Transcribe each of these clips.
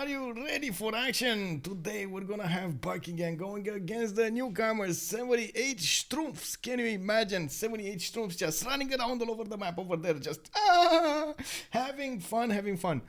are you ready for action? Today we're gonna have Buckingham going against the newcomers, 78 Schtroumpfs. Can you imagine 78 Schtroumpfs just running around all over the map over there, just having fun, having fun.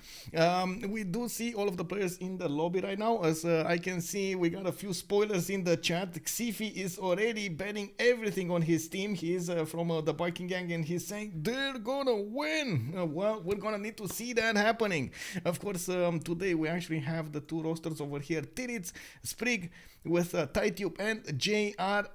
We do see all of the players in the lobby right now. As I can see, we got a few spoilers in the chat. Xifi is already betting everything on his team. He is from the Buckingham and he's saying they're gonna win. Well, we're gonna need to see that happening. Of course, today we actually have the two rosters over here. Titiits, Sprig with Tidube and JR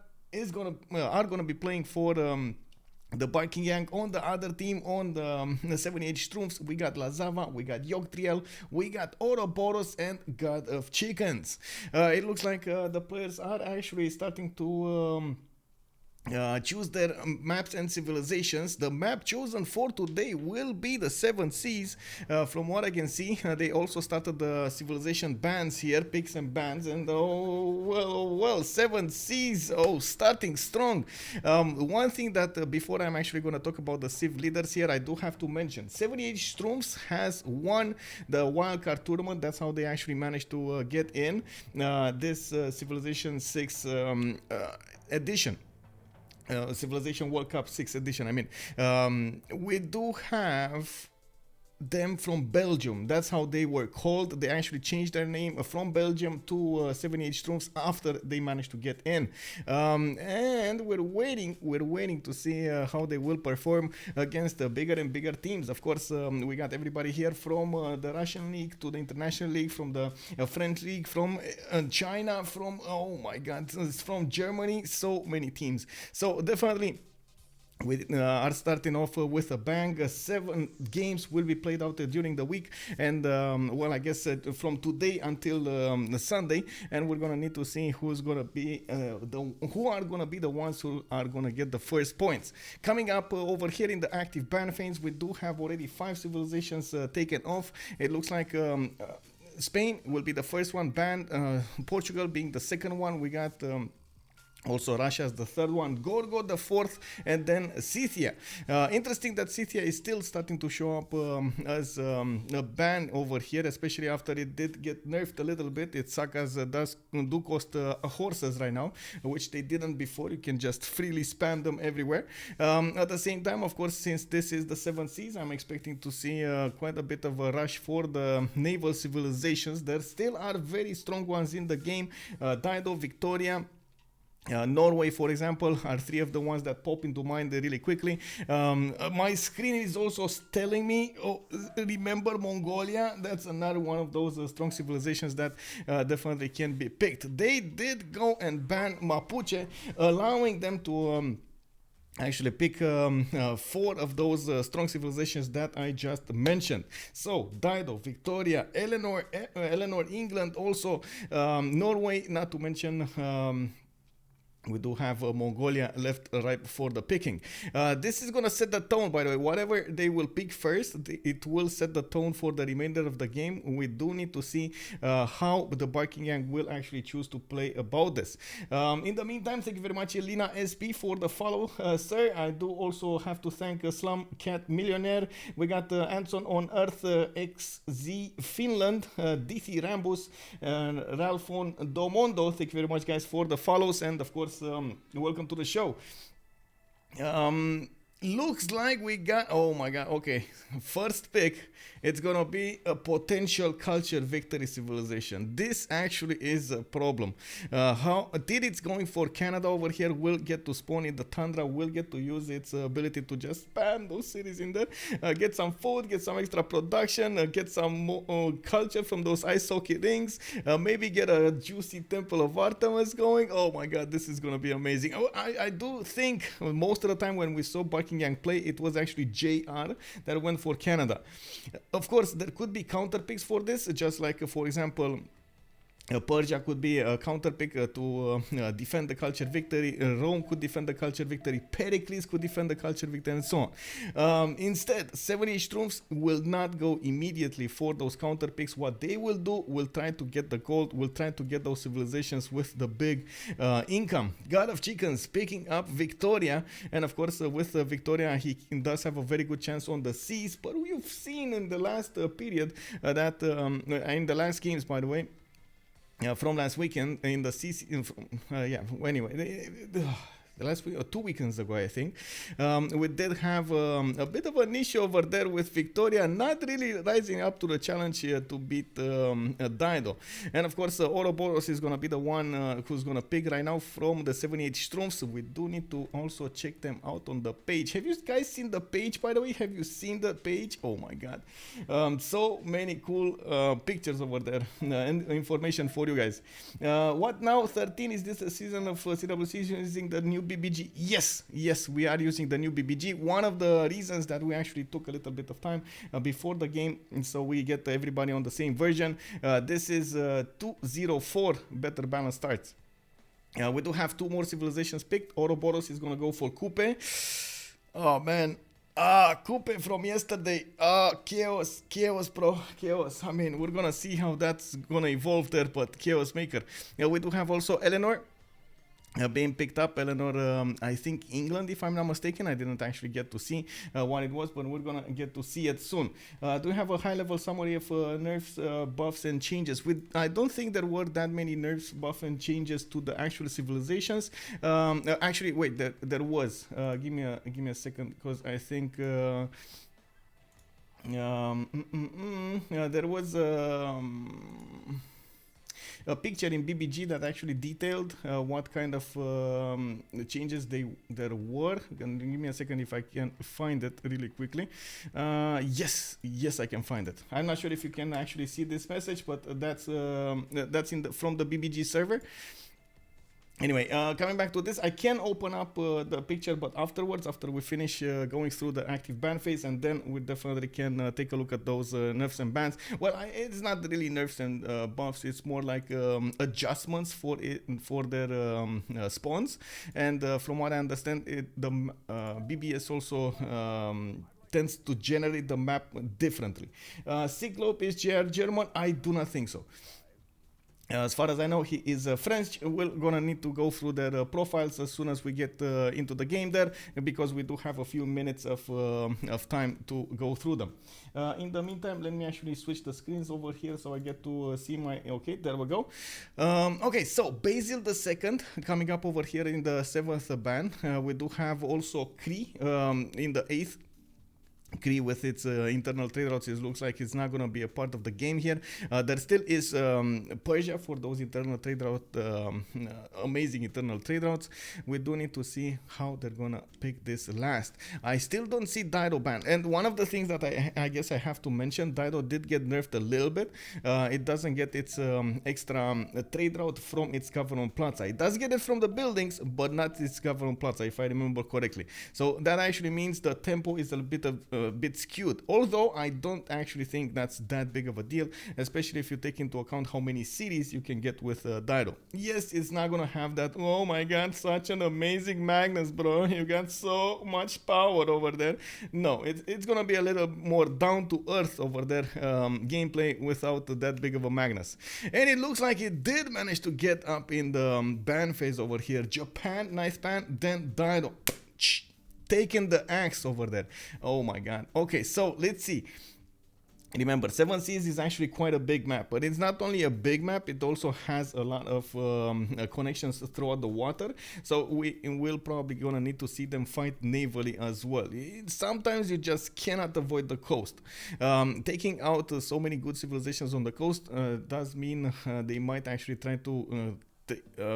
are gonna be playing for the Buckingham. On the other team, on the 78 Schtroumpfs, we got Lazawa, we got Yogdrael, we got Ouroboros and GodOfChickenz. It looks like the players are actually starting to choose their maps and civilizations. The map chosen for today will be the Seven Seas. From what I can see, they also started the civilization bans here, picks and bans, and well, Seven Seas, starting strong. One thing that before I'm actually going to talk about the civ leaders here, I do have to mention 78 Schtroumpfs has won the wildcard tournament. That's how they actually managed to get in this Civilization 6 edition. Civilization World Cup 6 edition. I mean, we do have them from Belgium. That's how they were called. They actually changed their name from Belgium to 78 Schtroumpfs after they managed to get in. And we're waiting to see how they will perform against the bigger and bigger teams. Of course, we got everybody here from the Russian league to the international league, from the French league, from China, from from Germany. So many teams. So definitely we are starting off with a bang. 7 games will be played out during the week, and well, I guess from today until Sunday, and we're gonna need to see who's gonna be who are gonna be the ones who are gonna get the first points. Coming up over here in the active ban phase, we do have already 5 civilizations taken off. It looks like Spain will be the first one banned, Portugal being the second one. We got also Russia is the third one, Gorgo the fourth, and then Scythia. Interesting that Scythia is still starting to show up as a ban over here, especially after it did get nerfed a little bit. Its sagas do cost horses right now, which they didn't before. You can just freely spam them everywhere. At the same time, of course, since this is the 7 seas, I'm expecting to see quite a bit of a rush for the naval civilizations. There still are very strong ones in the game. Dido, Victoria, Norway, for example, are 3 of the ones that pop into mind really quickly. My screen is also telling me, remember Mongolia? That's another one of those strong civilizations that definitely can be picked. They did go and ban Mapuche, allowing them to actually pick 4 of those strong civilizations that I just mentioned. So Dido, Victoria, Eleanor, England, also Norway, not to mention we do have Mongolia left right before the picking. This is going to set the tone, by the way. Whatever they will pick first, it will set the tone for the remainder of the game. We do need to see how the Buckingham will actually choose to play about this. In the meantime, thank you very much, Elena SP, for the follow, sir. I do also have to thank Slum Cat Millionaire. We got Anson on Earth, XZ Finland, DC Rambus, and Ralphon Domondo. Thank you very much, guys, for the follows, and of course, welcome to the show. Looks like we got, oh my god, okay, first pick, it's gonna be a potential culture victory civilization. This actually is a problem. How Titiits going for Canada over here will get to spawn in the tundra, will get to use its ability to just spam those cities in there, get some food, get some extra production, get some culture from those ice hockey rings, maybe get a juicy Temple of Artemis going. Oh my god, this is gonna be amazing. I do think most of the time when we saw Buckingham play, it was actually JR that went for Canada. Of course, there could be counter picks for this, just like, for example, Persia could be a counter pick to defend the culture victory. Rome could defend the culture victory. Pericles could defend the culture victory, and so on. Instead, 70 Schtroumpfs will not go immediately for those counter picks. What they will do will try to get the gold, will try to get those civilizations with the big income. GodOfChickenz picking up Victoria, and of course, with Victoria, he does have a very good chance on the seas. But we've seen in the last period that in the last games, by the way, from last weekend in the CC, yeah. Anyway, the last week or 2 weekends ago, I think, we did have a bit of an issue over there with Victoria not really rising up to the challenge here to beat Dido. And of course, Ouroboros is going to be the one who's going to pick right now from the 78 Schtroumpfs. We do need to also check them out on the page. Have you guys seen the page, by the way? Have you seen the page? Oh my god. So many cool pictures over there and information for you guys. What now? 13, is this a season of CWC using the new BBG? Yes, we are using the new BBG. One of the reasons that we actually took a little bit of time before the game, and so we get everybody on the same version. This is 204 better balance starts. We do have 2 more civilizations picked. Ouroboros is going to go for Kupe. Oh man. Kupe from yesterday. Chaos, bro. Chaos. I mean, we're going to see how that's going to evolve there, but Chaos Maker. We do have also Eleanor being picked up. Eleanor, I think England, if I'm not mistaken. I didn't actually get to see what it was, but we're gonna get to see it soon. Do we have a high-level summary of nerfs, buffs, and changes? I don't think there were that many nerfs, buff, and changes to the actual civilizations. Actually, wait, there was. Give me a second, because I think there was a picture in BBG that actually detailed what kind of changes there were. Give me a second if I can find it really quickly. Yes, I can find it. I'm not sure if you can actually see this message, but that's from the BBG server. Anyway, coming back to this, I can open up the picture, but afterwards, after we finish going through the active ban phase, and then we definitely can take a look at those nerfs and bans. Well, it's not really nerfs and buffs, it's more like adjustments for their spawns. And from what I understand, the BBS also tends to generate the map differently. Cyclope is German? I do not think so. As far as I know, he is French. We're gonna need to go through their profiles as soon as we get into the game there, because we do have a few minutes of time to go through them. In the meantime, let me actually switch the screens over here so I get to see my... Okay, there we go. Okay, so Basil II coming up over here in the 7th ban. We do have also Kree in the 8th. Kree with its internal trade routes. It looks like it's not going to be a part of the game here. There still is Persia for those internal trade route, amazing internal trade routes. We do need to see how they're going to pick this last. I still don't see Dido banned. And one of the things that I guess I have to mention, Dido did get nerfed a little bit. It doesn't get its extra trade route from its government plaza. It does get it from the buildings, but not its government plaza, if I remember correctly. So that actually means the tempo is a bit skewed, although I don't actually think that's that big of a deal, especially if you take into account how many cities you can get with Dido. Yes, it's not gonna have that, oh my god, such an amazing Magnus, bro, you got so much power over there. No, it's gonna be a little more down to earth over there gameplay without that big of a Magnus. And it looks like it did manage to get up in the ban phase over here. Japan, nice ban, then Dido taking the axe over there. Oh my god. Okay, so let's see. Remember, 7 Seas is actually quite a big map, but it's not only a big map, it also has a lot of connections throughout the water, so we'll probably gonna need to see them fight navally as well. Sometimes you just cannot avoid the coast. Taking out so many good civilizations on the coast does mean they might actually try to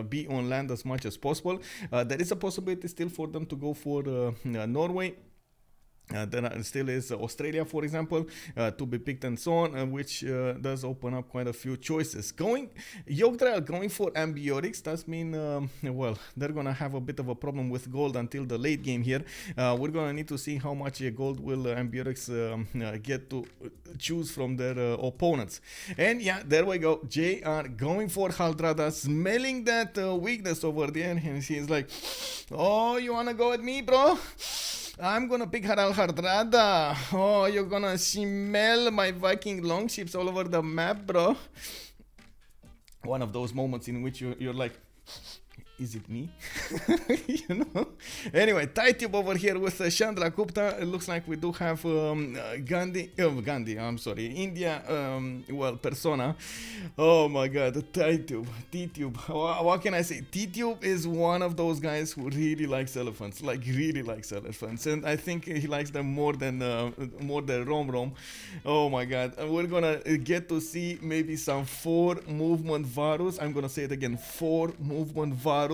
be on land as much as possible. There is a possibility still for them to go for Norway. Still is Australia, for example, to be picked and so on, which does open up quite a few choices. Yogdrael going for Ambiotics does mean, well, they're gonna have a bit of a problem with gold until the late game here. We're gonna need to see how much gold will Ambiotics get to choose from their opponents. And yeah, there we go. JR going for Haldrada, smelling that weakness over there, and he's like, oh, you wanna go at me, bro? I'm gonna pick Harald Hardrada. Oh, you're gonna smell my Viking longships all over the map, bro. One of those moments in which you're like, is it me? You know? Anyway, Tidube over here with Chandra Gupta. It looks like we do have Gandhi, I'm sorry, India, well, Persona. Oh my god, Tidube. What can I say? Tidube is one of those guys who really likes elephants, like really likes elephants. And I think he likes them more than Rom. Oh my god. We're gonna get to see maybe some 4 movement Varus. I'm gonna say it again, 4 movement Varus.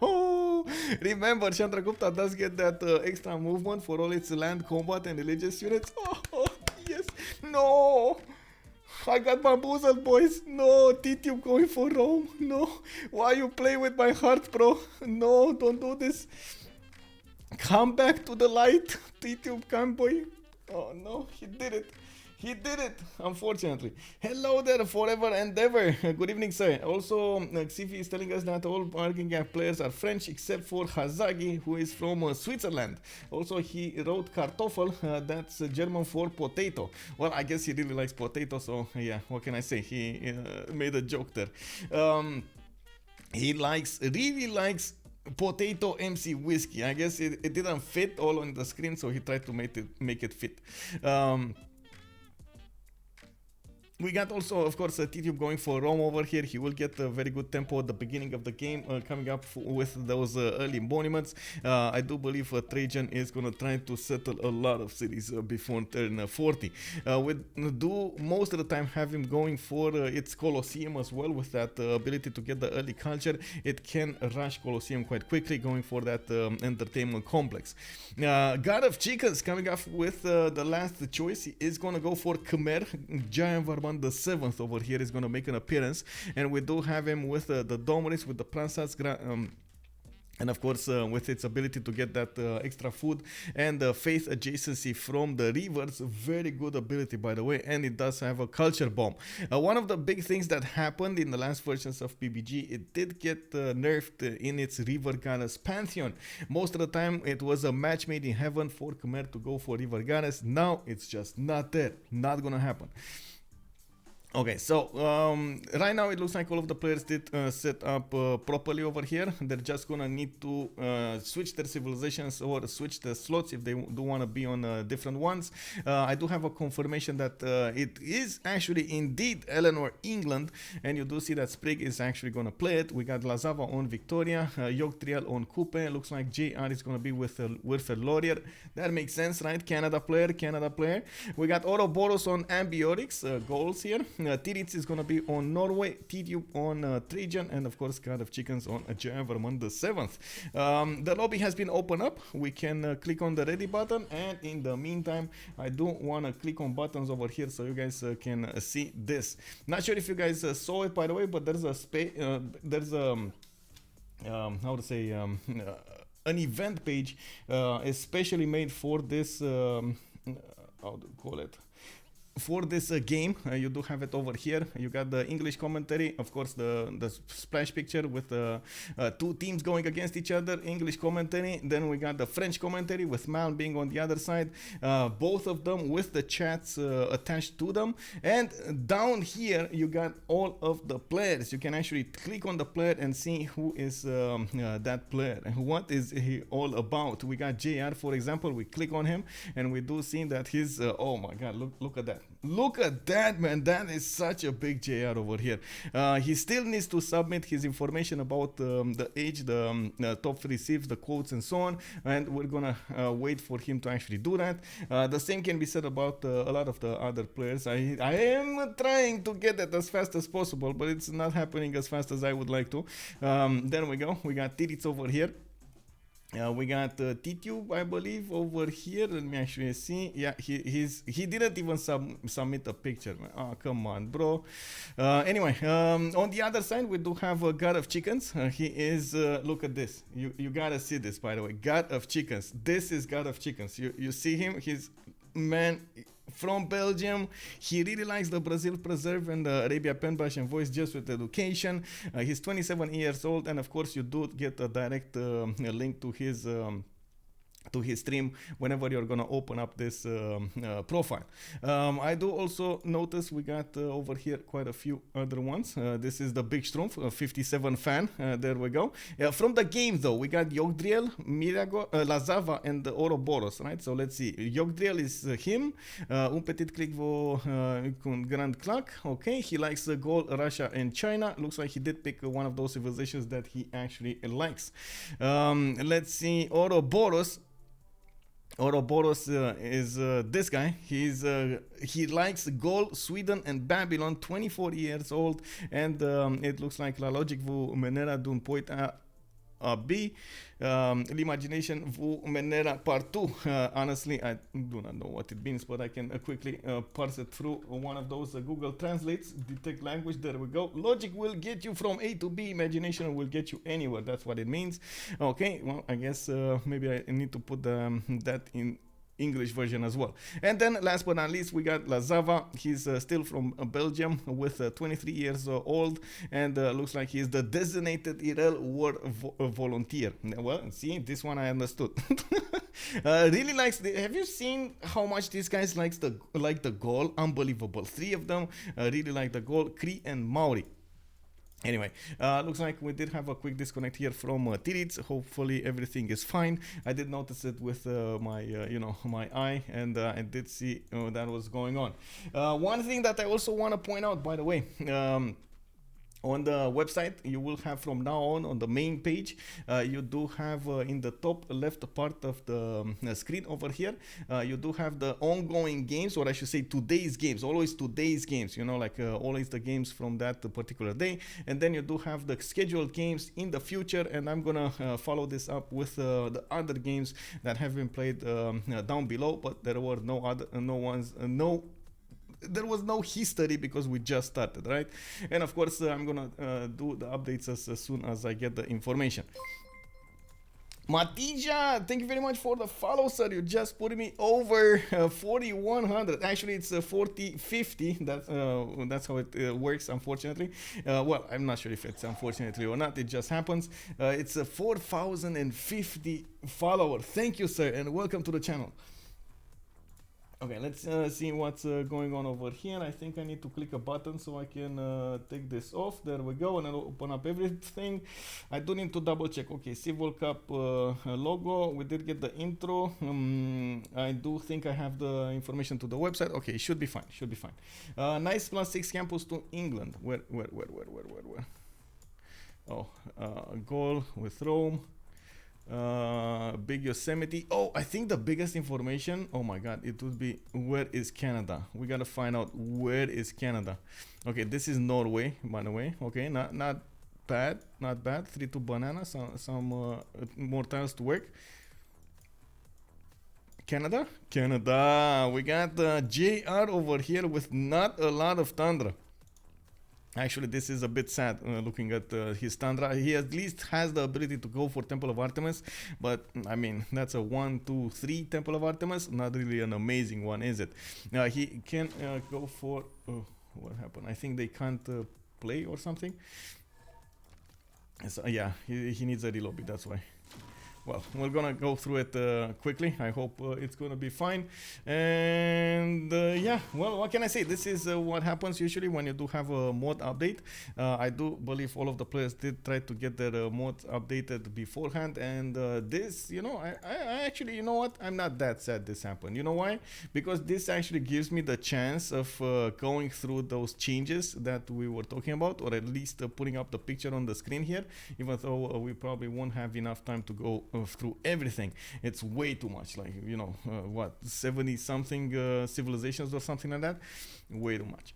Oh, remember, Chandragupta does get that extra movement for all its land combat and religious units. Oh, yes. No. I got bamboozled, boys. No, Tidube going for Rome. No. Why you play with my heart, bro? No, don't do this. Come back to the light, Tidube, come, boy. Oh, no, he did it. He did it, unfortunately. Hello there, Forever Endeavor. Good evening, sir. Also, Xifi is telling us that all Bargain Gap players are French except for Hazagi, who is from Switzerland. Also, he wrote Kartoffel, that's German for potato. Well, I guess he really likes potato, so yeah, what can I say? He made a joke there. He really likes potato MC whiskey. I guess it didn't fit all on the screen, so he tried to make it fit. We got also, of course, Tidube going for Rome over here. He will get a very good tempo at the beginning of the game, coming up with those early monuments. I do believe Trajan is going to try to settle a lot of cities before turn 40. We do most of the time have him going for its Colosseum as well, with that ability to get the early culture. It can rush Colosseum quite quickly, going for that entertainment complex. GodOfChickenz coming up with the last choice. He is going to go for Khmer. Giant Varman the 7th over here is going to make an appearance, and we do have him with the Domoris, with the Pransats, and of course with its ability to get that extra food and faith adjacency from the rivers. Very good ability, by the way, and it does have a culture bomb. One of the big things that happened in the last versions of PBG, it did get nerfed in its river goddess pantheon. Most of the time it was a match made in heaven for Khmer to go for river goddess. Now it's just not there, not gonna happen. Okay, so right now it looks like all of the players did set up properly over here. They're just gonna need to switch their civilizations or switch the slots if they do want to be on different ones. I do have a confirmation that it is actually indeed Eleanor, England, and you do see that Sprig is actually gonna play it. We got Lazawa on Victoria, Yogdrael on Kupe. Looks like JR is gonna be with a Laurier. That makes sense, right? Canada player. We got Ouroboros on Ambiotics, goals here. Titiits is going to be on Norway, Tidube on Trajan, and of course GodOfChickenz on Javerman the 7th. The lobby has been opened up. We can click on the ready button, and in the meantime I do want to click on buttons over here so you guys can see this. Not sure if you guys saw it, by the way, but there's a how to say, an event page especially made for this how to call it, for this game. You do have it over here. You got the English commentary, of course, the splash picture with the 2 teams going against each other, English commentary. Then we got the French commentary with Mal being on the other side, both of them with the chats attached to them. And down here you got all of the players. You can actually click on the player and see who is that player and what is he all about. We got JR, for example. We click on him and we do see that he's oh my god, look at that. Look at that, man. That is such a big JR over here. He still needs to submit his information about the age, the top 3 sieves, the quotes, and so on. And we're gonna wait for him to actually do that. The same can be said about a lot of the other players. I am trying to get it as fast as possible, but it's not happening as fast as I would like to. There we go. We got Titiits over here. We got Tidube, I believe, over here. Let me actually see. Yeah, he didn't even submit a picture, man. Oh, come on, bro. Anyway, on the other side, we do have GodOfChickenz. He is, look at this. You gotta see this, by the way. GodOfChickenz. This is GodOfChickenz. You see him? He's, man, from Belgium. He really likes the Brazil preserve and the Arabia pen brush and voice just with education. He's 27 years old, and of course you do get a direct link to his stream whenever you're gonna open up this profile. I do also notice we got over here quite a few other ones. This is the Big Strumpf, 57 fan. There we go. From the game though, we got Yogdrael, Mirago, Lazawa, and the Ouroboros, right? So let's see. Yogdrael is him. Un petit clic con grand clac. Okay, he likes Gaul, Russia, and China. Looks like he did pick one of those civilizations that he actually likes. Let's see. Ouroboros is this guy. He likes Gaul, Sweden, and Babylon. 24 years old, and it looks like la logic vous mènera d'un point A B. L'imagination vous mènera partout. Honestly, I do not know what it means, but I can quickly parse it through one of those Google Translates. Detect language. There we go. Logic will get you from A to B. Imagination will get you anywhere. That's what it means. Okay, well, I guess maybe I need to put that in English version as well. And then last but not least, we got Lazawa. He's still from Belgium with 23 years old, and looks like he's the designated IRL war volunteer. Well, see, this one I understood. Really likes have you seen how much these guys like the Gaul? Unbelievable. 3 of them really like the Gaul, Cree, and Maori. Anyway, looks like we did have a quick disconnect here from Titiits. Hopefully everything is fine. I did notice it with my my eye, and I did see that was going on. One thing that I also want to point out, by the way, on the website, you will have from now on the main page, you do have in the top left part of the screen over here, you do have the ongoing games, or I should say today's games, always today's games, like always the games from that particular day. And then you do have the scheduled games in the future, and I'm gonna follow this up with the other games that have been played down below, but there were there was no history because we just started, right? And of course, I'm gonna do the updates as soon as I get the information. Matija, thank you very much for the follow, sir. You just put me over 4,100. Actually, it's 4050. That's how it works, unfortunately. Well, I'm not sure if it's unfortunately or not. It just happens. It's a 4,050 follower. Thank you, sir, and welcome to the channel. Okay, let's see what's going on over here. I think I need to click a button so I can take this off. There we go, and I'll open up everything. I do need to double check. Okay, Civil Cup logo. We did get the intro. I do think I have the information to the website. Okay, should be fine. Should be fine. Nice +6 campus to England. Where? Oh, Gaul with Rome. Big Yosemite. Oh, I think the biggest information, oh my god, it would be where is Canada. We gotta find out where is Canada. Okay, this is Norway, by the way. Okay, not bad. 3-2 banana, some more tiles to work. Canada, we got JR over here with not a lot of tundra. Actually, this is a bit sad looking at his tundra. He at least has the ability to go for Temple of Artemis, but I mean, that's a 1, 2, 3 Temple of Artemis. Not really an amazing one, is it? He can go for... Oh, what happened? I think they can't play or something. So, yeah, he needs a relobby, that's why. Well, we're gonna go through it quickly. I hope it's gonna be fine. And yeah, well, what can I say? This is what happens usually when you do have a mod update. I do believe all of the players did try to get their mods updated beforehand. And this, I actually, you know what? I'm not that sad this happened. You know why? Because this actually gives me the chance of going through those changes that we were talking about, or at least putting up the picture on the screen here, even though we probably won't have enough time to go through everything. It's way too much, like what, 70 something civilizations or something like that. Way too much.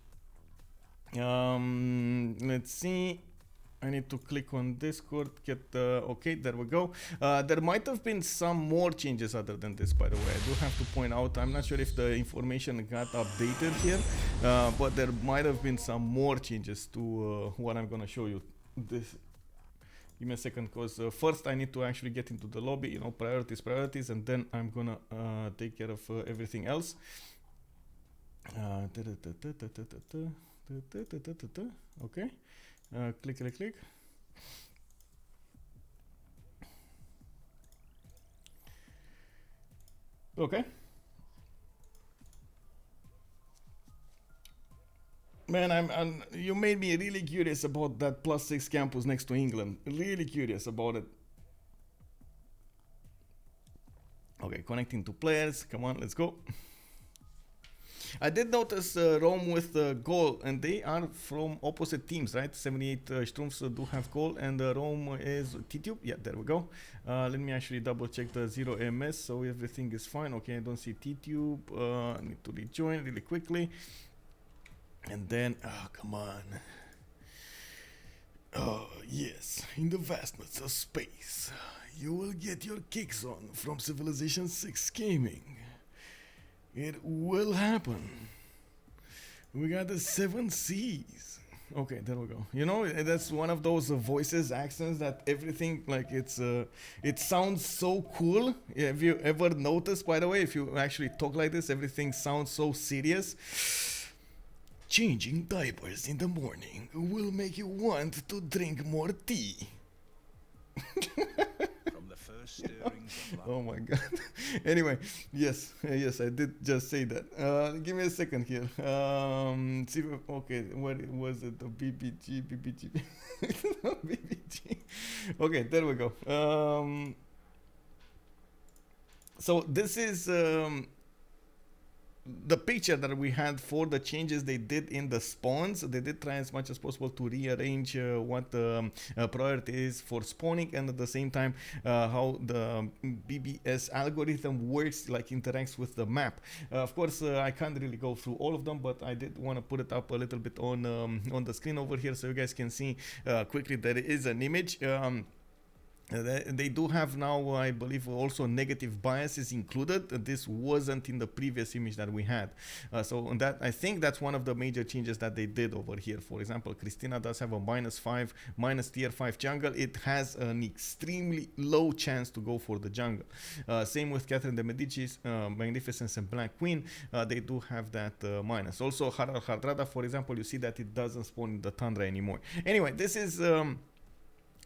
Let's see. I need to click on Discord, get okay, there we go. There might have been some more changes other than this, by the way. I do have to point out, I'm not sure if the information got updated here, but there might have been some more changes to what I'm gonna show you. This, give me a second, because first I need to actually get into the lobby, you know, priorities, and then I'm gonna take care of everything else. Okay. Click. Okay. Man, you made me really curious about that +6 campus next to England. Really curious about it. Okay, connecting to players. Come on, let's go. I did notice Rome with Gaul, and they are from opposite teams, right? 78 Schtroumpfs do have Gaul, and Rome is Tidube. Yeah, there we go. Let me actually double check the 0 MS, so everything is fine. Okay, I don't see Tidube. Need to rejoin really quickly. And then, oh, come on. Oh, yes, in the vastness of space, you will get your kicks on from Civilization 6 Gaming. It will happen. We got the 7 C's. Okay, there we go. You know, that's one of those voices, accents that everything, like, it sounds so cool. Have you ever noticed, by the way, if you actually talk like this, everything sounds so serious? Changing diapers in the morning will make you want to drink more tea. Oh my god. Anyway, yes, I did just say that. Give me a second here. See, okay, what was it? The BBG. BBG. Okay, there we go. So this is the picture that we had for the changes they did in the spawns. They did try as much as possible to rearrange what the priority is for spawning, and at the same time how the BBS algorithm works, like interacts with the map. Of course, I can't really go through all of them, but I did want to put it up a little bit on the screen over here so you guys can see quickly that it is an image. They do have now, I believe, also negative biases included. This wasn't in the previous image that we had. So that, I think that's one of the major changes that they did over here. For example, Christina does have a -5, minus tier 5 jungle. It has an extremely low chance to go for the jungle. Same with Catherine de Medici's Magnificence and Black Queen. They do have that minus. Also, Hardrada, for example, you see that it doesn't spawn in the Tundra anymore. Anyway, this is...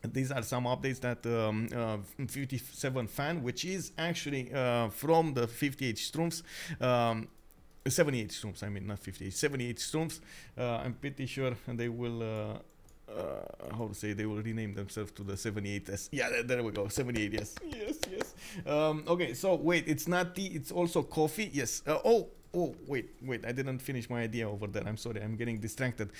these are some updates that 57 fan, which is actually from the 58 Schtroumpfs, 78 Schtroumpfs, I mean not 58, 78 Schtroumpfs. I'm pretty sure they will, how to say, they will rename themselves to the 78s. Yeah, there we go, 78, yes. Okay, so wait, it's not tea, it's also coffee, yes. Oh, wait, I didn't finish my idea over there. I'm sorry, I'm getting distracted.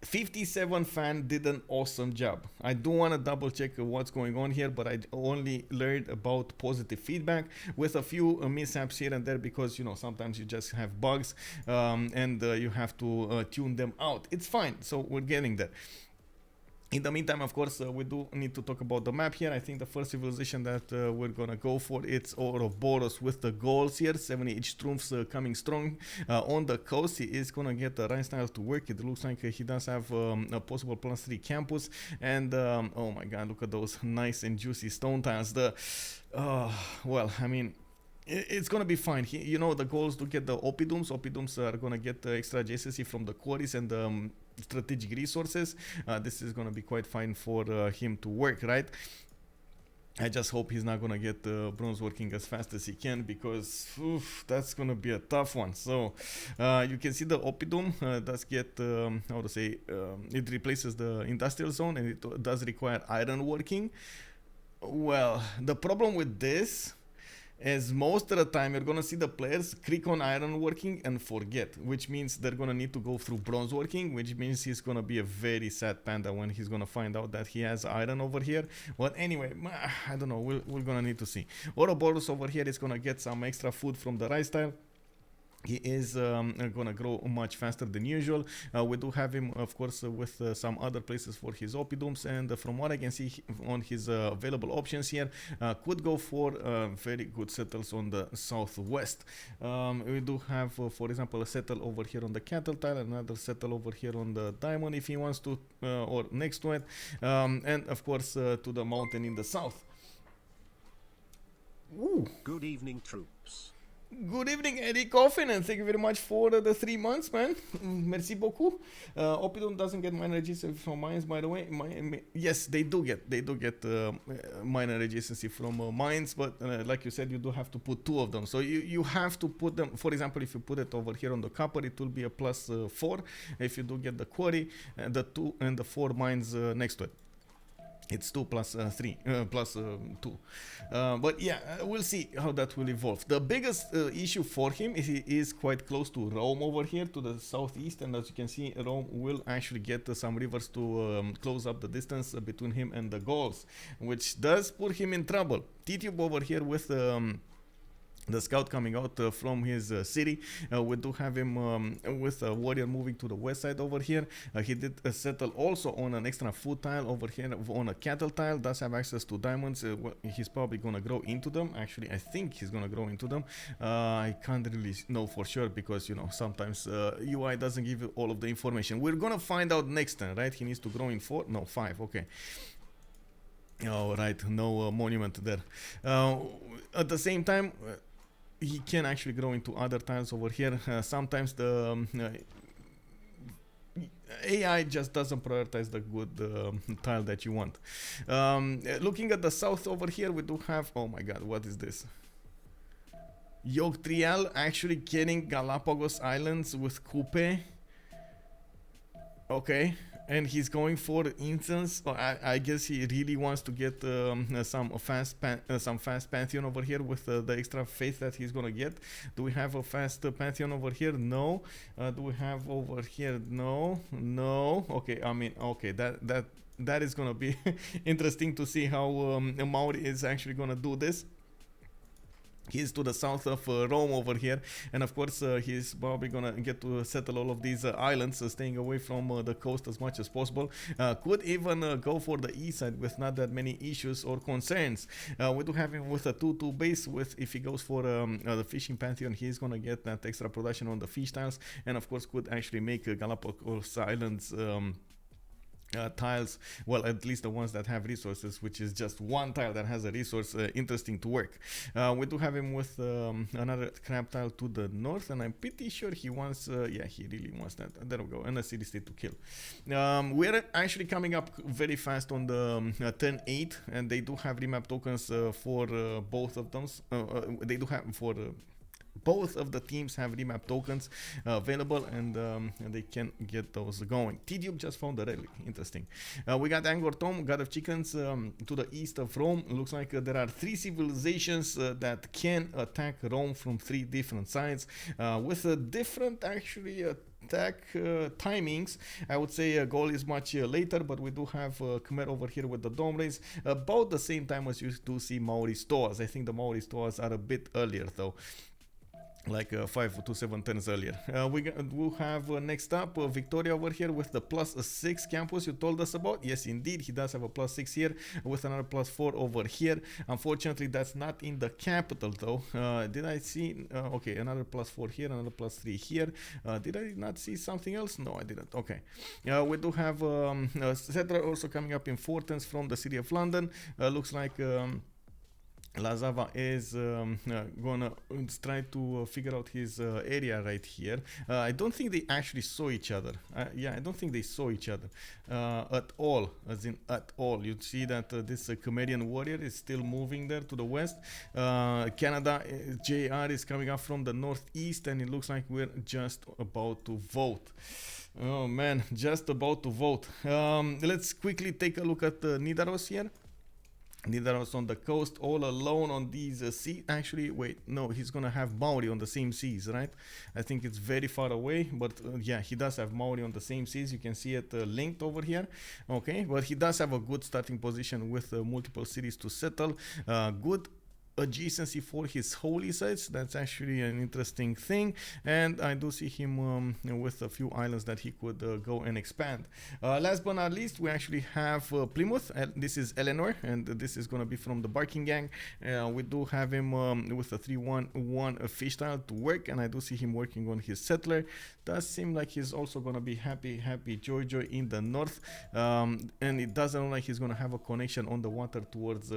57 fan did an awesome job. I do want to double check what's going on here, but I only learned about positive feedback with a few mishaps here and there, because, you know, sometimes you just have bugs and you have to tune them out. It's fine, so we're getting there. In the meantime, of course, we do need to talk about the map here. I think the first civilization that we're gonna go for, it's Ouroboros with the Gauls here. 78 Schtroumpfs coming strong on the coast. He is gonna get the right style to work. It looks like he does have a possible +3 campus, and oh my god, look at those nice and juicy stone tiles. Well, I mean, it's gonna be fine. You know, the Gauls do get the Oppidums. Oppidums are gonna get extra adjacency from the quarries and strategic resources. This is gonna be quite fine for him to work, right? I just hope he's not gonna get bronze working as fast as he can, because that's gonna be a tough one. So you can see the Oppidum does get, how to say, it replaces the industrial zone, and it does require iron working. Well, the problem with this is most of the time you're gonna see the players click on iron working and forget, which means they're gonna need to go through bronze working, which means he's gonna be a very sad panda when he's gonna find out that he has iron over here. But anyway, I don't know, we're gonna need to see. Ouroboros over here is gonna get some extra food from the rice tile. he is gonna grow much faster than usual. We do have him, of course, with some other places for his oppidums, and from what I can see on his available options here, could go for very good settles on the southwest. We do have, for example, a settle over here on the cattle tile, another settle over here on the diamond if he wants to, or next to it, and of course to the mountain in the south. Ooh. Good evening, troops. Good evening, Eddie Coffin, and thank you very much for the 3 months, man. Merci beaucoup. Oppidum doesn't get minor adjacency from mines, by the way. Yes, they do get minor adjacency from mines, but like you said, you do have to put 2 of them. So you have to put them. For example, if you put it over here on the copper, it will be a plus 4. If you do get the quarry, the 2 and the 4 mines next to it. It's 2 plus 3 plus 2, but yeah, we'll see how that will evolve. The biggest issue for him is he is quite close to Rome over here to the southeast, and as you can see, Rome will actually get some rivers to close up the distance between him and the Gauls, which does put him in trouble. Tidube over here with the scout coming out from his city. We do have him with a warrior moving to the west side over here. He did settle also on an extra food tile over here on a cattle tile. Does have access to diamonds. He's probably gonna grow into them. Actually, I think he's gonna grow into them. I can't really know for sure because, you know, sometimes UI doesn't give you all of the information. We're gonna find out next time, right? He needs to grow in 4, no, 5. Okay. All right, no monument there. At the same time, he can actually grow into other tiles over here. Sometimes the AI just doesn't prioritize the good tile that you want. Looking at the south over here, we do have, oh my god, what is this? Yogdrael actually getting Galapagos Islands with Kupe. Okay. And he's going for instance. I guess he really wants to get some fast pantheon over here with the extra faith that he's gonna get. Do we have a fast pantheon over here? No. Do we have over here? No. Okay, I mean, okay, that is gonna be interesting to see how Maori is actually gonna do this. He's to the south of Rome over here, and of course he's probably gonna get to settle all of these islands, staying away from the coast as much as possible. Could even go for the east side with not that many issues or concerns. We do have him with a 2-2 base. With if he goes for the fishing pantheon, he's gonna get that extra production on the fish tiles, and of course could actually make Galapagos Islands tiles, well, at least the ones that have resources, which is just one tile that has a resource, interesting to work. We do have him with another crab tile to the north, and I'm pretty sure he wants, yeah, he really wants that. There we go, and a city state to kill. We're actually coming up very fast on the 10-8, and they do have remap tokens for both of them. They do have for both of the teams have remap tokens available, and they can get those going. Tidube just found a relic. Interesting. We got Angkor Thom, GodOfChickenz to the east of Rome. Looks like there are 3 civilizations that can attack Rome from 3 different sides with a different actually attack timings. I would say Gaul is much later, but we do have Khmer over here with the dome rays about the same time as you do see Maori Stoas. I think the Maori Stoas are a bit earlier though, like 5 to 7 turns earlier. We'll have next up Victoria over here with the +6 campus you told us about. Yes, indeed, he does have a +6 here with another +4 over here. Unfortunately, that's not in the capital though. Did I see? Okay, another +4 here, another +3 here. Did I not see something else? No, I didn't. Okay. We do have Cedra also coming up in 4 turns from the city of London. Looks like Lazawa is gonna try to figure out his area right here. I don't think they actually saw each other. Yeah, I don't think they saw each other at all, as in at all. You see that this Khmerian warrior is still moving there to the west. Canada JR is coming up from the northeast, and it looks like we're just about to vote. Oh man, just about to vote. Let's quickly take a look at Nidaros here. Nidaros on the coast, all alone on these seas. Actually, wait, no, he's gonna have Maori on the same seas, right? I think it's very far away, but yeah, he does have Maori on the same seas. You can see it linked over here. Okay, but he does have a good starting position with multiple cities to settle. Good adjacency for his holy sites. That's actually an interesting thing, and I do see him with a few islands that he could go and expand. Last but not least, we actually have Plymouth. This is Eleanor, and this is going to be from the Barking Gang. We do have him with a 3-1-1 fish tile to work, and I do see him working on his settler. Does seem like he's also going to be happy joy in the north, and it doesn't look like he's going to have a connection on the water towards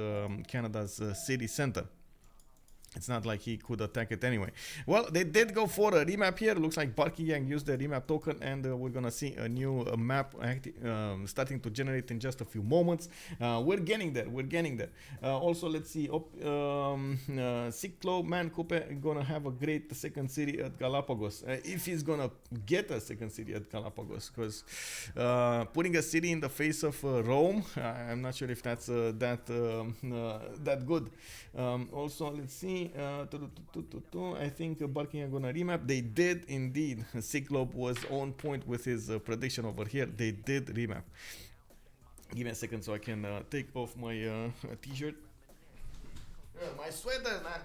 Canada's city center. It's not like he could attack it anyway. Well, they did go for a remap here. Looks like Barking Gang used the remap token, and we're gonna see a new map starting to generate in just a few moments. We're getting there. Also, let's see. Cyclo man Kupe gonna have a great second city at Galapagos. If he's gonna get a second city at Galapagos, because putting a city in the face of Rome, I'm not sure if that's that good. Also, let's see. I think Barking are gonna remap. They did indeed. Cyclope was on point with his prediction over here. They did remap. Give me a second so I can take off my t-shirt. My sweater, man.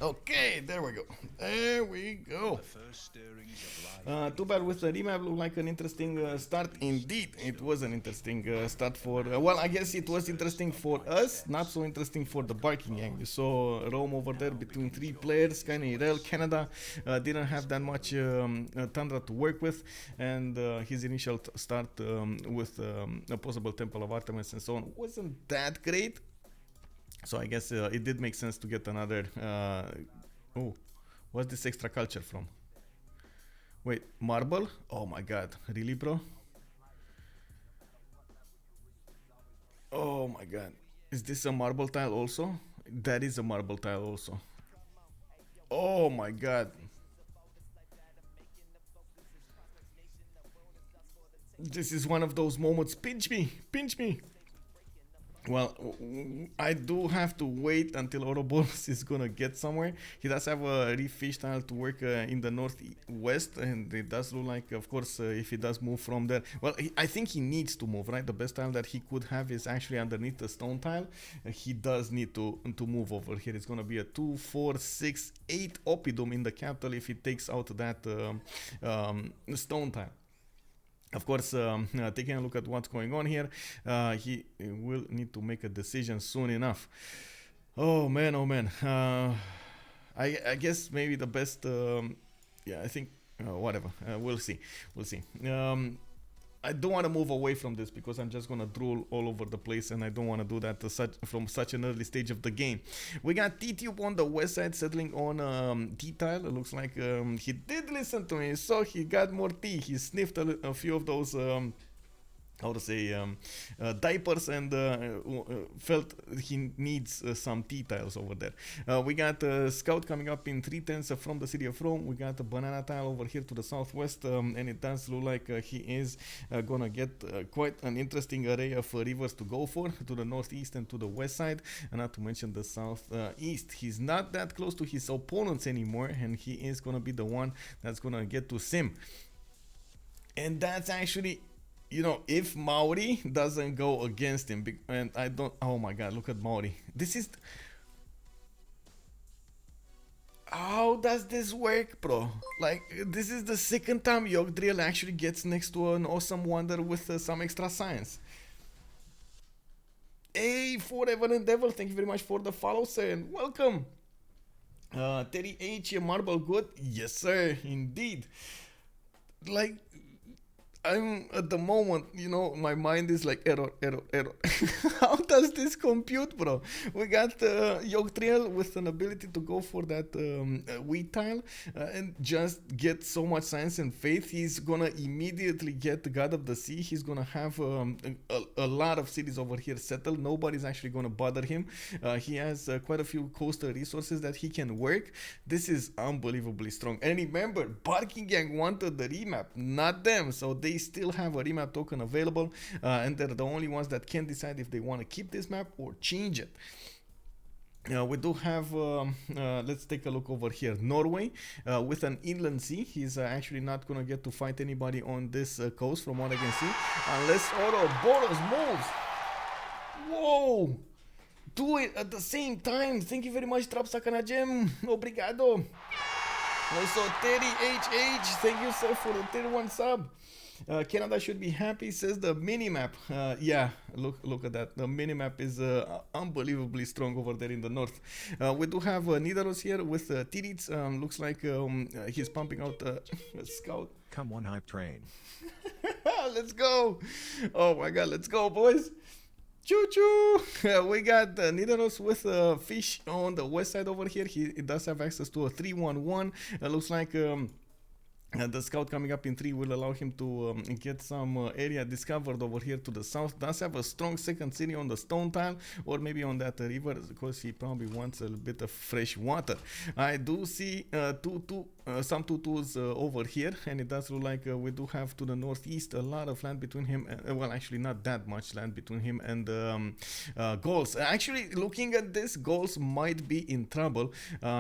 Okay, there we go. Too bad with the remap. Looked like an interesting start. Indeed, it was an interesting start for... well, I guess it was interesting for us, not so interesting for the Barking Gang. You saw Rome over there between 3 players, Gaul, Canada. Didn't have that much Tundra to work with, and his initial start with a possible Temple of Artemis and so on wasn't that great. So I guess it did make sense to get another... oh, what's this extra culture from? Wait, marble? Oh my god, really, bro? Oh my god. Is this a marble tile also? That is a marble tile also. Oh my god. This is one of those moments. Pinch me, pinch me. Well, I do have to wait until Ouroboros is gonna get somewhere. He does have a refish tile to work in the northwest, and it does look like, of course, if he does move from there. Well, I think he needs to move, right? The best tile that he could have is actually underneath the stone tile. He does need to move over here. It's gonna be a 2, 4, 6, 8 Oppidum in the capital if he takes out that stone tile. Of course, taking a look at what's going on here, he will need to make a decision soon enough. Oh man, oh man. I guess maybe the best, yeah, I think, whatever, we'll see. I don't want to move away from this because I'm just going to drool all over the place, and I don't want to do that from such an early stage of the game. We got Tidube on the west side settling on T-tile. It looks like he did listen to me, so he got more tea. He sniffed a few of those... how to say, diapers, and felt he needs some T-tiles over there. We got a scout coming up in 3/10 from the city of Rome. We got a banana tile over here to the southwest, and it does look like he is gonna get quite an interesting array of rivers to go for, to the northeast and to the west side, and not to mention the southeast. He's not that close to his opponents anymore, and he is gonna be the one that's gonna get to sim. And that's actually... You know, if Maori doesn't go against him, and I don't... Oh my god, look at Maori. This is... How does this work, bro? Like, this is the second time Yogdrael actually gets next to an awesome wonder with some extra science. Hey, Forever and Devil, thank you very much for the follow, sir, and welcome. Terry H, Marble good? Yes, sir, indeed. Like... I'm at the moment, you know, my mind is like error. How does this compute, bro? We got Yogdrael with an ability to go for that wheat tile and just get so much science and faith. He's gonna immediately get the God of the Sea. He's gonna have a lot of cities over here settled. Nobody's actually gonna bother him. He has quite a few coastal resources that he can work. This is unbelievably strong. And remember, Barking Gang wanted the remap, not them. So they still have a remap token available, and they're the only ones that can decide if they want to keep this map or change it. We do have, let's take a look over here. Norway, with an inland sea. He's actually not going to get to fight anybody on this coast, from what I can see, unless Ouroboros moves. Whoa! Do it at the same time. Thank you very much, Trapsakanagem. Obrigado. Also, Terry HH, thank you, sir, for the 31 sub. Canada should be happy, says the minimap. Yeah, look at that. The minimap is unbelievably strong over there in the north. We do have Nidaros here with Titiits. Looks like he's pumping out a scout. Come on, hype train. Let's go. Oh my god, let's go, boys. Choo choo! We got Nidaros with fish on the west side over here. He does have access to a 311. Looks like the scout coming up in 3 will allow him to get some area discovered over here to the south. Does have a strong second city on the stone tile, or maybe on that river, because he probably wants a bit of fresh water. I do see some 2-2s over here, and it does look like we do have to the northeast a lot of land between him and, well, actually not that much land between him and Gauls. Actually, looking at this, Gauls might be in trouble.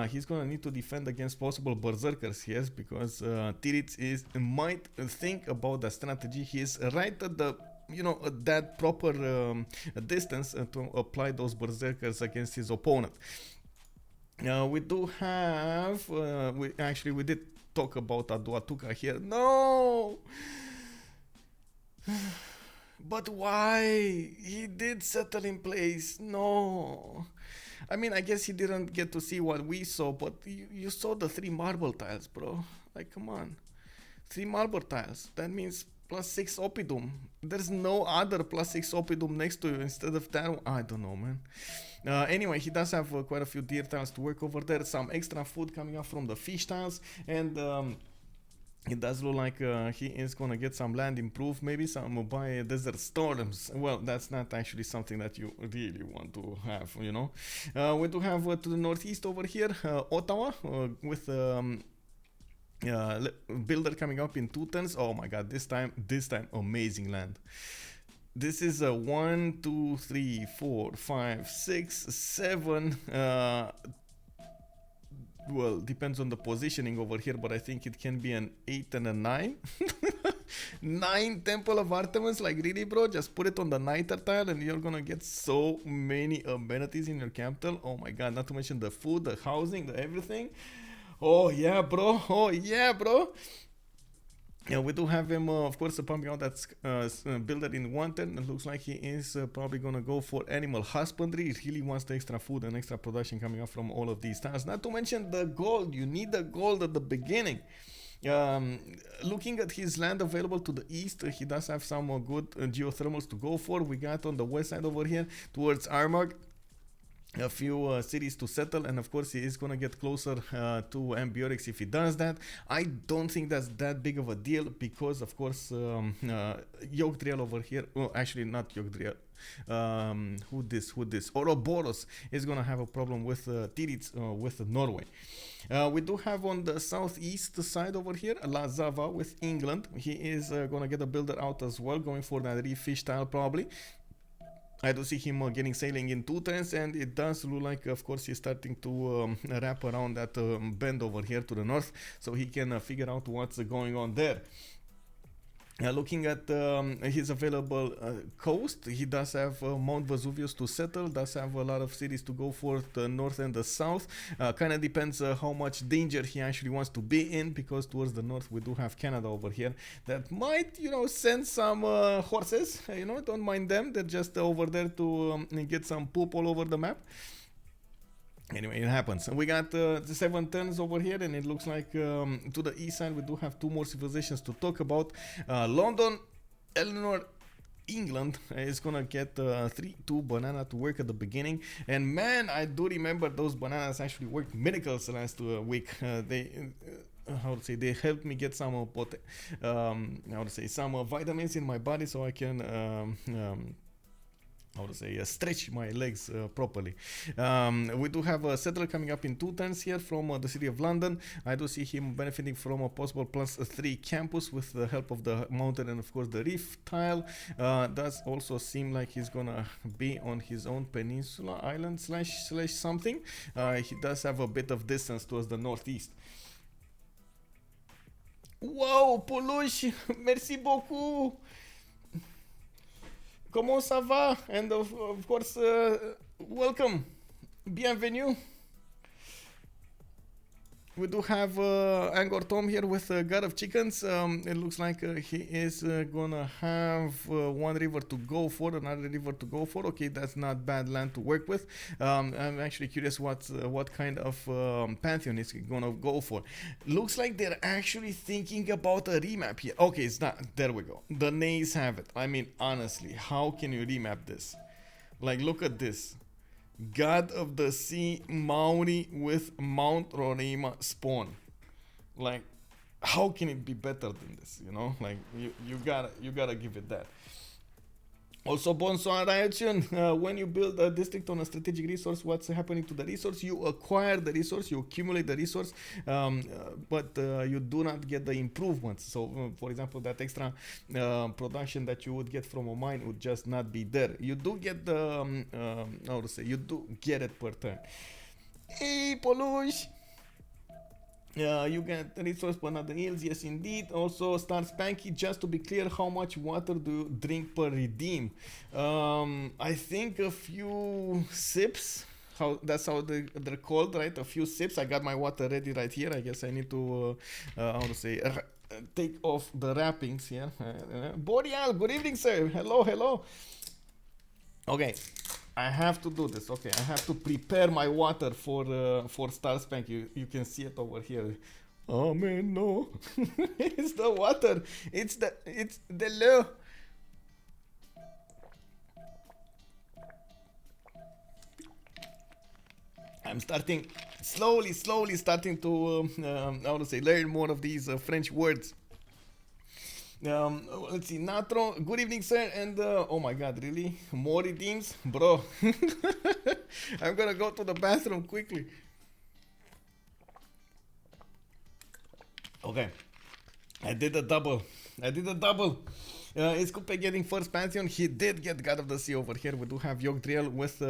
He's gonna need to defend against possible berserkers here, because Titiits might think about the strategy. He's right at the that proper distance to apply those berserkers against his opponent. We do have we did talk about Aduatuca here. No, but why? He did settle in place. No, I mean, I guess he didn't get to see what we saw, but you saw the 3 marble tiles, bro. Like, come on. 3 marble tiles. That means +6 Oppidum. There's no other +6 Oppidum next to you instead of that. I don't know, man. Anyway, he does have quite a few deer tiles to work over there. Some extra food coming up from the fish tiles. And it does look like he is going to get some land improved. Maybe some by desert storms. Well, that's not actually something that you really want to have, you know. We do have to the northeast over here, Ottawa, with builder coming up in 2 tons. Oh my god, this time amazing land. This is a 1 2 3 4 5 6 7 well, depends on the positioning over here, but I think it can be an 8 and a 9. 9 Temple of Artemis, like really, bro? Just put it on the Niter tile and you're gonna get so many amenities in your capital. Oh my god, not to mention the food, the housing, the everything. Oh yeah, bro. Oh yeah, bro. Yeah, we do have him, of course, pumping out that builder in 1 turn. It looks like he is probably going to go for animal husbandry. He really wants the extra food and extra production coming up from all of these tiles. Not to mention the gold. You need the gold at the beginning. Looking at his land available to the east, he does have some good geothermals to go for. We got on the west side over here towards Armagh a few cities to settle, and of course he is gonna get closer to Ambiorix if he does that. I don't think that's that big of a deal, because of course Yogdrael over here, well, actually not Yogdrael, who this Ouroboros is gonna have a problem with Titiits with Norway. We do have on the southeast side over here Lazawa with England. He is gonna get a builder out as well, going for that refish tile probably. I do see him getting sailing in 2 turns, and it does look like, of course, he's starting to wrap around that bend over here to the north, so he can figure out what's going on there. Looking at his available coast, he does have Mount Vesuvius to settle, does have a lot of cities to go for the north and the south. Kind of depends how much danger he actually wants to be in, because towards the north we do have Canada over here that might, send some horses, don't mind them. They're just over there to get some poop all over the map. Anyway, it happens. We got the 7 turns over here, and it looks like to the east side we do have 2 more civilizations to talk about. London, Eleanor, England is gonna get 2 banana to work at the beginning, and man, I do remember those bananas actually worked miracles last week. They they helped me get some some vitamins in my body, so I can how to say, stretch my legs properly. We do have a settler coming up in 2 turns here from the city of London. I do see him benefiting from a possible +3 campus with the help of the mountain and of course the reef tile. Does also seem like he's gonna be on his own peninsula island slash something. He does have a bit of distance towards the northeast. Wow, Polush, merci beaucoup. Comment ça va? And of course, welcome, bienvenue. We do have Angor Tom here with GodOfChickenz. It looks like he is gonna have one river to go for, another river to go for. Okay, that's not bad land to work with. I'm actually curious what kind of pantheon he's gonna go for. Looks like they're actually thinking about a remap here. Okay, it's not. There we go. The nays have it. I mean, honestly, how can you remap this? Like, look at this. God of the Sea Maori with Mount Roraima spawn. Like, how can it be better than this? You know, like you gotta give it that. Also, bonsoir Ryotsun. When you build a district on a strategic resource, what's happening to the resource? You acquire the resource, you accumulate the resource, but you do not get the improvements. So, for example, that extra production that you would get from a mine would just not be there. You do get the, how to say, you do get it per turn. Hey, Polush! You get resource but not the yields, yes indeed. Also start Spanky, just to be clear, how much water do you drink per redeem? I think a few sips. That's how they're called, right? A few sips. I got my water ready right here. I guess I need to how to say, take off the wrappings here. Boreal, good evening sir. Hello. Okay, I have to do this. Okay, I have to prepare my water for Star Spank. You can see it over here. Oh man, no. It's the water. It's the low. I'm slowly starting to how to say, learn more of these French words. Let's see, Natro, good evening sir, and oh my god, really? More redeems? Bro, I'm gonna go to the bathroom quickly. Okay, I did a double. Is Kupe getting first pantheon? He did get God of the Sea over here. We do have Yogdrael with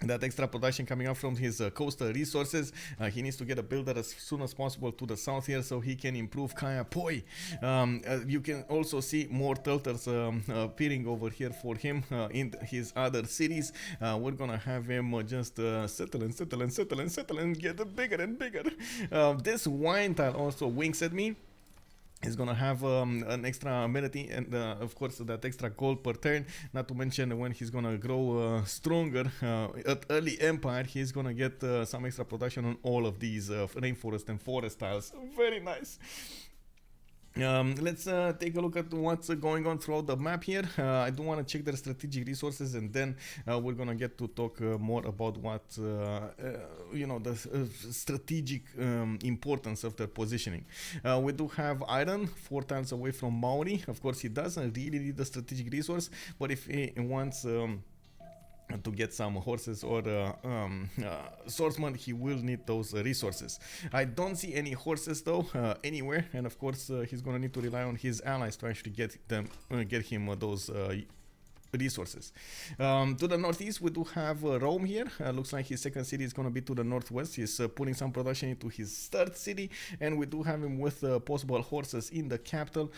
that extra production coming up from his coastal resources. He needs to get a builder as soon as possible to the south here so he can improve Kaya Poi. You can also see more tilters appearing over here for him in his other cities. We're gonna have him just settle and get bigger and bigger. This wine tile also winks at me. He's gonna have an extra amenity and of course that extra gold per turn, not to mention when he's gonna grow stronger at early empire, he's gonna get some extra production on all of these rainforest and forest tiles. Very nice. Let's take a look at what's going on throughout the map here. I do want to check their strategic resources, and then we're gonna get to talk more about what you know, the strategic importance of their positioning. We do have iron 4 tiles away from Maori. Of course, he doesn't really need the strategic resource, but if he wants to get some horses or swordsman, he will need those resources. I don't see any horses though anywhere, and of course he's gonna need to rely on his allies to actually get him those resources. To the northeast we do have Rome here. Looks like his second city is going to be to the northwest. He's putting some production into his third city, and we do have him with possible horses in the capital.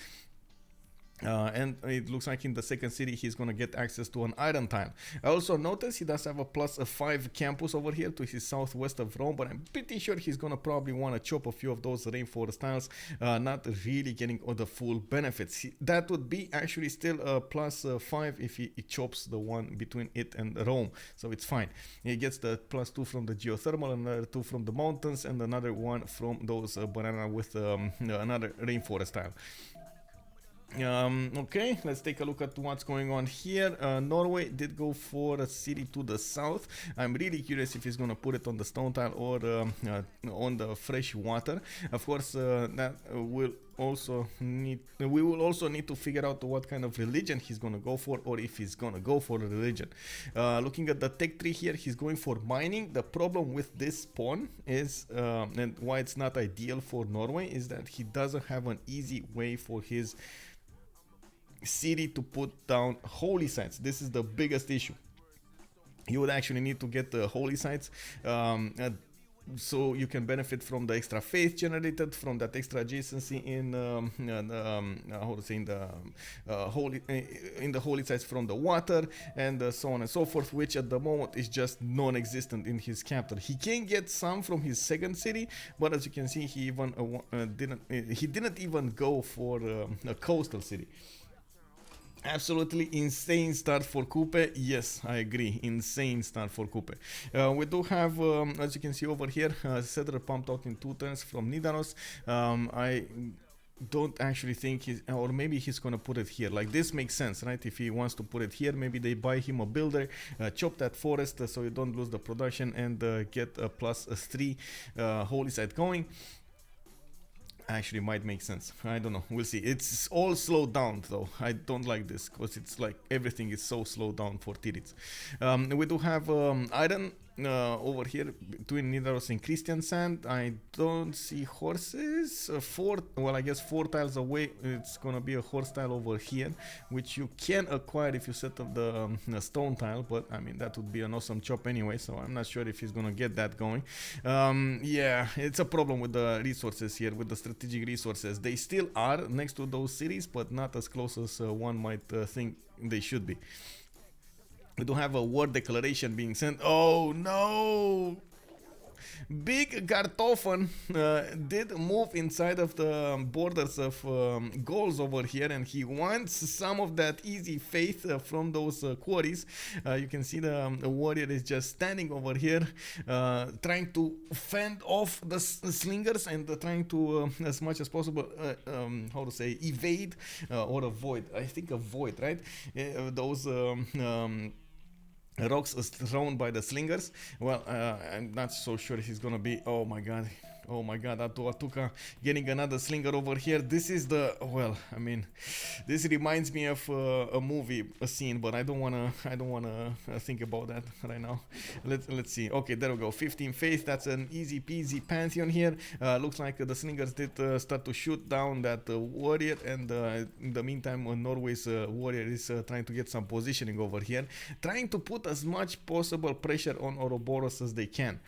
And it looks like in the second city he's gonna get access to an iron tile. I also noticed he does have a +5 campus over here to his southwest of Rome, but I'm pretty sure he's gonna probably want to chop a few of those rainforest tiles, not really getting all the full benefits. That would be actually still a +5 if he chops the one between it and Rome, so it's fine. He gets the +2 from the geothermal, another 2 from the mountains, and another 1 from those banana with another rainforest tile. Okay, let's take a look at what's going on here. Norway did go for a city to the south. I'm really curious if he's gonna put it on the stone tile or on the fresh water. Of course, that will will also need to figure out what kind of religion he's gonna go for, or if he's gonna go for a religion. Looking at the tech tree here, he's going for mining. The problem with this pawn is, and why it's not ideal for Norway, is that he doesn't have an easy way for his city to put down holy sites. This is the biggest issue. You would actually need to get the holy sites, so you can benefit from the extra faith generated from that extra adjacency in how to say, in the holy sites from the water, and so on and so forth, which at the moment is just non-existent in his capital. He can get some from his second city, but as you can see, he even didn't even go for a coastal city. Absolutely insane start for Kupe. Yes, I agree. Insane start for Kupe. We do have, as you can see over here, settler pumped out in 2 turns from Nidaros. I don't actually think or maybe he's gonna put it here. Like, this makes sense, right? If he wants to put it here, maybe they buy him a builder, chop that forest so you don't lose the production, and get a +3 holy site going. Actually might make sense. I don't know, we'll see. It's all slowed down though. I don't like this because it's like everything is so slowed down for Titiits. We do have iron over here between Nidaros and Christian Sand. I don't see horses. Well, I guess 4 tiles away it's gonna be a horse tile over here, which you can acquire if you set up the stone tile, but I mean that would be an awesome chop anyway, so I'm not sure if he's gonna get that going. Yeah, it's a problem with the resources here, with the strategic resources. They still are next to those cities, but not as close as one might think they should be. We do have a war declaration being sent. Oh no! Big Gartofen did move inside of the borders of Gauls over here, and he wants some of that easy faith from those quarries. You can see the warrior is just standing over here, trying to fend off the slingers and trying to, as much as possible, how to say, evade or avoid. I think avoid, right? Those rocks thrown by the slingers. Well, I'm not so sure he's gonna be. Oh my god, Atuka getting another slinger over here. This is the, well, I mean, this reminds me of a movie, a scene, but I don't wanna think about that right now. Let's see. Okay, there we go. 15 faith. That's an easy peasy pantheon here. Looks like the slingers did start to shoot down that warrior, and in the meantime, Norway's warrior is trying to get some positioning over here, trying to put as much possible pressure on Ouroboros as they can.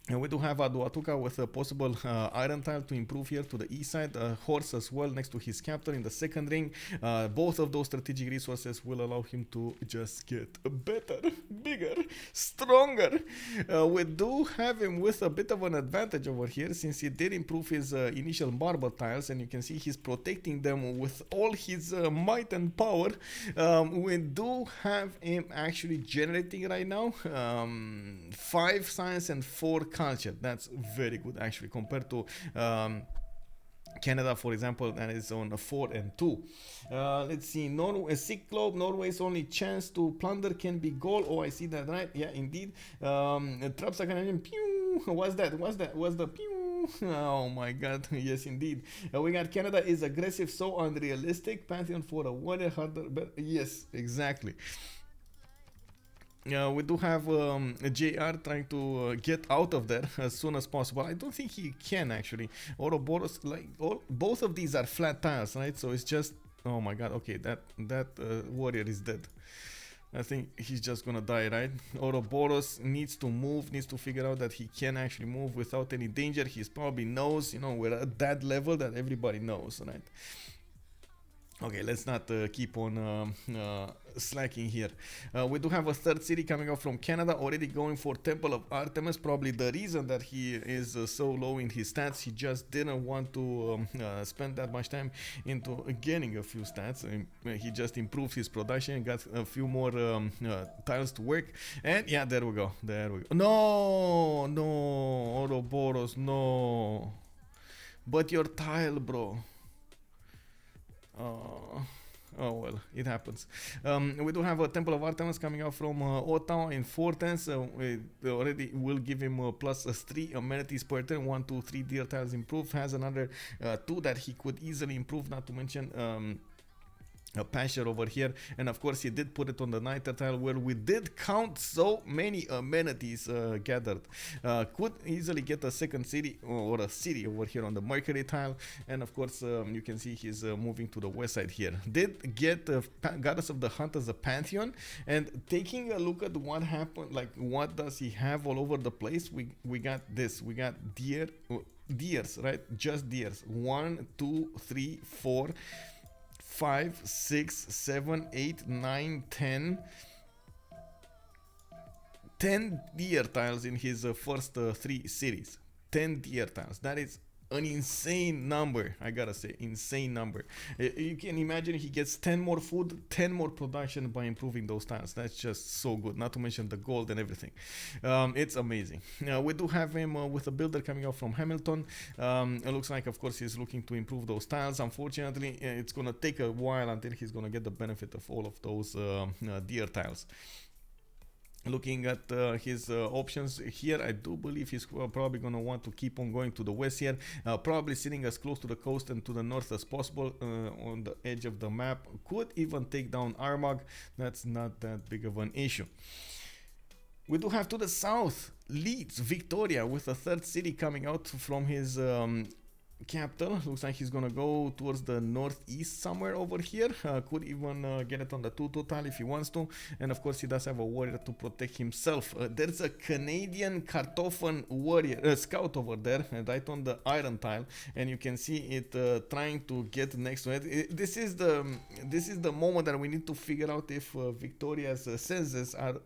And we do have Aduatuka with a possible iron tile to improve here to the east side. Horse as well next to his captain in the second ring. Both of those strategic resources will allow him to just get better, bigger, stronger. We do have him with a bit of an advantage over here, since he did improve his initial marble tiles, and you can see he's protecting them with all his might and power. We do have him actually generating right now 5 science and 4 culture. That's very good actually, compared to Canada, for example, that is on a 4 and 2. Let's see, Cyclope, Norway's only chance to plunder can be Gaul. Oh, I see that, right? Yeah, indeed. Traps are gonna pew. What's that? What's the pew? Oh my god, yes indeed. We got Canada is aggressive, so unrealistic. Pantheon for a warrior, harder, but yes, exactly. We do have JR trying to get out of there as soon as possible. I don't think he can actually. Ouroboros, like both of these are flat tiles, right? So it's just, oh my god, okay, that warrior is dead. I think he's just gonna die, right? Ouroboros needs to move, needs to figure out that he can actually move without any danger. He probably knows, you know, we're at that level that everybody knows, right? Okay, let's not keep on slacking here. We do have a third city coming up from Canada, already going for Temple of Artemis. Probably the reason that he is so low in his stats. He just didn't want to spend that much time into gaining a few stats. He just improved his production, got a few more tiles to work, and yeah, there we go. No, Ouroboros, no. But your tile, bro. Oh well, it happens. We do have a Temple of Artemis coming out from Ottawa in 4 turns. We already will give him plus 3 amenities per turn. 1, 2, 3 deer tiles improved. Has another 2 that he could easily improve, not to mention a pasture over here, and of course he did put it on the niter tile where we did count so many amenities gathered. Could easily get a second city or a city over here on the mercury tile, and of course you can see he's moving to the west side here. Did get Goddess of the Hunt as a pantheon, and taking a look at what happened, like what does he have all over the place, we got this, we got deers, right? Just deers. 1, 2, 3, 4, 5, 6, 7, 8, 9, 10 deer tiles in his first 3 series. 10 deer tiles. That is an insane number, I gotta say, insane number. You can imagine he gets 10 more food, 10 more production by improving those tiles. That's just so good, not to mention the gold and everything. It's amazing. We do have him with a builder coming out from Hamilton. It looks like, of course, he's looking to improve those tiles. Unfortunately, it's gonna take a while until he's gonna get the benefit of all of those deer tiles. Looking at his options here, I do believe he's probably going to want to keep on going to the west here, probably sitting as close to the coast and to the north as possible on the edge of the map. Could even take down Armagh. That's not that big of an issue. We do have to the south Leeds, Victoria, with a 3rd city coming out from his capital. Looks like he's gonna go towards the northeast somewhere over here. Could even get it on the 2 tile if he wants to, and of course he does have a warrior to protect himself. There's a Canadian Kartoffel warrior scout over there, right on the iron tile, and you can see it trying to get next to it. This is the moment that we need to figure out if Victoria's senses are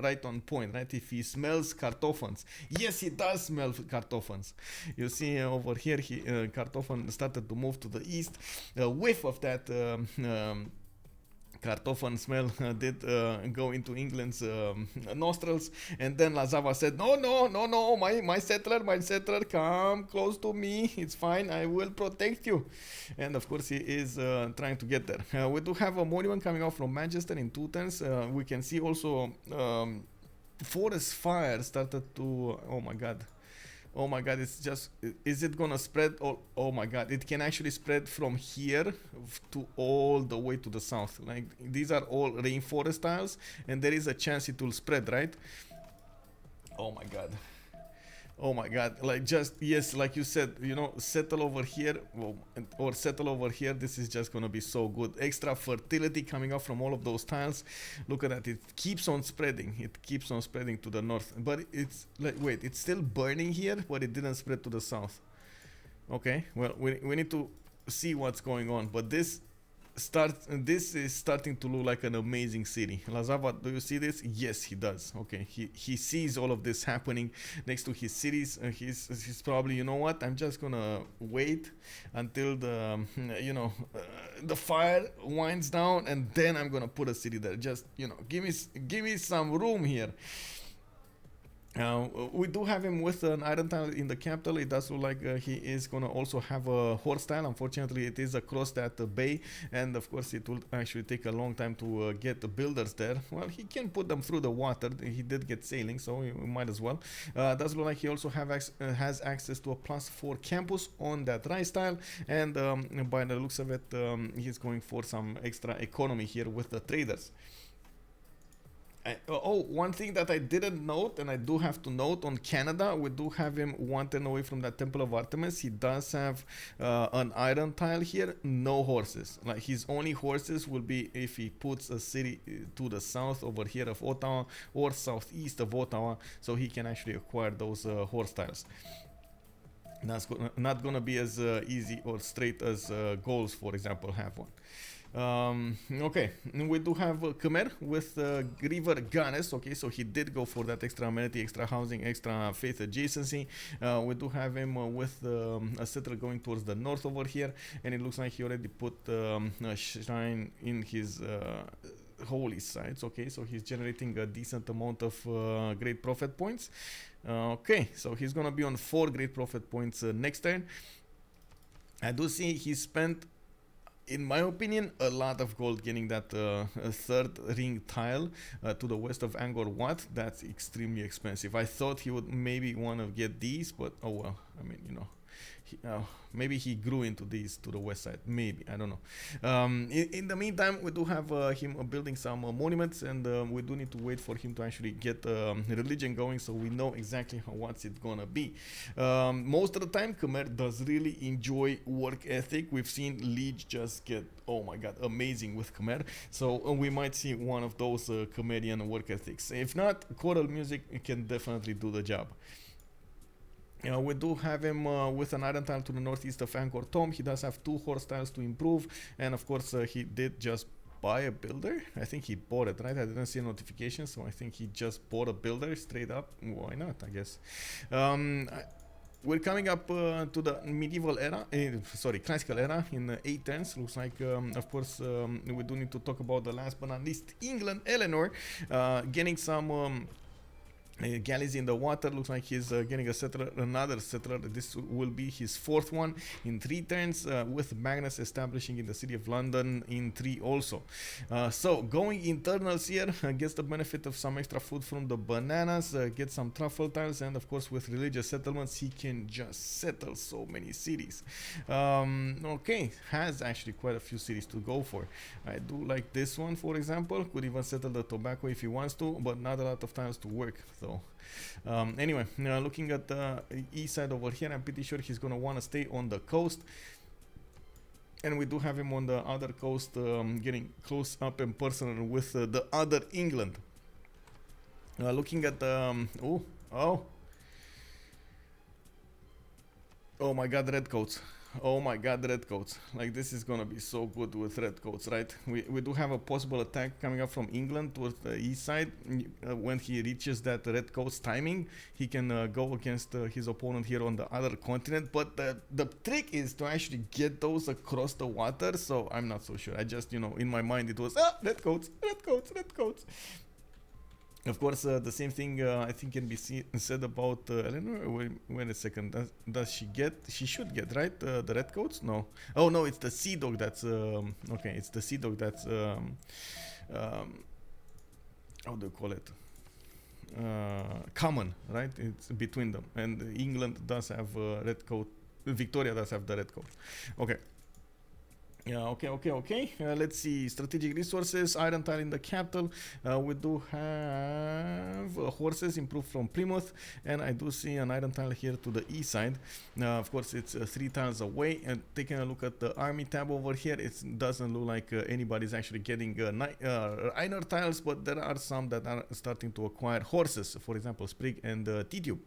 right on point, right? If he smells kartoffels. Yes, he does smell kartoffels. You see over here Kartoffel started to move to the east. A whiff of that Kartoffel smell did go into England's nostrils, and then Lazawa said, no, my settler, come close to me, it's fine, I will protect you. And of course he is trying to get there. We do have a monument coming out from Manchester in 2 turns. We can see also forest fire started to, oh my god, it's just, is it gonna spread? Oh my god, it can actually spread from here to all the way to the south. Like, these are all rainforest tiles, and there is a chance it will spread, right? Oh my god. Oh my god, like, just, yes, like you said, you know, settle over here, or settle over here. This is just gonna be so good. Extra fertility coming out from all of those tiles. Look at that, it keeps on spreading. It keeps on spreading to the north, but it's like, wait, it's still burning here, but it didn't spread to the south. Okay, well, we need to see what's going on, but this is starting to look like an amazing city. Lazawa, do you see this? Yes, he does. Okay, he sees all of this happening next to his cities. He's probably, you know what, I'm just gonna wait until the the fire winds down, and then I'm gonna put a city there. Just, you know, give me some room here. We do have him with an iron tile in the capital. It does look like he is gonna also have a horse tile. Unfortunately, it is across that bay, and of course it will actually take a long time to get the builders there. Well, he can put them through the water. He did get sailing, so we might as well. Does look like he also has access to a +4 campus on that rice tile, and by the looks of it, he's going for some extra economy here with the traders. One thing that I didn't note, and I do have to note, on Canada, we do have him 1 turn away from that Temple of Artemis. He does have an iron tile here, no horses. Like, his only horses will be if he puts a city to the south over here of Ottawa, or southeast of Ottawa, so he can actually acquire those horse tiles. That's not gonna be as easy or straight as Gauls, for example, have one. Okay, we do have Khmer with River Goddess. Okay, so he did go for that extra amenity, extra housing, extra faith adjacency. We do have him with a settler going towards the north over here, and it looks like he already put a shrine in his holy sites. Okay, so he's generating a decent amount of great prophet points. Okay, so he's gonna be on 4 great prophet points next turn. I do see he spent in my opinion, a lot of gold getting that a third ring tile to the west of Angkor Wat. That's extremely expensive. I thought he would maybe want to get these, but oh well. I mean, you know, maybe he grew into these to the west side. Maybe, I don't know. In the meantime, we do have him building some monuments, and we do need to wait for him to actually get religion going, so we know exactly what's it gonna be. Most of the time, Khmer does really enjoy work ethic. We've seen Liege just get, oh my god, amazing with Khmer. So we might see one of those Khmerian work ethics. If not, choral music can definitely do the job. We do have him with an iron tile to the northeast of Angkor Thom. He does have 2 horse tiles to improve, and of course he did just buy a builder. I think he bought it, right? I didn't see a notification, so I think he just bought a builder straight up. Why not, I guess. We're coming up to the medieval era, classical era in 8 turns. Looks like, of course, we do need to talk about the last but not least, England, Eleanor, getting some galleys in the water. Looks like he's getting a settler, another settler. This will be his 4th one in 3 turns, with Magnus establishing in the city of London in 3 also. So going internals here, gets the benefit of some extra food from the bananas, gets some truffle tiles, and of course with religious settlements he can just settle so many cities. Okay, has actually quite a few cities to go for. I do like this one, for example. Could even settle the tobacco if he wants to, but not a lot of tiles to work. So anyway, looking at the east side over here, I'm pretty sure he's gonna want to stay on the coast, and we do have him on the other coast, getting close up and personal with the other England. Looking at the oh my god, redcoats. Oh my god, redcoats. Like, this is gonna be so good with redcoats, right? We do have a possible attack coming up from England towards the east side. When he reaches that redcoats timing, he can go against his opponent here on the other continent. But the trick is to actually get those across the water, so I'm not so sure. I just, you know, in my mind it was, redcoats, redcoats, redcoats. Of course, the same thing I think can be said about Eleanor. Wait a second. Does she get? She should get, right? The redcoats? No. Oh no, it's the sea dog that's okay. It's the sea dog that's how do you call it? Common, right? It's between them. And England does have redcoat. Victoria does have the redcoat. Okay. Yeah, okay. Let's see. Strategic resources, iron tile in the capital. We do have horses improved from Plymouth, and I do see an iron tile here to the east side. Of course, it's 3 tiles away. And taking a look at the army tab over here, it doesn't look like anybody's actually getting iron tiles, but there are some that are starting to acquire horses. For example, Sprig and Tidube.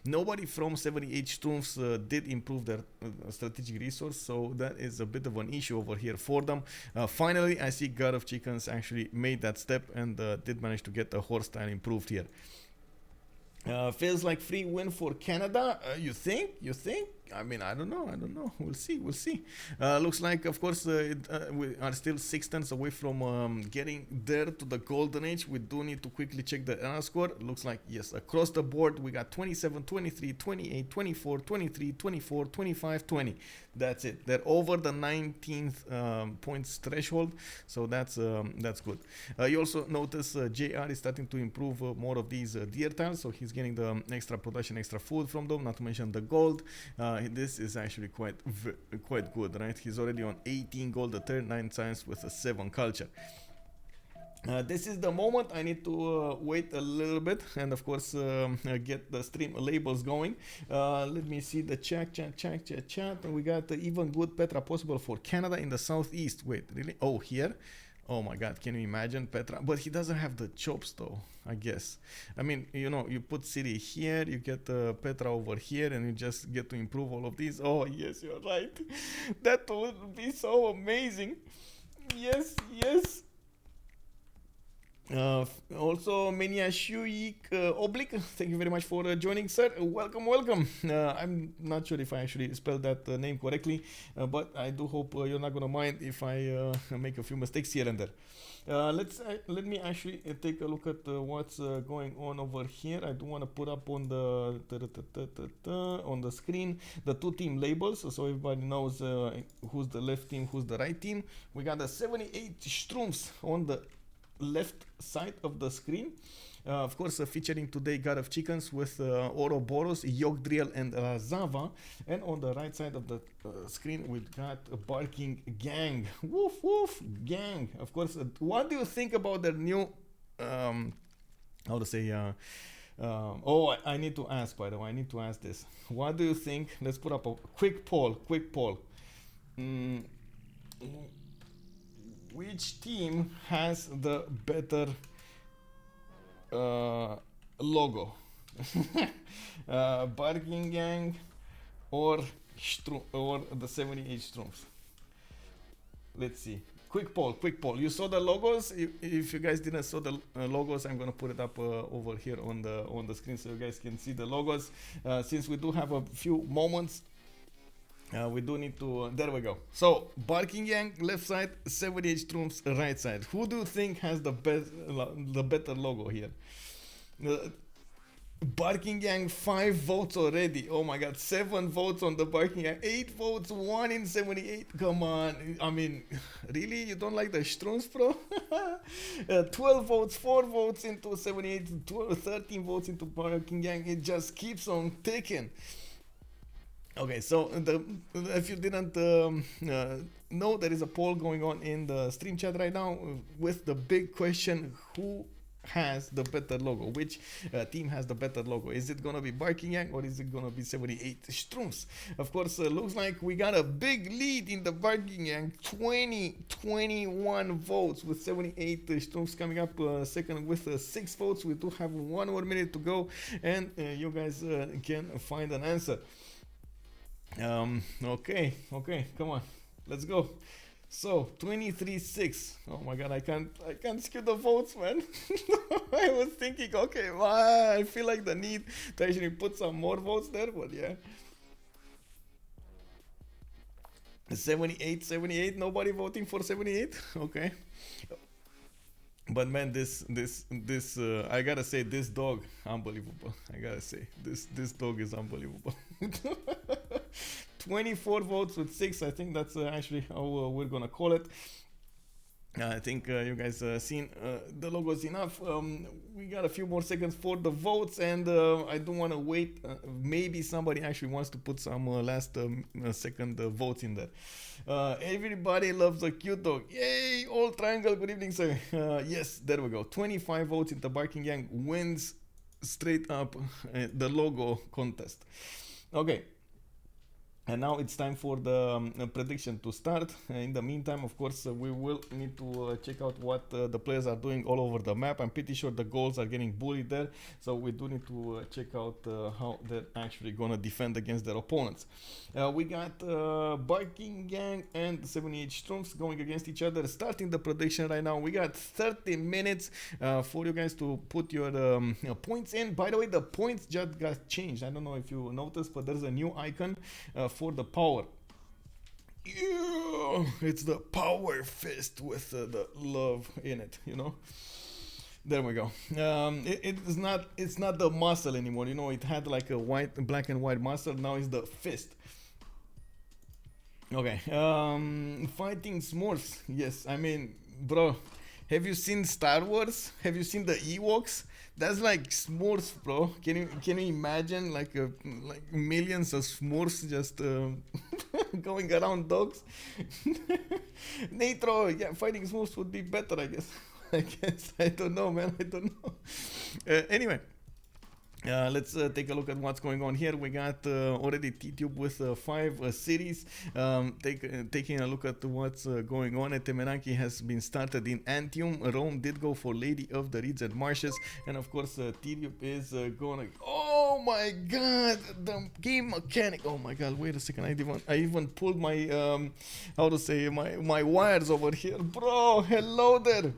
Nobody from 78 Schtroumpfs did improve their strategic resource, so that is a bit of an issue over here for them. Finally, I see GodOfChickenz actually made that step and did manage to get a horse tile improved here. Feels like free win for Canada. You think? I mean, I don't know. We'll see. Looks like, of course, we are still 6 turns away from getting there to the golden age. We do need to quickly check the era score. Looks like, yes, across the board, we got 27, 23, 28, 24, 23, 24, 25, 20. That's it. They're over the 19th points threshold, so that's good. You also notice JR is starting to improve more of these deer tiles, so he's getting the extra production, extra food from them, not to mention the gold. This is actually quite good, right? He's already on 18 gold a turn, 9 science with a 7 culture. This is the moment I need to wait a little bit and of course get the stream labels going. Let me see the chat. We got even good Petra possible for Canada in the southeast. Wait, really? Oh, here? Oh my god, can you imagine Petra? But he doesn't have the chops though, I guess. I mean, you know, you put city here, you get Petra over here, and you just get to improve all of these. Oh yes, you're right. That would be so amazing. Yes. Also, Menia Shuik Oblique, thank you very much for joining, sir. Welcome, welcome. I'm not sure if I actually spelled that name correctly, but I do hope you're not gonna mind if I make a few mistakes here and there. Let me actually take a look at what's going on over here. I do want to put up on the screen the two team labels so everybody knows who's the left team, who's the right team. We got the 78 Strums on the left side of the screen, of course featuring today GodOfChickenz with Ouroboros, Yogdrael and Lazawa, and on the right side of the screen we've got a Barking Gang. Woof woof gang. Of course, what do you think about their new how to say oh, I need to ask, by the way, I need to ask this. What do you think? Let's put up a quick poll. Which team has the better logo? Barking Gang or the 78 Strums? Let's see. Quick poll. You saw the logos? If you guys didn't saw the logos, I'm gonna put it up over here on the screen so you guys can see the logos. Since we do have a few moments, we do need to. There we go. So Barking Gang left side, 78 Strums right side. Who do you think has the better logo here? Barking Gang 5 votes already. Oh my god, 7 votes on the Barking Gang, 8 votes, 1 in 78. Come on, I mean, really, you don't like the Strums, bro? 12 votes, 4 votes into 78, 13 votes into Barking Gang. It just keeps on ticking. Okay, so if you didn't know, there is a poll going on in the stream chat right now with the big question: who has the better logo? Which team has the better logo? Is it gonna be Barking Gang or is it gonna be 78 Strums? Of course, looks like we got a big lead in the Barking Gang, 21 votes, with 78 Strums coming up second with 6 votes. We do have 1 more minute to go, and you guys can find an answer. Okay, come on, let's go. So 23-6. Oh my god, I can't skip the votes, man. I was thinking, okay, I feel like the need to actually put some more votes there, but yeah. 78, nobody voting for 78. Okay. But man, this I gotta say, this dog, unbelievable. I gotta say, this dog is unbelievable. 24 votes with 6. I think that's actually how we're gonna call it. I think you guys seen the logos enough. We got a few more seconds for the votes, and I don't want to wait. Maybe somebody actually wants to put some last second votes in there. Everybody loves a cute dog. Yay! All triangle. Good evening, sir. Yes, there we go. 25 votes in the Barking Gang wins straight up the logo contest. Okay. And now it's time for the prediction to start. In the meantime, of course, we will need to check out what the players are doing all over the map. I'm pretty sure the Gauls are getting bullied there, so we do need to check out how they're actually gonna defend against their opponents. We got Barking Gang and 78 Strums going against each other. Starting the prediction right now. We got 30 minutes for you guys to put your points in. By the way, the points just got changed. I don't know if you noticed, but there's a new icon for the power. Yeah, it's the power fist with the love in it, you know. There we go. It's not the muscle anymore, you know. It had like a black and white muscle. Now it's the fist. Okay. Fighting Smurfs. Yes, I mean, bro, have you seen Star Wars? Have you seen the Ewoks? That's like Smurfs, bro. Can you imagine like millions of Smurfs just going around dogs? Nitro, yeah, fighting Smurfs would be better, I guess. I don't know, man. I don't know. Anyway. Let's take a look at what's going on here. We got already Tidube with 5 cities. Taking a look at what's going on. Temenaki has been started in Antium. Rome did go for Lady of the Reeds and Marshes. And of course, Tidube is gonna... Oh my god! The game mechanic. Oh my god, wait a second. I even pulled my... how to say... My wires over here. Bro, hello there!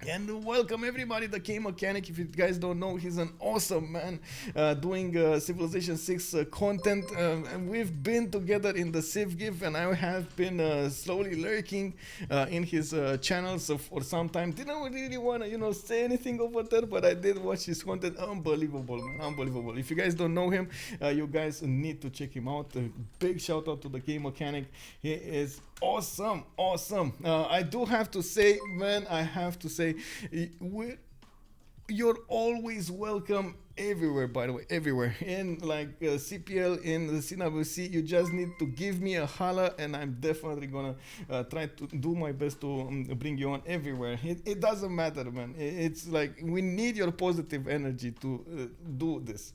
And welcome everybody, the K Mechanic. If you guys don't know, he's an awesome man doing Civilization 6 content. And we've been together in the Civ GIF, and I have been slowly lurking in his channel so for some time. Didn't really want to, say anything over there, but I did watch his content. Unbelievable, man, unbelievable. If you guys don't know him, you guys need to check him out. Big shout out to the K Mechanic. He is awesome. I do have to say, man, you're always welcome everywhere, by the way, everywhere. In like CPL, in the CWC, you just need to give me a holla, and I'm definitely gonna try to do my best to bring you on everywhere. It doesn't matter, man. It's like we need your positive energy to do this.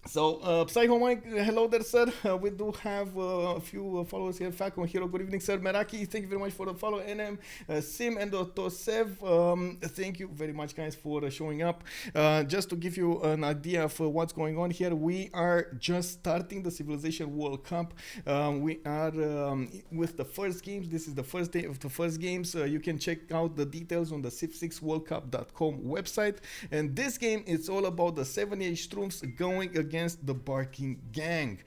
So, Psycho Mike, hello there, sir. We do have a few followers here. Falcon Hero, good evening, sir. Meraki, thank you very much for the follow. NM, Sim, and Tosev, thank you very much, guys, for showing up. Just to give you an idea of what's going on here, we are just starting the Civilization World Cup. We are with the first games. This is the first day of the first games. You can check out the details on the civ6worldcup.com website. And this game, it's all about the 78 Schtroumpfs going against the Barking Gang.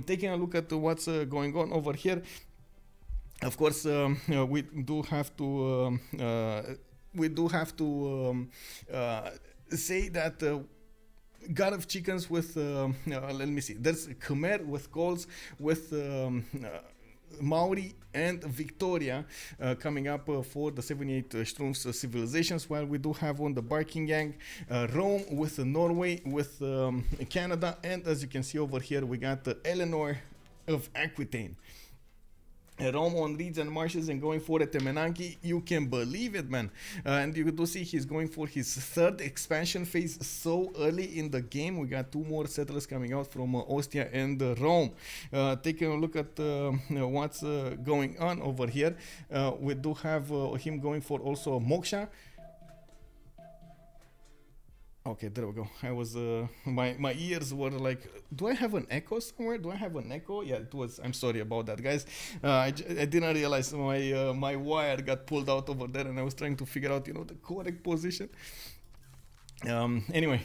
Taking a look at what's going on over here. Of course, we do have to say that GodOfChickenz with let me see. There's Khmer with Gauls with Maori and Victoria coming up for the 78 Schtroumpfs civilizations, while we do have on the Barking Gang Rome with Norway with Canada, and as you can see over here we got Eleanor of Aquitaine. Rome on reeds and marshes and going for a Temenanki. You can believe it, man. And you do see he's going for his third expansion phase so early in the game. We got two more settlers coming out from Ostia and Rome. Taking a look at what's going on over here. We do have him going for also Moksha. Okay, there we go. I was my ears were like, do I have an echo somewhere? Do I have an echo? Yeah, it was. I'm sorry about that, guys. I didn't realize my wire got pulled out over there, and I was trying to figure out, the correct position. Anyway,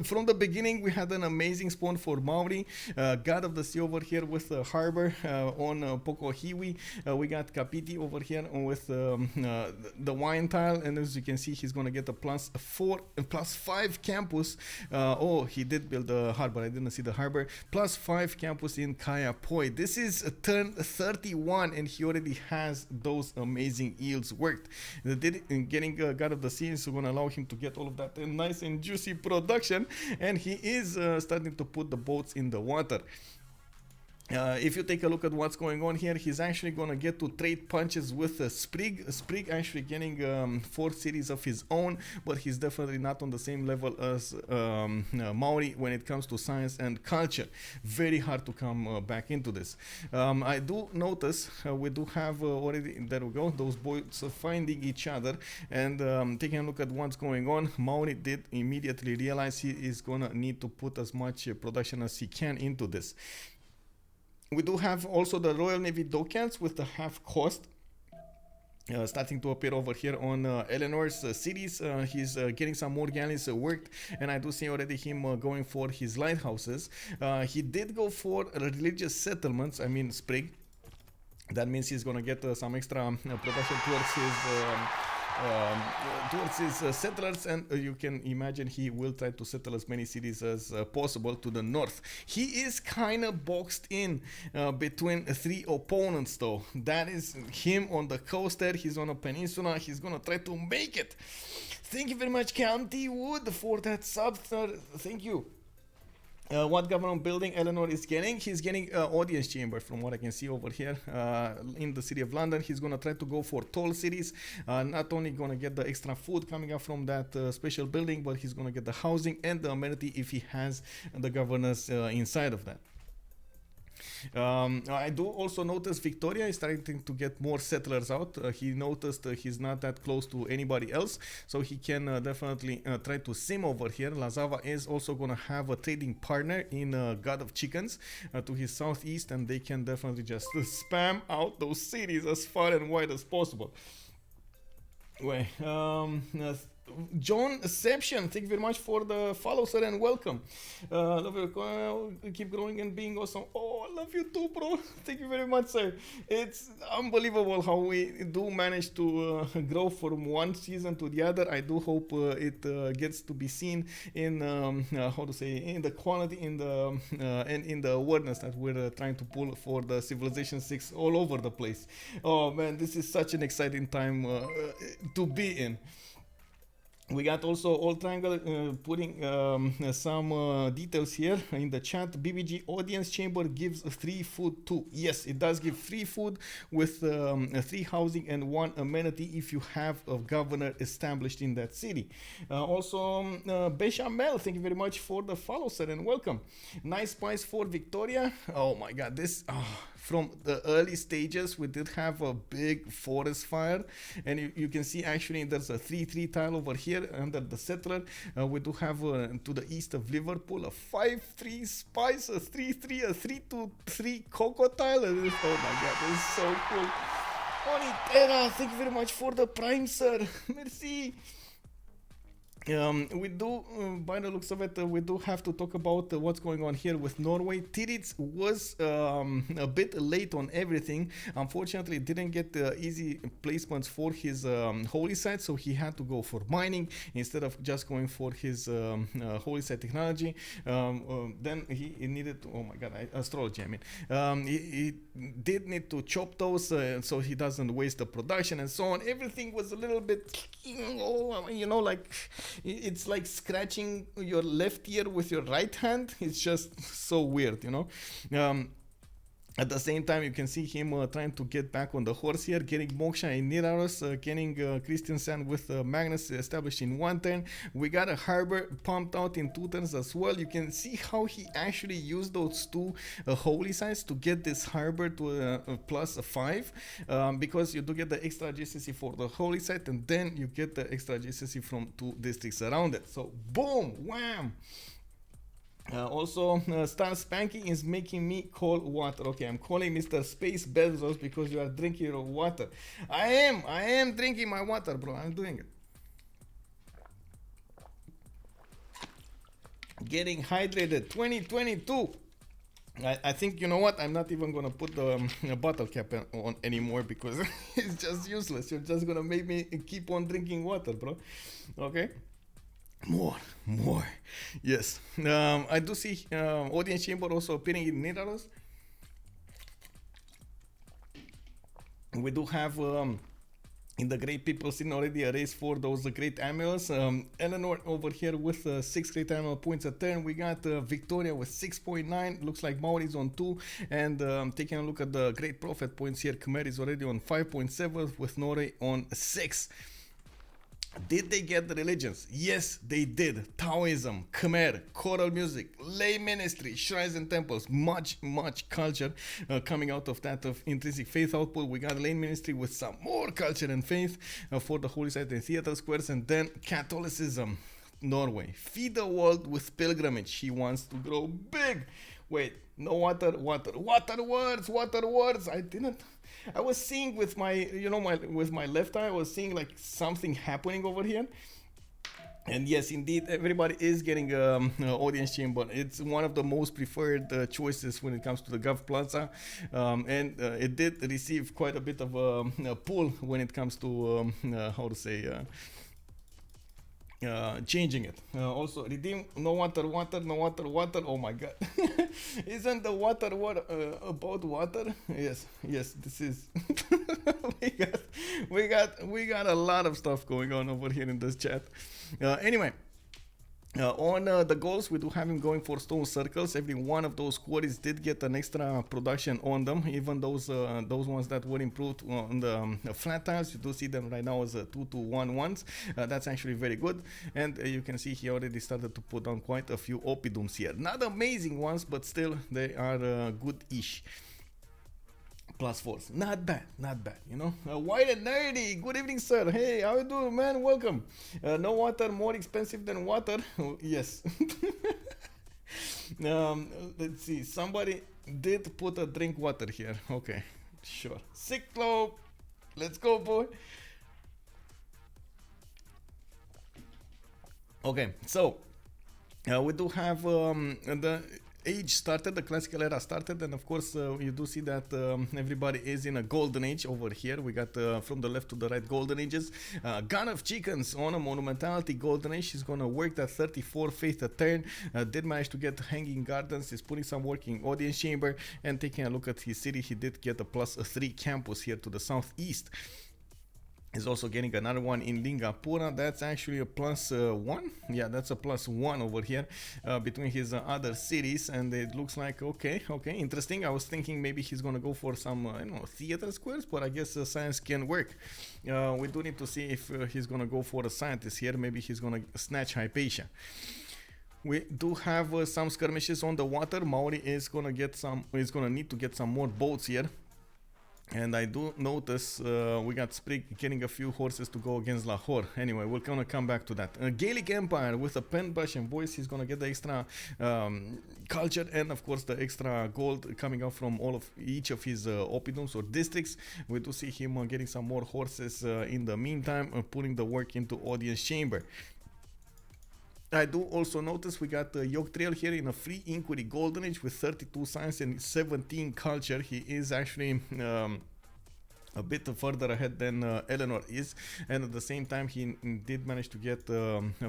from the beginning we had an amazing spawn for Maori, God of the Sea over here with the harbor on Pokohiwi. We got Kapiti over here with the wine tile, and as you can see he's gonna get a +4 and +5 campus. Oh, he did build the harbor, I didn't see the harbor. +5 campus in Kaya Poi. This is turn 31 and he already has those amazing yields worked. Getting God of the Sea is gonna allow him to get all of that nice and juicy production, and he is starting to put the boats in the water. If you take a look at what's going on here, he's actually gonna get to trade punches with Sprig. Sprig actually getting 4 cities of his own, but he's definitely not on the same level as Maori when it comes to science and culture. Very hard to come back into this. I do notice we do have already, there we go, those boys finding each other, and taking a look at what's going on, Maori did immediately realize he is gonna need to put as much production as he can into this. We do have also the Royal Navy dockyards with the half cost starting to appear over here on Eleanor's cities. He's getting some more galleys worked, and I do see already him going for his lighthouses. He did go for religious settlements, I mean Sprig. That means he's gonna get some extra production towards his settlers, and you can imagine he will try to settle as many cities as possible to the north. He is kind of boxed in between 3 opponents though. That is him on the coast there, he's on a peninsula, he's gonna try to make it. Thank you very much, County Wood, for that sub. Thank you. What government building Eleanor is getting? He's getting audience chamber from what I can see over here in the city of London. He's gonna try to go for tall cities. Not only gonna get the extra food coming up from that special building, but he's gonna get the housing and the amenity if he has the governors inside of that. I do also notice Victoria is starting to get more settlers out. He noticed he's not that close to anybody else, so he can definitely try to sim over here. Lazawa is also going to have a trading partner in GodOfChickenz to his southeast, and they can definitely just spam out those cities as far and wide as possible. Wait, John Exception, thank you very much for the follow, sir, and welcome. Love you. Keep growing and being awesome. Oh, I love you too, bro. Thank you very much, sir. It's unbelievable how we do manage to grow from one season to the other. I do hope it gets to be seen in how to say, in the quality, in the and in the awareness that we're trying to pull for the Civilization 6 all over the place. Oh man, this is such an exciting time to be in. We got also All Triangle putting some details here in the chat. BBG audience chamber gives free food too. Yes, it does give free food with free housing and one amenity if you have a governor established in that city. Also, Bechamel, thank you very much for the follow, sir, and welcome. Nice price for Victoria. Oh my god, this... from the early stages, we did have a big forest fire, and you can see actually there's a 3-3 tile over here under the settler. We do have to the east of Liverpool a 5-3 spice, a 3-3, a 3-2-3 cocoa tile. Oh my god, this is so cool. Onitera, thank you very much for the prime, sir. Merci. We do, by the looks of it, we do have to talk about what's going on here with Norway. Titiits was a bit late on everything. Unfortunately, didn't get the easy placements for his holy site, so he had to go for mining instead of just going for his holy site technology. Then he needed to, oh my god, astrology, I mean. He did need to chop those so he doesn't waste the production and so on. Everything was a little bit, you know, like... It's like scratching your left ear with your right hand. It's just so weird, you know. At the same time, you can see him trying to get back on the horse here, getting Moksha in Nidaros, getting Christiansen with Magnus established in 1 turn. We got a harbor pumped out in 2 turns as well. You can see how he actually used those 2 holy sites to get this harbor to a +5, because you do get the extra GCC for the holy site, and then you get the extra GCC from 2 districts around it. So boom, wham! Also, Star Spanky is making me call water. Okay, I'm calling Mr. Space Bezos because you are drinking your water. I am drinking my water, bro. I'm doing it. Getting hydrated 2022. I think, you know what, I'm not even gonna put the bottle cap on anymore because it's just useless. You're just gonna make me keep on drinking water, bro. Okay. More. Yes. I do see audience chamber also appearing in Nidaros. We do have in the great people seen already a race for those great amulets. Eleanor over here with 6 great amulet points a turn. We got Victoria with 6.9. Looks like Maori's on 2. And taking a look at the great prophet points here, Khmer is already on 5.7 with Norway on 6. Did they get the religions? Yes, they did. Taoism, Khmer, choral music, lay ministry, shrines and temples, much culture coming out of that of intrinsic faith output. We got lay ministry with some more culture and faith for the holy site and theater squares, and then Catholicism. Norway, feed the world with pilgrimage. He wants to grow big. Wait, no water words. I was seeing with my, you know, with my left eye, I was seeing like something happening over here. And yes, indeed, everybody is getting audience chamber. It's one of the most preferred choices when it comes to the Gov Plaza. And it did receive quite a bit of a pull when it comes to, how to say, changing it. Also, redeem, no water. Oh my god. Isn't the water about water? Yes, this is. we got a lot of stuff going on over here in this chat. Anyway. On the goals, we do have him going for stone circles. Every one of those quarries did get an extra production on them, even those ones that were improved on the flat tiles. You do see them right now as 2-to-1 ones. That's actually very good. And you can see he already started to put on quite a few oppidums here. Not amazing ones, but still they are good-ish. +4s. Not bad, you know. White and nerdy, good evening, sir. Hey, how you doing, man? Welcome. No water more expensive than water. Yes. Let's see. Somebody did put a drink water here. Okay, sure. Cyclo. Let's go, boy. Okay, so we do have the age started, the classical era started, and of course you do see that everybody is in a golden age over here. We got from the left to the right golden ages. GodOfChickenz on a monumentality golden age. She's gonna work that 34 faith a turn. Did manage to get hanging gardens. He's putting some working audience chamber, and taking a look at his city, he did get a +3 campus here to the southeast. Is also getting another one in Lingapura. That's actually a +1. Yeah, that's a +1 over here between his other cities, and it looks like okay, interesting. I was thinking maybe he's gonna go for some theater squares, but I guess science can work. We do need to see if he's gonna go for a scientist here. Maybe he's gonna snatch Hypatia. We do have some skirmishes on the water. Maori is gonna get some. Is gonna need to get some more boats here. And I do notice we got Sprig getting a few horses to go against Lahore. Anyway, we're gonna come back to that. Gaelic Empire with a pen, brush, and voice. He's gonna get the extra culture and of course the extra gold coming out from each of his oppidums or districts. We do see him getting some more horses in the meantime, putting the work into audience chamber. I do also notice we got Yogdrael here in a free inquiry golden age with 32 science and 17 culture. He is actually a bit further ahead than Eleanor is, and at the same time he did manage to get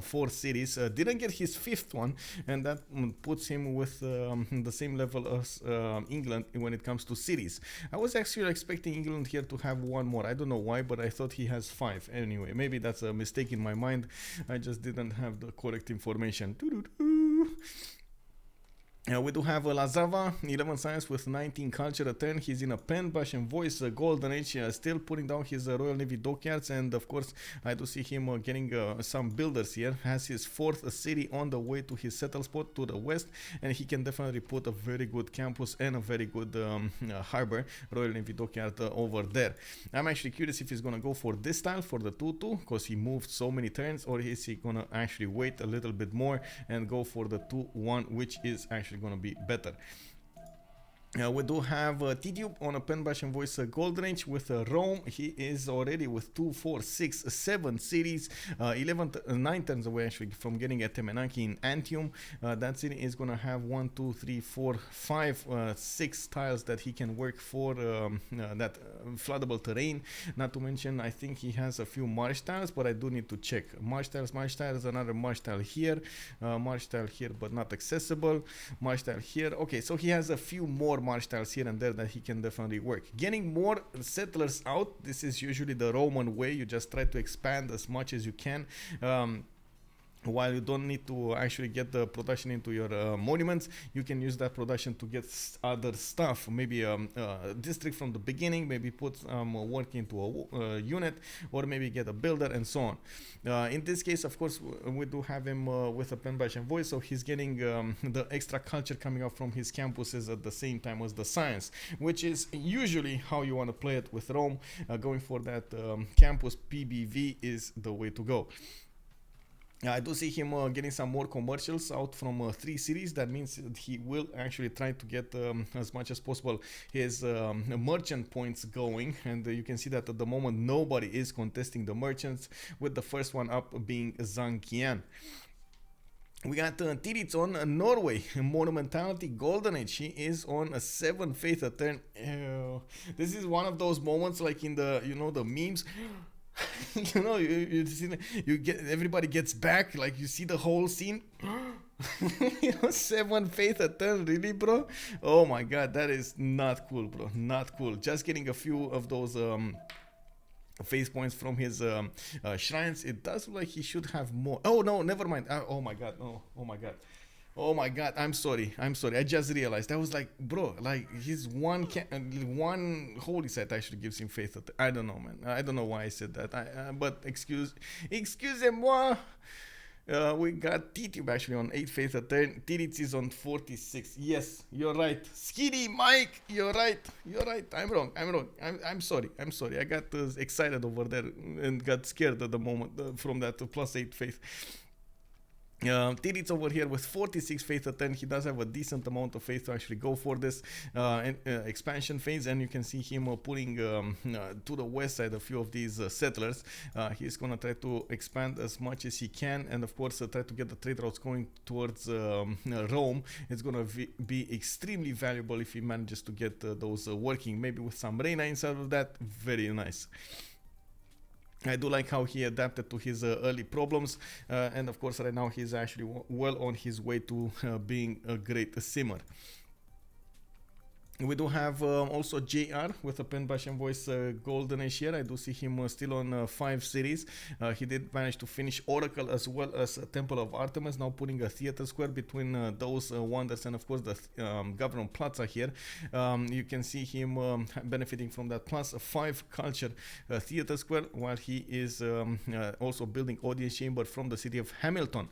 4 cities. Didn't get his 5th one, and that puts him with the same level as England when it comes to cities. I was actually expecting England here to have 1 more. I don't know why, but I thought he has 5. Anyway, maybe that's a mistake in my mind. I just didn't have the correct information. We do have Lazawa, 11 science with 19 culture a turn. He's in a pen, brush, and voice golden age, still putting down his Royal Navy dockyards, and of course I do see him getting some builders here. Has his 4th city on the way to his settle spot to the west, and he can definitely put a very good campus and a very good harbor, Royal Navy dockyard over there. I'm actually curious if he's gonna go for this style for the 2-2 because he moved so many turns, or is he gonna actually wait a little bit more and go for the 2-1, which is actually gonna be better. We do have Tidube on a pen, brush, and voice golden age with Rome. He is already with 2, 4, 6, 7 cities, 9 turns away actually from getting a Temenaki in Antium. That city is gonna have 1, 2, 3, 4, 5, 6 tiles that he can work for that floodable terrain. Not to mention, I think he has a few marsh tiles, but I do need to check. Marsh tiles, another marsh tile here, but not accessible. Marsh tile here. Okay, so he has a few more marsh tiles here and there that he can definitely work. Getting more settlers out, this is usually the Roman way. You just try to expand as much as you can. While you don't need to actually get the production into your monuments, you can use that production to get other stuff. Maybe a district from the beginning, maybe put work into a unit, or maybe get a builder and so on. In this case, of course, we do have him with a pen, brush, and voice, so he's getting the extra culture coming up from his campuses at the same time as the science, which is usually how you want to play it with Rome. Going for that campus PBV is the way to go. I do see him getting some more commercials out from 3 cities. That means he will actually try to get as much as possible his merchant points going, and you can see that at the moment nobody is contesting the merchants, with the first one up being Zhangqian. We got Titiits on Norway, monumentality golden age. He is on a 7 faith a turn. This is one of those moments like in the the memes. you see, you get, everybody gets back, like you see the whole scene. 7 faith a turn, really, bro? Oh my god, that is not cool, bro. Not cool. Just getting a few of those face points from his shrines. It does look like he should have more. Oh no, never mind. Oh my god. Oh my god, I'm sorry. I just realized. I was like, bro, like his one holy site actually gives him faith. I don't know, man. I don't know why I said that. But excusez-moi. We got Tidube actually on 8 faith a turn. Titiits is on 46. Yes, you're right. Skiddy Mike, you're right. I'm wrong. I'm sorry. I got excited over there and got scared at the moment from that +8 faith. Titiits over here with 46 faith at 10. He does have a decent amount of faith to actually go for this expansion phase, and you can see him putting to the west side a few of these settlers. He's gonna try to expand as much as he can, and of course try to get the trade routes going towards Rome. It's gonna be extremely valuable if he manages to get those working, maybe with some Reina inside of that. Very nice. I do like how he adapted to his early problems, and of course right now he's actually well on his way to being a great simmer. We do have also JR with a pen bash and voice golden age here. I do see him still on 5 series. He did manage to finish Oracle as well as Temple of Artemis, now putting a theater square between those wonders, and of course the Governor Plaza here. You can see him benefiting from that plus 5 culture theater square, while he is also building audience chamber from the city of Hamilton.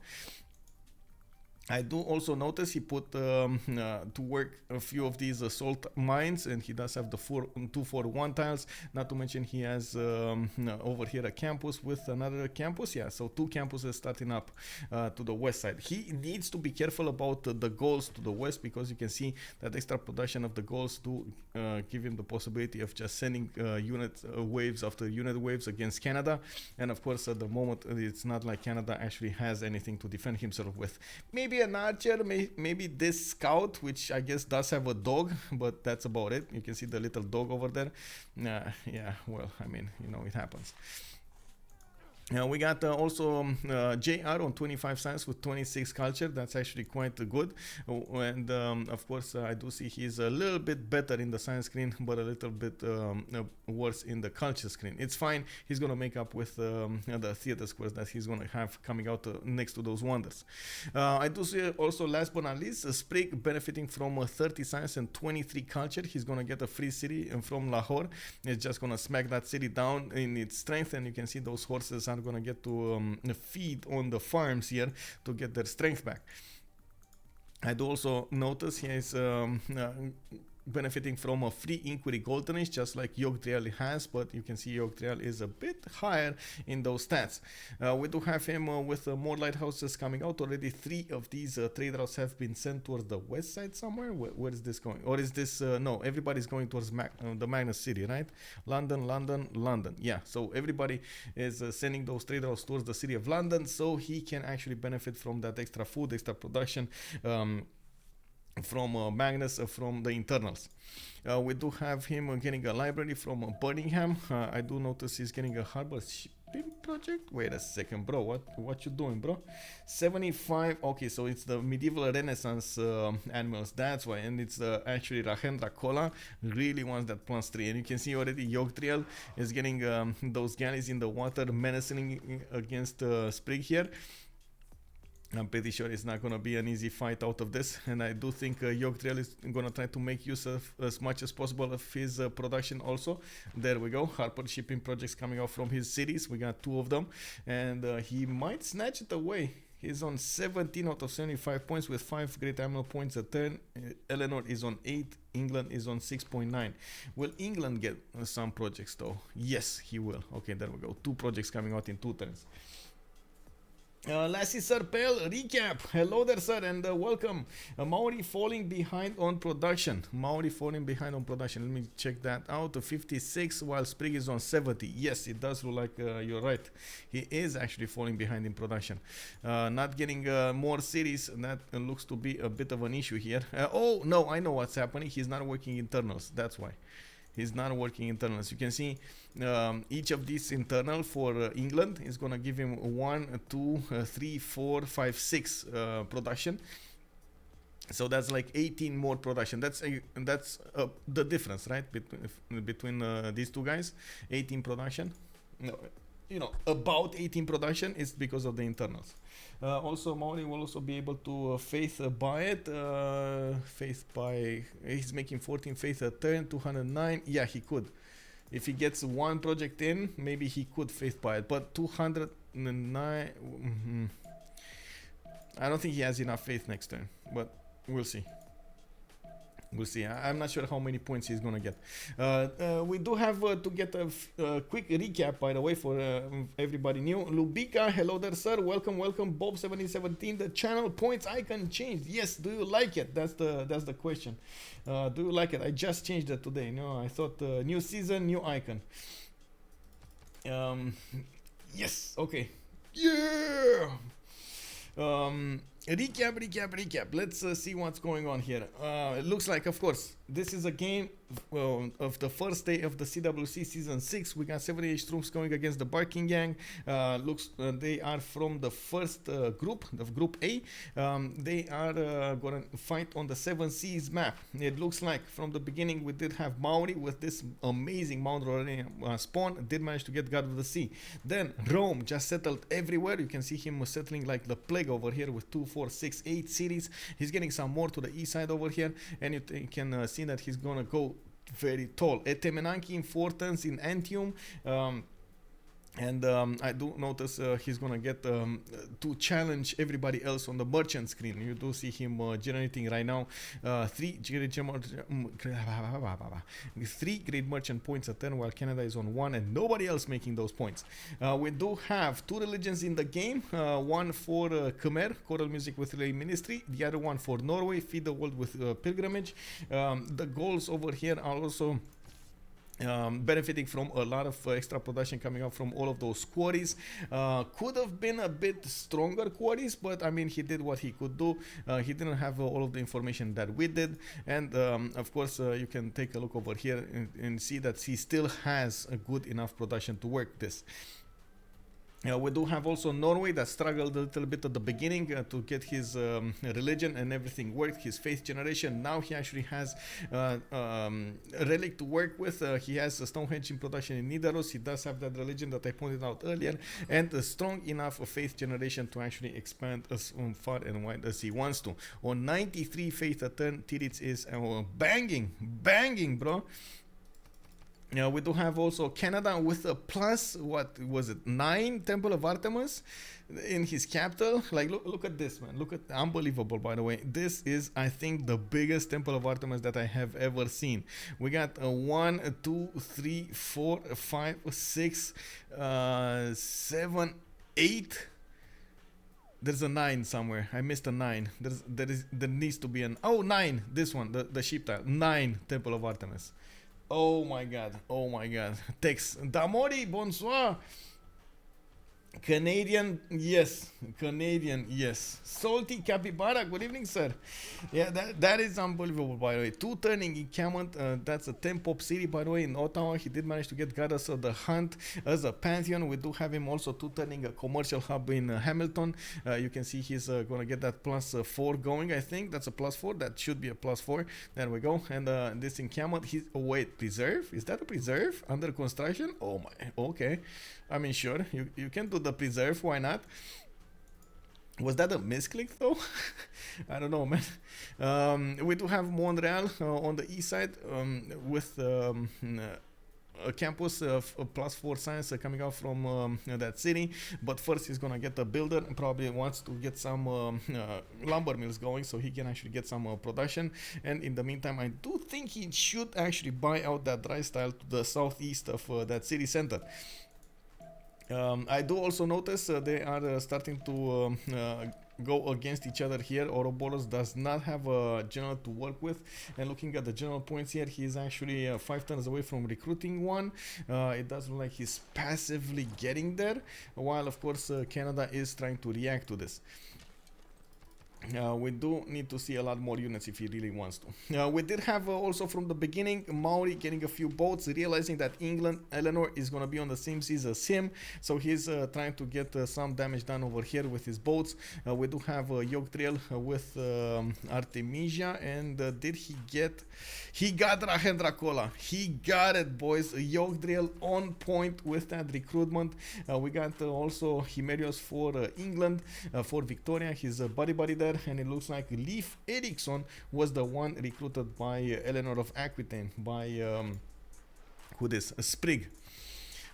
I do also notice he put to work a few of these salt mines, and he does have the 241 tiles. Not to mention he has over here a campus with another campus. Yeah, so 2 campuses starting up to the west side. He needs to be careful about the goals to the west, because you can see that extra production of the goals to give him the possibility of just sending unit waves after unit waves against Canada. And of course at the moment it's not like Canada actually has anything to defend himself with. Maybe an archer, maybe this scout, which I guess does have a dog, but that's about it. You can see the little dog over there. Yeah, well, I mean, you know, it happens. We got also JR on 25 science with 26 culture. That's actually quite good. And of course, I do see he's a little bit better in the science screen, but a little bit worse in the culture screen. It's fine. He's going to make up with the theater squares that he's going to have coming out next to those wonders. I do see also, last but not least, Sprig benefiting from 30 science and 23 culture. He's going to get a free city from Lahore. It's just going to smack that city down in its strength, and you can see those horses are going to get to feed on the farms here to get their strength back. I do also notice he is benefiting from a free inquiry golden age, just like Yogdrael has, but you can see Yogdrael is a bit higher in those stats. We do have him with more lighthouses coming out already. 3 of these trade routes have been sent towards the west side somewhere. Where is this going? Or is this no, everybody's going towards the Magnus city, right? London, London, London. Yeah, so everybody is sending those trade routes towards the city of London, so he can actually benefit from that extra food, extra production from Magnus, from the internals. We do have him getting a library from Birmingham. I do notice he's getting a harbor shipping project. Wait a second, bro. What you doing, bro? 75. Okay, so it's the medieval Renaissance animals. That's why, and it's actually Rahendra Kola really wants that +3, and you can see already Yogdrael is getting those galleys in the water, menacing against Sprig here. I'm pretty sure it's not going to be an easy fight out of this, and I do think Yogdrael is going to try to make use of as much as possible of his production also. There we go, Harper shipping projects coming out from his cities. We got 2 of them, and he might snatch it away. He's on 17 out of 75 points with 5 great ammo points a turn. Eleanor is on 8. England is on 6.9. Will England get some projects though? Yes, he will. Okay, there we go. 2 projects coming out in 2 turns. Lassie Sir Pale recap. Hello there, sir, and welcome. Maori falling behind on production. Maori falling behind on production. Let me check that out. 56 while Sprig is on 70. Yes, it does look like you're right. He is actually falling behind in production. Not getting more cities. That looks to be a bit of an issue here. Oh, no, I know what's happening. He's not working internals. That's why. He's not working internals. You can see each of these internal for England is going to give him 1, 2, 3, 4, 5, 6 production. So that's like 18 more production. That's the difference, right? Between these 2 guys. 18 production. No, you know, about 18 production is because of the internals. Also, Maori will also be able to faith buy it. Faith buy. He's making 14 faith a turn, 209. Yeah, he could. If he gets 1 project in, maybe he could faith buy it. But 209. I don't think he has enough faith next turn. But we'll see. We'll see. I'm not sure how many points he's gonna get. We do have to get a quick recap, by the way, for everybody new. Lubika, hello there, sir. Welcome, welcome. Bob1717. The channel points icon changed. Yes. Do you like it? That's the question. Do you like it? I just changed it today. No, I thought new season, new icon. Yes. Okay. Yeah. Recap. Let's see what's going on here. It looks like, of course, this is a game of the first day of the CWC season 6. We got 78 troops going against the Barking Gang. They are from the first group, the group A. They are gonna fight on the 7 Seas map. It looks like from the beginning we did have Maori with this amazing Mount Roraine spawn. Did manage to get God of the Sea. Then Rome just settled everywhere. You can see him settling like the plague over here with 2, 4, 6, 8 cities. He's getting some more to the east side over here, and you can see that he's gonna go very tall. Etemenanki in Fortans in Antium. I do notice he's gonna get to challenge everybody else on the merchant screen. You do see him generating right now 3 great merchant points a turn, while Canada is on 1 and nobody else making those points. We do have 2 religions in the game, one for Khmer, choral music with lay ministry, the other one for Norway, feed the world with pilgrimage. The goals over here are also benefiting from a lot of extra production coming out from all of those quarries. Could have been a bit stronger quarries, but I mean, he did what he could do. He didn't have all of the information that we did, and of course you can take a look over here and see that he still has a good enough production to work this. We do have also Norway that struggled a little bit at the beginning to get his religion and everything worked, his faith generation. Now he actually has a relic to work with. He has a Stonehenge in production in Nidaros. He does have that religion that I pointed out earlier, and a strong enough faith generation to actually expand as far and wide as he wants to. On 93 faith a turn, Titiits is banging, bro. We do have also Canada with a plus, what was it, 9 Temple of Artemis in his capital. Like, look at this, man. Look at, unbelievable, by the way. This is, I think, the biggest Temple of Artemis that I have ever seen. We got 1, 2, 3, 4, 5, 6, 7, 8. There's a 9 somewhere. I missed a 9. There needs to be an 9. This one, the sheep tile. 9 Temple of Artemis. Oh my god. Tex Damori, bonsoir. Canadian, yes. Salty Capybara, good evening, sir. Yeah, that is unbelievable, by the way. 2 turning encampment, that's a 10 pop city, by the way, in Ottawa. He did manage to get Goddess of the Hunt as a pantheon. We do have him also 2 turning a commercial hub in Hamilton. You can see he's gonna get that plus 4 going. I think that's a plus 4. That should be a plus 4. There we go. And this encampment, wait, preserve? Is that a preserve under construction? Oh my, okay. I mean, sure, you can do the preserve, why not? Was that a misclick though? I don't know, man. We do have Montreal on the east side with a campus of plus 4 science coming out from that city. But first he's gonna get a builder, and probably wants to get some lumber mills going so he can actually get some production. And in the meantime, I do think he should actually buy out that dry style to the southeast of that city center. I do also notice they are starting to go against each other here. Ouroboros does not have a general to work with, and looking at the general points here, he is actually 5 turns away from recruiting one. It does look like he's passively getting there, while of course Canada is trying to react to this. We do need to see a lot more units if he really wants to. We did have also from the beginning Maori getting a few boats, realizing that Eleanor is going to be on the same seas as him, so he's trying to get some damage done over here with his boats. We do have Yogdrael with Artemisia, and did he get... He got Rahendrakola. He got it, boys. Yogdrael on point with that recruitment. We got also Himerios for England, for Victoria, his buddy there. And it looks like Leif Erikson was the one recruited by Eleanor of Aquitaine, by who this? Sprig.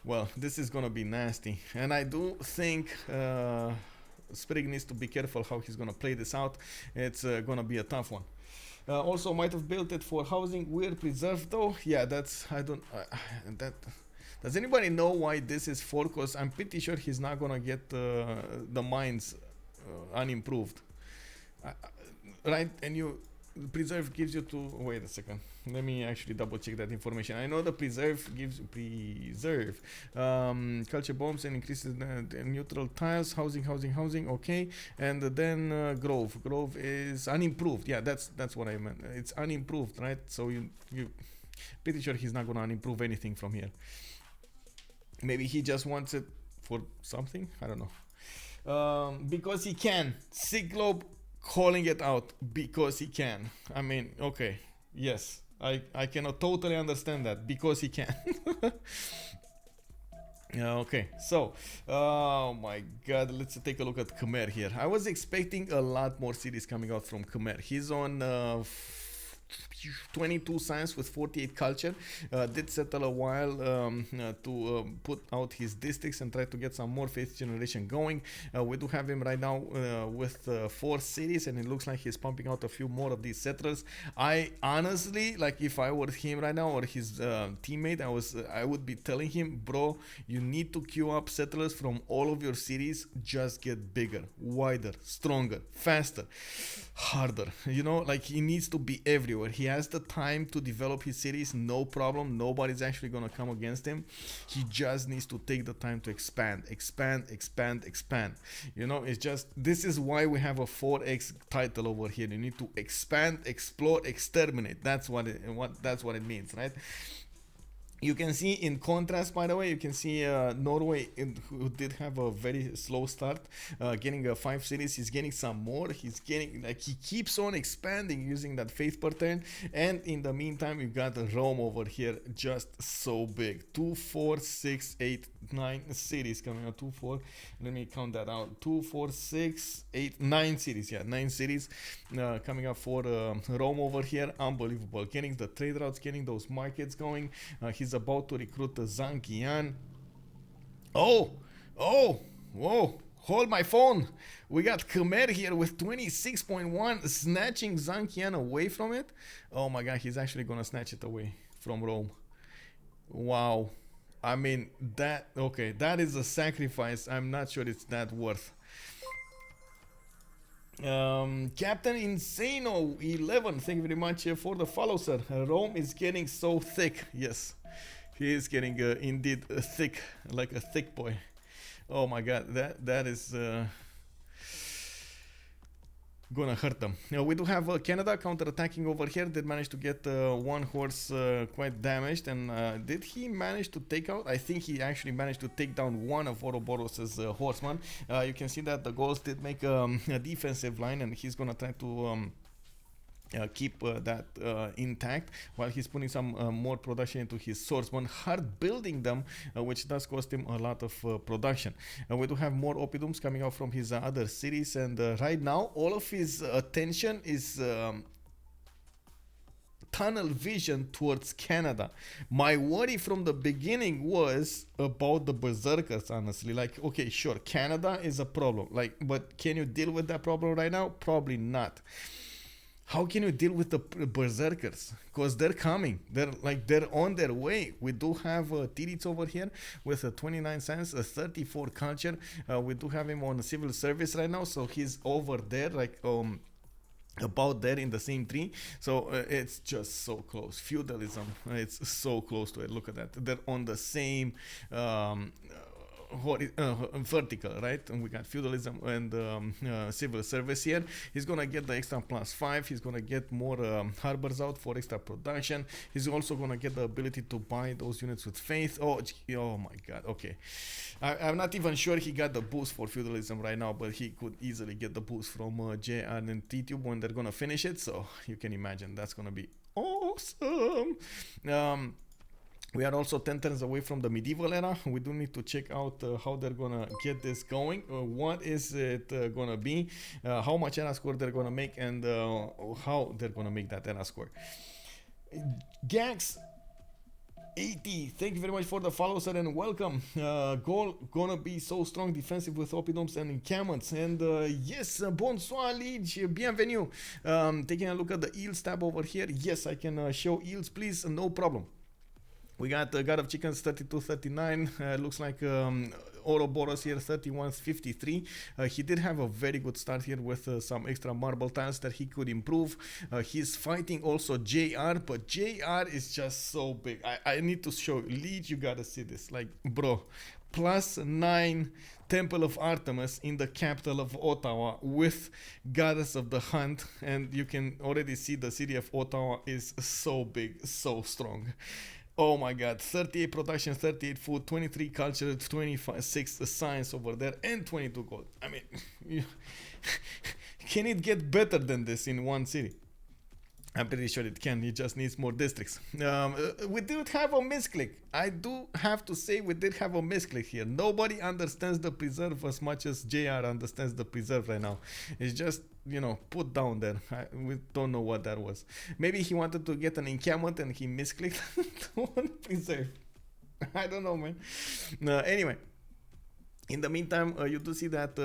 Well, this is gonna be nasty, and I do think Sprig needs to be careful how he's gonna play this out. It's gonna be a tough one. Also might have built it for housing. Weird preserved though. Yeah, that's I don't that. Does anybody know why this is 4? Because I'm pretty sure he's not gonna get the mines unimproved, right? And you preserve gives you to wait a second. Let me actually double check that information. I know the preserve gives culture bombs and increases the neutral tiles, housing. Okay, and then grove is unimproved. Yeah, that's what I meant. It's unimproved, right? So you pretty sure he's not gonna unimprove anything from here. Maybe he just wants it for something. I don't know. Because he can. Cyclope calling it out because he can. I mean, okay, yes, I cannot totally understand that because he can. Okay, so oh my god, let's take a look at Khmer here. I was expecting a lot more cities coming out from Khmer. He's on 22 science with 48 culture. Did settle a while to put out his districts and try to get some more faith generation going. We do have him right now with 4 cities, and it looks like he's pumping out a few more of these settlers. I honestly, like, if I were him right now or his teammate, I would be telling him, bro, you need to queue up settlers from all of your cities. Just get bigger, wider, stronger, faster, harder. You know, like, he needs to be everywhere. He has the time to develop his cities, no problem. Nobody's actually gonna come against him. He just needs to take the time to expand. You know, it's just, this is why we have a 4x title over here. You need to expand, explore, exterminate. That's what it means, right? You can see, in contrast, by the way, you can see Norway, who did have a very slow start, getting 5 cities. He's getting some more. He's getting, like, he keeps on expanding using that faith pattern. And in the meantime, you got Rome over here, just so big. 2, 4, 6, 8, 9 cities coming out. 2, 4. Let me count that out. 2, 4, 6, 8, 9 cities. Yeah, 9 cities coming up for Rome over here. Unbelievable. Getting the trade routes, getting those markets going. He's about to recruit the Zangian. Oh, whoa, hold my phone. We got Khmer here with 26.1, snatching Zangian away from it. Oh my god, he's actually gonna snatch it away from Rome. Wow. I mean, that is a sacrifice. I'm not sure it's that worth. Captain Insano 11, thank you very much for the follow, sir. Rome is getting so thick. Yes, he is getting indeed thick, like a thick boy. Oh my god, that is gonna hurt them. We do have Canada counter-attacking over here. Did manage to get one horse quite damaged, and did he manage to take out? I think he actually managed to take down one of Ouroboros' horsemen. You can see that the Gauls did make a defensive line, and he's gonna try to keep that intact while he's putting some more production into his swordsmen, hard building them, which does cost him a lot of production. We do have more oppidums coming out from his other cities, and right now all of his attention is tunnel vision towards Canada. My worry from the beginning was about the berserkers, honestly. Like, okay, sure, Canada is a problem, like, but can you deal with that problem right now? Probably not. How can you deal with the berserkers? Because they're coming. They're on their way. We do have Titiits over here with a 29 science, a 34 culture. We do have him on civil service right now, so he's over there, like about there in the same tree. So it's just so close. Feudalism, it's so close to it. Look at that. They're on the same vertical, right? And we got feudalism and civil service here. He's gonna get the extra +5. He's gonna get more harbors out for extra production. He's also gonna get the ability to buy those units with faith. Oh my god. Okay, I'm not even sure he got the boost for feudalism right now, but he could easily get the boost from JR and Tidube when they're gonna finish it. So you can imagine that's gonna be awesome. We are also 10 turns away from the medieval era. We do need to check out how they're gonna get this going. What is it gonna be? How much era score they're gonna make, and how they're gonna make that era score. Gags 80, thank you very much for the follow, sir, and welcome. Gaul gonna be so strong defensive with oppidums and encampments. And yes, bonsoir, Liege, bienvenue. Taking a look at the eels tab over here. Yes, I can show eels, please, no problem. We got GodOfChickenz 3239. Looks like Ouroboros here 3153. He did have a very good start here with some extra marble tiles that he could improve. He's fighting also JR, but JR is just so big. I need to show you. Lead, you gotta see this. Like, bro, +9 Temple of Artemis in the capital of Ottawa with Goddess of the Hunt, and you can already see the city of Ottawa is so big, so strong. Oh my god, 38 production, 38 food, 23 culture, 26 science over there, and 22 gold. I mean, can it get better than this in one city? I'm pretty sure it can. It just needs more districts. We did have a misclick. I do have to say we did have a misclick here. Nobody understands the preserve as much as JR understands the preserve right now. It's just, you know, put down there. We don't know what that was. Maybe he wanted to get an encampment and he misclicked on preserve. I don't know, man. Anyway. In the meantime, you do see that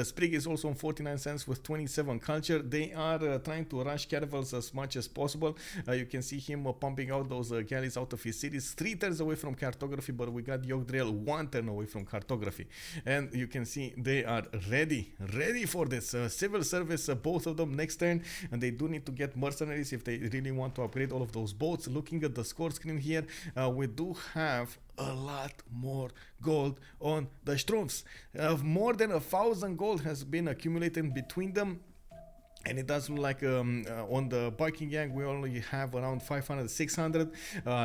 Sprig is also on 49 cents with 27 culture. They are trying to rush caravels as much as possible. You can see him pumping out those galleys out of his cities. 3 turns away from cartography, but we got Yogdrael 1 turn away from cartography. And you can see they are ready for this. Civil service, both of them next turn. And they do need to get mercenaries if they really want to upgrade all of those boats. Looking at the score screen here, we do have a lot more gold on the Strumpfs. More than 1,000 gold has been accumulated between them. And it does look like on the Viking gang we only have around 500, 600.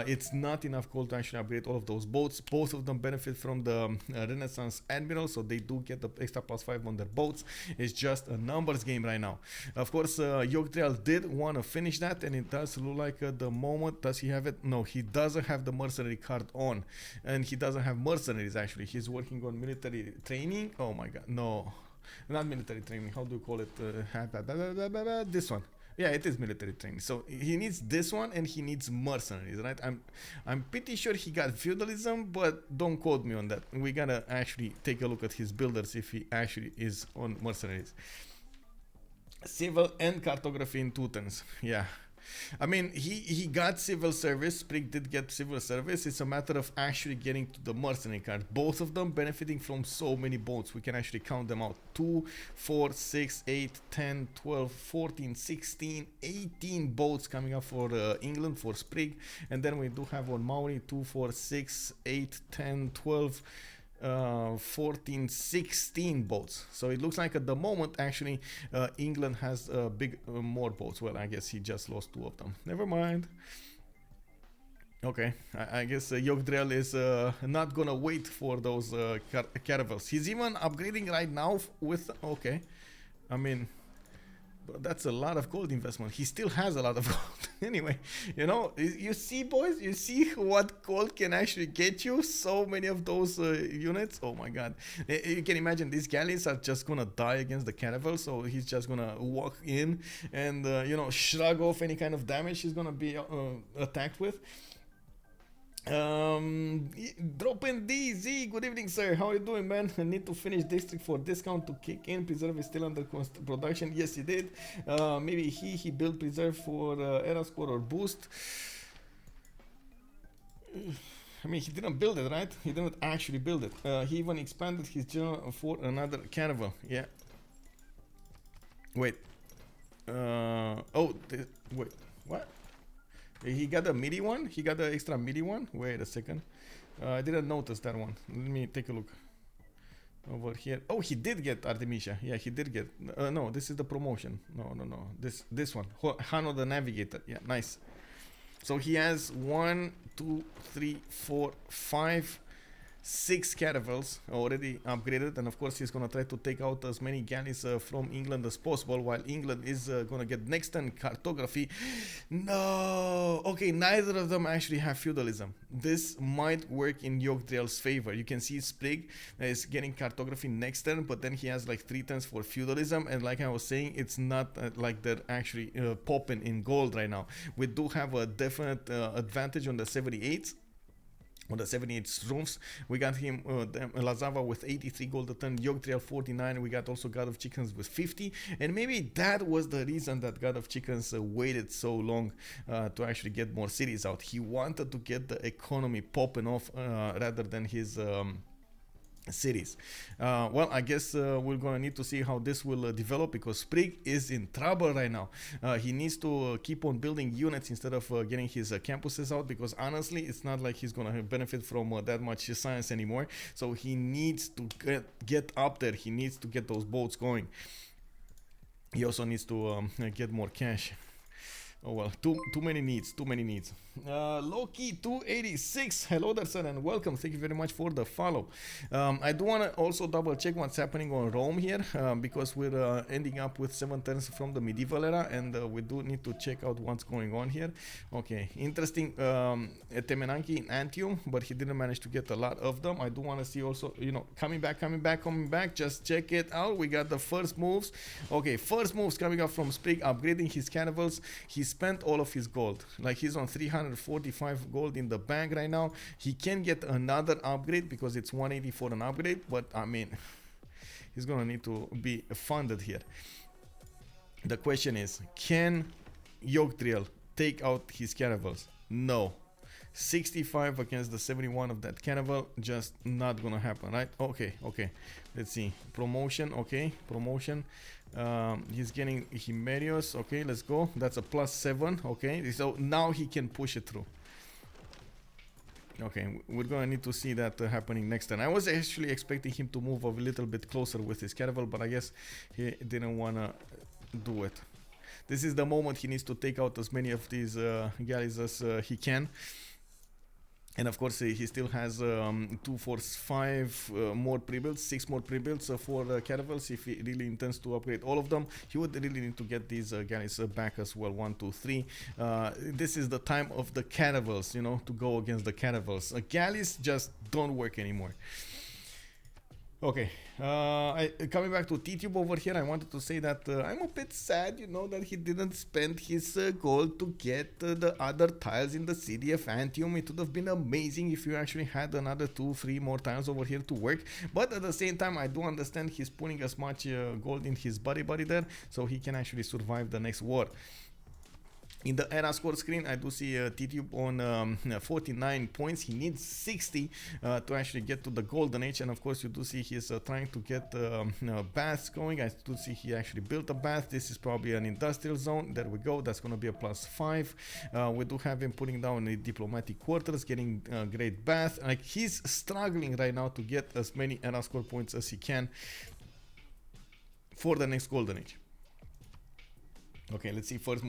It's not enough gold to actually upgrade all of those boats. Both of them benefit from the Renaissance Admiral, so they do get the extra +5 on their boats. It's just a numbers game right now. Of course, Yogdrael did want to finish that, and it does look like at the moment, does he have it? No, he doesn't have the mercenary card on. And he doesn't have mercenaries actually. He's working on military training. Oh my god, no. Not military training, how do you call it? This one. Yeah, it is military training. So he needs this one and he needs mercenaries, right? I'm pretty sure he got feudalism, but don't quote me on that. We gotta actually take a look at his builders if he actually is on mercenaries. Civil and cartography in 2 turns. Yeah. I mean, he got civil service. Sprig did get civil service. It's a matter of actually getting to the mercenary card. Both of them benefiting from so many boats. We can actually count them out. 2, 4, 6, 8, 10, 12, 14, 16, 18 boats coming up for England, for Sprig. And then we do have on Maori 2, 4, 6, 8, 10, 12, 14, 16 boats. So it looks like at the moment actually England has more boats. Well, I guess he just lost 2 of them. Never mind. Okay, I guess Yogdrael is not gonna wait for those caravels. He's even upgrading right now with, okay, I mean, but that's a lot of gold investment. He still has a lot of gold. Anyway, you know, you see, boys, you see what gold can actually get you. So many of those units. Oh my god. You can imagine these galleys are just gonna die against the caravel. So he's just gonna walk in and, you know, shrug off any kind of damage he's gonna be attacked with. Drop in DZ, good evening, sir. How are you doing, man? I need to finish district for discount to kick in. Preserve is still under production. Yes, he did. Maybe he built preserve for era score or boost. I mean, he didn't build it, right? He didn't actually build it. He even expanded his general for another caravel. Yeah. Wait. Wait. What? He got a MIDI one? He got the extra MIDI one? Wait a second. I didn't notice that one. Let me take a look. Over here. Oh, he did get Artemisia. Yeah, he did get... no, this is the promotion. No. This one. Hano the Navigator. Yeah, nice. So he has 1, 2, 3, 4, 5... 6 caravels already upgraded, and of course he's gonna try to take out as many galleys from England as possible, while England is gonna get next turn cartography. No, okay, neither of them actually have feudalism. This might work in Yogdrael's favor. You can see Sprig is getting cartography next turn, but then he has like 3 turns for feudalism, and like I was saying, it's not like they're actually popping in gold right now. We do have a definite advantage on the 78s. On the 78 Strumfs, we got him Lazawa with 83 gold a ton, Yogdrael 49. We got also GodOfChickenz with 50, and maybe that was the reason that GodOfChickenz waited so long to actually get more cities out. He wanted to get the economy popping off rather than his cities. Well, I guess we're gonna need to see how this will develop, because Sprig is in trouble right now. He needs to keep on building units instead of getting his campuses out, because honestly it's not like he's gonna benefit from that much science anymore. So he needs to get up there. He needs to get those boats going. He also needs to get more cash. Oh well, too many needs, Loki 286, hello there sir and welcome, thank you very much for the follow. I do want to also double check what's happening on Rome here, because we're ending up with 7 turns from the medieval era, and we do need to check out what's going on here. Okay, interesting, Temenanki in Antium, but he didn't manage to get a lot of them. I do want to see also, you know, coming back, just check it out. We got the first moves. Okay, first moves coming up from Sprig, upgrading his cannibals. He spent all of his gold, like he's on 345 gold in the bank right now. He can get another upgrade because it's 180 for an upgrade, but I mean, he's gonna need to be funded here. The question is, can Yogdrael take out his cannibals? No. 65 against the 71 of that cannibal, just not gonna happen, right? Okay, let's see, promotion. Okay, promotion. He's getting Himerios. Okay, let's go. That's a +7. Okay, so now he can push it through. Okay, we're gonna need to see that happening next time. I was actually expecting him to move a little bit closer with his cannibal, but I guess he didn't wanna do it. This is the moment he needs to take out as many of these galleys as he can. And of course, he still has 2, 4, 5 more pre-builds, 6 more pre-builds for caravels. If he really intends to upgrade all of them, he would really need to get these galleys back as well. 1, 2, 3. This is the time of the caravels, you know, to go against the caravels. Galleys just don't work anymore. Okay, coming back to Tidube over here, I wanted to say that I'm a bit sad, you know, that he didn't spend his gold to get the other tiles in the city of Antium. It would have been amazing if you actually had another 2, 3 more tiles over here to work. But at the same time, I do understand he's putting as much gold in his body there, so he can actually survive the next war. In the era score screen, I do see Tidube on 49 points. He needs 60 to actually get to the golden age, and of course you do see he's trying to get baths going. I do see he actually built a bath. This is probably an industrial zone. There we go, that's going to be a +5. We do have him putting down the diplomatic quarters, getting a great bath. Like, he's struggling right now to get as many era score points as he can for the next golden age. Okay, let's see first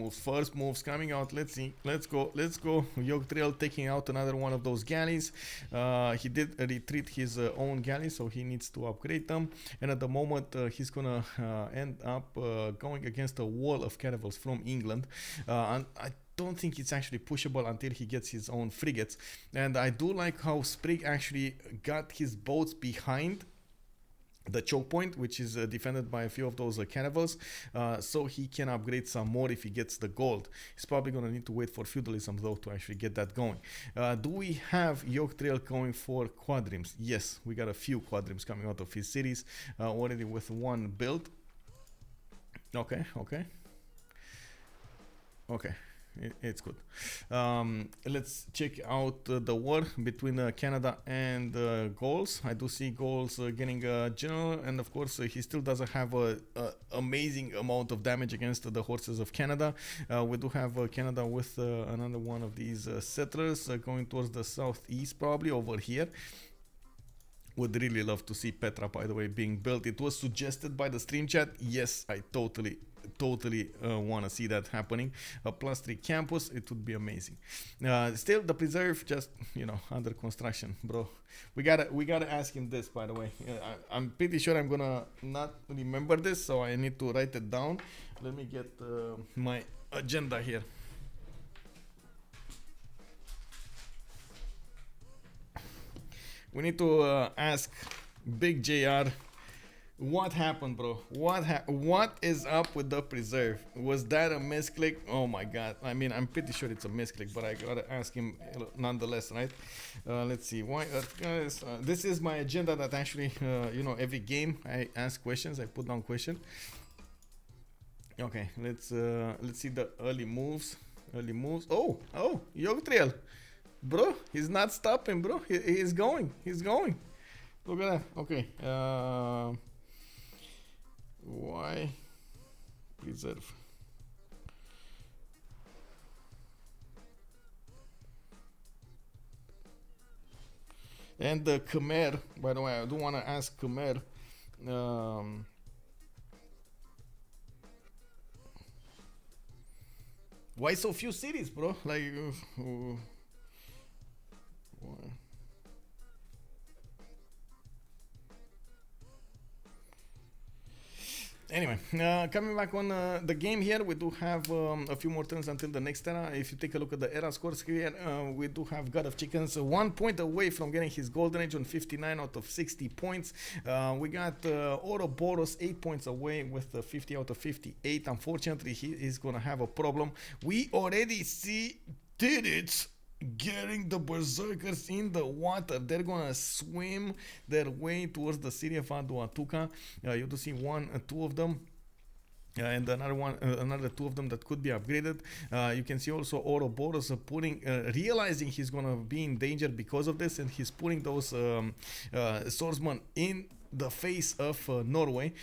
moves coming out. Let's see, let's go. Yogdrael taking out another one of those galleys. He did retreat his own galleys, so he needs to upgrade them, and at the moment he's gonna end up going against a wall of caravels from England, and I don't think it's actually pushable until he gets his own frigates. And I do like how Sprig actually got his boats behind the choke point, which is defended by a few of those caravels, so he can upgrade some more if he gets the gold. He's probably going to need to wait for feudalism though to actually get that going. Do we have Yogdrael going for quadrims? Yes, we got a few quadrims coming out of his cities already with one build. Okay. It's good. Let's check out the war between Canada and Gauls. I do see Gauls getting a general, and of course he still doesn't have a amazing amount of damage against the horses of Canada. We do have Canada with another one of these settlers going towards the southeast, probably over here. Would really love to see Petra, by the way, being built. It was suggested by the stream chat. Yes, I totally want to see that happening. A +3 campus, it would be amazing. Still, the preserve just, you know, under construction, bro. We gotta ask him this, by the way. I'm pretty sure I'm gonna not remember this, so I need to write it down. Let me get my agenda here. We need to ask Big JR What happened, bro? What is up with the preserve? Was that a misclick? Oh my god. I mean, I'm pretty sure it's a misclick, but I gotta ask him nonetheless, right? Let's see. Why Earth guys? This is my agenda that actually, you know, every game I ask questions, I put down question. Okay, let's see the early moves. Early moves. Oh, Yogdrael. Bro, he's not stopping, bro. He's going. He's going. Look at that. Okay. Why preserve? And the Khmer, by the way, I do want to ask Khmer. Why so few cities, bro? Like, why? Anyway, coming back on the game here, we do have a few more turns until the next era. If you take a look at the era scores here, we do have GodOfChickenz 1 point away from getting his golden age on 59 out of 60 points. We got Ouroboros 8 points away with 50 out of 58. Unfortunately, he is going to have a problem. We already see Titiits getting the berserkers in the water. They're gonna swim their way towards the city of Aduatuca. You do see two of them. And another two of them that could be upgraded. You can see also Ouroboros realizing he's gonna be in danger because of this, and he's putting those swordsmen in the face of Norway.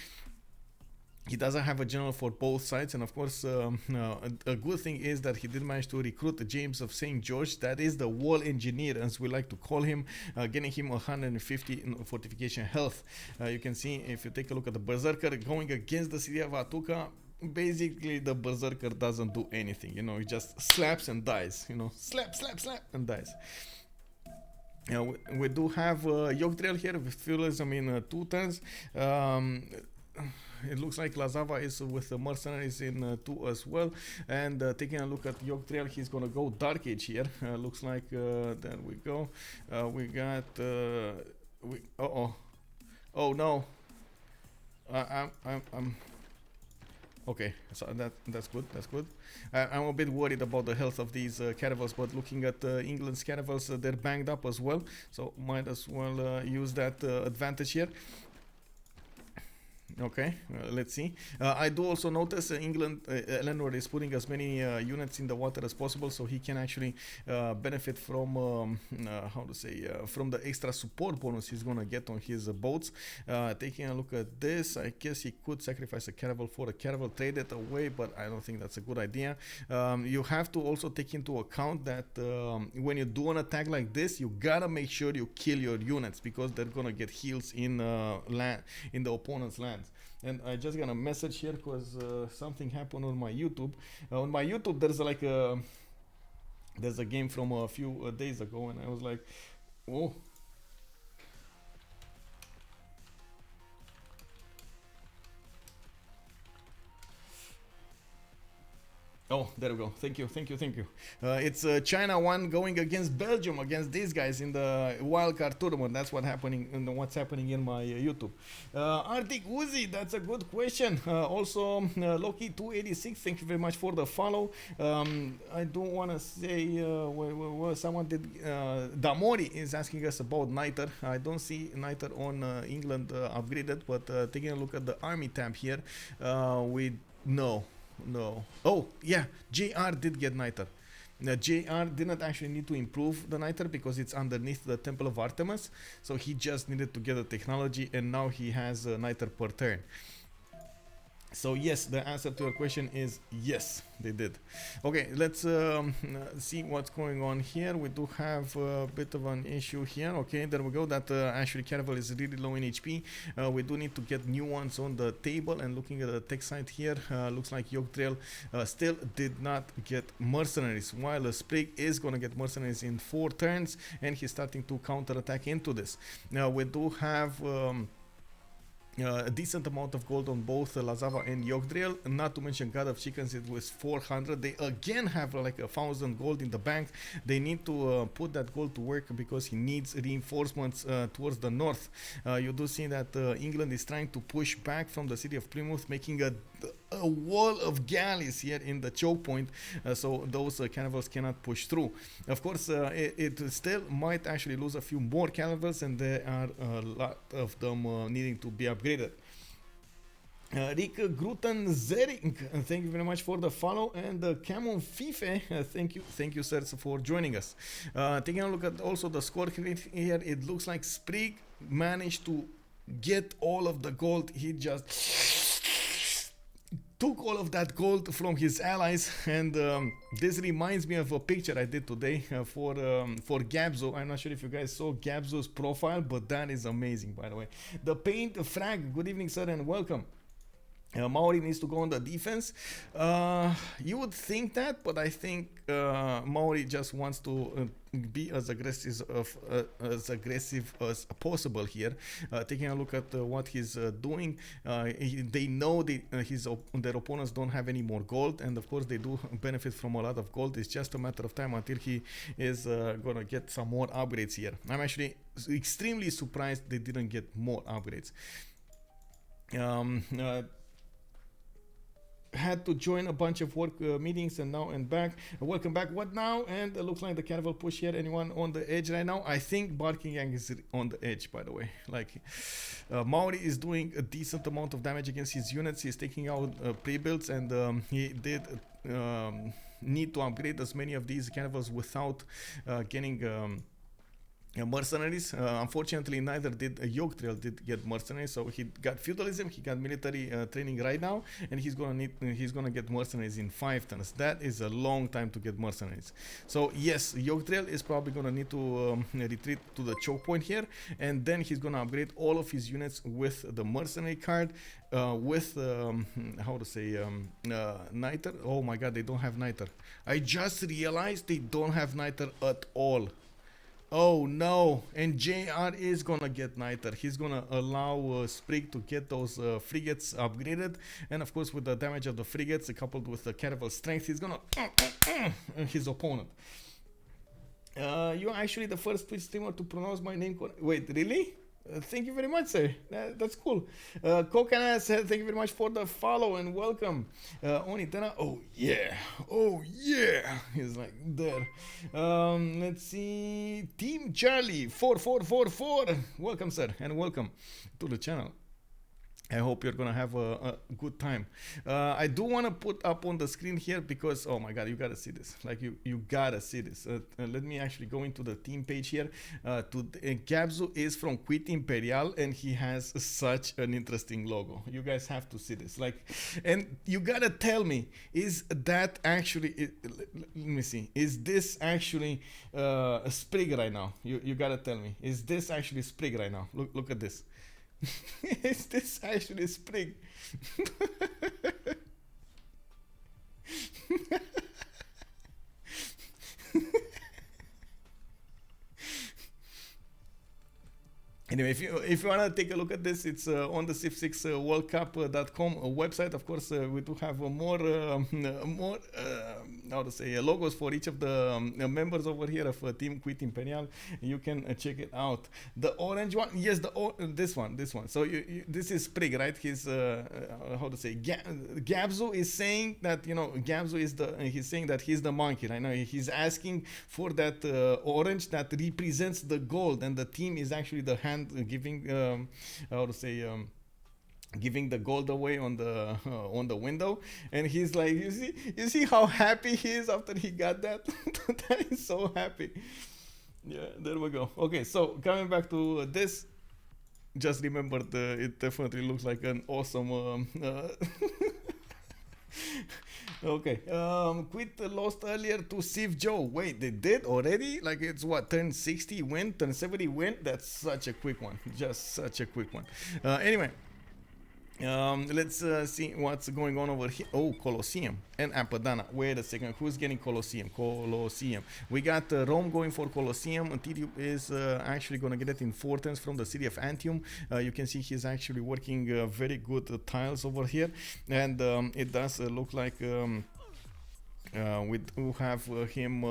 He doesn't have a general for both sides, and of course a good thing is that he did manage to recruit James of St. George. That is the wall engineer, as we like to call him, getting him 150 fortification health. You can see, if you take a look at the berserker going against the city of Atuka, basically the berserker doesn't do anything, you know. He just slaps and dies, you know. Slap and dies. We do have Yogdrael here with feudalism in 2 turns. It looks like Lazawa is with the mercenaries in 2 as well. And taking a look at Yogdrael, he's gonna go Dark Age here. Looks like there we go. We got oh no. I'm okay, so that's good. I'm a bit worried about the health of these caravels, but looking at England's caravels, they're banged up as well, so might as well use that advantage here. Okay, let's see. I do also notice England, Eleanor is putting as many units in the water as possible, so he can actually benefit from from the extra support bonus he's gonna get on his boats. Taking a look at this, I guess he could sacrifice a caravel for a caravel, trade it away, but I don't think that's a good idea. You have to also take into account that when you do an attack like this, you gotta make sure you kill your units, because they're gonna get heals in in the opponent's lands. And I just got a message here because something happened on my YouTube. On my YouTube, there's a game from a few days ago, and I was like, oh. Oh, there we go. Thank you. It's China 1 going against Belgium, against these guys in the wildcard tournament. That's what's happening in my YouTube. Arctic Uzi, that's a good question. Also, Loki 286, thank you very much for the follow. I don't want to say someone did. Damori is asking us about Niter. I don't see Niter on England upgraded, but taking a look at the army tab here, No. Oh, yeah. JR did get Niter. JR didn't actually need to improve the Niter because it's underneath the Temple of Artemis. So he just needed to get the technology, and now he has Niter per turn. So yes, the answer to your question is yes, they did. Okay, let's see what's going on here. We do have a bit of an issue here. Okay, there we go. That actually caravel is really low in HP. We do need to get new ones on the table. And looking at the tech side here, looks like Yogdrael still did not get mercenaries, while Sprig is going to get mercenaries in 4 turns, and he's starting to counter attack into this. Now we do have a decent amount of gold on both Lazawa and Yogdrael, not to mention GodOfChickenz. It was 400. They again have like 1,000 gold in the bank. They need to put that gold to work because he needs reinforcements towards the north. You do see that England is trying to push back from the city of Plymouth, making a wall of galleys here in the choke point, so those cannibals cannot push through. Of course, it still might actually lose a few more cannibals, and there are a lot of them needing to be upgraded. Rick Gruten Zering, thank you very much for the follow, and Camon Fife, thank you sirs for joining us. Taking a look at also the score here, it looks like Sprig managed to get all of the gold. He just took all of that gold from his allies, and this reminds me of a picture I did today for Gabzo. I'm not sure if you guys saw Gabzo's profile, but that is amazing, by the way. The Paint Frag, good evening sir and welcome. Maori needs to go on the defense. You would think that, but I think Maori just wants to be as aggressive as possible here. Taking a look at what he's doing, they know their opponents don't have any more gold, and of course they do benefit from a lot of gold. It's just a matter of time until he is gonna get some more upgrades here. I'm actually extremely surprised they didn't get more upgrades. Had to join a bunch of work meetings and now and back. Welcome back. What now? And it looks like the cannibal push here. Anyone on the edge right now? I think Barking Gang is on the edge, by the way. Like Maori is doing a decent amount of damage against his units. He's taking out pre-builds, and he did need to upgrade as many of these cannibals without getting mercenaries. Unfortunately, neither did Yogdrael did get mercenaries, so he got feudalism, he got military training right now, and he's gonna get mercenaries in 5 turns. That is a long time to get mercenaries. So yes, Yogdrael is probably gonna need to retreat to the choke point here, and then he's gonna upgrade all of his units with the mercenary card, with how to say niter. Oh my god, they don't have niter. I just realized they don't have niter at all. Oh no, and JR is gonna get niter. He's gonna allow Sprig to get those frigates upgraded, and of course with the damage of the frigates coupled with the cannibal strength, he's gonna his opponent. You're actually the first Twitch streamer to pronounce my name correctly. Wait, really? Thank you very much, sir. That's cool. Kokana said thank you very much for the follow and welcome. Onitana, oh yeah, he's like there. Let's see, Team Charlie 4444. Welcome, sir, and welcome to the channel. I hope you're gonna have a good time. I do want to put up on the screen here because, oh my god, you gotta see this. Like you gotta see this. Let me actually go into the team page here. Gabzu is from Quit Imperial, and he has such an interesting logo. You guys have to see this. Like, and you gotta tell me, is that actually? Let me see. Is this actually a Sprig right now? You gotta tell me. Is this actually Sprig right now? Look at this. Is this actually Sprig? Anyway, if you want to take a look at this, it's on the civ6worldcup.com website. Of course, we do have more how to say logos for each of the members over here of Team Quit Imperial. You can check it out. The orange one, yes, this one. So this is Sprig, right? He's how to say Gabzu is saying that Gabzu is he's saying that he's the monkey. I know he's asking for that orange that represents the gold, and the team is actually the hand giving how to say giving the gold away on the window, and he's like, you see how happy he is after he got that. That is so happy. Yeah, there we go. Okay, so coming back to this, just remember it definitely looks like an awesome okay, Quit lost earlier to Civ Joe. Wait, they did already? Like, it's what, turn 60 win, turn 70 win? That's such a quick one. Just such a quick one. Anyway, Let's see what's going on over here. Oh, Colosseum and Apadana. Wait a second. Who's getting Colosseum? Colosseum. We got Rome going for Colosseum. Tidube is actually going to get it in 4 turns from the city of Antium. You can see he's actually working very good tiles over here. And it does look like... we do have him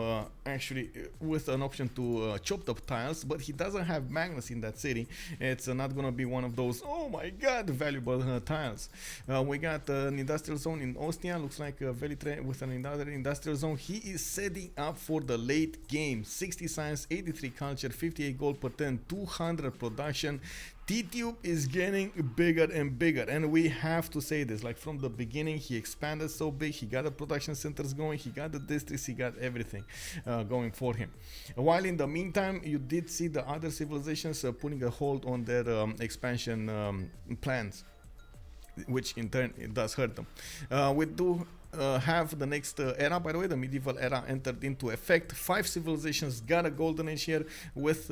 actually with an option to chop the tiles, but he doesn't have Magnus in that city. It's not gonna be one of those, oh my god, valuable tiles. We got an industrial zone in Ostia. Looks like Velitre with another industrial zone. He is setting up for the late game. 60 science, 83 culture, 58 gold per turn, 200 production. Tidube is getting bigger and bigger, and we have to say this, like from the beginning he expanded so big. He got the production centers going, he got the districts, he got everything going for him. While in the meantime you did see the other civilizations putting a hold on their expansion plans, which in turn it does hurt them. We do have the next era, by the way. The medieval era entered into effect. 5 civilizations got a golden age here with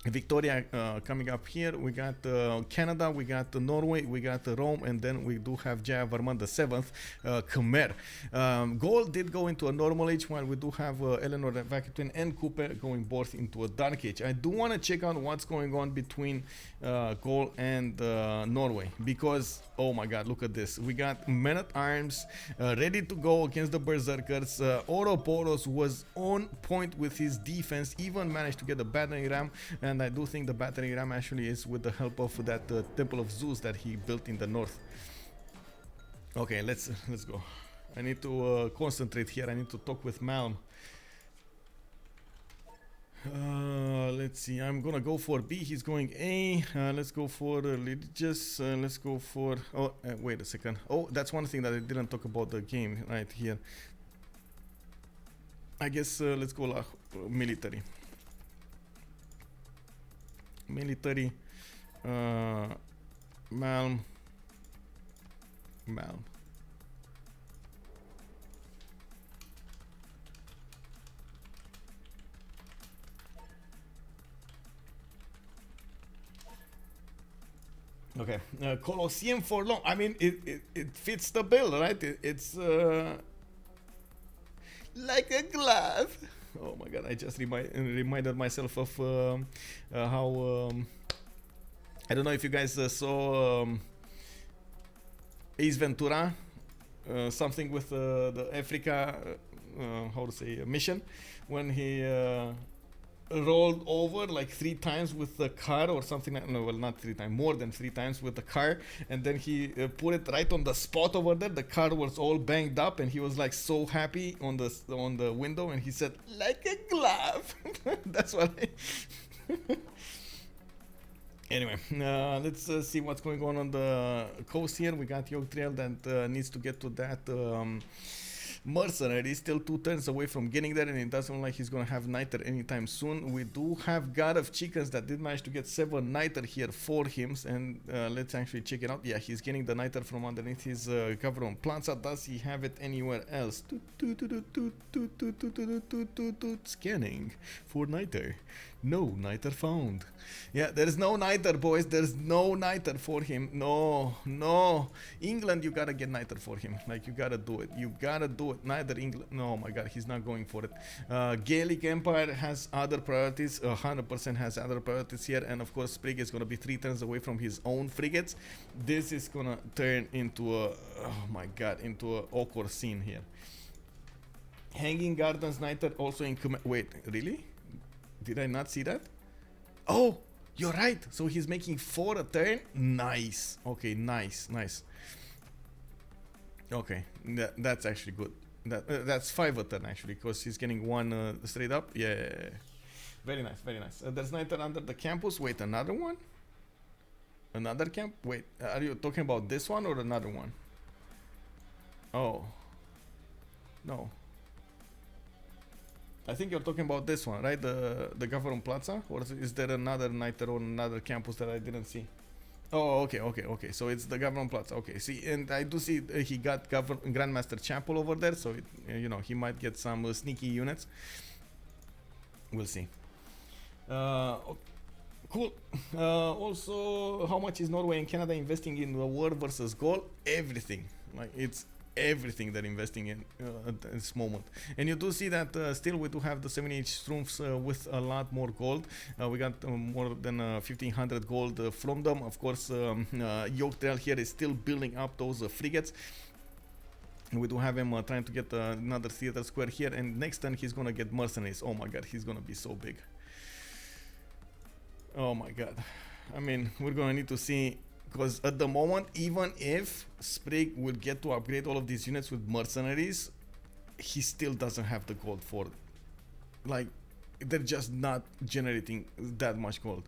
Victoria coming up here. We got Canada, we got Norway, we got Rome, and then we do have Jayavarman the 7th, Khmer. Gaul did go into a normal age, while we do have Eleanor Vacuum and Kupe going both into a dark age. I do want to check out what's going on between Gaul and Norway, because oh my god, look at this. We got men at arms ready to go against the berserkers. Ouroboros was on point with his defense, even managed to get a battering ram, and I do think the battering ram actually is with the help of that temple of Zeus that he built in the north. Okay, let's go. I need to concentrate here. I need to talk with Malm. Let's see. I'm gonna go for B. He's going A. Let's go for religious. Let's go for. Oh, wait a second. Oh, that's one thing that I didn't talk about the game right here. I guess let's go military. Military. Malm. Okay, Colosseum for long. I mean, it fits the bill, right? It's like a glove. Oh my god, I just reminded myself of how I don't know if you guys saw Ace Ventura, something with the Africa, how to say, mission, when he rolled over like 3 times with the car or something like, no, well, not 3 times, more than 3 times with the car, and then he put it right on the spot over there. The car was all banged up, and he was like so happy on the window, and he said like a glove. That's what I anyway, let's see what's going on the coast here. We got Yogdrael that needs to get to that mercenary. Still 2 turns away from getting there, and it doesn't look like he's gonna have Niter anytime soon. We do have GodOfChickenz that did manage to get 7 Niter here for him, and let's actually check it out. Yeah, he's getting the Niter from underneath his government plaza. Does he have it anywhere else? Scanning for Niter. No Niter found. Yeah, there's no Niter, boys. There's no Niter for him. No. England, you gotta get Niter for him. Like, you gotta do it. You gotta do it. Neither England. No, oh my god, he's not going for it. Gaelic Empire has other priorities. 100% has other priorities here. And of course, Sprig is gonna be 3 turns away from his own frigates. This is gonna turn into a, oh my god, into an awkward scene here. Hanging Gardens Niter also in Khmer. Wait, really? Did I not see that? Oh, you're right. So he's making 4 a turn. Nice. Okay, nice. Okay, that's actually good. That's 5 a turn actually, because he's getting 1 straight up. Yeah. Very nice. There's Niter under the campus. Wait, another one? Another camp? Wait, are you talking about this one or another one? Oh. No. I think you're talking about this one, right? The government plaza? Or is there another Niter on another campus that I didn't see? Oh, okay. So it's the government plaza. Okay, see, and I do see he got Grandmaster Chapel over there, so you know, he might get some sneaky units. We'll see. Cool. Also, how much is Norway and Canada investing in the war versus Gaul? Everything. Like it's everything they're investing in at this moment. And you do see that still we do have the 78 Strumpfs with a lot more gold. We got more than 1500 gold from them. Of course, Yogdrael here is still building up those frigates. We do have him trying to get another theater square here, and next turn he's gonna get mercenaries. Oh my god, he's gonna be so big. Oh my god. I mean, we're gonna need to see, because at the moment, even if Sprig will get to upgrade all of these units with mercenaries, he still doesn't have the gold for it. Like, they're just not generating that much gold.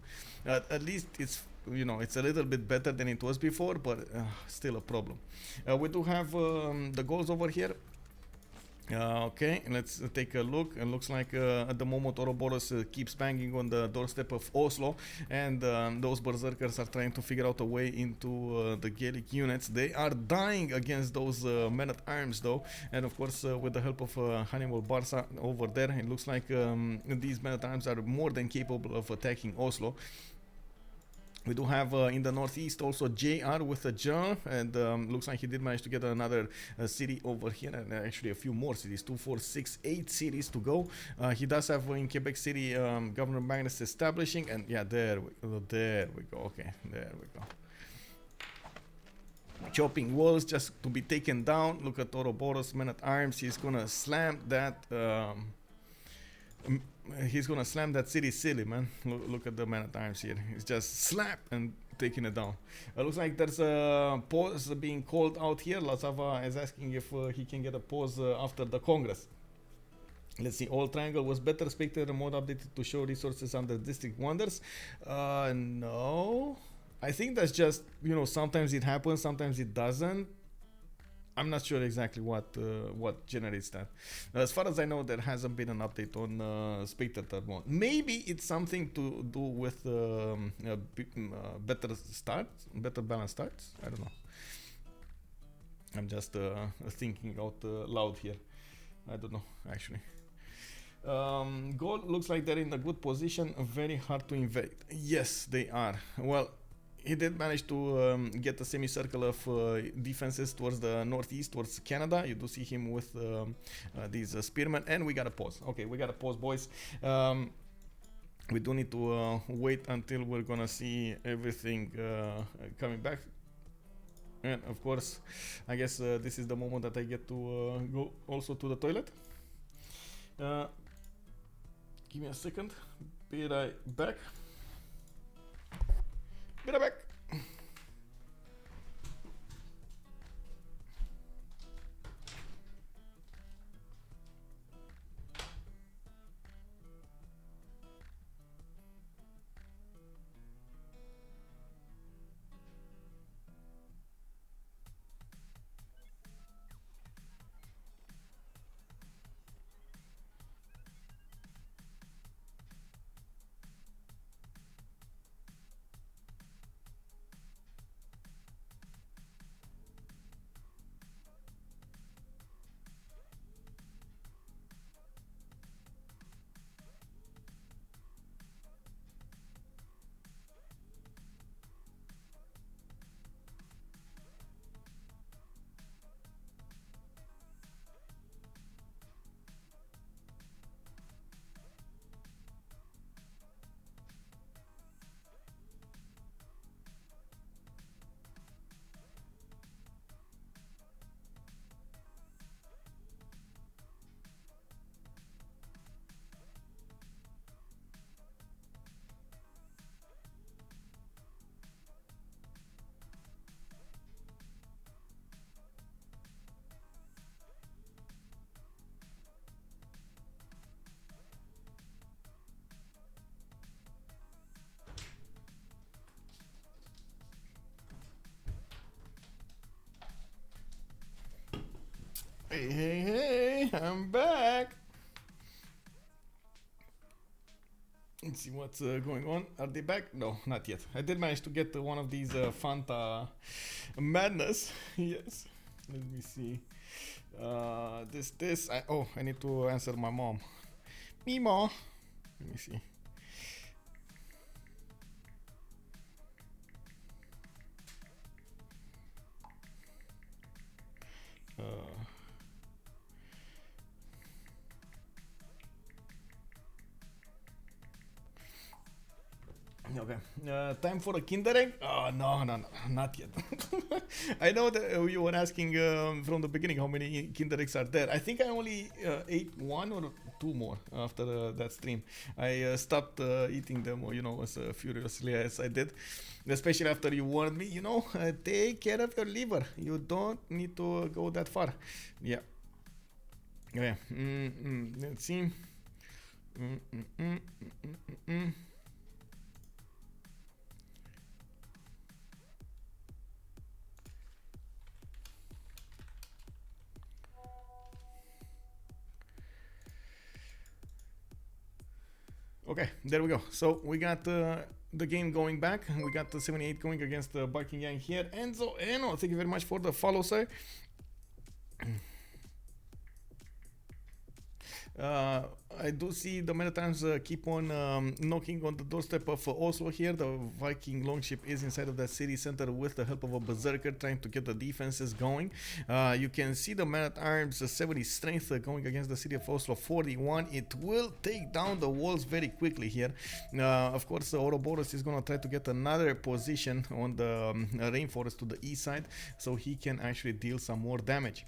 At least it's, you know, it's a little bit better than it was before, but still a problem. We do have the goals over here. Okay, let's take a look. It looks like at the moment Ouroboros keeps banging on the doorstep of Oslo, and those berserkers are trying to figure out a way into the Gaelic units. They are dying against those men-at-arms though, and of course with the help of Hannibal Barca over there, it looks like these men-at-arms are more than capable of attacking Oslo. We do have in the northeast also JR with a J, and looks like he did manage to get another city over here, and actually a few more cities, 2, 4, 6, 8 cities to go. He does have in Quebec City Governor Magnus establishing, and yeah, there we go, okay, there we go. Chopping walls just to be taken down. Look at Ouroboros, men-at-arms, he's gonna slam that city silly, man. Look at the man-at-arms here. He's just slap and taking it down. Looks like there's a pause being called out here. Lazawa is asking if he can get a pause after the Congress. Let's see. All triangle was better. Spectator mode updated to show resources under district wonders. No. I think that's just, you know, sometimes it happens, sometimes it doesn't. I'm not sure exactly what generates that. As far as I know, there hasn't been an update on spectator mode. Maybe it's something to do with better starts, better balanced starts. I don't know. I'm just thinking out loud here. I don't know actually. Gaul looks like they're in a good position. Very hard to invade. Yes, they are. Well, he did manage to get a semicircle of defenses towards the northeast, towards Canada. You do see him with these spearmen, and we got a pause. Okay, we got a pause, boys. We do need to wait until we're gonna see everything coming back. And of course, I guess this is the moment that I get to go also to the toilet. Give me a second. Be right back. Be right back. Hey, I'm back. Let's see what's going on. Are they back? No, not yet. I did manage to get one of these Fanta Madness. Yes. Let me see. I need to answer my mom. Mimo. Let me see. Okay, time for a Kinder egg? Oh, no, no, no, not yet. I know that you were asking from the beginning how many Kinder eggs are there. I think I only ate one or two more after that stream. I stopped eating them, you know, as furiously as I did. Especially after you warned me, you know, take care of your liver. You don't need to go that far. Yeah. Okay, let's see. Okay, there we go. So we got the game going back. We got the 78 going against the Barking Gang here. Enzo, thank you very much for the follow, sir. I do see the many times keep on knocking on the doorstep of Oslo here. The Viking longship is inside of that city center with the help of a berserker trying to get the defenses going. You can see the man-at-arms 70 strength going against the city of Oslo 41. It will take down the walls very quickly here. Of course, Ouroboros is going to try to get another position on the rainforest to the east side so he can actually deal some more damage.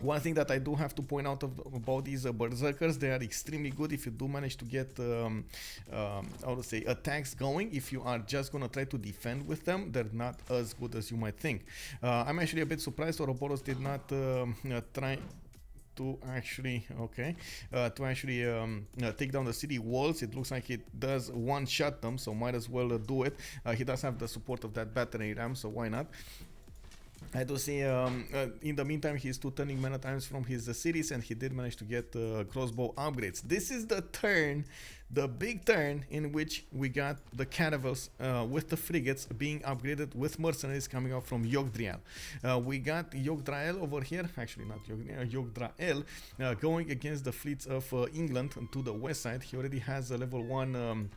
One thing that I do have to point out about these berserkers, they are extremely good if you do manage to get how to say, attacks going. If you are just gonna try to defend with them, they're not as good as you might think. I'm actually a bit surprised Ouroboros did not try to actually take down the city walls. It looks like it does one-shot them, so might as well do it. He does have the support of that battery ram, so why not? I do see in the meantime he's still turning man-at-arms from his cities, and he did manage to get crossbow upgrades. This is the turn, the big turn in which we got the caravels with the frigates being upgraded with mercenaries coming out from Yogdrael. We got Yogdrael over here, actually not Yogdrael, going against the fleets of England to the west side. He already has a level 1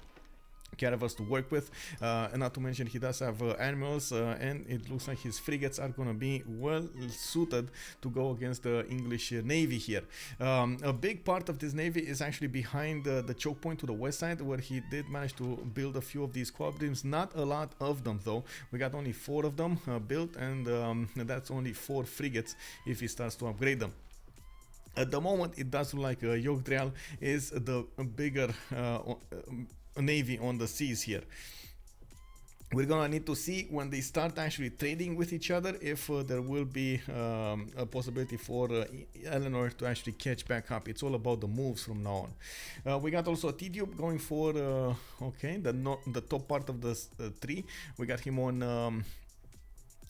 caravels to work with, and not to mention he does have animals, and it looks like his frigates are going to be well suited to go against the English navy here. A big part of this navy is actually behind the choke point to the west side, where he did manage to build a few of these quadrims. Not a lot of them though. We got only 4 of them built, and that's only 4 frigates if he starts to upgrade them. At the moment it does look like Yogdrael is the bigger navy on the seas here. We're gonna need to see when they start actually trading with each other if there will be a possibility for Eleanor to actually catch back up. It's all about the moves from now on. We got also a Tidube going for the top part of the tree. We got him on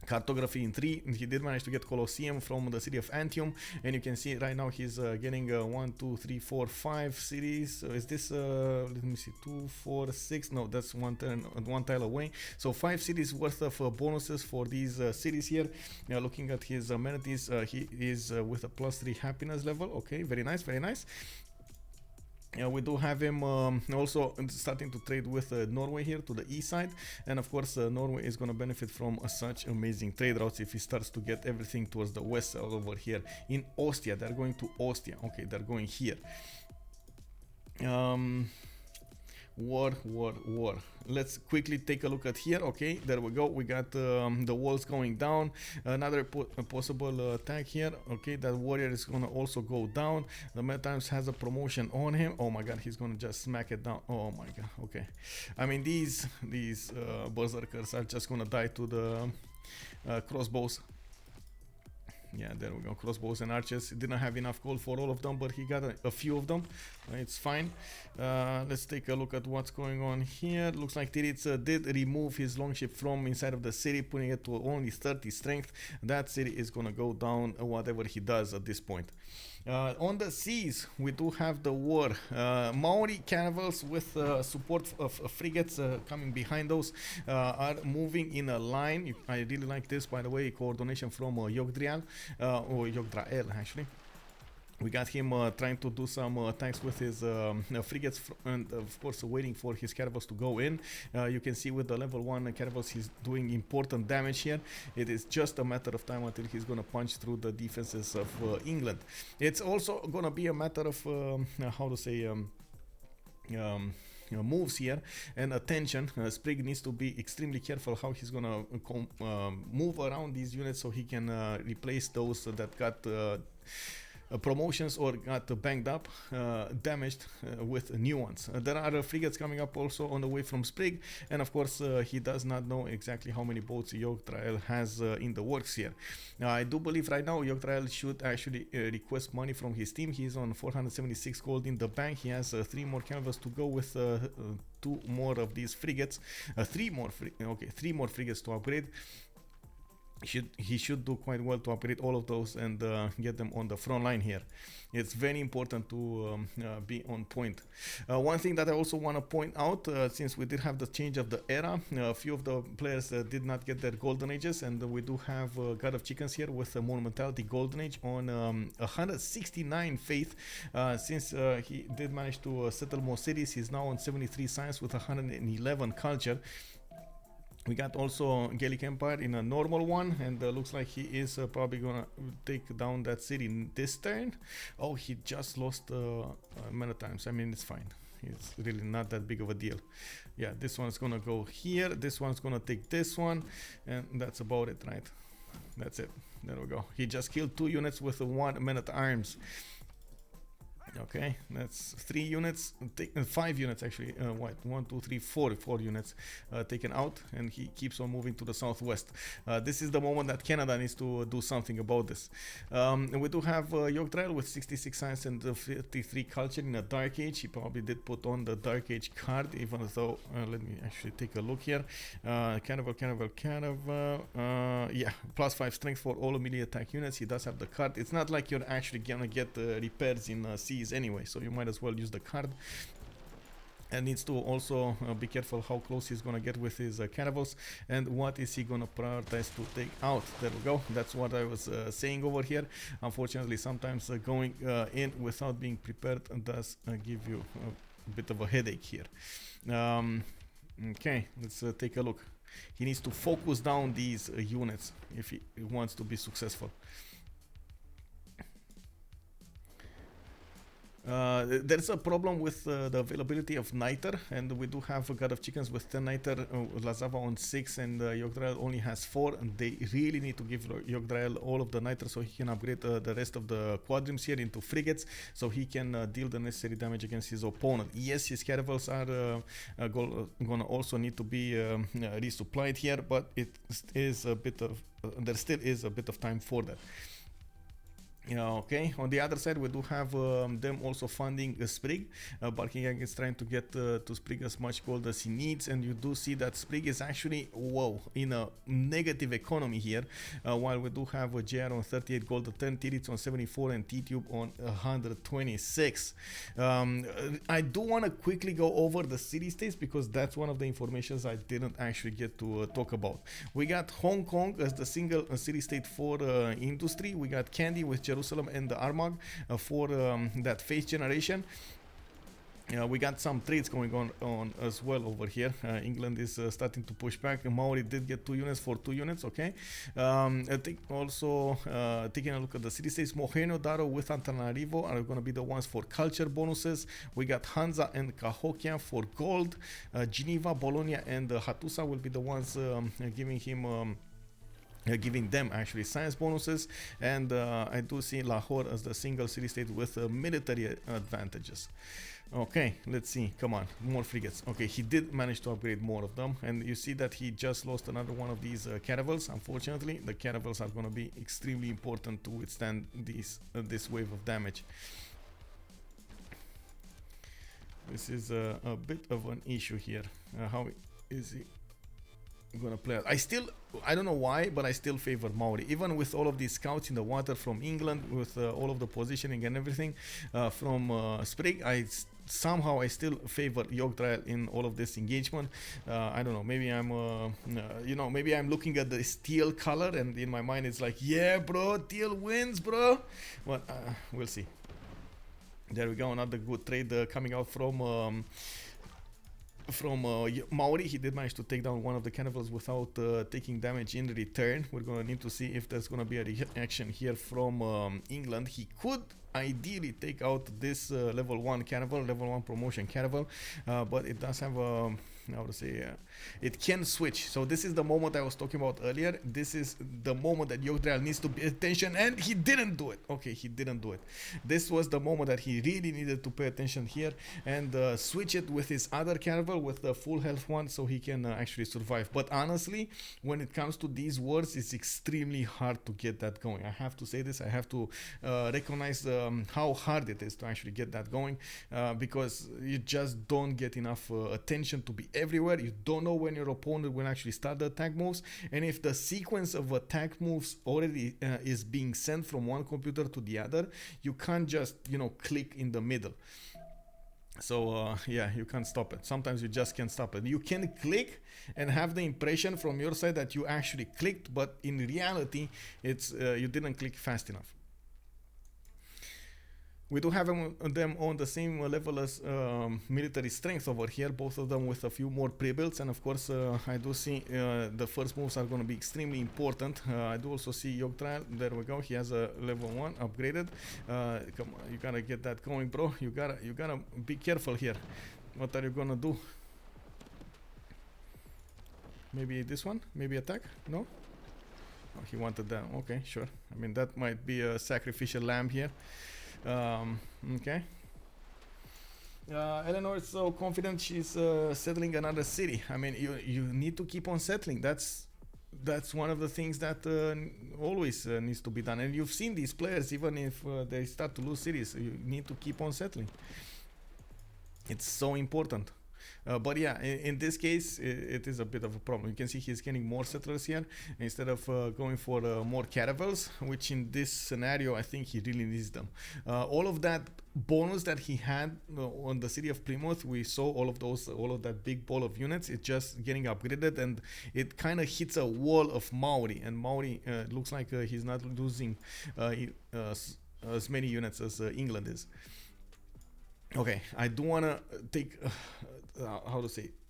cartography in 3. He did manage to get Colosseum from the city of Antium, and you can see right now he's getting 1, 2, 3, 4, 5 cities. So is this let me see, 2, 4, 6? No, that's one tile away. So 5 cities worth of bonuses for these cities here. Looking at his amenities, he is with a +3 happiness level. Okay, very nice, very nice. We do have him also starting to trade with Norway here to the east side, and of course Norway is going to benefit from such amazing trade routes if he starts to get everything towards the west all over here. In Ostia, they're going to Ostia. Okay, they're going here. War. Let's quickly take a look at here. Okay, there we go. We got the walls going down. Another possible attack here. Okay, that warrior is gonna also go down. The Metimes has a promotion on him. Oh my god, he's gonna just smack it down. Oh my god. Okay, I mean these berserkers are just gonna die to the crossbows. Yeah, there we go. Crossbows and archers. He didn't have enough gold for all of them, but he got a few of them. It's fine. Let's take a look at what's going on here. Looks like Titiits did remove his longship from inside of the city, putting it to only 30 strength. That city is gonna go down whatever he does at this point. On the seas, we do have the war. Maori caravels with support of frigates coming behind those are moving in a line. I really like this, by the way, coordination from Yogdrael, or Yogdrael actually. We got him trying to do some attacks with his frigates, and of course waiting for his caravels to go in. You can see with the level 1 caravels he's doing important damage here. It is just a matter of time until he's gonna punch through the defenses of England. It's also gonna be a matter of how to say moves here. And attention, Sprig needs to be extremely careful how he's gonna move around these units so he can replace those that got promotions or got banged up, damaged with new ones. There are frigates coming up also on the way from Sprig, and of course he does not know exactly how many boats Yogdrael has in the works here. I do believe right now Yogdrael should actually request money from his team. He's on 476 gold in the bank. He has 3 more canvas to go with 2 more of these frigates, 3 more frigates to upgrade. He should do quite well to upgrade all of those and get them on the front line here. It's very important to be on point. One thing that I also want to point out, since we did have the change of the era, a few of the players did not get their golden ages, and we do have GodOfChickenz here with a monumentality golden age on 169 faith. Since he did manage to settle more cities, he's now on 73 science with 111 culture. We got also Gaelic Empire in a normal one, and looks like he is probably gonna take down that city this turn. Oh, he just lost many times. I mean, it's fine. It's really not that big of a deal. Yeah, this one's gonna go here. This one's gonna take this one, and that's about it, right? That's it. There we go. He just killed 2 units with 1 man-at-arms. Okay, that's 3 units, 5 units actually. What? 1, 2, 3, 4 units taken out, and he keeps on moving to the southwest. This is the moment that Canada needs to do something about this. And we do have Yogdrael with 66 science and 53 culture in a dark age. He probably did put on the dark age card, even though let me actually take a look here. Cannibal. Yeah, +5 strength for all melee attack units. He does have the card. It's not like you're actually gonna get repairs in seas anyway, so you might as well use the card. And needs to also be careful how close he's gonna get with his cannibals, and what is he gonna prioritize to take out. There we go. That's what I was saying over here. Unfortunately, sometimes going in without being prepared does give you a bit of a headache here. Okay, let's take a look. He needs to focus down these units if he wants to be successful. There's a problem with the availability of niter, and we do have a GodOfChickenz with 10 niter, Lazawa on 6, and Yogdrael only has 4, and they really need to give Yogdrael all of the niter so he can upgrade the rest of the quadrims here into frigates, so he can deal the necessary damage against his opponent. Yes, his caravels are gonna also need to be resupplied here, but it is a bit of there still is a bit of time for that. Yeah, okay. On the other side, we do have them also funding Sprig. Buckingham is trying to get to Sprig as much gold as he needs, and you do see that Sprig is actually, whoa, in a negative economy here, while we do have a JR on 38 gold, a 10 Titiits on 74, and Tidube on 126. I do want to quickly go over the city states, because that's one of the informations I didn't actually get to talk about. We got Hong Kong as the single city state for industry. We got Candy with Jerusalem and the Armagh for that face generation. We got some trades going on as well over here. England is starting to push back. Maori did get 2 units for 2 units. Okay. I think also taking a look at the city states, Mohenjo Daro with Antananarivo are going to be the ones for culture bonuses. We got Hansa and Cahokia for gold. Geneva, Bologna, and Hattusa will be the ones giving him. Giving them actually science bonuses, and I do see Lahore as the single city state with military advantages. Okay, let's see. Come on, more frigates. Okay, he did manage to upgrade more of them, and you see that he just lost another one of these caravels. Unfortunately, the caravels are going to be extremely important to withstand this wave of damage. This is a bit of an issue here. How is he gonna play? I don't know why, but I still favor Maori, even with all of these scouts in the water from England, with all of the positioning and everything from Sprig. Somehow I still favor Yogdrael in all of this engagement. I don't know, maybe I'm maybe I'm looking at the teal color, and in my mind it's like, yeah bro, teal wins bro, but we'll see. There we go, another good trade coming out from Maori. He did manage to take down one of the cannibals without taking damage in return. We're gonna need to see if there's gonna be a reaction here from England. He could ideally take out this level 1 cannibal, level 1 promotion cannibal, but it does have a how to say it can switch. So this is the moment I was talking about earlier. This is the moment that Yogdrael needs to pay attention, and he didn't do it. Okay, he didn't do it. This was the moment that he really needed to pay attention here and switch it with his other cannibal, with the full health one, so he can actually survive. But honestly, when it comes to these wars, it's extremely hard to get that going. I have to say this. I have to recognize how hard it is to actually get that going, because you just don't get enough attention to be everywhere. You don't know when your opponent will actually start the attack moves, and if the sequence of attack moves already is being sent from one computer to the other, you can't just click in the middle. So yeah, you can't stop it. Sometimes you just can't stop it. You can click and have the impression from your side that you actually clicked, but in reality it's you didn't click fast enough. We do have them on the same level as military strength over here, both of them with a few more pre-builds, and of course I do see the first moves are going to be extremely important. I do also see Yogdrael. There we go. He has a level 1 upgraded. Come on, you gotta get that going, bro. You gotta be careful here. What are you gonna do? Maybe this one? Maybe attack? No? Oh, he wanted that. Okay, sure. I mean, that might be a sacrificial lamb here. Okay. Eleanor is so confident she's settling another city. I mean, you need to keep on settling. That's one of the things that always needs to be done. And you've seen these players, even if they start to lose cities, you need to keep on settling. It's so important. But yeah, in this case, it is a bit of a problem. You can see he's getting more settlers here instead of going for more caravels, which in this scenario, I think he really needs them. All of that bonus that he had on the city of Plymouth, we saw all of that big ball of units. It's just getting upgraded, and it kind of hits a wall of Maori, and Maori looks like he's not losing as many units as England is. Okay, I do want to take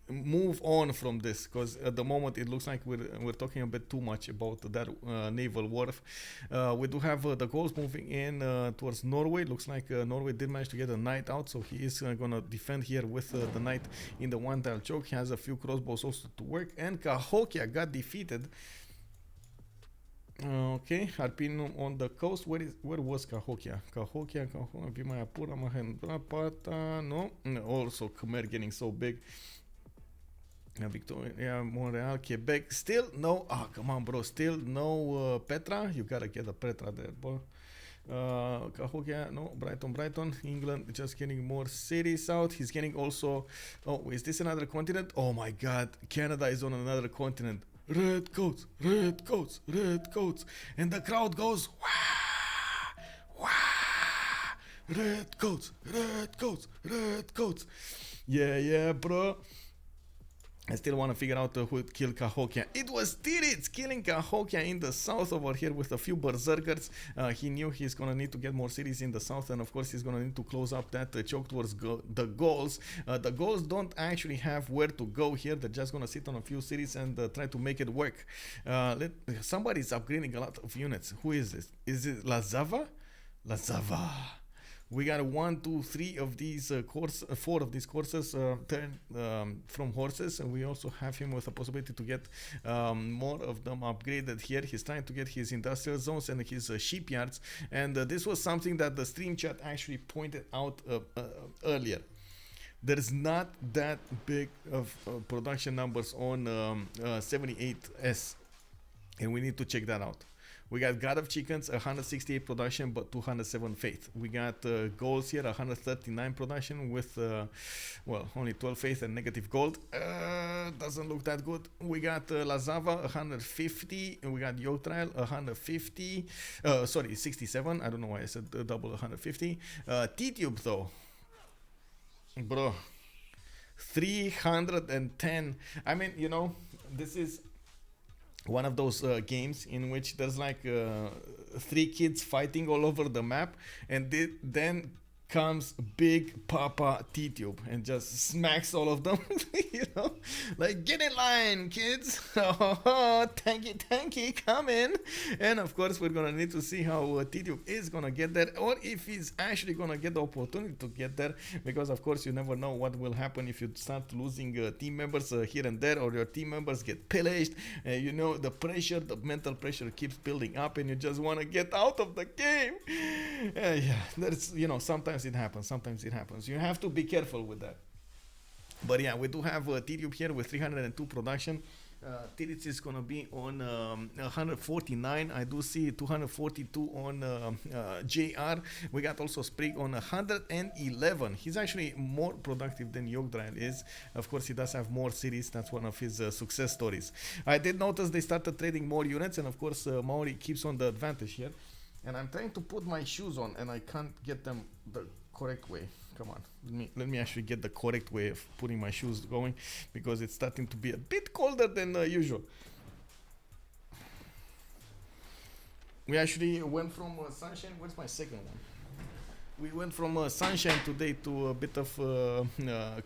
move on from this, because at the moment it looks like we're talking a bit too much about that naval wharf. We do have the Gauls moving in towards Norway. Looks like Norway did manage to get a knight out, so he is gonna defend here with the knight in the one tile choke. He has a few crossbows also to work, and Cahokia got defeated. Okay, Arpinum on the coast. Where was Cahokia? Cahokia, Vimayapura, Mahendrapata. No, also Khmer getting so big. Victoria, Montreal, Quebec. Still no. Ah, come on, bro. Still no Petra. You gotta get a Petra there, bro. Cahokia, no. Brighton. England just getting more cities out. He's getting also. Oh, is this another continent? Oh my God, Canada is on another continent. Red coats, red coats, red coats, and the crowd goes wah, wah, red coats, red coats, red coats. Yeah, bro. I still want to figure out who killed Cahokia. It was Titiits killing Cahokia in the south over here with a few berserkers. He knew he's going to need to get more cities in the south, and of course he's going to need to close up that choke towards the Gauls. The Gauls don't actually have where to go here. They're just going to sit on a few cities and try to make it work. Somebody's upgrading a lot of units. Who is this? Is it Lazawa? Lazawa. We got 1, 2, 3 of these 4 of these courses turned from horses, and we also have him with a possibility to get more of them upgraded here. He's trying to get his industrial zones and his shipyards, and this was something that the stream chat actually pointed out earlier. There's not that big of production numbers on 78S, and we need to check that out. We got GodOfChickenz, 168 production, but 207 faith. We got goals here, 139 production with, well, only 12 faith and negative gold. Doesn't look that good. We got Lazawa, 150. And we got Yogdrael, 150. Sorry, 67. I don't know why I said double 150. Tidube, though. Bro. 310. I mean, you know, this is one of those games in which there's like 3 kids fighting all over the map, and then comes Big Papa Titube and just smacks all of them. You know, like, get in line, kids. Oh, tanky, come in. And of course, we're gonna need to see how Titube is gonna get there, or if he's actually gonna get the opportunity to get there, because of course you never know what will happen if you start losing team members here and there, or your team members get pillaged. You know, the pressure, the mental pressure keeps building up, and you just want to get out of the game. Yeah, that's, you know, sometimes it happens. You have to be careful with that. But yeah, we do have Tidube here with 302 production. Titiits is gonna be on 149. I do see 242 on JR. We got also Sprig on 111. He's actually more productive than Yogdrael is. Of course, he does have more cities. That's one of his success stories. I did notice they started trading more units, and of course, Maori keeps on the advantage here. And I'm trying to put my shoes on, and I can't get them the correct way. Come on, let me actually get the correct way of putting my shoes going, because it's starting to be a bit colder than usual. We actually went from sunshine. Where's my second one? We went from sunshine today to a bit of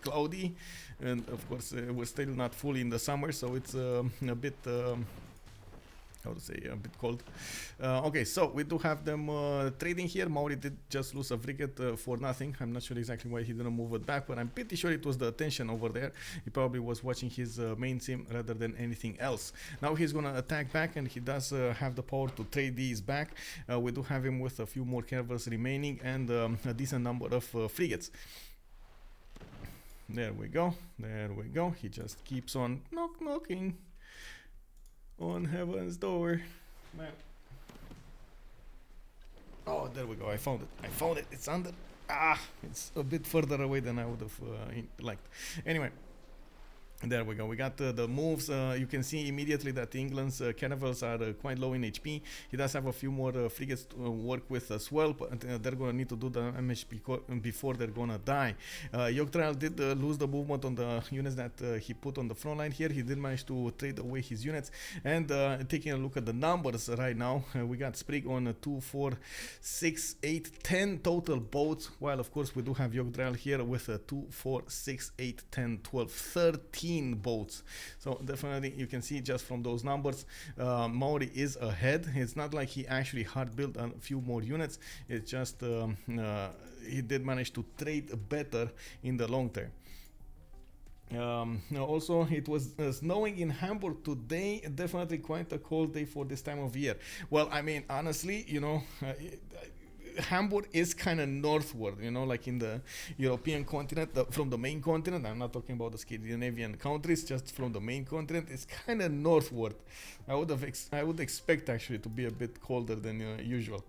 cloudy, and of course we're still not fully in the summer, so it's a bit how to say, a bit cold. Okay, so we do have them trading here. Maori did just lose a frigate for nothing. I'm not sure exactly why he didn't move it back, but I'm pretty sure it was the attention over there. He probably was watching his main sim rather than anything else. Now he's gonna attack back, and he does have the power to trade these back. We do have him with a few more carvers remaining, and a decent number of frigates. There we go. He just keeps on knocking on heaven's door. Man. Oh, there we go. I found it. It's under. It's a bit further away than I would have liked. Anyway, there we go. We got the moves. You can see immediately that England's caravels are quite low in HP. He does have a few more frigates to work with as well, but they're going to need to do the damage before they're going to die. Yogdrael did lose the movement on the units that he put on the front line here. He did manage to trade away his units. And taking a look at the numbers right now, we got Sprig on 2, 4, 6, 8, 10 total boats, while of course we do have Yogdrael here with 2, 4, 6, 8, 10, 12, 13 boats. So definitely you can see just from those numbers, Maori is ahead. It's not like he actually hard built a few more units. It's just he did manage to trade better in the long term. Also, it was snowing in Hamburg today. Definitely quite a cold day for this time of year. Well, I mean, honestly, you know, Hamburg is kind of northward, you know, like in the European continent, from the main continent. I'm not talking about the Scandinavian countries, just from the main continent. It's kind of northward. I would expect actually to be a bit colder than usual.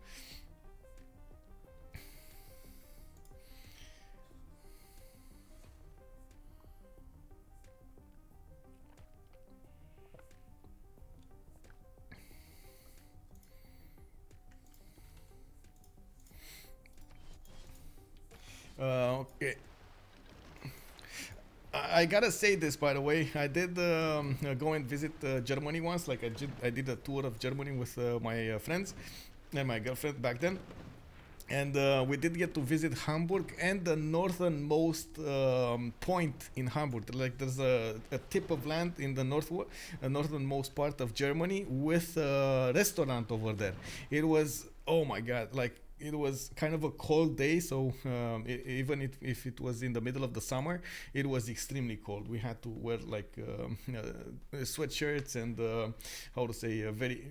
Okay. I gotta say this, by the way. I did go and visit Germany once. Like I did a tour of Germany with my friends and my girlfriend back then. And we did get to visit Hamburg and the northernmost point in Hamburg. Like there's a tip of land in the northernmost part of Germany with a restaurant over there. It was, oh my God, like it was kind of a cold day, so even if it was in the middle of the summer, it was extremely cold. We had to wear like sweatshirts and how to say very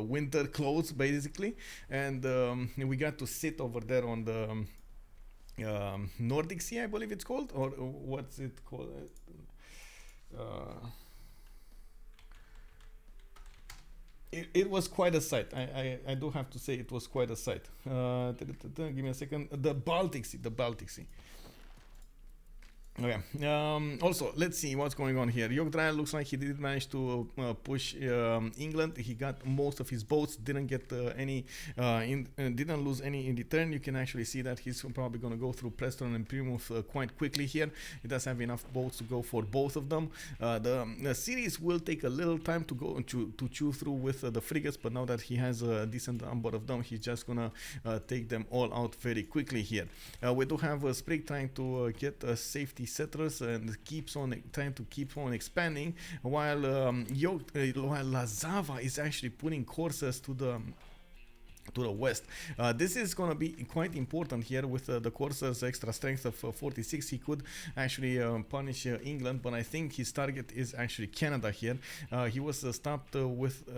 winter clothes basically, and we got to sit over there on the Nordic Sea, I believe it's called, or what's it called? It was quite a sight. I do have to say it was quite a sight. Give me a second. The Baltic Sea. Okay. Also, let's see what's going on here. Yogdrael looks like he did manage to push England. He got most of his boats. Didn't get didn't lose any in return. You can actually see that he's probably going to go through Preston and Plymouth quite quickly here. He does have enough boats to go for both of them. The series will take a little time to go to chew through with the frigates, but now that he has a decent number of them, he's just gonna take them all out very quickly here. We do have Sprig trying to get safety settlers and keeps on trying to keep on expanding, while Lazawa is actually putting courses to the west. This is going to be quite important here with the Corsair's extra strength of 46. He could actually punish England, but I think his target is actually Canada here. He was stopped with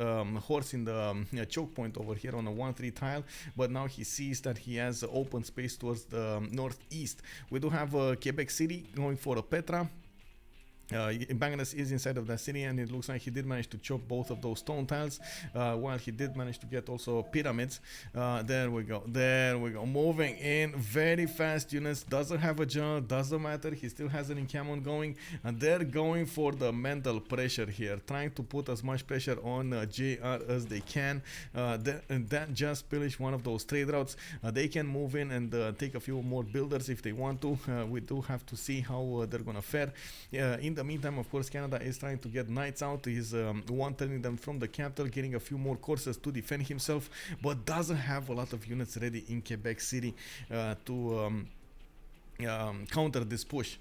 horse in the choke point over here on a 1-3 tile, but now he sees that he has open space towards the northeast. We do have Quebec City going for a Petra. Bangladesh is inside of that city, and it looks like he did manage to chop both of those stone tiles, while he did manage to get also pyramids. There we go, moving in very fast units. Doesn't have a general, doesn't matter, he still has an encampment going, and they're going for the mental pressure here, trying to put as much pressure on JR as they can. That just pillaged one of those trade routes. They can move in and take a few more builders if they want to. We do have to see how they're gonna fare. In the meantime, of course, Canada is trying to get knights out. He's one-turning them from the capital, getting a few more courses to defend himself, but doesn't have a lot of units ready in Quebec City to counter this push.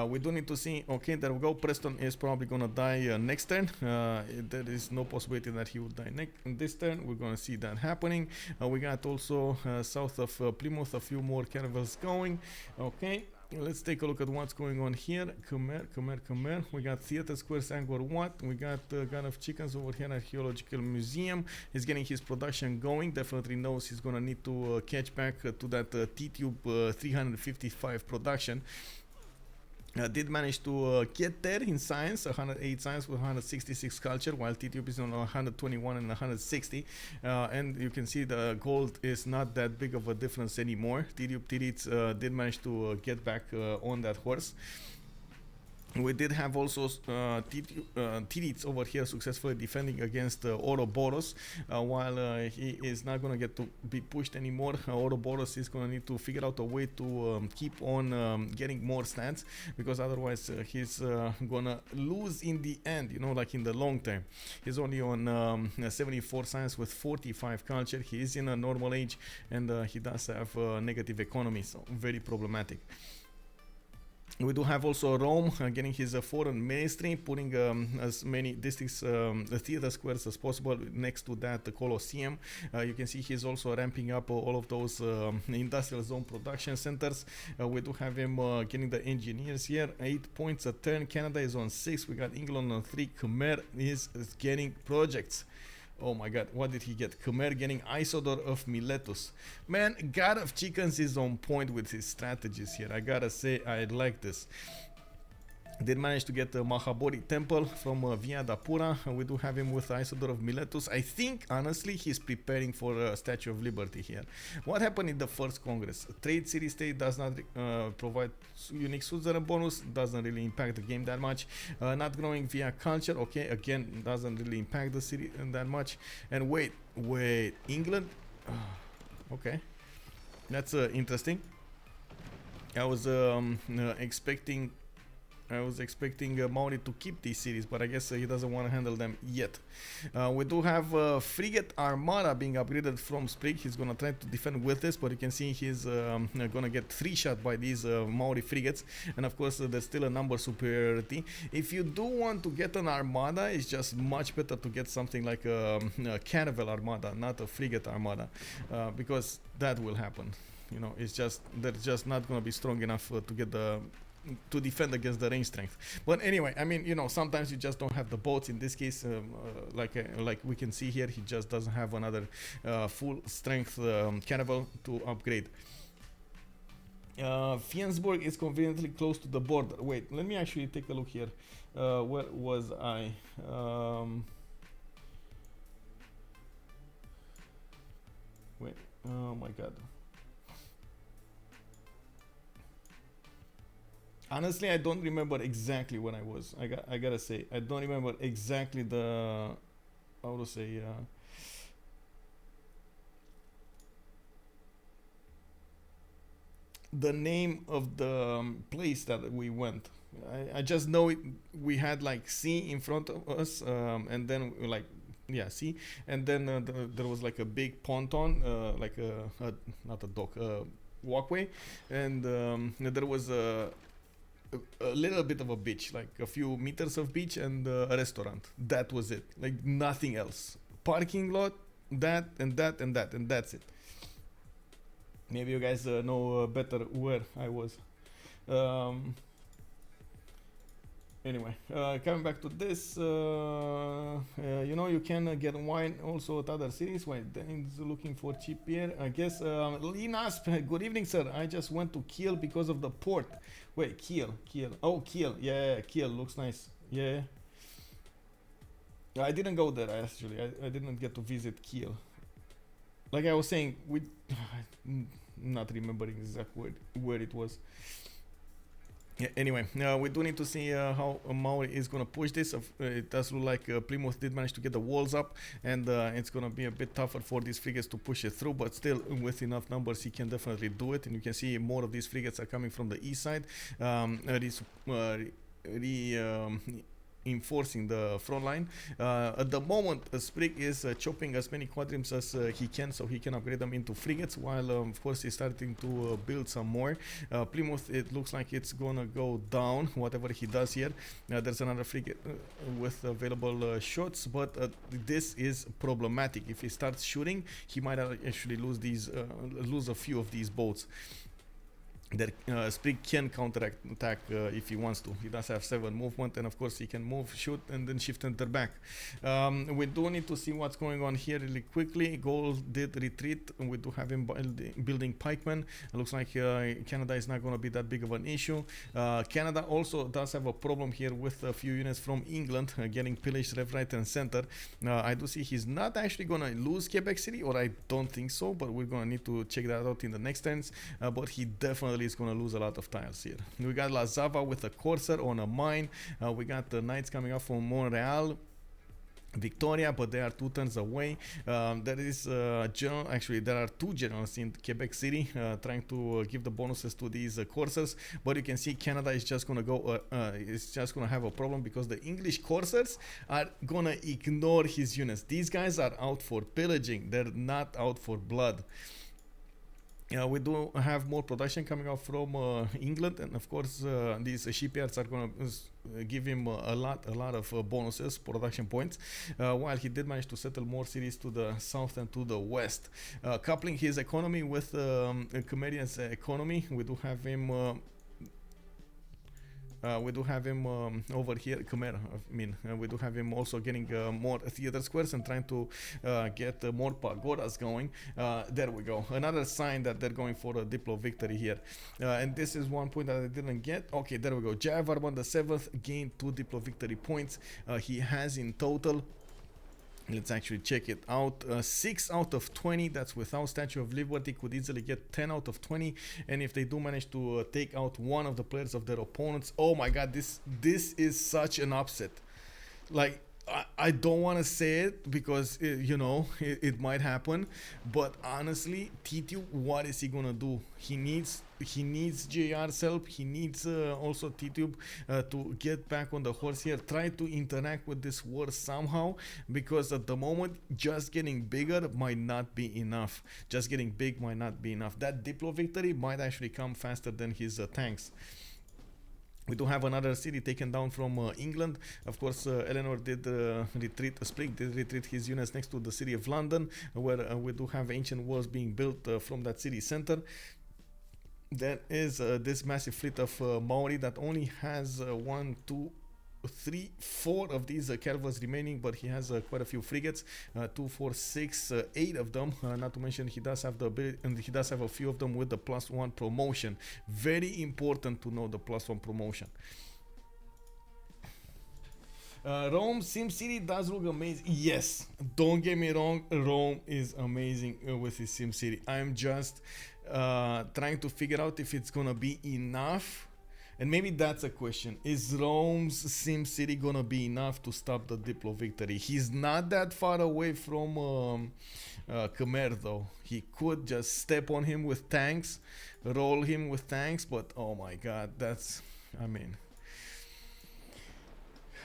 We do need to see. Okay, there we go. Preston is probably gonna die next turn. There is no possibility that he would die this turn. We're gonna see that happening. We got also south of Plymouth a few more caravels going. Okay, let's take a look at what's going on here. Khmer. We got Theatre Squares, Angkor Wat. We got GodOfChickenz over here, Archaeological Museum. He's getting his production going. Definitely knows he's gonna need to catch back to that Tidube 355 production. Did manage to get there in science, 108 science with 166 culture, while Tidube is on 121 and 160. And you can see the gold is not that big of a difference anymore. Titiits did manage to get back on that horse. We did have also Titiits over here successfully defending against Ouroboros, while he is not going to get to be pushed anymore. Ouroboros is going to need to figure out a way to keep on getting more stats, because otherwise he's going to lose in the end, you know, like in the long term. He's only on 74 science with 45 culture. He is in a normal age, and he does have negative economy, so very problematic. We do have also Rome getting his foreign ministry, putting as many districts, theater squares as possible next to that Colosseum. You can see he's also ramping up all of those industrial zone production centers. We do have him getting the engineers here. 8 points a turn. Canada is on 6. We got England on 3. Khmer is getting projects. Oh my god, what did he get? Khmer getting Isodor of Miletus. Man, GodOfChickenz is on point with his strategies here. I gotta say, I like this. Did manage to get the Mahabodhi temple from Via Dapura. We do have him with Isodor of Miletus. I think, honestly, he's preparing for a Statue of Liberty here. What happened in the first Congress? Trade City State does not provide unique suzerain bonus. Doesn't really impact the game that much. Not growing via culture. Okay, again, doesn't really impact the city that much. And wait, England? Okay, that's interesting. I was expecting Maori to keep these cities, but I guess he doesn't want to handle them yet. We do have frigate armada being upgraded from Sprig. He's gonna try to defend with this, but you can see he's gonna get 3-shot by these Maori frigates, and of course there's still a number superiority. If you do want to get an armada, it's just much better to get something like a caravel armada, not a frigate armada, because that will happen. You know, it's just they're just not gonna be strong enough to get to defend against the range strength. But anyway, I mean, you know, sometimes you just don't have the boats. In this case, like we can see here, he just doesn't have another full strength caravel to upgrade. Fiensburg is conveniently close to the border. Wait, let me actually take a look here. Where was I? Wait, oh my god. Honestly, I don't remember exactly when I was. I gotta say, I don't remember exactly the, how to say, the name of the place that we went. I just know it, we had like sea in front of us, and then like, yeah, sea, and then there was like a big ponton, like a not a dock, walkway, and there was a little bit of a beach, like a few meters of beach, and a restaurant. That was it. Like nothing else. Parking lot, that and that and that, and that's it. Maybe you guys know better where I was. Um, anyway, coming back to this, you know, you can get wine also at other cities. Wait, Dane's looking for cheap beer. I guess. Linas, good evening, sir. I just went to Kiel because of the port. Wait, Kiel. Oh, Kiel. Yeah, Kiel looks nice. Yeah. I didn't go there actually. I didn't get to visit Kiel. Like I was saying, we not remembering exactly where it was. Yeah, anyway, we do need to see how Maori is going to push this. It does look like Plymouth did manage to get the walls up, and it's going to be a bit tougher for these frigates to push it through, but still with enough numbers he can definitely do it. And you can see more of these frigates are coming from the east side. Enforcing the front line. At the moment, Sprig is chopping as many quadrims as he can, so he can upgrade them into frigates, while of course he's starting to build some more. Plymouth, it looks like it's gonna go down, whatever he does here. There's another frigate with available shots, but this is problematic. If he starts shooting, he might actually lose a few of these boats. That Sprig can counteract attack if he wants to. He does have 7 movement, and of course he can move, shoot, and then shift enter back. We do need to see what's going on here really quickly. Gaul did retreat, and we do have him building pikemen. It looks like Canada is not going to be that big of an issue. Canada also does have a problem here with a few units from England getting pillaged left, right, and center. I do see he's not actually going to lose Quebec City, or I don't think so, but we're going to need to check that out in the next turns. But he definitely is going to lose a lot of tiles here. We got Lazawa with a Corsair on a mine. We got the Knights coming up from Montreal. Victoria, but they are 2 turns away. There is general. Actually, there are 2 generals in Quebec City trying to give the bonuses to these Corsairs. But you can see Canada is just gonna go. It's just gonna have a problem because the English Corsairs are gonna ignore his units. These guys are out for pillaging. They're not out for blood. We do have more production coming out from England, and of course these shipyards are going to give him a lot of bonuses, production points, while he did manage to settle more cities to the south and to the west. Coupling his economy with Khmer's economy, we do have him over here, Khmer. I mean, we do have him also getting more theater squares and trying to get more pagodas going. There we go. Another sign that they're going for a Diplo victory here. And this is one point that I didn't get. Okay, there we go. Jayavarman the 7th gained 2 Diplo victory points. He has in total, let's actually check it out. 6 out of 20, that's without Statue of Liberty, could easily get 10 out of 20. And if they do manage to take out one of the players of their opponents, oh my god, this is such an upset. Like, I don't want to say it because it might happen, but honestly, Titiube, what is he gonna do? He needs JR's help. He needs also Tidube to get back on the horse here, try to interact with this war somehow, because at the moment just getting bigger might not be enough. Just getting big might not be enough. That Diplo victory might actually come faster than his tanks. We do have another city taken down from England. Of course, Eleanor did retreat, Sprig did retreat his units next to the city of London, where we do have ancient walls being built from that city center. There is this massive fleet of Maori that only has 1, 2, 3, 4 of these caravels remaining, but he has quite a few frigates, 2, 4, 6, 8 of them. Not to mention he does have the ability, and he does have a few of them with the +1 promotion. Very important to know the +1 promotion. Rome SimCity does look amazing. Yes, don't get me wrong, Rome is amazing with his SimCity. I'm just trying to figure out if it's gonna be enough. And maybe that's a question. Is Rome's Sim City gonna be enough to stop the Diplo victory? He's not that far away from Khmer though. He could just step on him with tanks, roll him with tanks, but oh my god, I mean,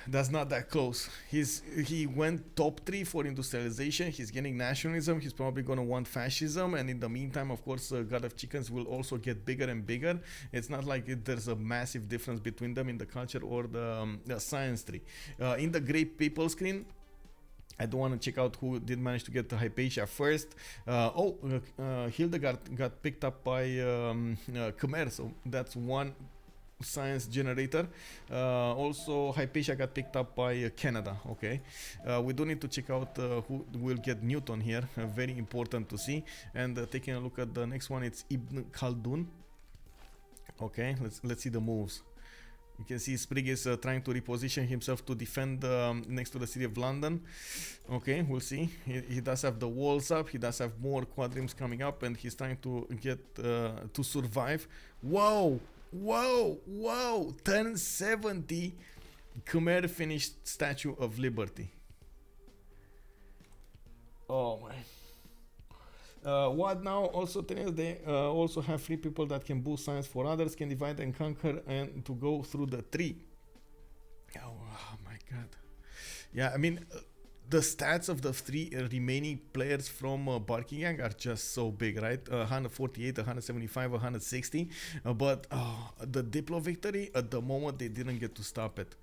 that's not that close. He went top 3 for industrialization. He's getting nationalism. He's probably gonna want fascism, and in the meantime, of course, GodOfChickenz will also get bigger and bigger. It's not like there's a massive difference between them in the culture or the science tree. In the great people screen, I do want to check out who did manage to get to Hypatia first. Hildegard got picked up by Khmer, so that's one science generator. Also Hypatia got picked up by Canada. Okay, we do need to check out who will get Newton here. Very important to see. And taking a look at the next one, it's Ibn Khaldun. Okay, let's see the moves. You can see Sprig is trying to reposition himself to defend next to the city of London. Okay, we'll see. He does have the walls up. He does have more quadrims coming up, and he's trying to get to survive. Whoa! 1070 Khmer finished Statue of Liberty. Oh my. What now? Also they also have 3 people that can boost science for others, can divide and conquer, and to go through the tree. Oh my god. Yeah, I mean, the stats of the 3 remaining players from Barking Gang are just so big, right? 148, 175, 160. But the Diplo victory, at the moment, they didn't get to stop it.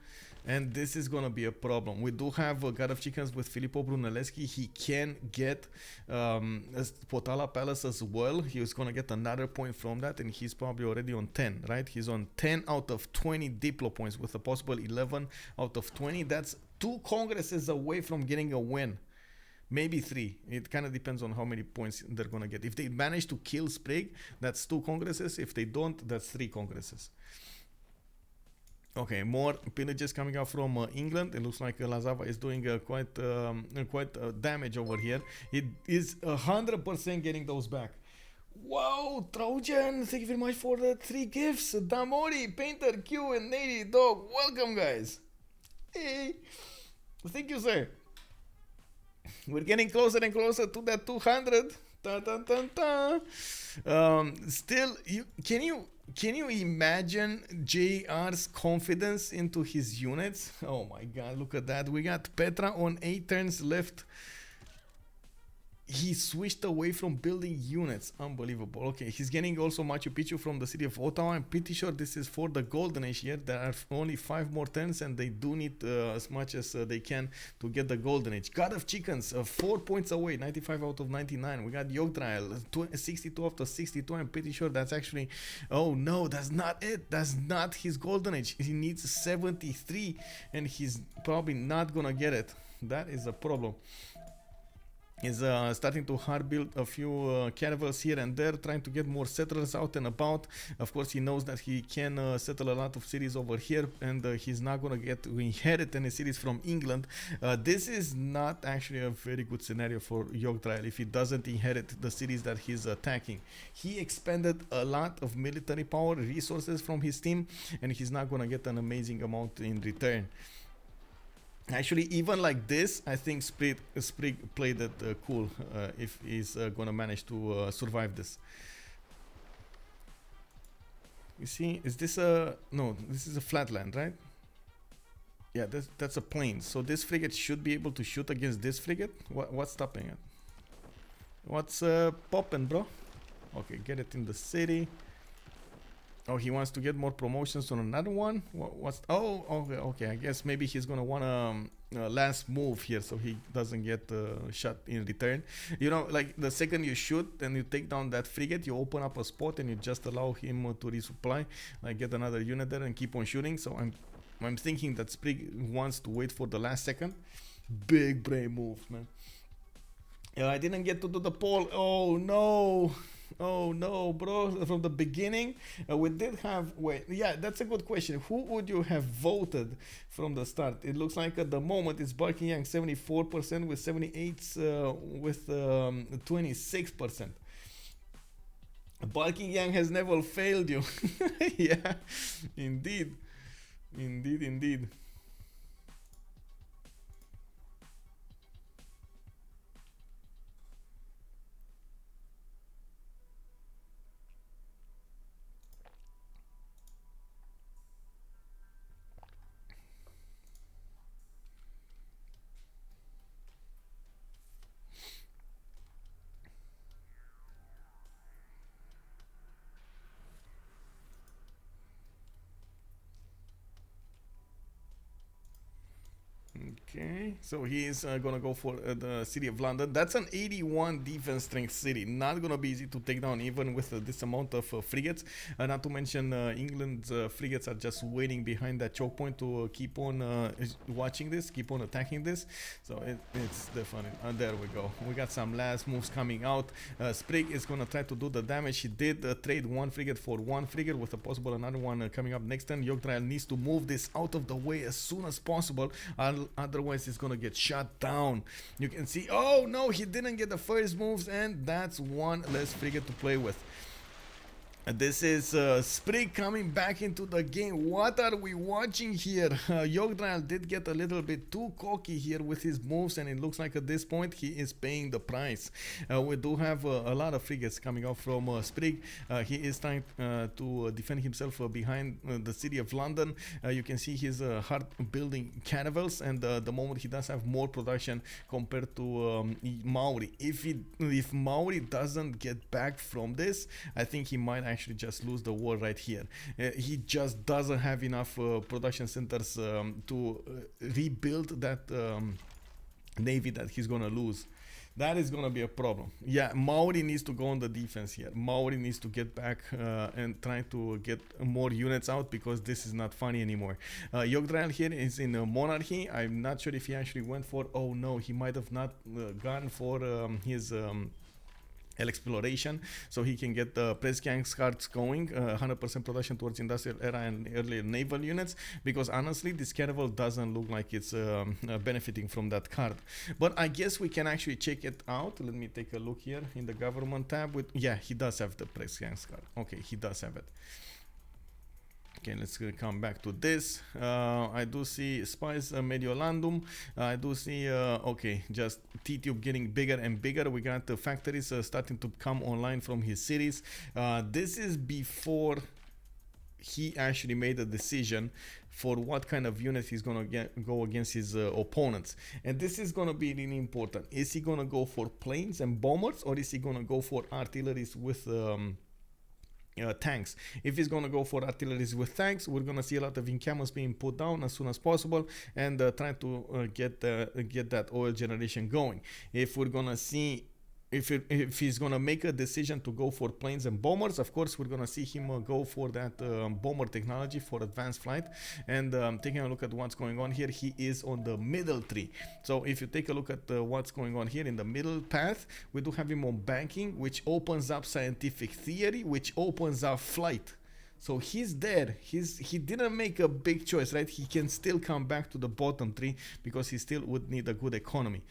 And this is going to be a problem. We do have GodOfChickenz with Filippo Brunelleschi. He can get Potala Palace as well. He was going to get another point from that, and he's probably already on 10, right? He's on 10 out of 20 Diplo points with a possible 11 out of 20. That's 2 congresses away from getting a win. Maybe 3. It kind of depends on how many points they're going to get. If they manage to kill Sprig, that's 2 congresses. If they don't, that's 3 congresses. Okay, more pillages coming out from England. It looks like Lazawa is doing quite damage over here. It is 100% getting those back. Wow, Trojan, thank you very much for the 3 gifts. Damori, Painter, Q, and Nady Dog. Welcome, guys. Hey, thank you, sir. We're getting closer and closer to that 200. Still, can you imagine JR's confidence into his units? Oh my god, look at that. We got Petra on 8 turns left. He switched away from building units. Unbelievable. Okay, he's getting also Machu Picchu from the city of Ottawa. I'm pretty sure this is for the Golden Age here. There are only 5 more turns, and they do need as much as they can to get the Golden Age. GodOfChickenz, 4 points away, 95 out of 99. We got Yogdrael, 62 out of 62. I'm pretty sure that's actually... Oh no, that's not it. That's not his Golden Age. He needs 73, and he's probably not gonna get it. That is a problem. Is starting to hard build a few caravels here and there, trying to get more settlers out and about. Of course, he knows that he can settle a lot of cities over here, and he's not going to get to inherit any cities from England. This is not actually a very good scenario for Yogdrael if he doesn't inherit the cities that he's attacking. He expended a lot of military power, resources from his team, and he's not going to get an amazing amount in return. Actually, even like this, I think Sprig played it cool if he's gonna manage to survive this. You see, is this a... No, this is a flatland, right? Yeah, that's a plain. So this frigate should be able to shoot against this frigate. What's stopping it? What's popping, bro? Okay, get it in the city. Oh, he wants to get more promotions on another one. What's... Oh, okay. I guess maybe he's gonna want a last move here, so he doesn't get shot in return. You know, like the second you shoot and you take down that frigate, you open up a spot and you just allow him to resupply, like get another unit there and keep on shooting. So I'm thinking that Sprig wants to wait for the last second. Big brain moves, man. I didn't get to do the poll. Oh no. Oh no, bro. From the beginning, we did have... Wait, yeah, that's a good question. Who would you have voted from the start? It looks like at the moment it's Barking Yang 74% with 78 with 26%. Buckingham has never failed you. Yeah, indeed, indeed, indeed. Okay, so he is gonna go for the city of London. That's an 81 defense strength city. Not gonna be easy to take down, even with this amount of frigates. Not to mention, England's frigates are just waiting behind that choke point to keep on watching this, keep on attacking this. So it's definitely. There we go. We got some last moves coming out. Sprig is gonna try to do the damage. He did trade one frigate for one frigate, with a possible another one coming up next turn. Yogdrael needs to move this out of the way as soon as possible. Otherwise it's gonna get shot down. You can see, oh no, he didn't get the first moves, and that's one less frigate to play with. This is Sprig coming back into the game. What are we watching here? Yogdrael did get a little bit too cocky here with his moves, and it looks like at this point he is paying the price. We do have a lot of frigates coming out from Sprig. He is trying to defend himself behind the city of London. You can see his hard building caravels, and the moment he does have more production compared to Maori. If Maori doesn't get back from this, I think he might actually just lose the war right here. He just doesn't have enough production centers to rebuild that navy that he's gonna lose. That is gonna be a problem. Yeah, Maori needs to go on the defense here. Maori needs to get back and try to get more units out, because this is not funny anymore. Yogdrael here is in monarchy. I'm not sure if he actually went for, oh no, he might have not gone for his exploration, so he can get the press gangs cards going, 100% production towards industrial era and earlier naval units, because honestly this caravel doesn't look like it's benefiting from that card. But I guess we can actually check it out. Let me take a look here in the government tab. With, yeah, he does have the press gangs card. Okay, he does have it. Okay, let's come back to this. I do see Spice Mediolandum. I do see, okay, just Tidube getting bigger and bigger. We got the factories starting to come online from his cities. This is before he actually made a decision for what kind of unit he's gonna go against his opponents, and this is gonna be really important. Is he gonna go for planes and bombers, or is he gonna go for artilleries with tanks? If he's gonna go for artilleries with tanks, we're gonna see a lot of encampments being put down as soon as possible, and trying to get that oil generation going. If we're gonna see, if he's gonna make a decision to go for planes and bombers, of course we're gonna see him go for that bomber technology for advanced flight. And taking a look at what's going on here, he is on the middle tree. So if you take a look at what's going on here in the middle path, we do have him on banking, which opens up scientific theory, which opens up flight. So he's there. He didn't make a big choice, right? He can still come back to the bottom tree, because he still would need a good economy.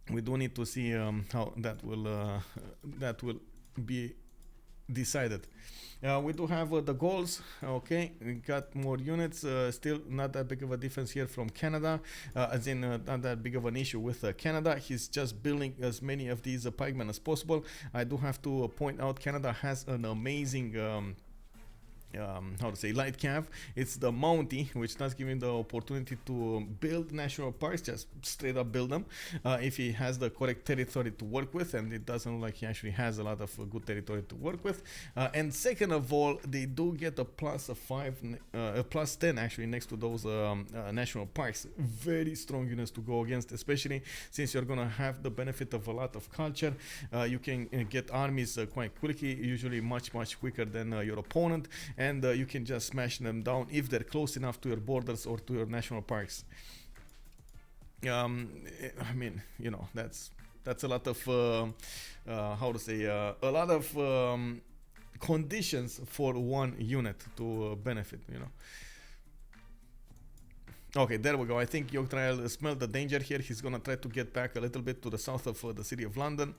We do need to see how that will be decided. We do have the goals. Okay, we got more units. Still not that big of a difference here from Canada, as in not that big of an issue with Canada. He's just building as many of these pikemen as possible. I do have to point out, Canada has an amazing light cav. It's the Mountie, which does give him the opportunity to build national parks, just straight up build them, if he has the correct territory to work with, and it doesn't look like he actually has a lot of good territory to work with. And second of all, they do get a +5, a +10 actually next to those national parks. Very strong units to go against, especially since you're gonna have the benefit of a lot of culture. You can get armies quite quickly, usually much quicker than your opponent, and you can just smash them down if they're close enough to your borders or to your national parks. I mean, you know, that's a lot of a lot of conditions for one unit to benefit, you know. Okay, there we go. I think Yogdrael smelled the danger here. He's gonna try to get back a little bit to the south of the city of London.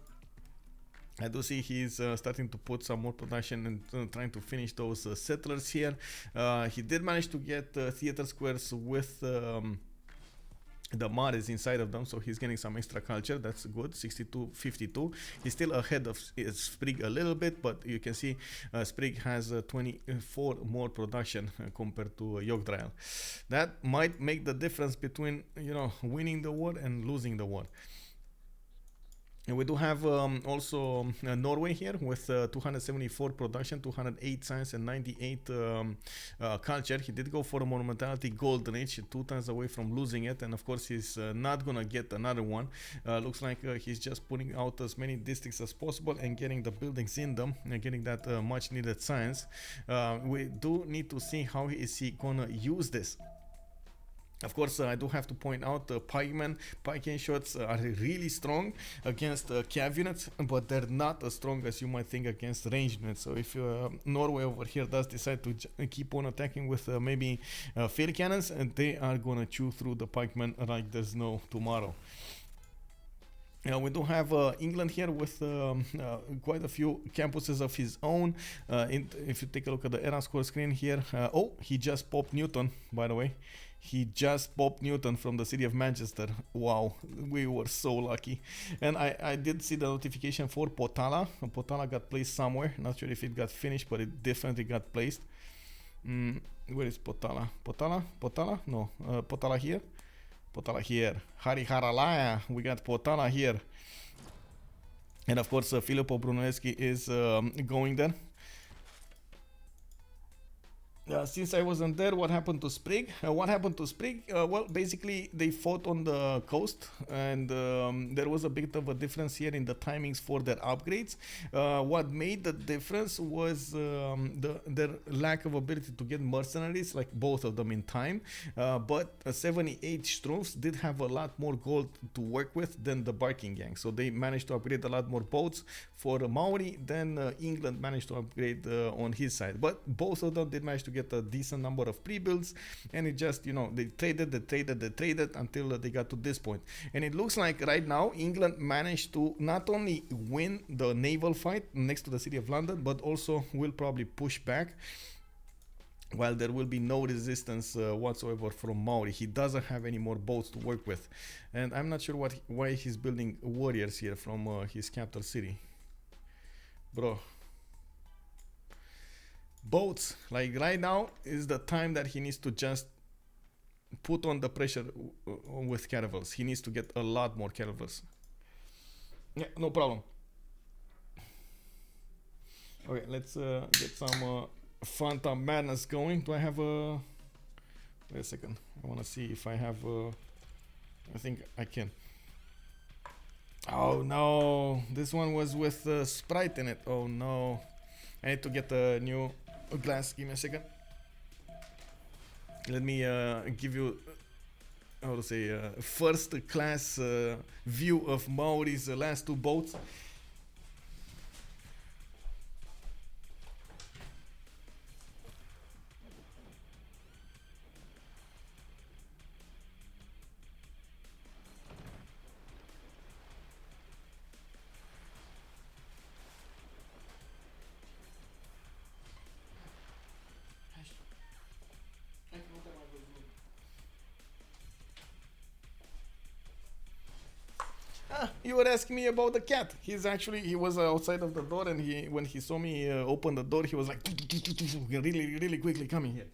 I do see he's starting to put some more production and trying to finish those settlers here. He did manage to get theater squares with the mod is inside of them, so he's getting some extra culture. That's good. 62-52. He's still ahead of Sprig a little bit, but you can see Sprig has 24 more production compared to Yogdrael. That might make the difference between, you know, winning the war and losing the war. And we do have also Norway here with 274 production, 208 science, and 98 culture. He did go for a monumentality golden age, 2 times away from losing it, and of course he's not gonna get another one. Looks like he's just putting out as many districts as possible and getting the buildings in them and getting that much needed science. We do need to see how is he gonna use this. Of course, I do have to point out pikemen shots are really strong against cav units, but they're not as strong as you might think against ranged units. So if Norway over here does decide to keep on attacking with maybe field cannons, and they are gonna chew through the pikemen like there's no tomorrow. We do have England here with quite a few campuses of his own. If you take a look at the era score screen here, oh, he just popped Newton, by the way. He just popped Newton from the city of Manchester. Wow, we were so lucky. And I did see the notification for Potala. Potala got placed somewhere. Not sure if it got finished, but it definitely got placed. Where is Potala? Potala? No, Potala here. Potala here. Hariharalaya. We got Potala here. And of course, Filippo Brunelleschi is going there. Since I wasn't there, what happened to Sprig? Well, basically they fought on the coast, and there was a bit of a difference here in the timings for their upgrades. What made the difference was their lack of ability to get mercenaries, like both of them in time. But 78 Strumpfs did have a lot more gold to work with than the Barking Gang, so they managed to upgrade a lot more boats for Maori than England managed to upgrade on his side. But both of them did manage to get a decent number of pre-builds, and it just, you know, they traded until they got to this point. And it looks like right now England managed to not only win the naval fight next to the city of London, but also will probably push back, while there will be no resistance whatsoever from Maori. He doesn't have any more boats to work with, and I'm not sure why he's building warriors here from his capital city. Bro, boats, like right now is the time that he needs to just put on the pressure with caravels. He needs to get a lot more caravels. Yeah, no problem. Okay, let's get some Fanta madness going. Do I have a... Wait a second. I want to see if I have... I think I can. Oh no, this one was with Sprite in it. Oh no. I need to get a new glass. Give me a second. Let me give you, how to say, first class view of Maori's last 2 boats. You were asking me about the cat. He was outside of the door, and when he saw me open the door, he was like really quickly coming here.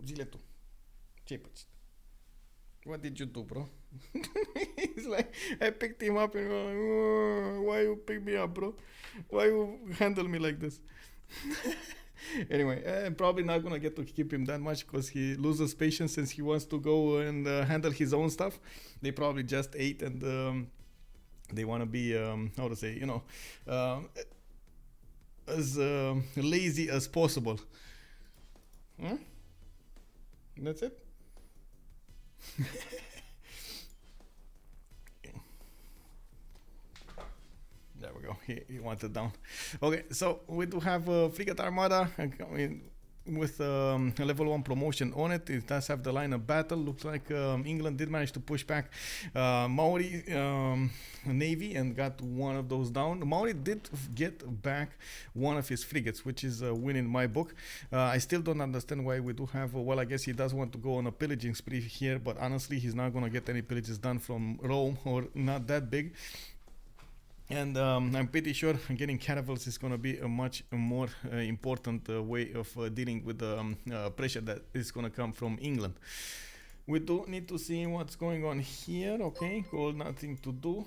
Zile tu. Ce-ai pățit? What did you do, bro? He's like, I picked him up and he was like, oh, why you pick me up, bro? Why you handle me like this? Anyway, I'm probably not gonna get to keep him that much because he loses patience since he wants to go and handle his own stuff. They probably just ate, and they want to be, how to say, you know, as lazy as possible. Huh? That's it? There we go. He wants it down. Okay, so we do have Frigate Armada. I mean, with a level 1 promotion on it. It does have the line of battle. Looks like England did manage to push back Maori navy and got one of those down. Maori did get back one of his frigates, which is a win in my book. I still don't understand why we do have, well, I guess he does want to go on a pillaging spree here, but honestly he's not going to get any pillages done from Rome, or not that big. And I'm pretty sure getting caravels is going to be a much more important way of dealing with the pressure that is going to come from England. We do need to see what's going on here. Okay, Gaul, nothing to do.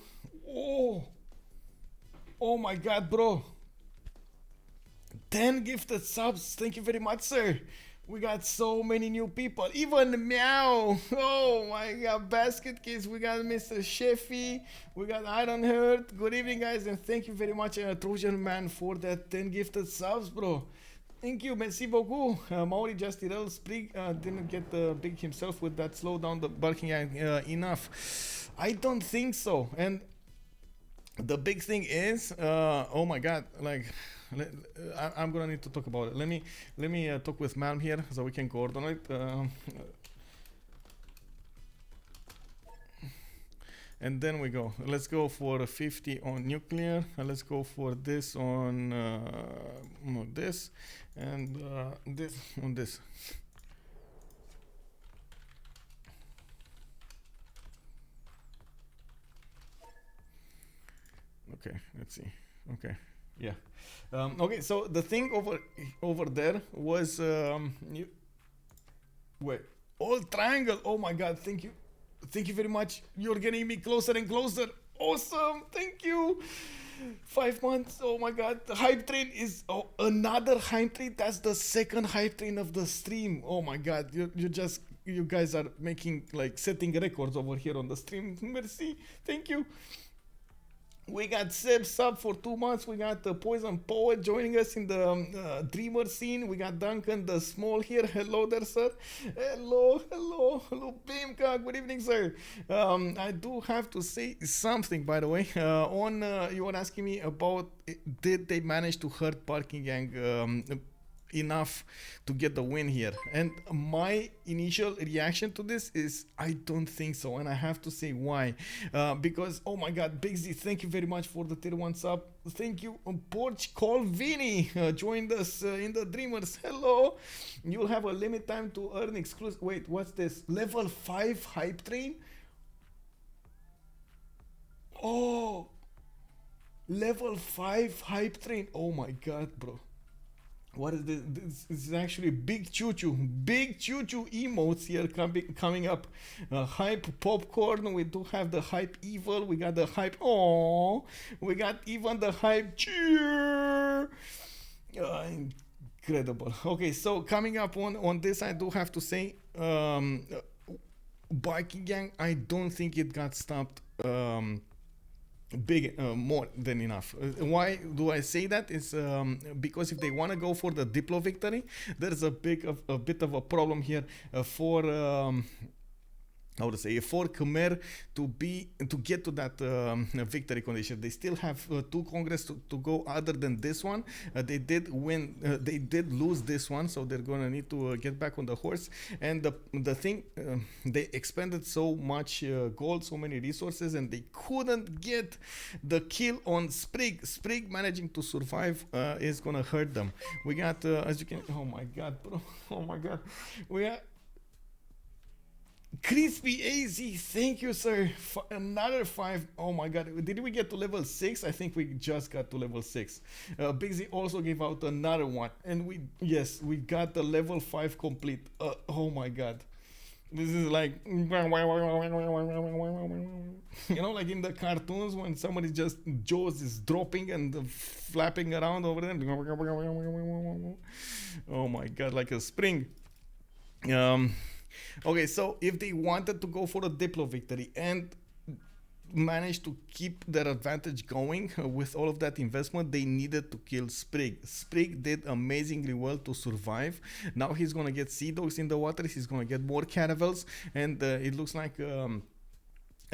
Oh my god, bro. 10 gifted subs. Thank you very much, sir. We got so many new people. Even Meow. Oh my god. Basket Kids. We got Mr. Sheffy. We got Ironheart. Good evening, guys. And thank you very much, Trojan Man, for that 10 gifted subs, bro. Thank you. Merci beaucoup. Maori just Sprig didn't get big himself with that. Slow down the barking enough. I don't think so. And the big thing is, oh my god, like, I'm gonna need to talk about it. Let me talk with Malm here so we can coordinate. And then we go. Let's go for 50 on nuclear. Let's go for this on this, and this on this. Okay, let's see. Okay, yeah. Okay, so the thing over there was wait, all triangle. Oh my god, thank you very much. You're getting me closer and closer. Awesome, thank you. 5 months. Oh my god, the hype train is another hype train. That's the second hype train of the stream. Oh my god, you guys are making, like, setting records over here on the stream. Merci, thank you. We got Seb sub for 2 months. We got the Poison Poet joining us in the Dreamer scene. We got Duncan the Small here. Hello there, sir. Hello, Bimka. Good evening, sir. I do have to say something, by the way. You were asking me about, did they manage to hurt Parking Gang enough to get the win here, and my initial reaction to this is I don't think so, and I have to say why. Because, oh my god, Big Z, thank you very much for the tier 1 sub. Thank you. Porch Call Vinny joined us in the Dreamers. Hello. You'll have a limit time to earn exclusive. Wait, what's this? Level 5 hype train? Oh, level 5 hype train. Oh my god, bro. What is this? This is actually big choo-choo emotes here coming up. Hype popcorn. We do have the hype evil. We got the hype. Oh, we got even the hype cheer. Incredible. Okay, so coming up on this, I do have to say, Biking Gang, I don't think it got stopped big more than enough. Why do I say that? It's because if they want to go for the Diplo victory, there's a bit of a problem here for how to say, for Khmer to get to that victory condition. They still have 2 congress to go other than this one. They did win, they did lose this one, so they're gonna need to get back on the horse. And the thing, they expended so much gold, so many resources, and they couldn't get the kill on Sprig. Sprig managing to survive is gonna hurt them. We got, as you can, oh my god, bro, oh my god, we got Crispy AZ, thank you, sir. Another 5. Oh my god, did we get to level 6? I think we just got to level 6. Big Z also gave out another one, and we got the level 5 complete. Oh my god, this is like, you know, like in the cartoons when somebody just jaws is dropping and flapping around over there. Oh my god, like a spring. Okay, so if they wanted to go for a Diplo victory and manage to keep their advantage going with all of that investment, they needed to kill Sprig. Sprig did amazingly well to survive. Now he's gonna get Sea Dogs in the water, he's gonna get more caravels, and it looks like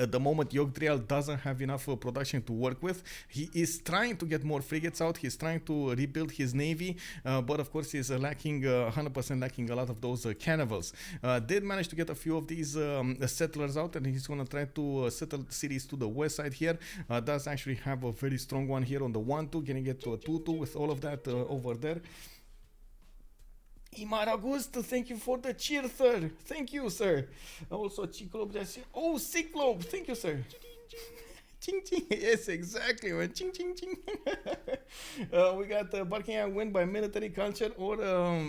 At the moment, Yogdrael doesn't have enough production to work with. He is trying to get more frigates out. He's trying to rebuild his navy, but of course he's lacking 100% lacking a lot of those cannibals. Did manage to get a few of these settlers out, and he's gonna try to settle cities to the west side here. Does actually have a very strong one here on the 1-2, getting it to a 2-2 with all of that over there. Imar Augusto, thank you for the cheer, sir. Thank you, sir. Also, Cyclope, oh, Cyclope, thank you, sir. Ching ching, yes, exactly, man. Ching ching ching. We got Buckingham win by military culture or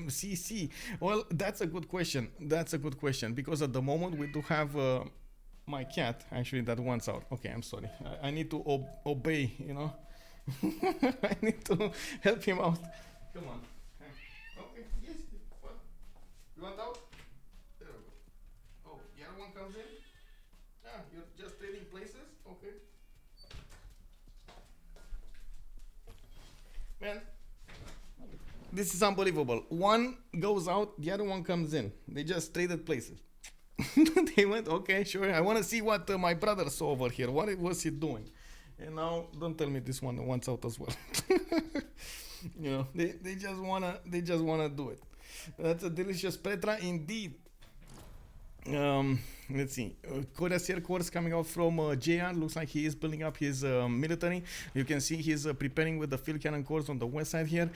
CC. Well, that's a good question. That's a good question because at the moment we do have my cat actually that wants out. Okay, I'm sorry. I need to obey, you know. I need to help him out. Come on. Okay, yes. What? You want out? There we go. Oh, the other one comes in? Ah, you're just trading places? Okay. Man, this is unbelievable. One goes out, the other one comes in. They just traded places. They went, okay, sure. I want to see what my brother saw over here. What was he doing? And now, don't tell me this one wants out as well. You know, they just wanna do it. That's a delicious Petra indeed. Let's see. Courtier course coming out from JR. Looks like he is building up his military. You can see he's preparing with the field cannon corps on the west side here,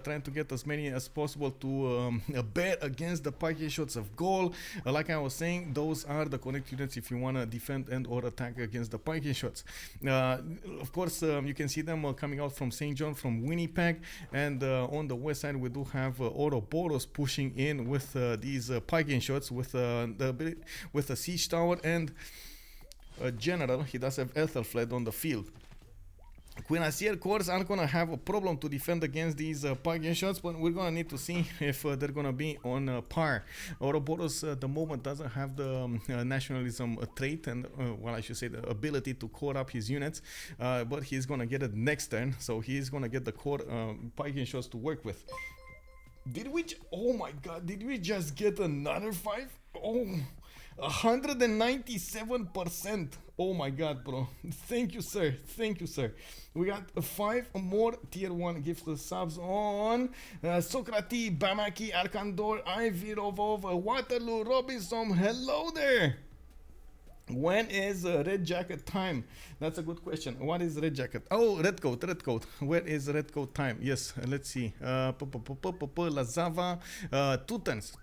trying to get as many as possible to bear against the pike shots of Gaul. Like I was saying, those are the correct units if you want to defend and or attack against the pike shots. Of course, you can see them coming out from St. John, from Winnipeg, and on the west side we do have Ouroboros pushing in with these pike shots with a siege tower and a general. He does have Ethelfled on the field. Cuirassier corps are gonna have a problem to defend against these pike shots, but we're gonna need to see if they're gonna be on par. Ouroboros at the moment doesn't have the nationalism trait and well, I should say the ability to core up his units, but he's gonna get it next turn, so he's gonna get the core pike shots to work with. Did we oh my god, did we just get another 5? Oh, 197%. Oh my god, bro. Thank you, sir. Thank you, sir. We got 5 more tier 1 gifted subs on Socrates, Bamaki, Arkandor, Ivy, Rovov, Waterloo, Robinson. Hello there. When is red jacket time? That's a good question. What is red jacket? Oh, red coat, red coat. Where is red coat time? Yes, let's see. Lazawa, 2 turns.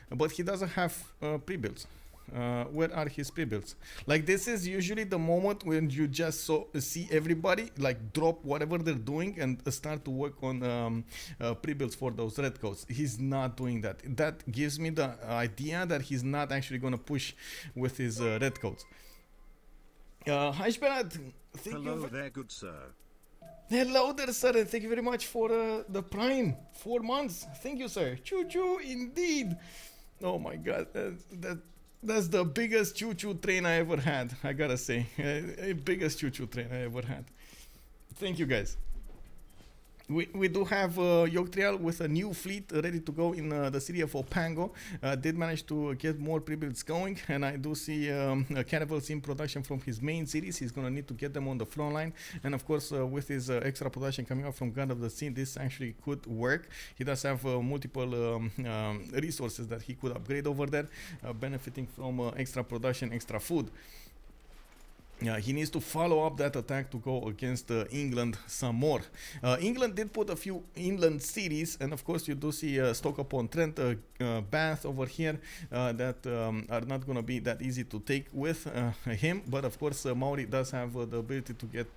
But he doesn't have pre-builds. Where are his pre-builds? Like, this is usually the moment when you just see everybody like drop whatever they're doing and start to work on pre-builds for those red coats. He's not doing that. That gives me the idea that he's not actually going to push with his red coats. Hi, Sprig. Hello there, good sir. Hello there, sir, and thank you very much for the prime 4 months. Thank you, sir. Choo choo, indeed. Oh my god, that's the biggest choo-choo train I ever had, I gotta say. Biggest choo-choo train I ever had. Thank you, guys. We do have Yogdrael with a new fleet ready to go in the city of Opango. Did manage to get more pre-builds going, and I do see cannibals in production from his main cities. He's gonna need to get them on the front line, and of course with his extra production coming out from God of the Sea, this actually could work. He does have multiple resources that he could upgrade over there, benefiting from extra production, extra food. He needs to follow up that attack to go against England some more. England did put a few inland cities, and of course you do see Stoke-upon-Trent, Bath over here that are not going to be that easy to take with him, but of course Maori does have the ability to get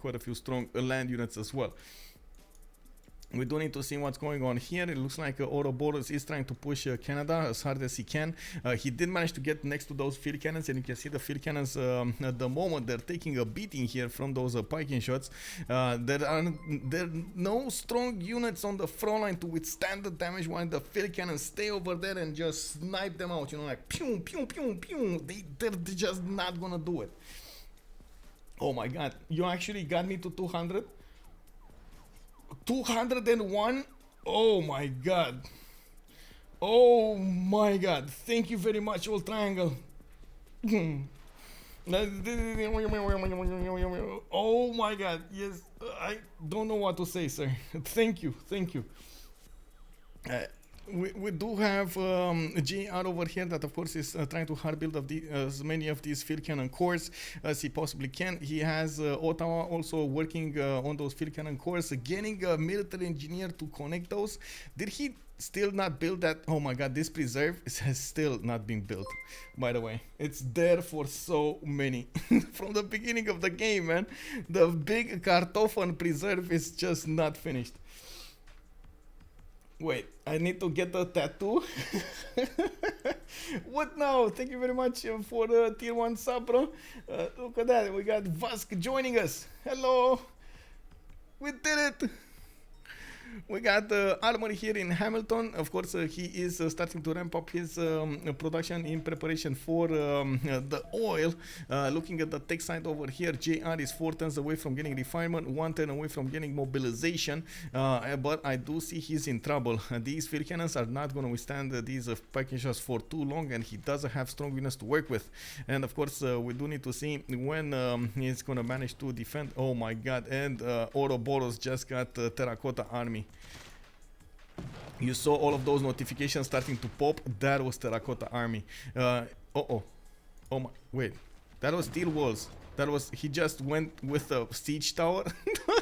quite a few strong land units as well. We do need to see what's going on here. It looks like Ouroboros is trying to push Canada as hard as he can. He did manage to get next to those field cannons, and you can see the field cannons at the moment they're taking a beating here from those piking shots. There are no strong units on the front line to withstand the damage while the field cannons stay over there and just snipe them out. You know, like pew pew pew pew. They're just not gonna do it. Oh my god! You actually got me to 200. 201. Oh my god. Oh my god. Thank you very much, Old Triangle. Oh my god, yes. I don't know what to say, sir. Thank you, thank you. Uh, we do have JR over here that of course is trying to hard build of as many of these field cannon cores as he possibly can. He has Ottawa also working on those field cannon cores, getting a military engineer to connect those. Did he still not build that? Oh my god, this preserve has still not been built, by the way. It's there for so many from the beginning of the game, man. The big Kartoffel preserve is just not finished. Wait, I need to get the tattoo. What now? Thank you very much for the tier 1 sub, bro. Look at that. We got Vask joining us. Hello. We did it. We got Armory here in Hamilton. Of course, he is starting to ramp up his production in preparation for the oil. Looking at the tech side over here, JR is 4 turns away from getting refinement, 1 turn away from getting mobilization. But I do see he's in trouble. These field cannons are not going to withstand these packages for too long, and he doesn't have strong units to work with. And of course, we do need to see when he's going to manage to defend. Oh my god, and Ouroboros just got Terracotta Army. You saw all of those notifications starting to pop. That was Terracotta Army. Oh my, wait, that was Steel Walls. That was, he just went with a siege tower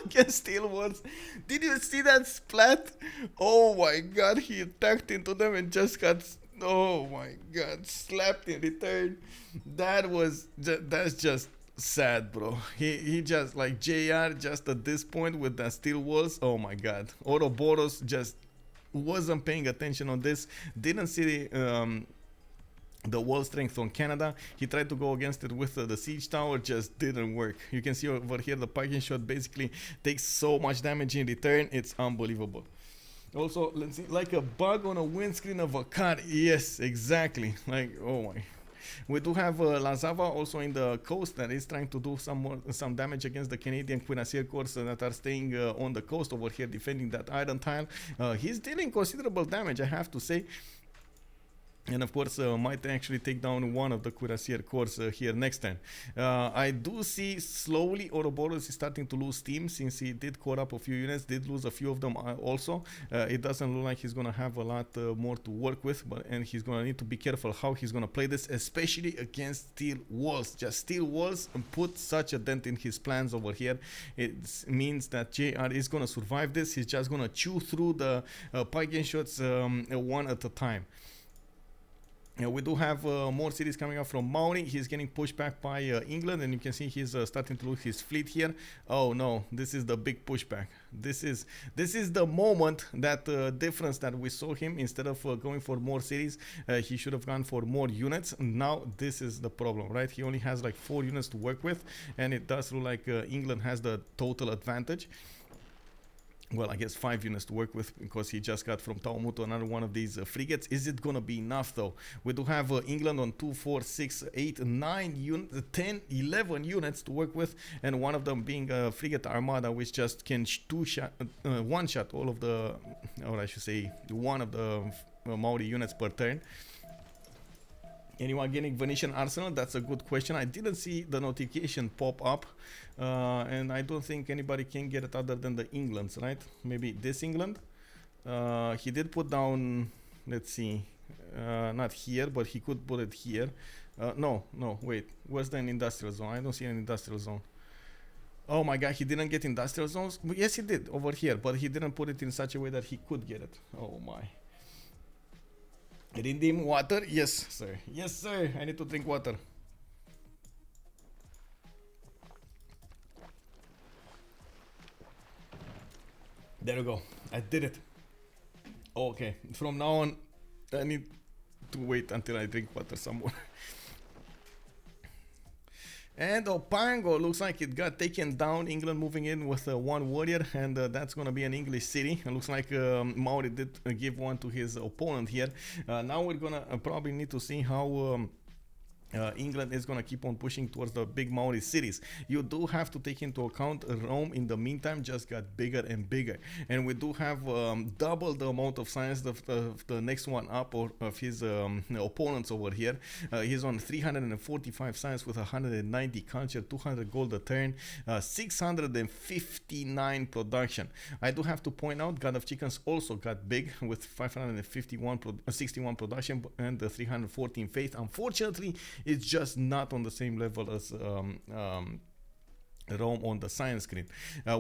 against Steel Walls. Did you see that splat? Oh my god, he attacked into them and just got, oh my god, slapped in return. That's just sad, bro. He just, like, JR just at this point with the Steel Walls. Oh my god, Ouroboros just wasn't paying attention on this, didn't see the wall strength on Canada. He tried to go against it with the siege tower, just didn't work. You can see over here the parking shot basically takes so much damage in return, it's unbelievable. Also, let's see, like a bug on a windscreen of a car. Yes, exactly. Like, oh my. We do have Lazawa also in the coast that is trying to do some damage against the Canadian Cuirassier corps that are staying on the coast over here defending that iron tile. He's dealing considerable damage, I have to say. And of course, might actually take down one of the Cuirassier corps here next time. I do see slowly Ouroboros is starting to lose steam since he did core up a few units, did lose a few of them also. It doesn't look like he's going to have a lot more to work with, and he's going to need to be careful how he's going to play this, especially against Steel Walls. Just Steel Walls and put such a dent in his plans over here. It means that JR is going to survive this. He's just going to chew through the pike shots one at a time. We do have more cities coming up from Maori. He's getting pushed back by England, and you can see he's starting to lose his fleet here. Oh no, this is the big pushback. This is the moment, that difference that we saw him. Instead of going for more cities, he should have gone for more units. Now this is the problem, right? He only has like 4 units to work with, and it does look like England has the total advantage. Well, I guess 5 units to work with, because he just got from Taumuto another one of these frigates. Is it gonna be enough though? We do have England on 2, 4, 6, 8, 9 units, 10, 11 units to work with, and one of them being a frigate armada, which just can one shot all of the, or I should say, one of the Maori units per turn. Anyone getting Venetian Arsenal? That's a good question. I didn't see the notification pop up, and I don't think anybody can get it other than the Englands, right? Maybe this England. He did put down, let's see, not here, but he could put it here. No, wait, where's the industrial zone? I don't see an industrial zone. Oh my god, he didn't get industrial zones? Yes, he did, over here, but he didn't put it in such a way that he could get it. Oh my. Redeem water? Yes, sir. Yes, sir. I need to drink water. There we go. I did it. Okay. From now on, I need to wait until I drink water some more. And Opango looks like it got taken down. England moving in with 1 warrior, and that's going to be an English city. It looks like Maori did give one to his opponent here. Now we're going to probably need to see how England is going to keep on pushing towards the big Maori cities. You do have to take into account Rome in the meantime just got bigger and bigger, and we do have double the amount of science of the next one up, or of his opponents over here. He's on 345 science with 190 culture, 200 gold a turn, 659 production. I do have to point out GodOfChickenz also got big with 61 production and 314 faith. Unfortunately, it's just not on the same level as Rome on the science screen.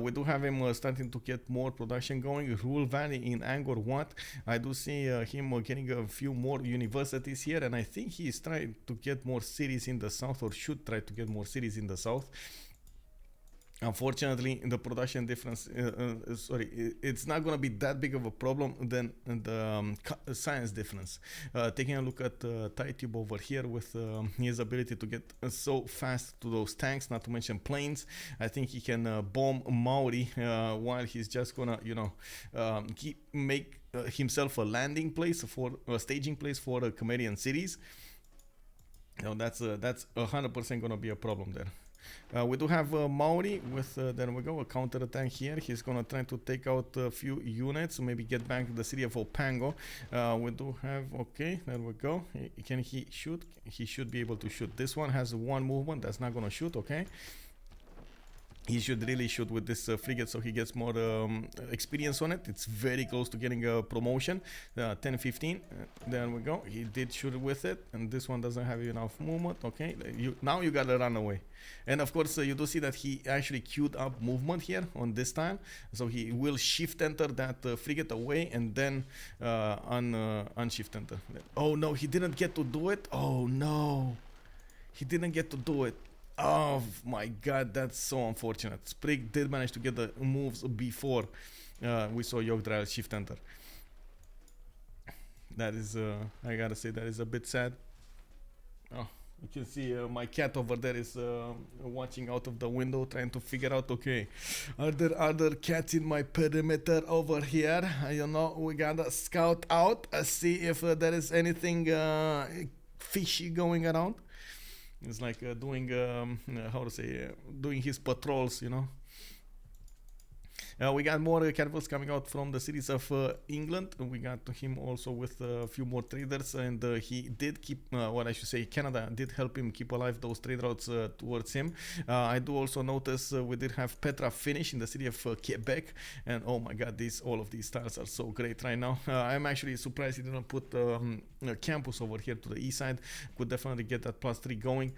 We do have him starting to get more production going. Rule Valley in Angkor Wat. I do see him getting a few more universities here, and I think he's trying to get more cities in the south, or should try to get more cities in the south. Unfortunately, the production difference, it's not going to be that big of a problem than the science difference. Taking a look at Tidube over here with his ability to get so fast to those tanks, not to mention planes, I think he can bomb Maori while he's just going to, make himself a landing place for a staging place for the Khmerian cities. That's 100% going to be a problem there. We do have Maori with, there we go, a counter attack here. He's gonna try to take out a few units, maybe get back to the city of Opango. We do have, okay, there we go. Can he shoot? He should be able to shoot. This one has one movement, that's not gonna shoot, okay. He should really shoot with this frigate so he gets more experience on it. It's very close to getting a promotion. 10-15. There we go. He did shoot with it. And this one doesn't have enough movement. Okay. Now you gotta run away. And of course, you do see that he actually queued up movement here on this time. So he will shift enter that frigate away and then unshift enter. Oh no, he didn't get to do it. Oh no. He didn't get to do it. Oh my god, that's so unfortunate. Sprig did manage to get the moves before we saw Yogdrael shift enter. That is, I gotta say, that is a bit sad. Oh, you can see my cat over there is watching out of the window, trying to figure out, okay, are there other cats in my perimeter over here? We gotta scout out, see if there is anything fishy going around. It's like doing, doing his patrols, We got more caravels coming out from the cities of England. We got him also with a few more traders, and he did keep, Canada did help him keep alive those trade routes towards him. I do also notice we did have Petra finish in the city of Quebec, and oh my god, all of these tiles are so great right now. I'm actually surprised he didn't put a campus over here to the east side. Could definitely get that +3 going.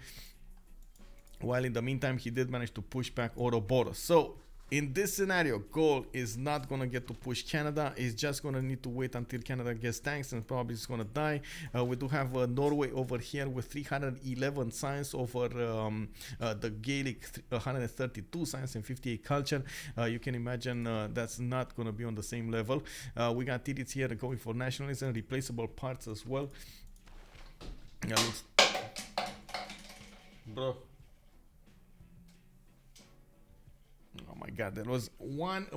While in the meantime, he did manage to push back Ouroboros. So in this scenario, Gaul is not going to get to push Canada. He's just going to need to wait until Canada gets tanks and probably is going to die. We do have Norway over here with 311 science over the Gaelic 132 science and 58 culture. You can imagine that's not going to be on the same level. We got Titiits here going for nationalism, replaceable parts as well. Bro. Oh my god, there was one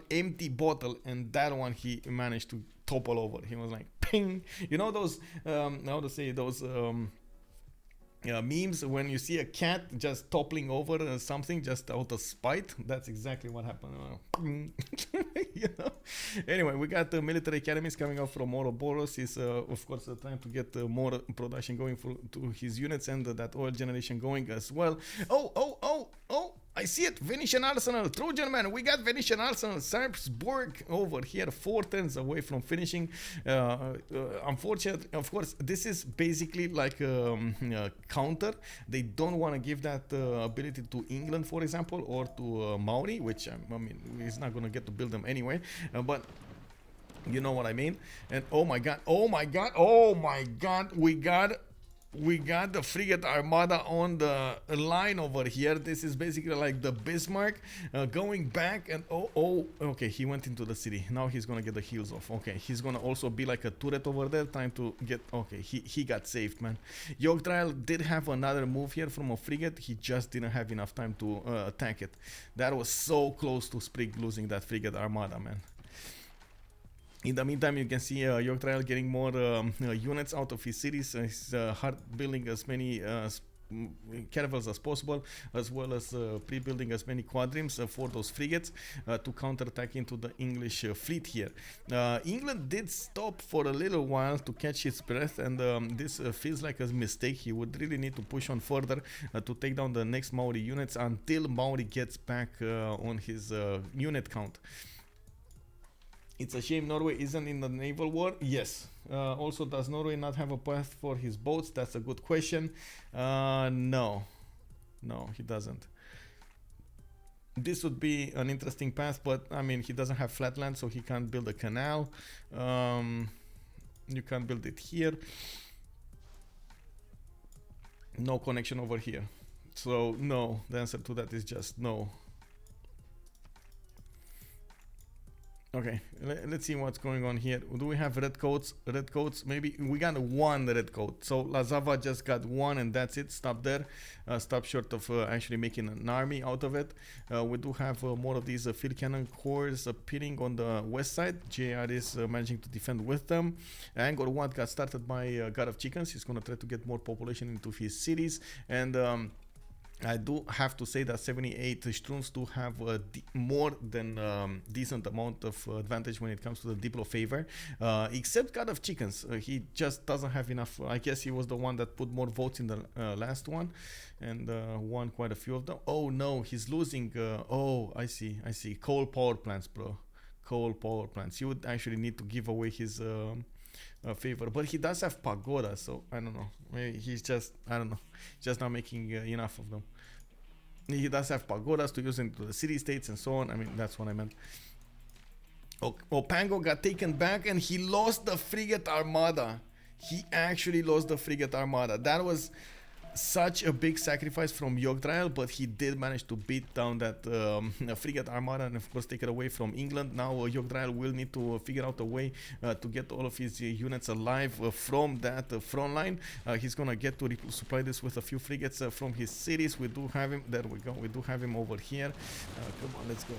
empty bottle, and that one he managed to topple over. He was like, ping. Those, how to say, those memes when you see a cat just toppling over something just out of spite? That's exactly what happened. Anyway, we got the military academies coming out from Ouroboros. He's of course trying to get more production going to his units, and that oil generation going as well. Oh, I see it. Venetian Arsenal, Trojan man. We got Venetian Arsenal, Sarpsborg over here, 4 turns away from finishing. Unfortunately, of course, this is basically like a counter. They don't want to give that ability to England, for example, or to Maori, which he's not going to get to build them anyway. But you know what I mean. And oh my god, we got the frigate armada on the line over here. This is basically like the Bismarck going back, and okay, he went into the city. Now he's gonna get the heels off. Okay, he's gonna also be like a turret over there trying to get, okay, he got saved, man. Yogdrael did have another move here from a frigate. He just didn't have enough time to attack it. That was so close to Sprig losing that frigate armada, man. In the meantime, you can see Yogdrael getting more units out of his cities. He's hard building as many caravels as possible, as well as pre-building as many quadrims for those frigates to counterattack into the English fleet here. England did stop for a little while to catch his breath, and this feels like a mistake. He would really need to push on further to take down the next Maori units until Maori gets back on his unit count. It's a shame Norway isn't in the naval war. Yes. Also, does Norway not have a path for his boats? That's a good question. No. No, he doesn't. This would be an interesting path, but I mean, he doesn't have flatland, so he can't build a canal. You can't build it here. No connection over here. So, no. The answer to that is just no. Okay, let's see what's going on here. Do we have red coats? Red coats, maybe we got one red coat. So Lazawa just got one, and that's it. Stop there. Stop short of actually making an army out of it. We do have more of these field cannon corps appearing on the west side. JR is managing to defend with them. Angkor Wat got started by GodOfChickenz. He's gonna try to get more population into his cities, and I do have to say that 78 Strums do have a more than decent amount of advantage when it comes to the Diplo favor, except GodOfChickenz. He just doesn't have enough. I guess he was the one that put more votes in the last one and won quite a few of them. Oh no, he's losing. Oh, I see. Coal power plants, bro. Coal power plants. You would actually need to give away his favor, but he does have pagoda, so I don't know. Maybe he's just, I don't know, just not making enough of them. He does have pagodas to use into the city states and so on. I mean, that's what I meant. Pango got taken back, and he lost the frigate armada. He actually lost the frigate armada. That was such a big sacrifice from Yogdrael, but he did manage to beat down that frigate armada and of course take it away from England. Now Yogdrael will need to figure out a way to get all of his units alive from that front line. He's gonna get to supply this with a few frigates from his cities. We do have him. There we go. We do have him over here. Come on, let's go.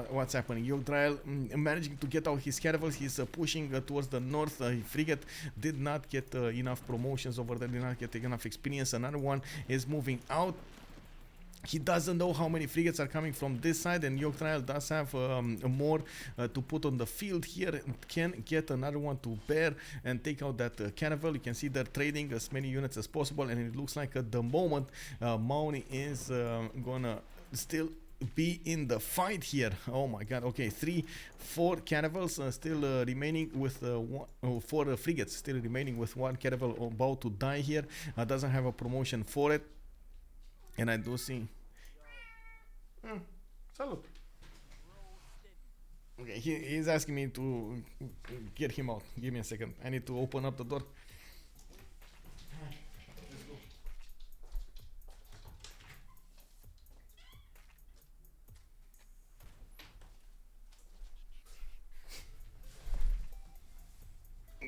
What's happening? Yogdrael managing to get out his caravels. He's pushing towards the north. Frigate did not get enough promotions over there. Did not get enough experience. Another one is moving out. He doesn't know how many frigates are coming from this side, and Yogdrael does have more to put on the field here. Can get another one to bear and take out that caravel. You can see they're trading as many units as possible, and it looks like at the moment Mauni is gonna still be in the fight here. Oh my god. Okay, 4 caravels still remaining with 4 frigates still remaining with 1 caravel about to die here. Doesn't have a promotion for it, and I do see salute. Okay, he's asking me to get him out. Give me a second. I need to open up the door.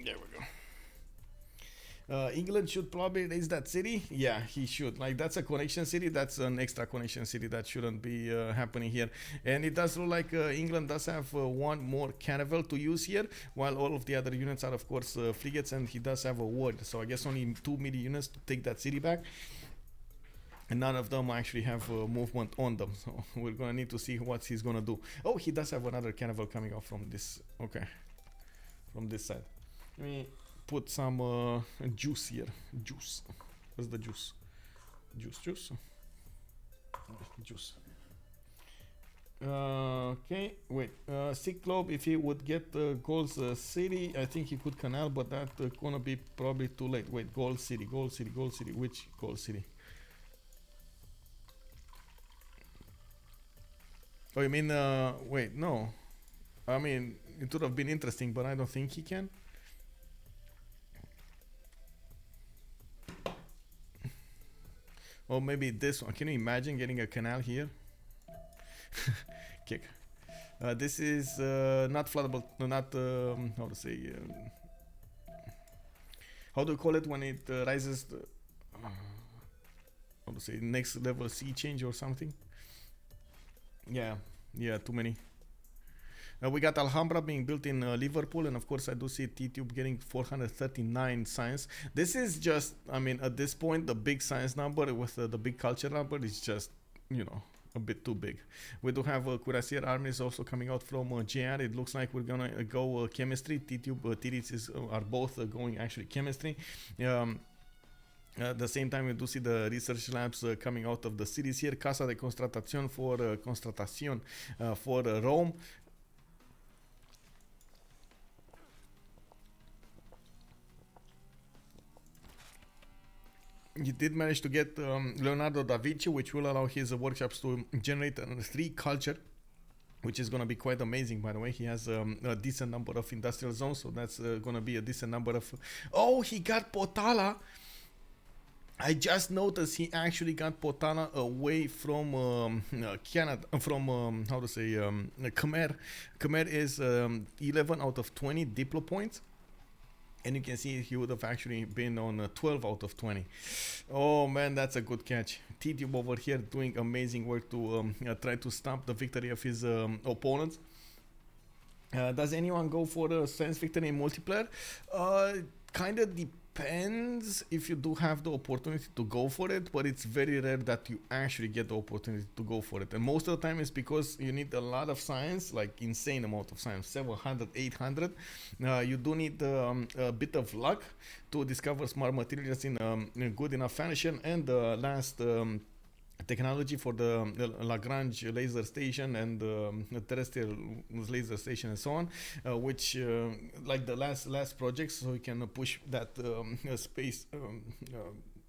There we go. England should probably raise that city. Yeah, he should. Like, that's a connection city. That's an extra connection city that shouldn't be happening here. And it does look like England does have 1 more caravel to use here, while all of the other units are, of course, frigates, and he does have a ward. So I guess only 2 midi units to take that city back. And none of them actually have movement on them. So we're going to need to see what he's going to do. Oh, he does have another caravel coming out from this. Okay. From this side. Let me put some juice here. Juice. What's the juice? Juice. Juice. Okay, wait. Cyclope, if he would get Gaul's city, I think he could canal, but that's gonna be probably too late. Wait, Gaul city. Which Gaul city? Oh, you mean, wait, no. I mean, it would have been interesting, but I don't think he can. Or maybe this one. Can you imagine getting a canal here? Kick. This is not floodable, not, how to say, how do you call it when it rises, how to say, next level sea change or something? Yeah, too many. We got Alhambra being built in Liverpool, and of course I do see Tidube getting 439 science. This is just, I mean, at this point, the big science number with the big culture number is just, you know, a bit too big. We do have Cuirassier armies also coming out from JR. It looks like we're gonna go chemistry. Titiits are both going actually chemistry. At the same time, we do see the research labs coming out of the cities here. Casa de Constatación for Rome. He did manage to get Leonardo da Vinci, which will allow his workshops to generate 3 culture, which is going to be quite amazing, by the way. He has a decent number of industrial zones, so that's going to be a decent number of... Oh, he got Potala! I just noticed he actually got Potala away from Canada, from, Khmer. Khmer is 11 out of 20 Diplo points. And you can see he would have actually been on 12 out of 20. Oh man, that's a good catch. Tidube over here doing amazing work to try to stop the victory of his opponents. Does anyone go for a science victory in multiplayer? Kind of depends if you do have the opportunity to go for it, but it's very rare that you actually get the opportunity to go for it. And most of the time it's because you need a lot of science, like insane amount of science, 700, 800. You do need a bit of luck to discover smart materials in good enough fashion, and the last technology for the Lagrange laser station and the terrestrial laser station and so on, which like the last projects, so you can push that space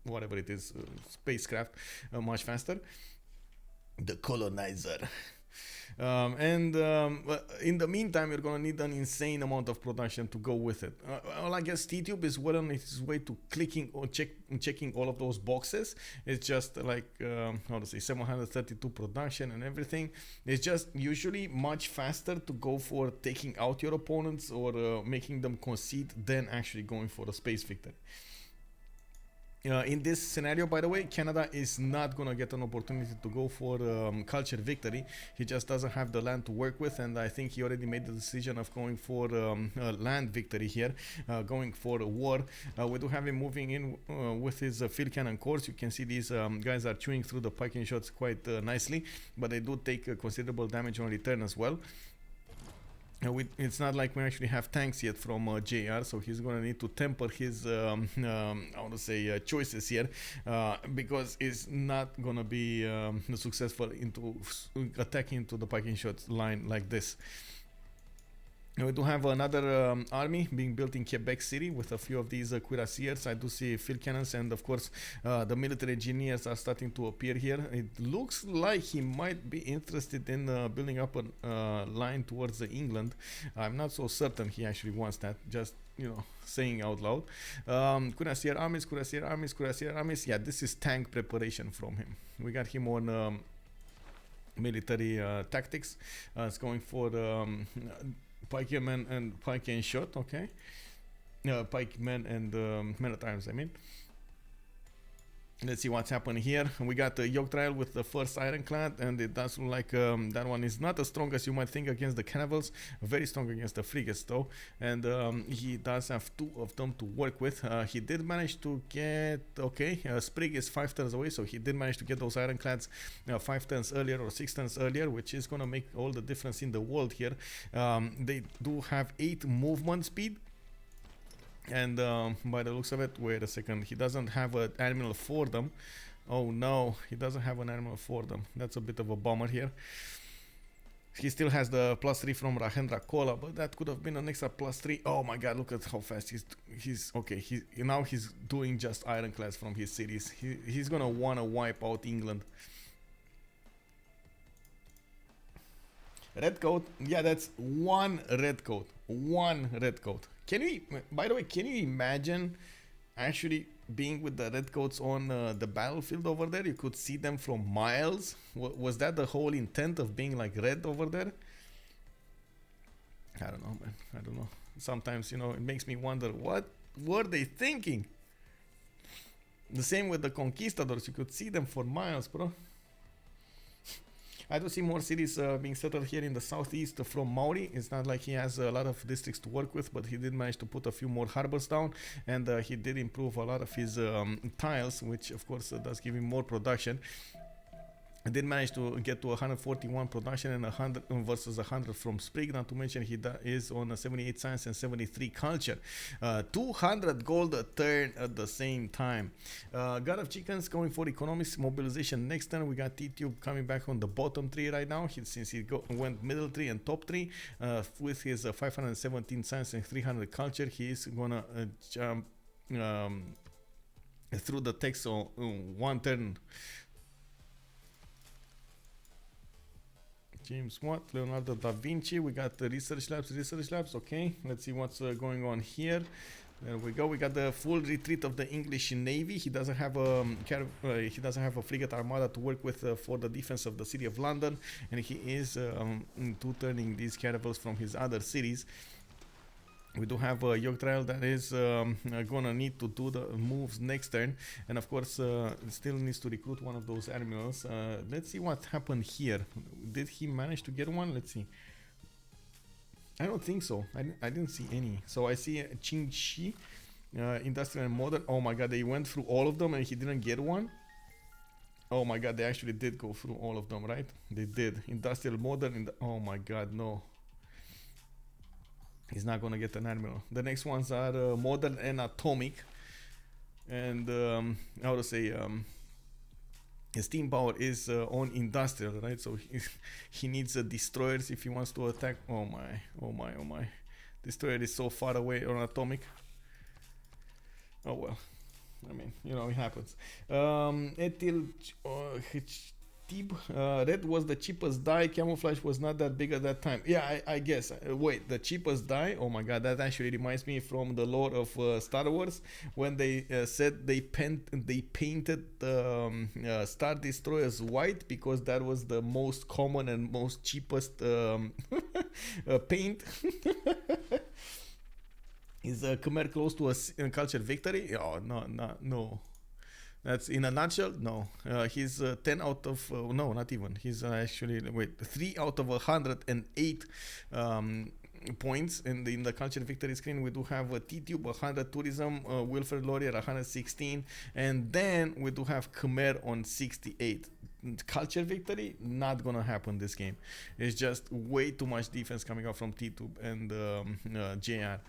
whatever it is, spacecraft much faster. The colonizer. In the meantime, you're gonna need an insane amount of production to go with it. Well, I guess Tidube is well on its way to clicking or checking all of those boxes. It's just like 732 production and everything. It's just usually much faster to go for taking out your opponents or making them concede than actually going for a space victory. In this scenario, by the way, Canada is not going to get an opportunity to go for culture victory. He just doesn't have the land to work with, and I think he already made the decision of going for land victory here, going for a war. We do have him moving in with his field cannon corps. You can see these guys are chewing through the pike and shots quite nicely, but they do take considerable damage on return as well. It's not like we actually have tanks yet from JR, so he's gonna need to temper his choices here, because it's not gonna be successful into attacking into the pike and shots line like this. We do have another army being built in Quebec City with a few of these cuirassiers. I do see field cannons, and of course the military engineers are starting to appear here. It looks like he might be interested in building up a line towards England. I'm not so certain he actually wants that, just, you know, saying out loud. Cuirassier armies. Yeah, this is tank preparation from him. We got him on military tactics. It's going for pikemen and pike and shot, okay? Pikemen and men at arms, I mean. Let's see what's happening here. We got Yogdrael with the first ironclad, and it does look like that one is not as strong as you might think against the cannibals. Very strong against the frigates though, and he does have 2 of them to work with. He did manage to get, Sprig is 5 turns away, so he did manage to get those ironclads 5 turns earlier or 6 turns earlier, which is gonna make all the difference in the world here. They do have 8 movement speed. And by the looks of it, wait a second, he doesn't have an admiral for them. Oh no, he doesn't have an admiral for them. That's a bit of a bummer here. He still has the +3 from Rahendra Kola, but that could have been an extra +3. Oh my god, look at how fast he's okay. Now he's doing just ironclads from his cities. He's gonna wanna wipe out England. Red coat, yeah, that's 1 red coat. 1 red coat. By the way, can you imagine actually being with the redcoats on the battlefield over there? You could see them from miles. Was that the whole intent of being like red over there? I don't know, man. I don't know. Sometimes, you know, it makes me wonder, what were they thinking? The same with the conquistadors. You could see them for miles, bro. I do see more cities being settled here in the southeast from Maori. It's not like he has a lot of districts to work with, but he did manage to put a few more harbors down, and he did improve a lot of his tiles, which of course does give him more production. I did manage to get to 141 production and 100 versus 100 from Sprig. Not to mention he is on a 78 science and 73 culture. 200 gold a turn at the same time. GodOfChickenz going for economics mobilization next turn. We got Tidube coming back on the bottom 3 right now. Since he went middle 3 and top 3 with his 517 science and 300 culture, he is gonna jump through the text on one turn. James Watt, Leonardo da Vinci. We got the research labs. Okay, let's see what's going on here. There we go. We got the full retreat of the English Navy. He doesn't have a frigate armada to work with for the defense of the city of London, and he is two-turning these caravels from his other cities. We do have Yogdrael that is gonna need to do the moves next turn, and of course still needs to recruit one of those admirals. Let's see what happened here. Did he manage to get one? Let's see. I don't think so. I didn't see any. So I see Qing Shi, industrial and modern. Oh my god, they went through all of them and he didn't get one. Oh my god, they actually did go through all of them, right? They did. Industrial, modern. Oh my god, no. He's not gonna get an admiral. The next ones are modern and atomic, and how to say, his steam power is on industrial, right? So he needs destroyers if he wants to attack. Oh my! Destroyer is so far away on atomic. Oh well, I mean, you know, it happens. Ethyl red was the cheapest dye. Camouflage was not that big at that time. Yeah, I guess. Wait, the cheapest dye? Oh my god, that actually reminds me from the lore of Star Wars when they said they painted Star Destroyers white because that was the most common and most cheapest paint. Is Khmer close to a culture victory? Oh no. That's in a nutshell. No, he's 10 out of no, not even. He's actually 3 out of 108 points. And in the culture victory screen, we do have a Tidube 100, tourism, Wilfred Laurier 116, and then we do have Khmer on 68. Culture victory not gonna happen this game. It's just way too much defense coming out from Tidube and JR.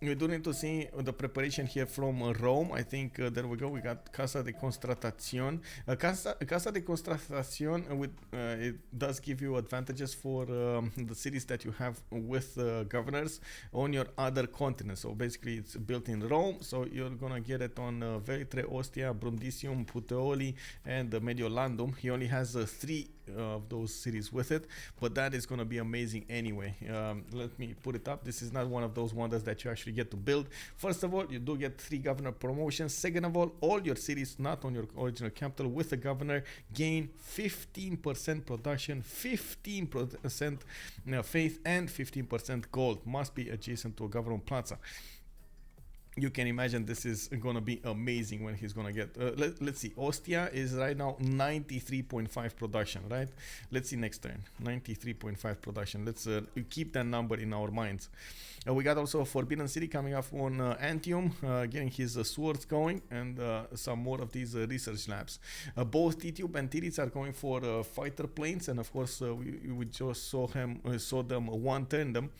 We do need to see the preparation here from Rome. I think there we go. We got Casa de Constatación. Casa de Constatación, it does give you advantages for the cities that you have with governors on your other continents. So basically, it's built in Rome. So you're gonna get it on Velitre, Ostia, Brundisium, Puteoli, and Mediolandum. He only has 3 of those cities with it, but that is going to be amazing anyway. Let me put it up. This is not one of those wonders that you actually get to build. First of all, you do get 3 governor promotions. Second of all your cities not on your original capital with a governor gain 15% production, 15% faith, and 15% gold. Must be adjacent to a government plaza. You can imagine this is gonna be amazing when he's gonna get let's see, Ostia is right now 93.5 production, right? Let's see next turn. 93.5 production. Let's keep that number in our minds. We got also a Forbidden City coming up on Antium, getting his swords going, and some more of these research labs. Both Tidube and Titiits are going for fighter planes, and of course we just saw them one turn them.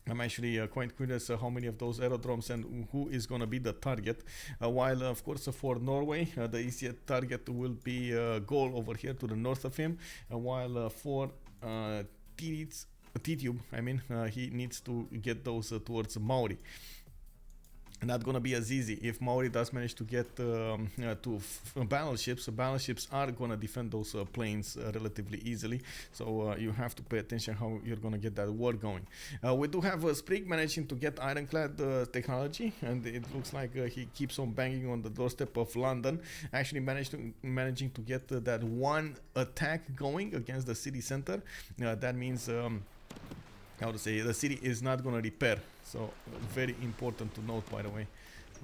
I'm actually quite curious how many of those aerodromes and who is going to be the target. While, of course, for Norway, the easiest target will be Gaul over here to the north of him. While for Tidube, I mean, he needs to get those towards Maori. Not gonna be as easy. If Maori does manage to get to battleships, battleships are gonna defend those planes relatively easily. So you have to pay attention how you're gonna get that war going. We do have Sprig managing to get ironclad technology, and it looks like he keeps on banging on the doorstep of London. Actually managing to get that one attack going against the city center. That means how to say, the city is not gonna repair. So very important to note, by the way.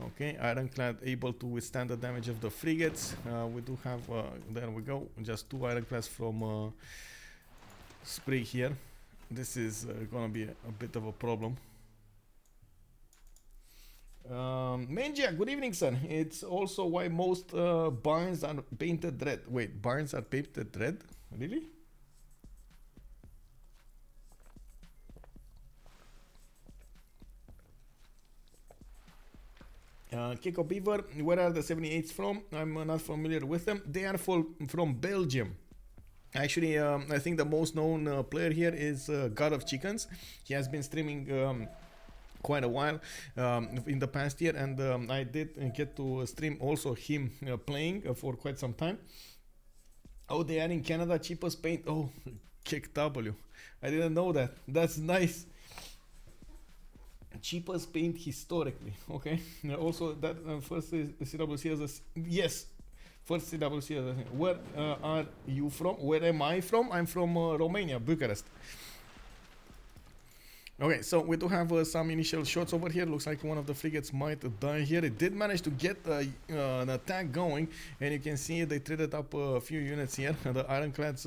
Okay, ironclad able to withstand the damage of the frigates. We do have, there we go, just 2 ironclads from Sprig here. This is gonna be a bit of a problem. Mangia, good evening, son. It's also why most barns are painted red. Wait, barns are painted red? Really? Kiko Beaver, where are the 78s from? I'm not familiar with them. They are from Belgium. Actually, I think the most known player here is GodOfChickenz. He has been streaming quite a while in the past year, and I did get to stream also him playing for quite some time. Oh, they are in Canada, cheapest paint. Oh, kick W. I didn't know that. That's nice. Cheapest paint historically. Okay. Also, that first CWC as a yes. First CWC as a, where are you from? Where am I from? I'm from Romania, Bucharest. Okay, so we do have some initial shots over here. Looks like one of the frigates might die here. It did manage to get an attack going, and you can see they traded up a few units here. The ironclads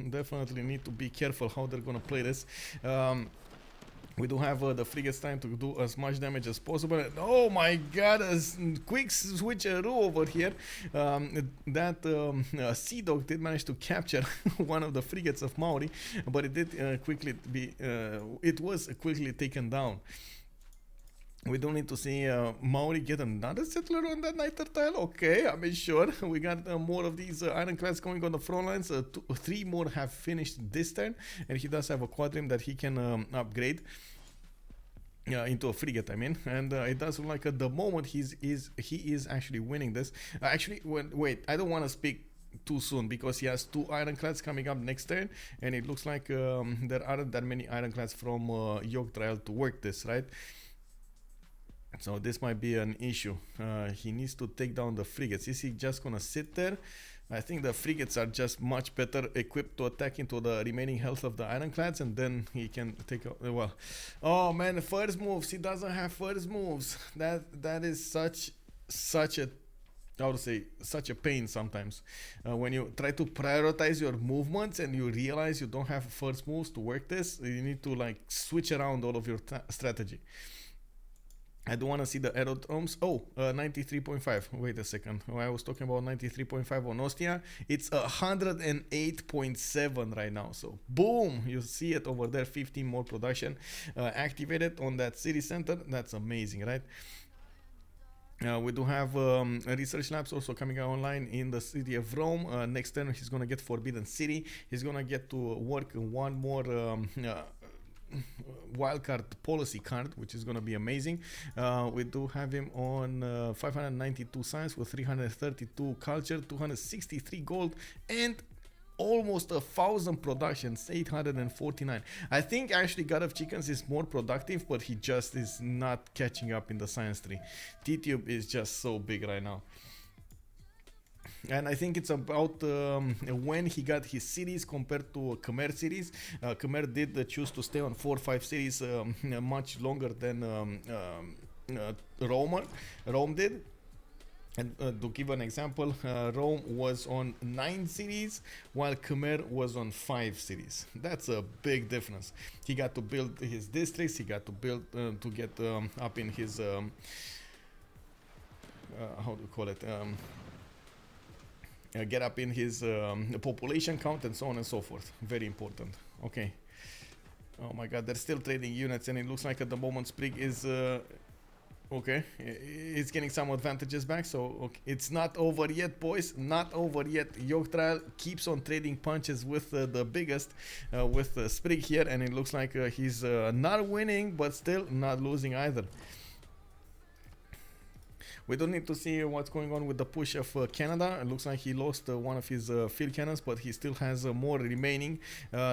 definitely need to be careful how they're gonna play this. We do have the frigates trying to do as much damage as possible. Oh my god, a quick switcheroo over here. That Sea Dog did manage to capture one of the frigates of Maori, but it did quickly be, it was quickly taken down. We don't need to see Maori get another settler on that night tile. Okay, I mean, sure. We got more of these ironclads going on the front lines. 3 more have finished this turn, and he does have a quadrim that he can upgrade into a frigate, I mean, and it does look like at the moment he is actually winning this. Actually, wait, I don't want to speak too soon because he has 2 ironclads coming up next turn, and it looks like there aren't that many ironclads from Yogdrael to work this, right? So this might be an issue. He needs to take down the frigates. Is he just gonna sit there? I think the frigates are just much better equipped to attack into the remaining health of the ironclads, and then he can take out. Well, oh man, first moves. He doesn't have first moves. That is such a, how to say, such a pain sometimes. When you try to prioritize your movements and you realize you don't have first moves to work this, you need to like switch around all of your strategy. I don't want to see the aerodromes. Oh, 93.5. Wait a second. I was talking about 93.5 on Ostia. It's 108.7 right now. So, boom! You see it over there. 15 more production activated on that city center. That's amazing, right? We do have research labs also coming online in the city of Rome. Next turn, he's going to get Forbidden City. He's going to get to work one more wildcard policy card, which is going to be amazing. We do have him on 592 science with 332 culture, 263 gold, and almost 1,000 productions, 849. I think actually GodOfChickenz is more productive, but he just is not catching up in the science tree. Tidube is just so big right now. And I think it's about when he got his cities compared to Khmer cities. Khmer did choose to stay on 4-5 cities much longer than Rome did. And to give an example, Rome was on 9 cities while Khmer was on 5 cities. That's a big difference. He got to build his districts, he got to build to get up in his how do you call it, get up in his population count and so on and so forth. Very important. Okay. Oh my god, they're still trading units, and it looks like at the moment Sprig is okay, it's getting some advantages back. So okay. It's not over yet, boys, not over yet. Yogdrael keeps on trading punches with the biggest, with Sprig here, and it looks like he's not winning but still not losing either. We don't need to see what's going on with the push of Canada. It looks like he lost one of his field cannons, but he still has more remaining.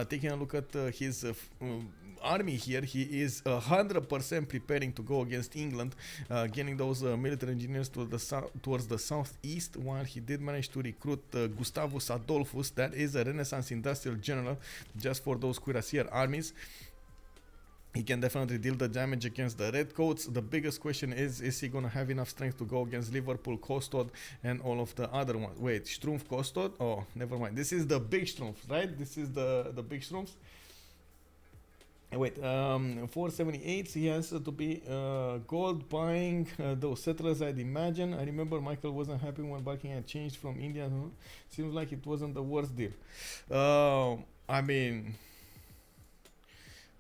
Taking a look at his army here, he is 100% preparing to go against England, getting those military engineers to the towards the southeast, while he did manage to recruit Gustavus Adolphus. That is a Renaissance industrial general just for those cuirassier armies. He can definitely deal the damage against the redcoats. The biggest question is he gonna have enough strength to go against Liverpool, Kostod, and all of the other ones? Wait, Strumpf, Kostod? Oh, never mind. This is the big Strumpf, right? This is the big Strumpfs. Wait, 478, he has to be gold buying those settlers, I'd imagine. I remember Michael wasn't happy when Buckingham changed from India. Seems like it wasn't the worst deal. I mean...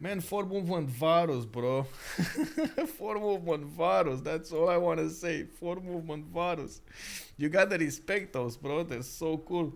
Man, 4 movement Varus, bro. 4 movement Varus. That's all I want to say. 4 movement Varus. You gotta respect those, bro. They're so cool.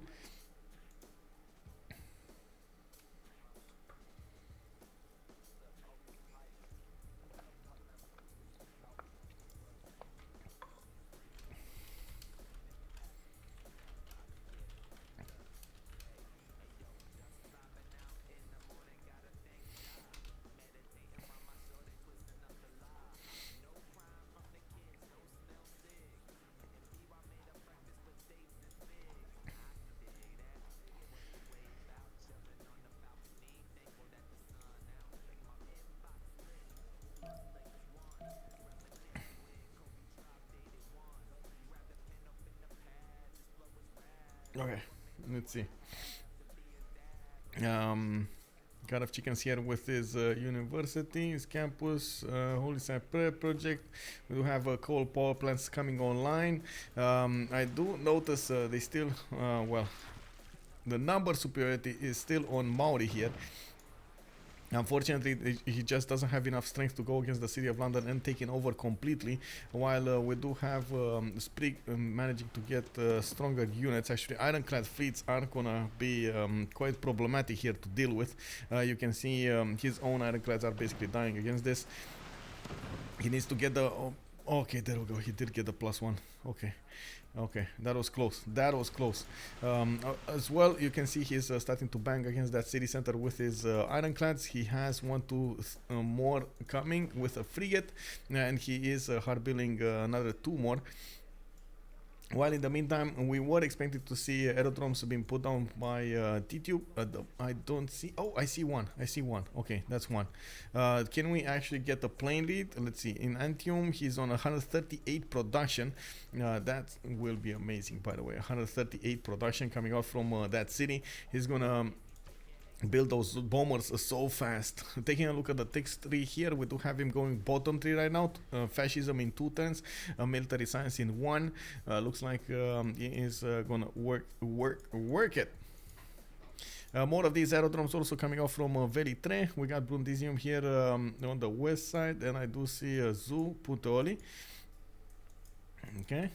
Okay, let's see. GodOfChickenz here with his university, his campus, Holy Site project. We do have coal power plants coming online. I do notice they still, well, the number superiority is still on Maori here. Unfortunately, he just doesn't have enough strength to go against the city of London and take it over completely, while we do have Sprig managing to get stronger units. Actually, ironclad fleets are gonna be quite problematic here to deal with. You can see his own ironclads are basically dying against this. He needs to get the... okay, there we go. He did get the +1. Okay. Okay, that was close. That was close. As well, you can see he's starting to bang against that city center with his ironclads. He has 1-2 more coming with a frigate, and he is hard building another 2 more. While in the meantime, we were expecting to see aerodromes being put down by Tidube. I don't see... oh, I see one. I see one. Okay, that's one. Can we actually get a plane lead? Let's see. In Antium, he's on 138 production. That will be amazing, by the way. 138 production coming out from that city. He's gonna... build those bombers so fast. Taking a look at the text tree here, we do have him going bottom tree right now. Fascism in 2 turns, military science in 1. Looks like he is gonna work it. More of these aerodromes also coming off from Veli 3. We got Brundisium here on the west side, and I do see Zoo Puteoli. Okay.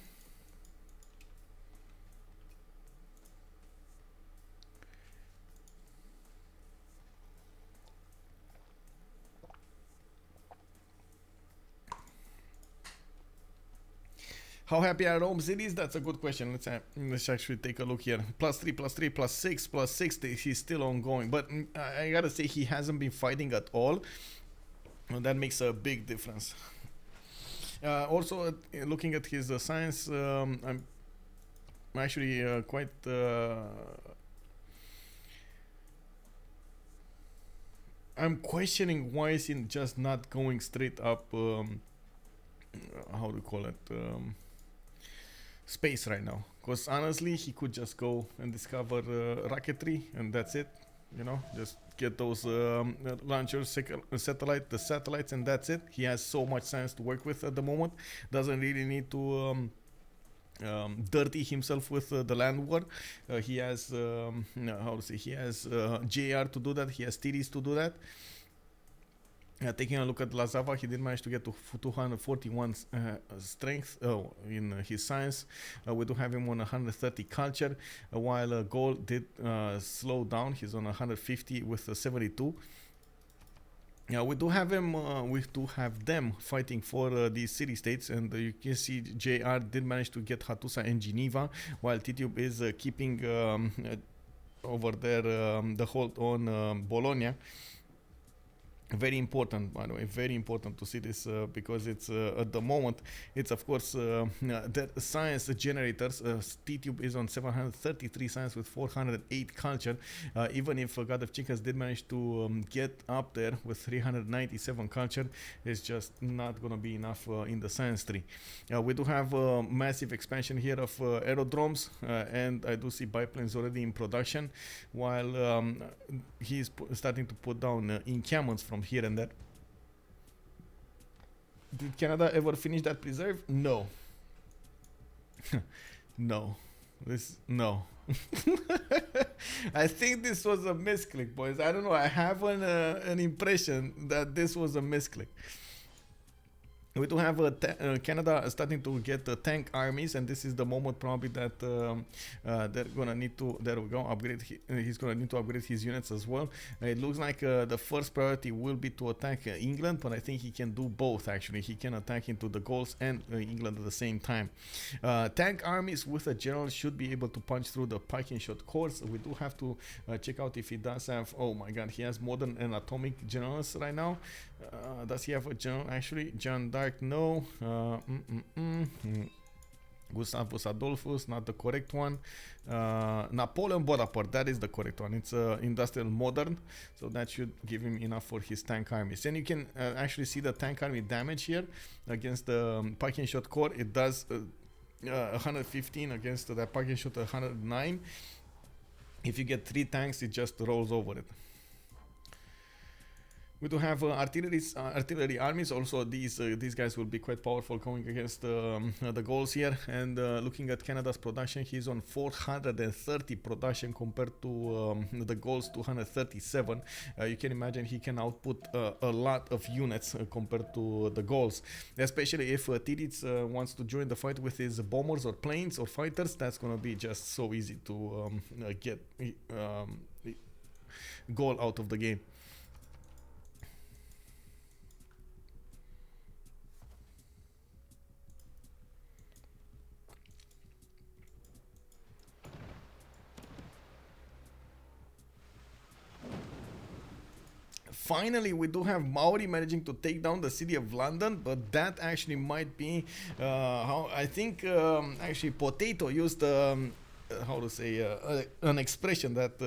How happy are Rome cities? That's a good question. Let's actually take a look here. +3, +3, +6, +6. He's still ongoing, but I gotta say he hasn't been fighting at all. And that makes a big difference. Also, looking at his science, I'm actually quite. I'm questioning why is he just not going straight up. How do you call it? Space right now, because honestly he could just go and discover rocketry and that's it, you know, just get those launchers, the satellites, and that's it. He has so much science to work with at the moment, doesn't really need to dirty himself with the land war. He has how to say, he has JR to do that, he has Titiits to do that. Taking a look at Lazawa, he did manage to get to 241 strength in his science. We do have him on 130 culture, while Gaul did slow down. He's on 150 with 72. We do have him. We do have them fighting for these city-states, and you can see JR did manage to get Hattusa and Geneva, while Tidube is keeping over there the hold on Bologna. Very important, by the way, very important to see this because it's at the moment it's of course the science generators. Tidube is on 733 science with 408 culture. Even if God of Chickens did manage to get up there with 397 culture, it's just not gonna be enough in the science tree. We do have a massive expansion here of aerodromes, and I do see biplanes already in production, while he's starting to put down encampments from here and there. Did Canada ever finish that preserve? No. No. No. I think this was a misclick, boys. I don't know. I have an impression that this was a misclick. We do have Canada starting to get tank armies, and this is the moment probably that they're gonna need to. There we go. Upgrade. He's gonna need to upgrade his units as well. It looks like the first priority will be to attack England, but I think he can do both. Actually, he can attack into the Gauls and England at the same time. Tank armies with a general should be able to punch through the Viking shot cores. We do have to check out if he does have. Oh my God, he has modern and atomic generals right now. Does he have a general? Actually, John Dark, no. Gustavus Adolphus, not the correct one. Napoleon Bonaparte, that is the correct one. It's industrial modern, so that should give him enough for his tank armies. And you can actually see the tank army damage here against the Viking shot core. It does 115 against the Viking shot 109. If you get 3 tanks, it just rolls over it. We do have artillery armies. Also, these guys will be quite powerful going against the Gauls here. And looking at Canada's production, he's on 430 production compared to the Gauls 237. You can imagine he can output a lot of units compared to the Gauls. Especially if Titiits wants to join the fight with his bombers or planes or fighters, that's gonna be just so easy to get Gaul out of the game. Finally, we do have Maori managing to take down the city of London, but that actually might be how I think actually Potato used how to say an expression that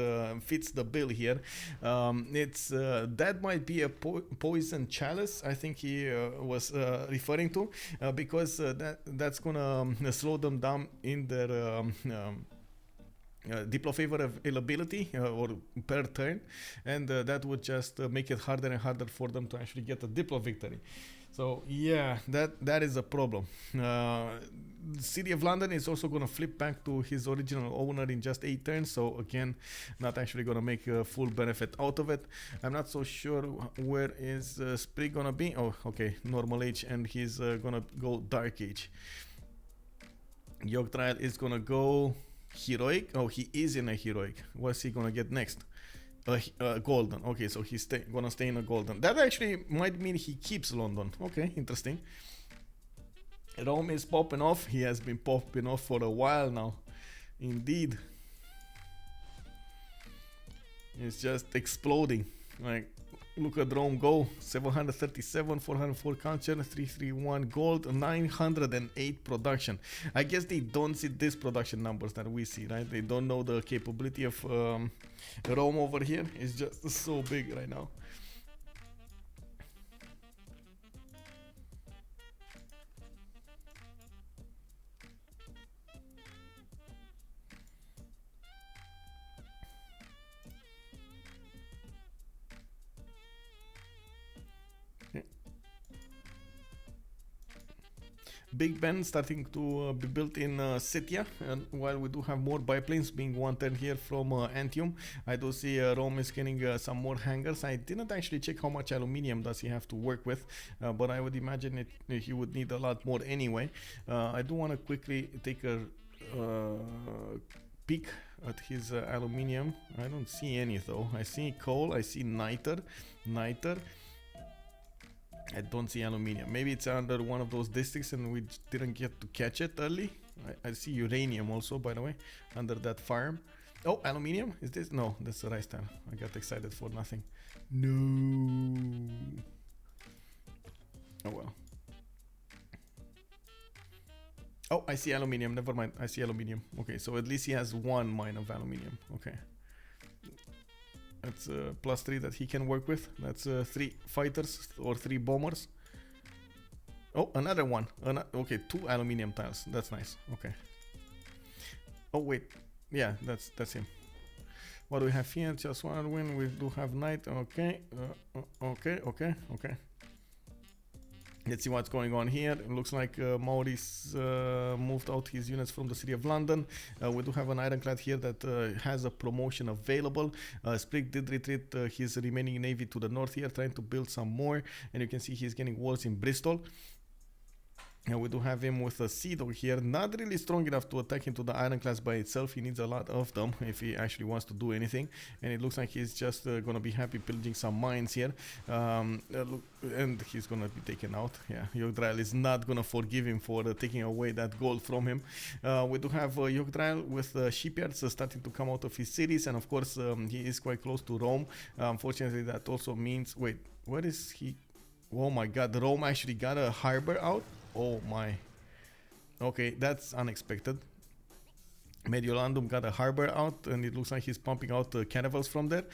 fits the bill here. It's that might be a poison chalice, I think he was referring to, because that's gonna slow them down in their Diplo favor availability or per turn, and that would just make it harder and harder for them to actually get a Diplo victory. So yeah, that is a problem. The city of London is also going to flip back to his original owner in just 8 turns, so again, not actually going to make a full benefit out of it. I'm not so sure where is Sprig going to be. Oh, okay, normal age, and he's going to go dark age. Yogdrael is going to go heroic. Oh, he is in a heroic. What's he gonna get next? Golden. Okay, so he's gonna stay in a golden. That actually might mean he keeps London. Okay, interesting. Rome is popping off. He has been popping off for a while now. Indeed. It's just exploding. Like, look at Rome go. 737, 404 culture, 331 gold, 908 production. I guess they don't see these production numbers that we see, right? They don't know the capability of Rome over here. It's just so big right now. Big Ben starting to be built in Scythia, and while we do have more biplanes being wanted here from Antium, I do see Rome is getting some more hangars. I didn't actually check how much aluminium does he have to work with, but I would imagine he would need a lot more anyway. I do want to quickly take a peek at his aluminium. I don't see any though. I see coal, I see niter. I don't see aluminium. Maybe it's under one of those districts and we didn't get to catch it early. I see uranium also, by the way, under that farm. Oh, aluminium? Is this? No, that's the rice tile. I got excited for nothing. No. Oh well. Oh, I see aluminium. Never mind. I see aluminium. Okay, so at least he has one mine of aluminium. Okay. That's +3 that he can work with. That's 3 fighters or 3 bombers. Oh, another one. Okay, 2 aluminium tiles. That's nice. Okay. Oh wait, yeah, that's him. What do we have here? Just one win. We do have knight. Okay, okay. Let's see what's going on here. It looks like Maurice moved out his units from the city of London. We do have an ironclad here that has a promotion available. Sprig did retreat his remaining navy to the north here, trying to build some more. And you can see he's getting walls in Bristol. And we do have him with a sea dog here, not really strong enough to attack into the ironclads by itself. He needs a lot of them if he actually wants to do anything. And it looks like he's just gonna be happy pillaging some mines here. And he's gonna be taken out. Yeah, Yogdrael is not gonna forgive him for taking away that gold from him. We do have Yogdrael with shipyards starting to come out of his cities, and of course he is quite close to Rome. Unfortunately, that also means, wait, where is he? Oh my god, Rome actually got a harbor out. Oh my. Okay, that's unexpected. Mediolandum got a harbor out, and it looks like he's pumping out caravels from there.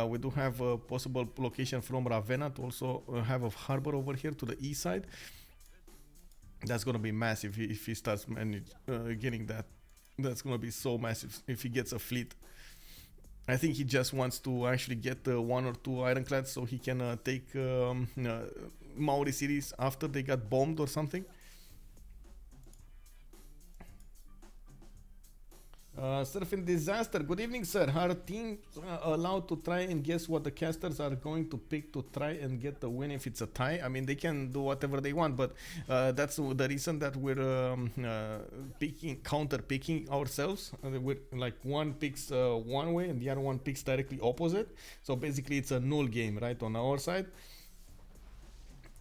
We do have a possible location from Ravenna to also have a harbor over here to the east side. That's gonna be massive if he starts getting that. That's gonna be so massive if he gets a fleet. I think he just wants to actually get 1 or 2 ironclads so he can take Maori cities after they got bombed or something. Surfing Disaster, good evening, sir. Are teams allowed to try and guess what the casters are going to pick to try and get the win if it's a tie? I mean, they can do whatever they want, but that's the reason that we're counter picking ourselves. We're like one picks one way and the other one picks directly opposite. So basically, it's a null game, right, on our side.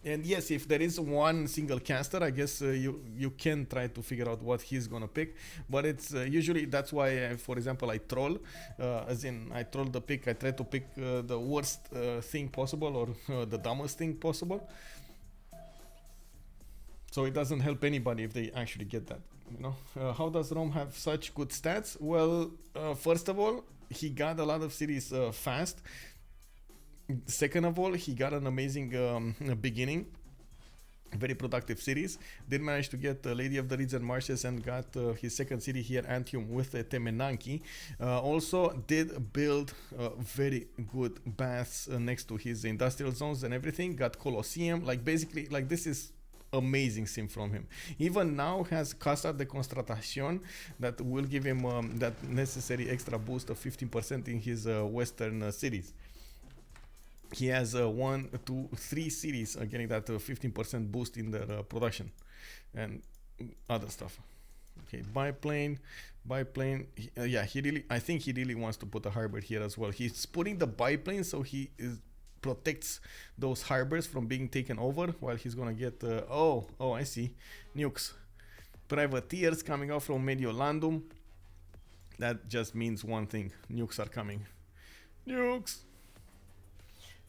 And yes, if there is one single caster, I guess you can try to figure out what he's gonna pick. But it's usually, that's why, for example, I troll. As in, I troll the pick. I try to pick the worst thing possible or the dumbest thing possible. So it doesn't help anybody if they actually get that. You know, how does Rome have such good stats? Well, first of all, he got a lot of cities fast. Second of all, he got an amazing beginning, very productive cities. Did manage to get Lady of the Reeds and Marshes and got his second city here, Antium, with Temenanki. Also did build very good baths next to his industrial zones and everything. Got Colosseum, like basically, like this is amazing sim from him. Even now has Casa de Constatación that will give him that necessary extra boost of 15% in his western cities. He has 1, 2, 3 cities getting that 15% boost in their production and other stuff. Okay, biplane. Yeah, I think he really wants to put a harbor here as well. He's putting the biplane so he protects those harbors from being taken over, while he's gonna get I see, nukes, privateers coming out from Mediolandum. That just means one thing: nukes are coming. Nukes.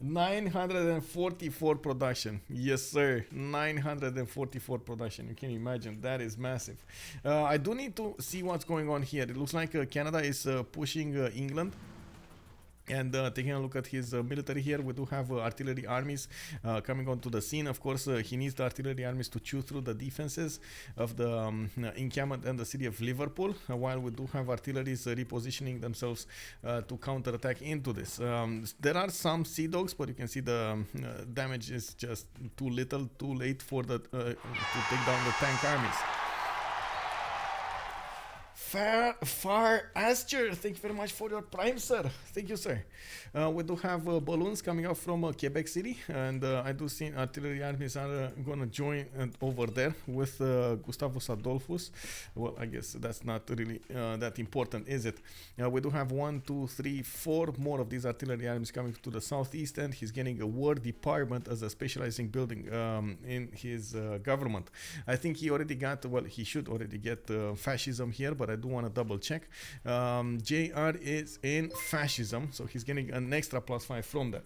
944 production. Yes, sir. 944 production. You can imagine. That is massive. I do need to see what's going on here. It looks like Canada is pushing England. And taking a look at his military here, we do have artillery armies coming onto the scene. Of course, he needs the artillery armies to chew through the defenses of the encampment and the city of Liverpool, while we do have artilleries repositioning themselves to counterattack into this. There are some sea dogs, but you can see the damage is just too little, too late for the to take down the tank armies. Far Asture, thank you very much for your prime, sir. Thank you, sir. We do have balloons coming out from Quebec City, and I do see artillery armies are gonna join over there with Gustavus Adolphus. Well, I guess that's not really that important, is it? We do have 1, 2, 3, 4 more of these artillery armies coming to the southeast, and he's getting a war department as a specializing building in his government. I think he already got, well, he should already get fascism here, but I do want to double check. JR is in fascism, so he's getting an extra +5 from that.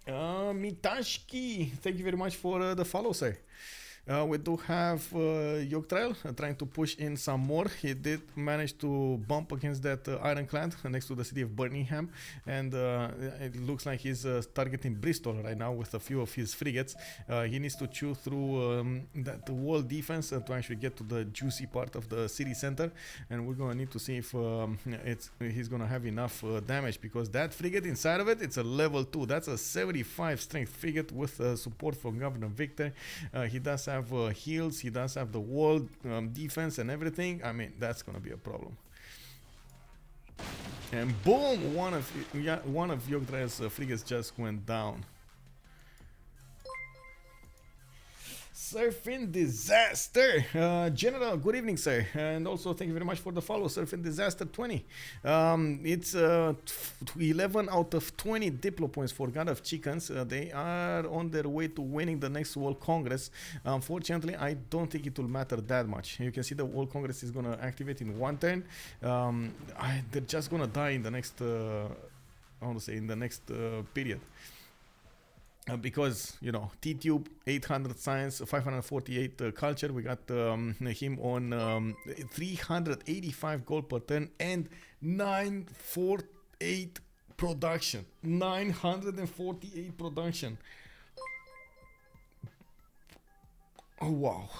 Mitashki, thank you very much for the follow, sir. We do have Yogdrael trying to push in some more. He did manage to bump against that ironclad next to the city of Birmingham, and it looks like he's targeting Bristol right now with a few of his frigates. He needs to chew through that wall defense to actually get to the juicy part of the city center, and we're gonna need to see if he's gonna have enough damage, because that frigate inside of it, it's a level 2. That's a 75 strength frigate with support from Governor Victor. He does have heals, he does have the wall defense and everything. I mean, that's gonna be a problem. And boom, one of Yogdrael's frigates just went down. Surfing Disaster, General, good evening, sir, and also thank you very much for the follow. Surfing Disaster 20. It's 11 out of 20 Diplo points for GodOfChickenz. They are on their way to winning the next World Congress. Unfortunately, I don't think it will matter that much. You can see the World Congress is gonna activate in one turn. They're just gonna die in the next, I want to say, in the next period. Because, you know, Tidube, 800 science, 548 culture. We got him on 385 gold per turn and 948 production. 948 production. Oh, wow.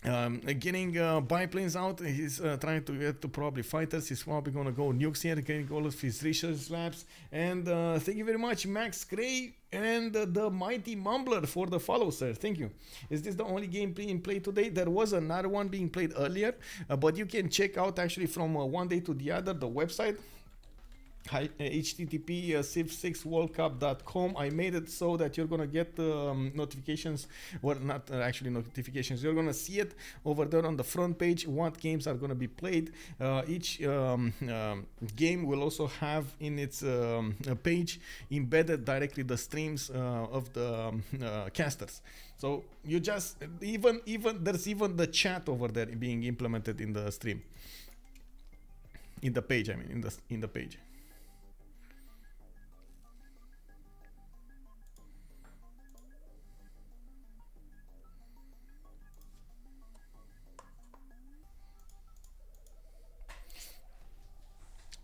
Getting biplanes out. He's trying to get to probably fighters. He's probably gonna go nukes here, getting all of his research labs. And thank you very much, Max Gray and the Mighty Mumbler, for the follow, sir. Thank you. Is this the only game being played today? There was another one being played earlier, but you can check out actually from one day to the other the website. http civ6worldcup.com. I made it so that you're gonna get notifications, or not actually notifications, you're gonna see it over there on the front page what games are gonna be played. Each game will also have in its page embedded directly the streams of the casters. So you just even there's even the chat over there being implemented in the stream, in the page. I mean, in the page.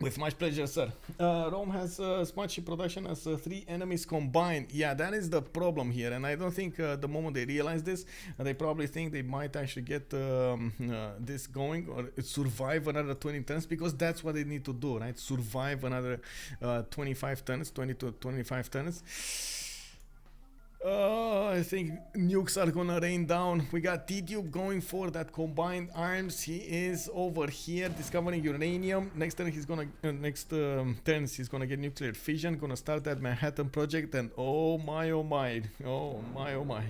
With much pleasure, sir. Rome has as much production as 3 enemies combined. Yeah, that is the problem here, and I don't think the moment they realize this, they probably think they might actually get this going or survive another 20 turns, because that's what they need to do, right? Survive another 25 turns, 20 to 25 turns. I think nukes are gonna rain down. We got Tidube going for that combined arms. He is over here discovering uranium. Next turn he's gonna turns he's gonna get nuclear fission. Gonna start that Manhattan project, and oh my, oh my, oh my, oh my.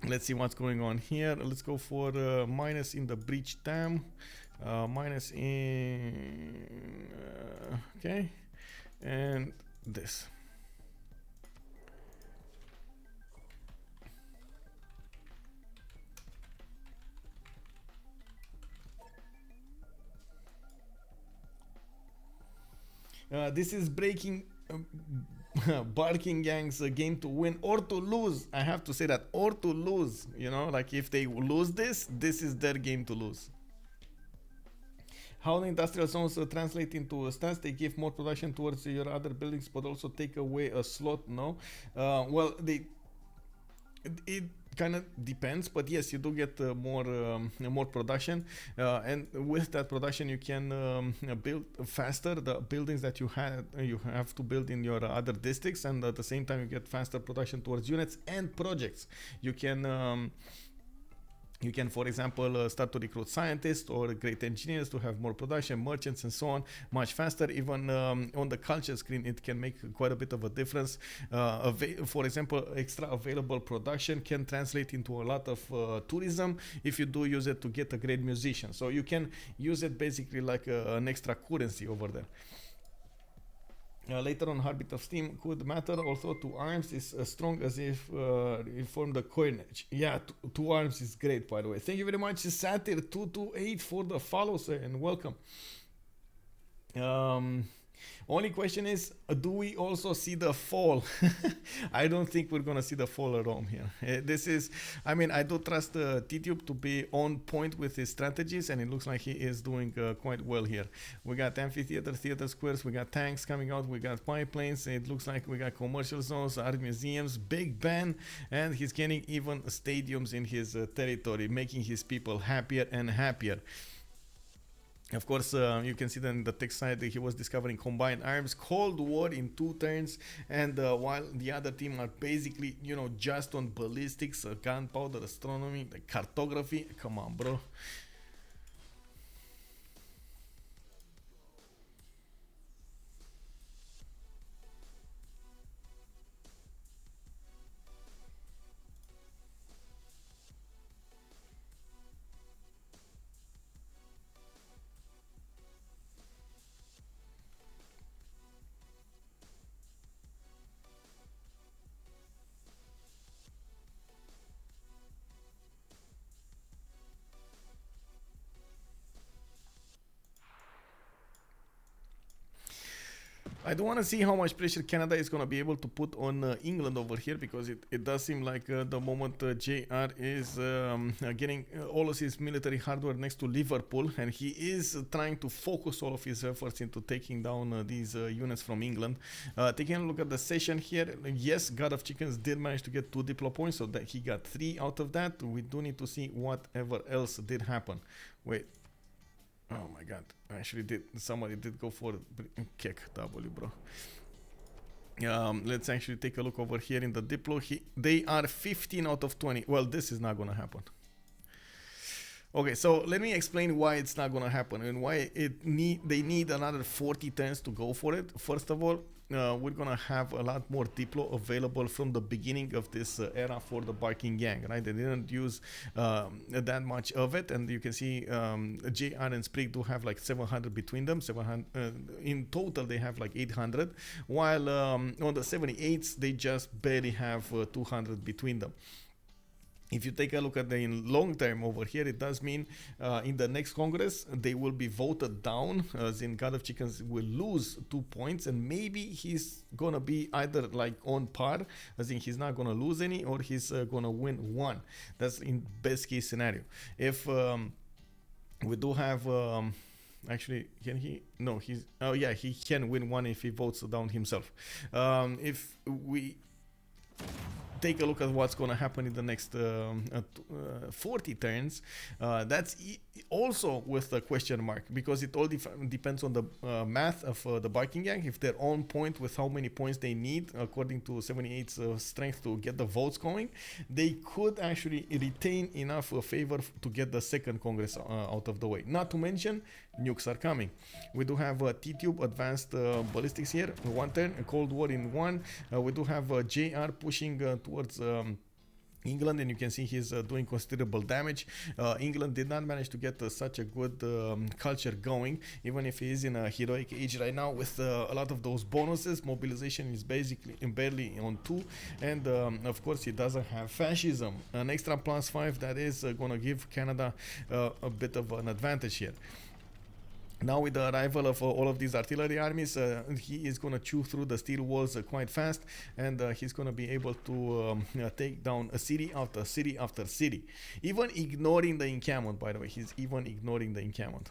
Let's see what's going on here. Let's go for minus in the breach dam. Minus in okay, and this. This is breaking Barking Gang's game to win or to lose. I have to say that, or to lose. You know, like if they lose this is their game to lose. How the industrial zones translate into stats? They give more production towards your other buildings, but also take away a slot. No, well, it kind of depends, but yes, you do get more production, and with that production you can build faster the buildings that you have to build in your other districts, and at the same time you get faster production towards units and projects. You can, for example, start to recruit scientists or great engineers to have more production, merchants and so on, much faster. Even on the culture screen, it can make quite a bit of a difference. For example, extra available production can translate into a lot of tourism if you do use it to get a great musician. So you can use it basically like an extra currency over there. Later on, heartbeat of steam could matter. Also, two arms is as strong as if it formed a coinage. Yeah, two arms is great, by the way. Thank you very much, Satyr228, for the follow, sir, and welcome. Only question is, do we also see the fall? I don't think we're gonna see the fall at Rome here. This is, I mean, I do trust Tidube to be on point with his strategies, and it looks like he is doing quite well here. We got amphitheater, theater squares, we got tanks coming out, we got biplanes, it looks like we got commercial zones, art museums, Big Ben, and he's getting even stadiums in his territory, making his people happier and happier. Of course, you can see that in the text side he was discovering combined arms, Cold War in 2 turns, and while the other team are basically, you know, just on ballistics, gunpowder, astronomy, the cartography. Come on, bro. I do want to see how much pressure Canada is going to be able to put on England over here, because it does seem like the moment JR is getting all of his military hardware next to Liverpool, and he is trying to focus all of his efforts into taking down these units from England. Taking a look at the session here, yes, GodOfChickenz did manage to get 2 diplo points, so that he got 3 out of that. We do need to see whatever else did happen. Wait. Oh my god, actually somebody did go for kick W, bro. Let's actually take a look over here in the diplo. They are 15 out of 20. Well, this is not gonna happen. Okay, so let me explain why it's not gonna happen and why they need another 40 turns to go for it. First of all, we're gonna have a lot more diplo available from the beginning of this era for the Barking Gang, right? They didn't use that much of it, and you can see JR and Sprig do have like 700 between them. 700 in total, they have like 800, while on the 78s they just barely have 200 between them. If you take a look at the long term over here, it does mean in the next Congress they will be voted down, as in GodOfChickenz will lose 2 points, and maybe he's gonna be either like on par, as in he's not gonna lose any, or he's gonna win 1. That's in best case scenario. If we do have actually, can he? No, he's, oh yeah, he can win 1 if he votes down himself. If we take a look at what's going to happen in the next 40 turns, that's also with a question mark, because it all depends on the math of the Barking Gang. If they're on point with how many points they need according to 78's strength to get the votes going, they could actually retain enough favor to get the second Congress out of the way. Not to mention, nukes are coming. We do have Tidube advanced ballistics here, 1 turn, a Cold War in 1. We do have JR pushing towards England, and you can see he's doing considerable damage. England did not manage to get such a good culture going, even if he is in a heroic age right now with a lot of those bonuses. Mobilization is basically barely on 2, and of course he doesn't have fascism. An extra +5 that is going to give Canada a bit of an advantage here. Now with the arrival of all of these artillery armies, he is going to chew through the steel walls quite fast, and he's going to be able to take down a city after city after city, even ignoring the encampment. By the way, he's even ignoring the encampment.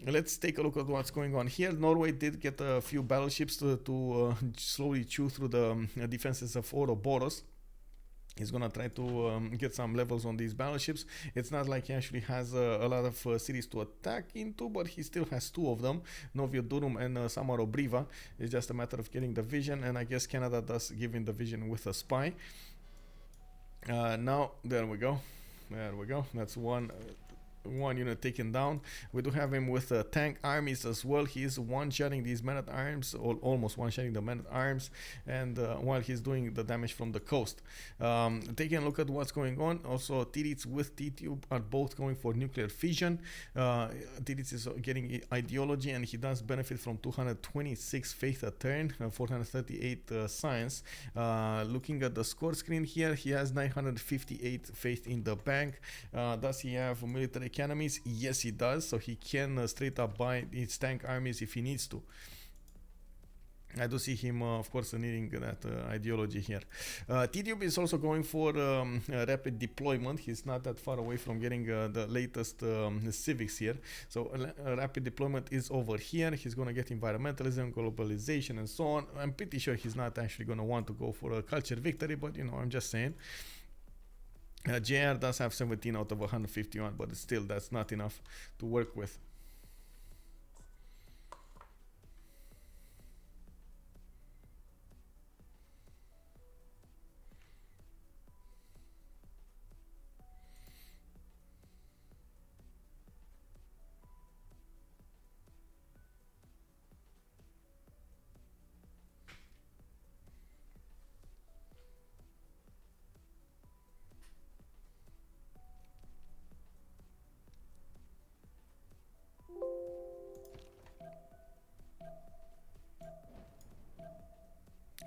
Let's take a look at what's going on here. Norway did get a few battleships to slowly chew through the defenses of Ouroboros. He's gonna try to get some levels on these battleships. It's not like he actually has a lot of cities to attack into, but he still has 2 of them, Novio Durum and Samarobriva. It's just a matter of getting the vision, and I guess Canada does give him the vision with a spy. Now, there we go. There we go. That's one one unit taken down. We do have him with tank armies as well. He's one-shotting these men-at-arms, or almost one-shotting the men-at-arms, and while he's doing the damage from the coast. Taking a look at what's going on, also Titiits with Tidube are both going for nuclear fission. Titiits is getting ideology, and he does benefit from 226 faith a turn, 438 science. Looking at the score screen here, he has 958 faith in the bank. Does he have military economies? Yes, he does. So he can straight up buy his tank armies if he needs to. I do see him, of course, needing that ideology here. Tidube is also going for rapid deployment. He's not that far away from getting the latest civics here. So rapid deployment is over here. He's going to get environmentalism, globalization, and so on. I'm pretty sure he's not actually going to want to go for a culture victory, but you know, I'm just saying. JR does have 17 out of 151, but still, that's not enough to work with.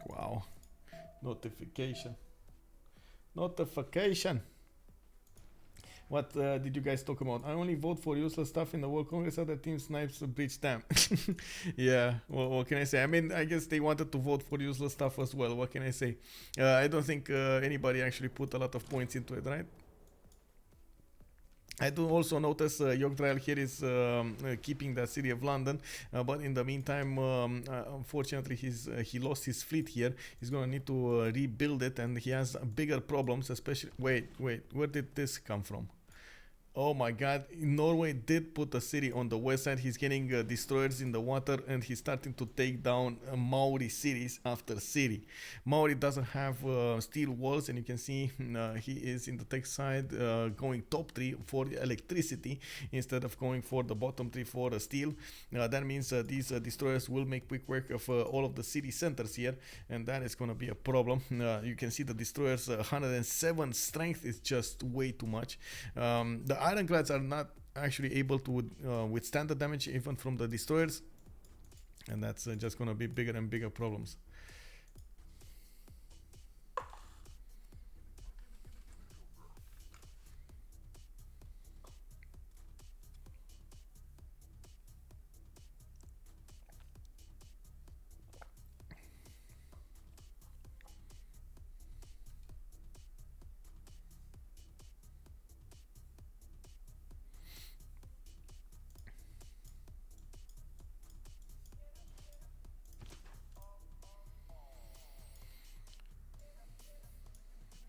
Wow. Notification. What did you guys talk about? I only vote for useless stuff in the World Congress. Other team snipes breach them. Yeah, well, what can I say? I mean, I guess they wanted to vote for useless stuff as well. What can I say? I don't think anybody actually put a lot of points into it, right? I do also notice Yogdrael here is keeping the city of London, but in the meantime, unfortunately, he lost his fleet here. He's going to need to rebuild it, and he has bigger problems, especially... Wait, where did this come from? Oh my god, Norway did put a city on the west side. He's getting destroyers in the water, and he's starting to take down Maori cities after city. Maori doesn't have steel walls, and you can see he is in the tech side going top 3 for electricity instead of going for the bottom 3 for steel. That means these destroyers will make quick work of all of the city centers here, and that is going to be a problem. You can see the destroyers 107 strength is just way too much. The ironclads are not actually able to withstand the damage even from the destroyers, and that's just going to be bigger and bigger problems.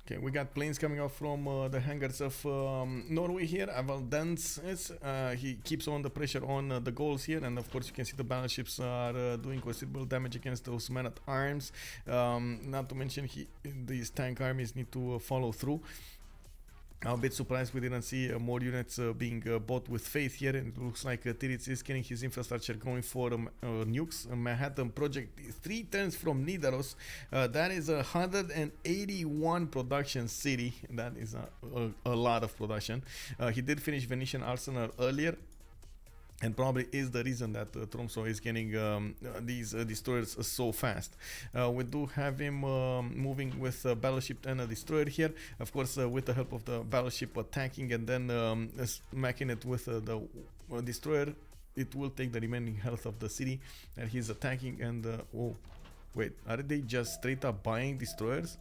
Okay, we got planes coming off from the hangars of Norway here. Naval he keeps on the pressure on the Gauls here, and of course you can see the battleships are doing considerable damage against those men-at-arms. Not to mention these tank armies need to follow through. I'm a bit surprised we didn't see more units being bought with faith here, and it looks like Titiits is getting his infrastructure going for nukes. Manhattan project 3 turns from Nidaros. That is 181 production city. That is a lot of production. He did finish Venetian Arsenal earlier, and probably is the reason that Tromsø is getting these destroyers so fast. We do have him moving with a battleship and a destroyer here. Of course, with the help of the battleship attacking and then smacking it with the destroyer, it will take the remaining health of the city that he's attacking. And oh, wait, are they just straight up buying destroyers?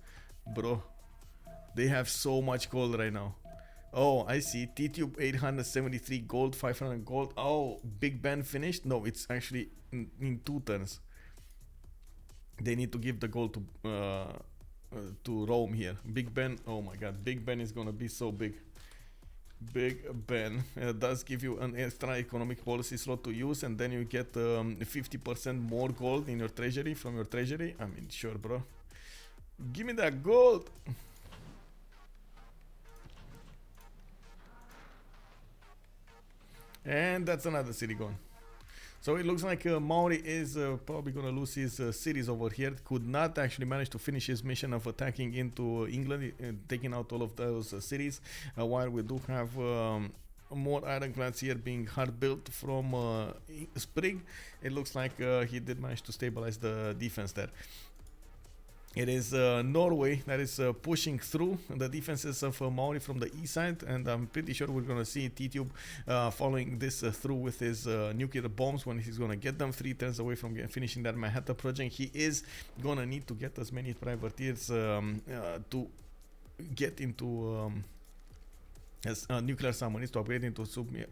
Bro, they have so much gold right now. Oh, I see. Tidube 873 gold, 500 gold. Oh, Big Ben finished? No, it's actually in 2 turns. They need to give the gold to Rome here. Big Ben, oh my god, Big Ben is gonna be so big. Big Ben does give you an extra economic policy slot to use, and then you get 50% more gold in your treasury from your treasury. I mean, sure, bro. Give me that gold. And that's another city gone. So it looks like Maori is probably going to lose his cities over here. Could not actually manage to finish his mission of attacking into England, taking out all of those cities. While we do have more ironclads here being hard built from Sprig, it looks like he did manage to stabilize the defense there. It is Norway that is pushing through the defenses of Maori from the east side, and I'm pretty sure we're going to see Tidube following this through with his nuclear bombs when he's going to get them 3 turns away from finishing that Manhattan project. He is going to need to get as many privateers to get into as nuclear submarines, to upgrade into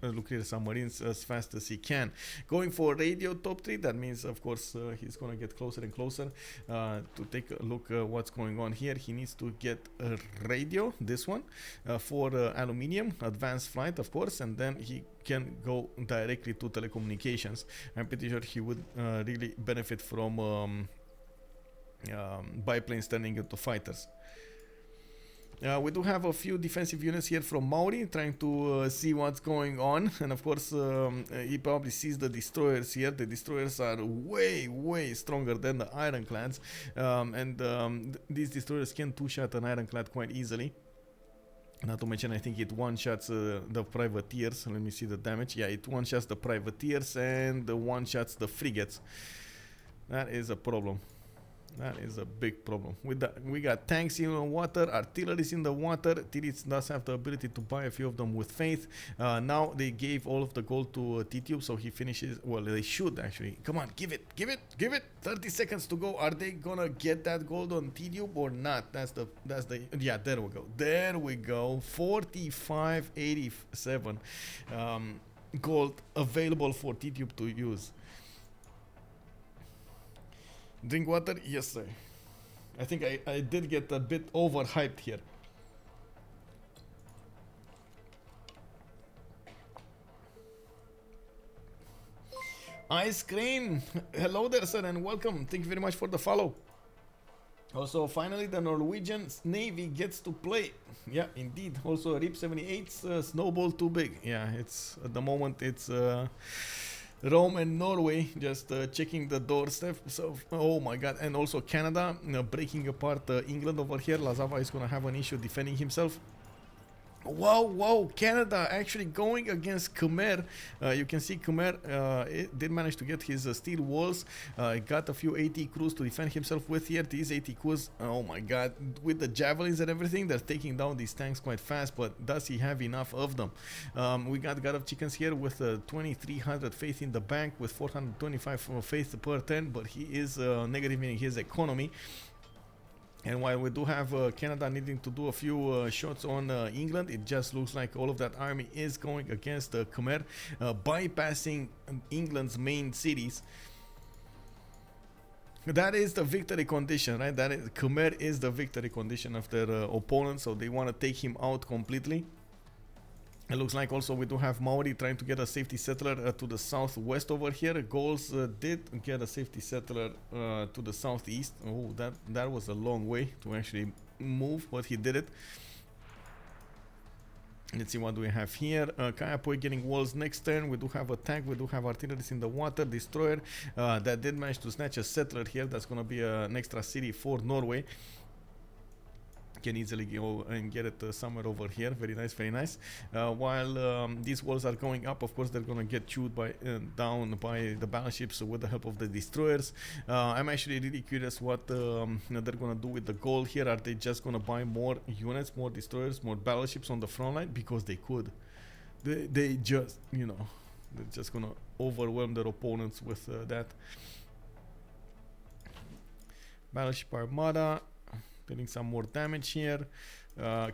nuclear submarines as fast as he can. Going for radio top 3, that means of course he's gonna get closer and closer to take a look what's going on here. He needs to get a radio, this one, for aluminium, advanced flight of course, and then he can go directly to telecommunications. I'm pretty sure he would really benefit from biplanes turning into fighters. We do have a few defensive units here from Maori trying to see what's going on, and of course he probably sees the destroyers here. The destroyers are way stronger than the ironclads, and these destroyers can two-shot an ironclad quite easily. Not to mention, I think it one-shots the privateers. Let me see the damage. Yeah, it one-shots the privateers and one-shots the frigates. That is a problem. That is a big problem. We got tanks in the water, artillery in the water. Titiits does have the ability to buy a few of them with faith. Now they gave all of the gold to Tidube, so he finishes. Well, they should actually. Come on, give it. 30 seconds to go. Are they gonna get that gold on Tidube or not? That's the. Yeah, there we go. 45.87 gold available for Tidube to use. Drink water? Yes, sir. I think I did get a bit overhyped here. Ice cream! Hello there, sir, and welcome. Thank you very much for the follow. Also, finally, the Norwegian Navy gets to play. Yeah, indeed. Also, RIP 78's snowball too big. Yeah, it's at the moment it's Rome and Norway just checking the doorstep. So, oh my god, and also Canada breaking apart England over here. Lazawa is gonna have an issue defending himself. Whoa, Canada actually going against Khmer. You can see Khmer did manage to get his steel walls. Got a few AT crews to defend himself with here. These AT crews, oh my god, with the javelins and everything, they're taking down these tanks quite fast, but does he have enough of them? We got GodOfChickenz here with 2300 faith in the bank with 425 faith per turn, but he is negative in his economy. And while we do have Canada needing to do a few shots on England, it just looks like all of that army is going against Khmer, bypassing England's main cities. That is the victory condition, right? That is, Khmer is the victory condition of their opponent, so they want to take him out completely. It looks like also we do have Maori trying to get a safety settler to the southwest over here. Gauls did get a safety settler to the southeast. Oh, that was a long way to actually move, but he did it. Let's see what do we have here. Kayapoi getting walls next turn. We do have a tank. We do have artillery in the water. Destroyer that did manage to snatch a settler here. That's going to be an extra city for Norway. Can easily go and get it somewhere over here. Very nice, very nice. While these walls are going up, of course they're gonna get chewed by down by the battleships with the help of the destroyers. I'm actually really curious what they're gonna do with the gold here. Are they just gonna buy more units, more destroyers, more battleships on the front line? Because they could. They just, you know, they're just gonna overwhelm their opponents with that. Battleship Armada getting some more damage here.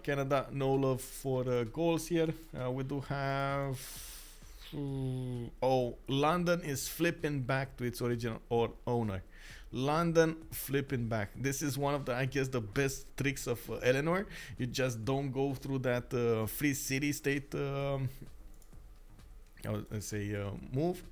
Canada, no love for goals here. We do have... oh, London is flipping back to its original owner. London flipping back. This is one of the, I guess, the best tricks of Eleanor. You just don't go through that free city state, let's say, move.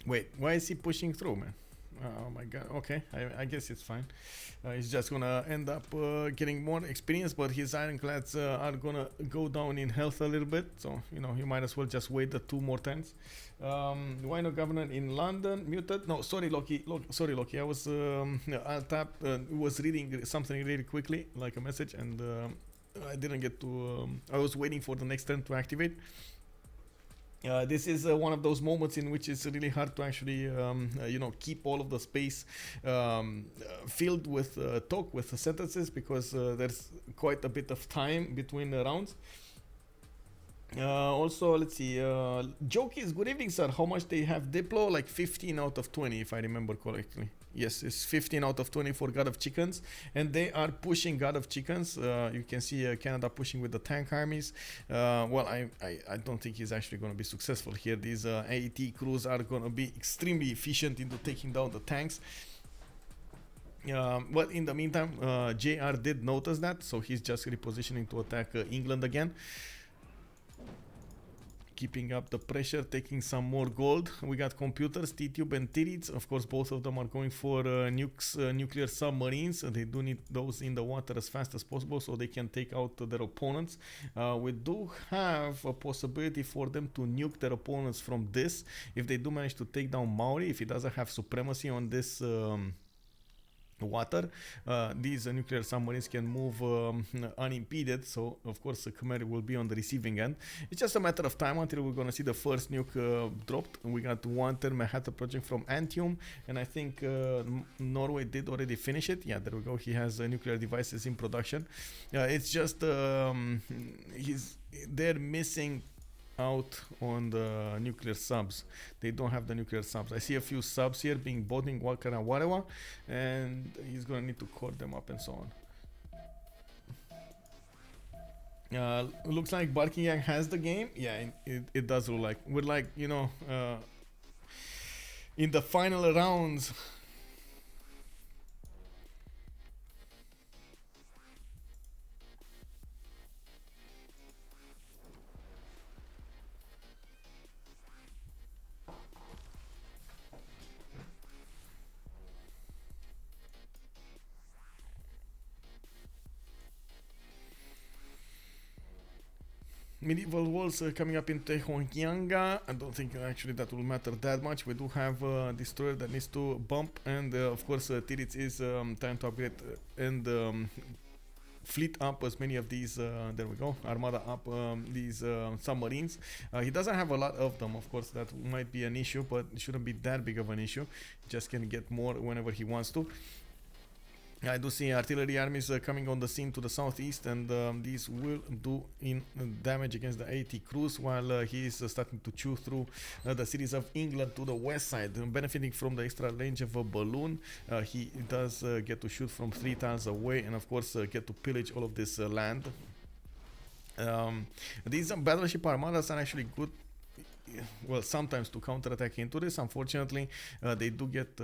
Wait, why is he pushing through, man? Oh my god, okay, I guess it's fine. He's just gonna end up getting more experience, but his ironclads are gonna go down in health a little bit, so you know, you might as well just wait the 2 more turns. Why no governor in London? Muted? No, sorry Loki, sorry Loki, I was alt tab, was reading something really quickly, like a message, and I didn't get to, I was waiting for the next turn to activate. This is one of those moments in which it's really hard to actually, you know, keep all of the space filled with talk, with sentences, because there's quite a bit of time between the rounds. Also, let's see. Jokis, good evening, sir. How much they have Diplo? Like 15 out of 20, if I remember correctly. Yes, it's 15 out of 20 for GodOfChickenz, and they are pushing GodOfChickenz. You can see Canada pushing with the tank armies. Well, I don't think he's actually going to be successful here. These AET crews are going to be extremely efficient into taking down the tanks. But in the meantime, JR did notice that, so he's just repositioning to attack England again. Keeping up the pressure, taking some more gold. We got computers, Titube and Titiits. Of course, both of them are going for nuclear submarines. They do need those in the water as fast as possible so they can take out their opponents. We do have a possibility for them to nuke their opponents from this. If they do manage to take down Maori, if he doesn't have supremacy on this water, these nuclear submarines can move unimpeded, so of course Khmer will be on the receiving end. It's just a matter of time until we're gonna see the first nuke dropped. We got one Manhattan project from Antium, and I think Norway did already finish it. Yeah, there we go, he has nuclear devices in production. It's just they're missing out on the nuclear subs. They don't have the nuclear subs. I see a few subs here being bought in Walker and Warawa, and he's gonna need to core them up and so on. Looks like Barking Yang has the game. Yeah, it does look like. We're like, you know, in the final rounds. Medieval walls coming up in Tehonyanga. I don't think actually that will matter that much. We do have a destroyer that needs to bump, and of course Titiits is time to upgrade and fleet up as many of these, there we go, armada up these submarines. He doesn't have a lot of them, of course. That might be an issue, but it shouldn't be that big of an issue. Just can get more whenever he wants to. I do see artillery armies coming on the scene to the southeast, and these will do damage against the AT crews, while he is starting to chew through the cities of England to the west side, benefiting from the extra range of a balloon. He does get to shoot from 3 tiles away, and of course get to pillage all of this land. These battleship armadas are actually good, well, sometimes to counterattack into this. Unfortunately, they do get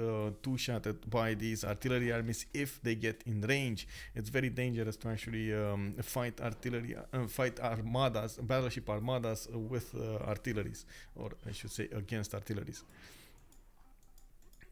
two-shotted by these artillery armies if they get in range. It's very dangerous to actually fight armadas, battleship armadas with artilleries, or I should say against artilleries.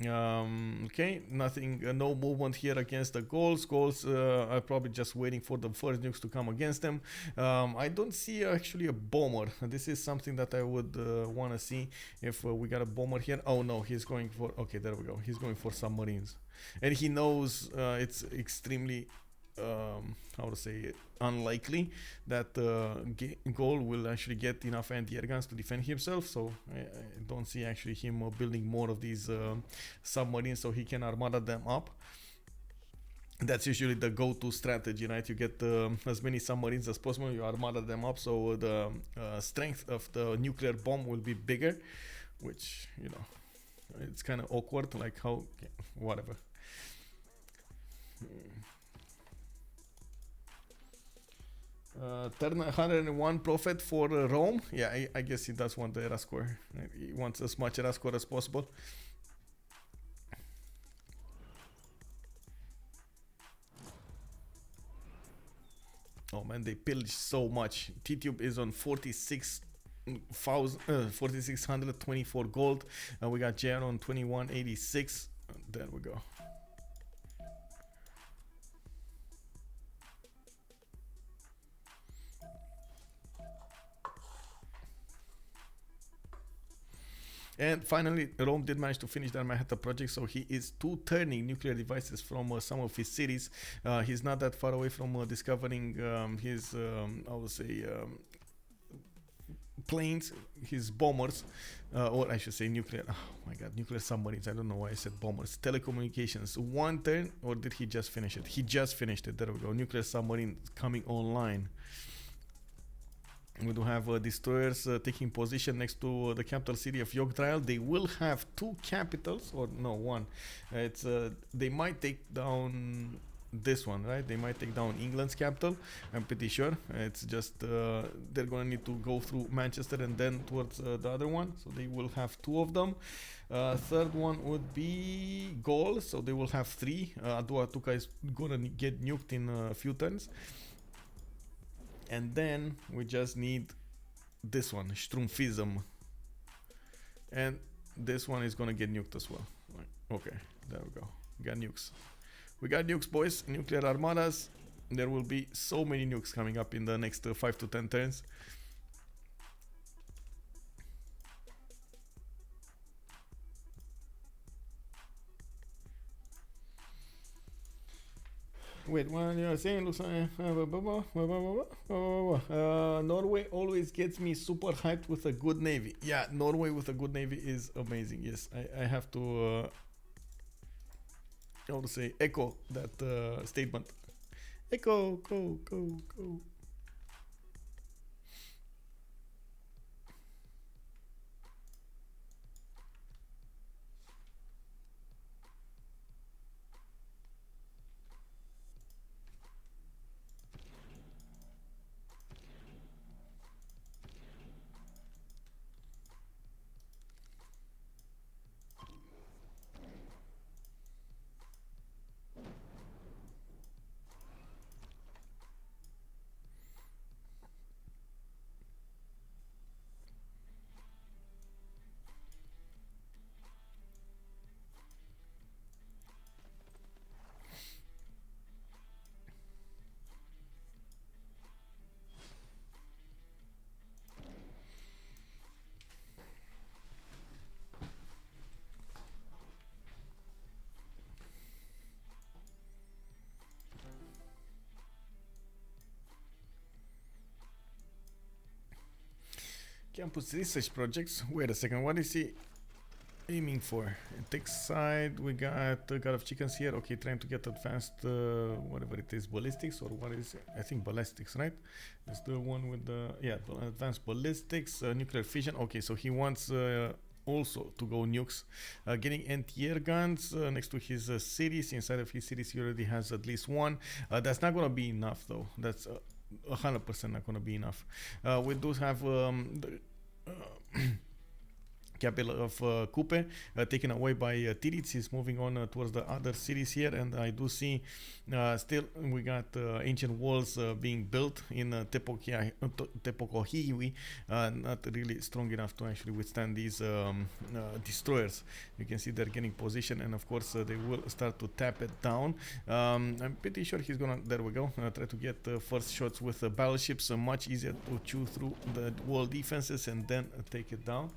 Okay, nothing, no movement here against the Gauls. Gauls are probably just waiting for the first nukes to come against them. I don't see actually a bomber. This is something that I would want to see if we got a bomber here. Oh no, he's going for, okay, there we go. He's going for submarines. And he knows it's extremely, how to say it, unlikely that Gaul will actually get enough anti-air guns to defend himself, so I don't see actually him building more of these submarines so he can armada them up. That's usually the go-to strategy, right? You get as many submarines as possible, you armada them up, so the strength of the nuclear bomb will be bigger, which, you know, it's kind of awkward, like how, whatever. Turn 101 profit for Rome. Yeah, I guess he does want the era score. He wants as much era score as possible. Oh man, they pillaged so much. Tidube is on 46 4,624 gold. We got JR on 2186. There we go. And finally, Rome did manage to finish their Manhattan project, so he is turning nuclear devices from some of his cities. He's not that far away from discovering his, I would say, planes, his bombers, or I should say nuclear, oh my god, nuclear submarines. I don't know why I said bombers. Telecommunications. One turn, or did he just finish it? He just finished it. There we go. Nuclear submarine coming online. We do have destroyers taking position next to the capital city of Yogdrael. They will have two capitals, or no, one. It's they might take down this one, right? They might take down England's capital. I'm pretty sure. It's just they're gonna need to go through Manchester and then towards the other one. So they will have two of them. Third one would be Gaul. So they will have three. Adua Tuka is gonna get nuked in a few turns. And then we just need this one, Strumphism. And this one is gonna get nuked as well. Okay, there we go. We got nukes. We got nukes, boys. Nuclear armadas. There will be so many nukes coming up in the next 5 to 10 turns. Wait, what you're saying? Looks like Norway always gets me super hyped with a good navy. Yeah, Norway with a good navy is amazing. Yes, I have to I want to say echo that statement. Echo, go. Campus research projects. Wait a second. What is he aiming for? Tech side. We got GodOfChickenz here. Okay, trying to get advanced, whatever it is, ballistics or what is it? I think ballistics, right? It's the one with the advanced ballistics, nuclear fission. Okay, so he wants also to go nukes, getting anti-air guns next to his cities. Inside of his cities, he already has at least one. That's not gonna be enough, though. That's 100% not gonna be enough. We do have the capital of Kupe taken away by Titiits. He's moving on towards the other cities here, and I do see still we got ancient walls being built in Tepokohiwi, not really strong enough to actually withstand these destroyers. You can see they're getting position, and of course they will start to tap it down. I'm pretty sure he's gonna, there we go, try to get first shots with battleships. Much easier to chew through the wall defenses and then take it down.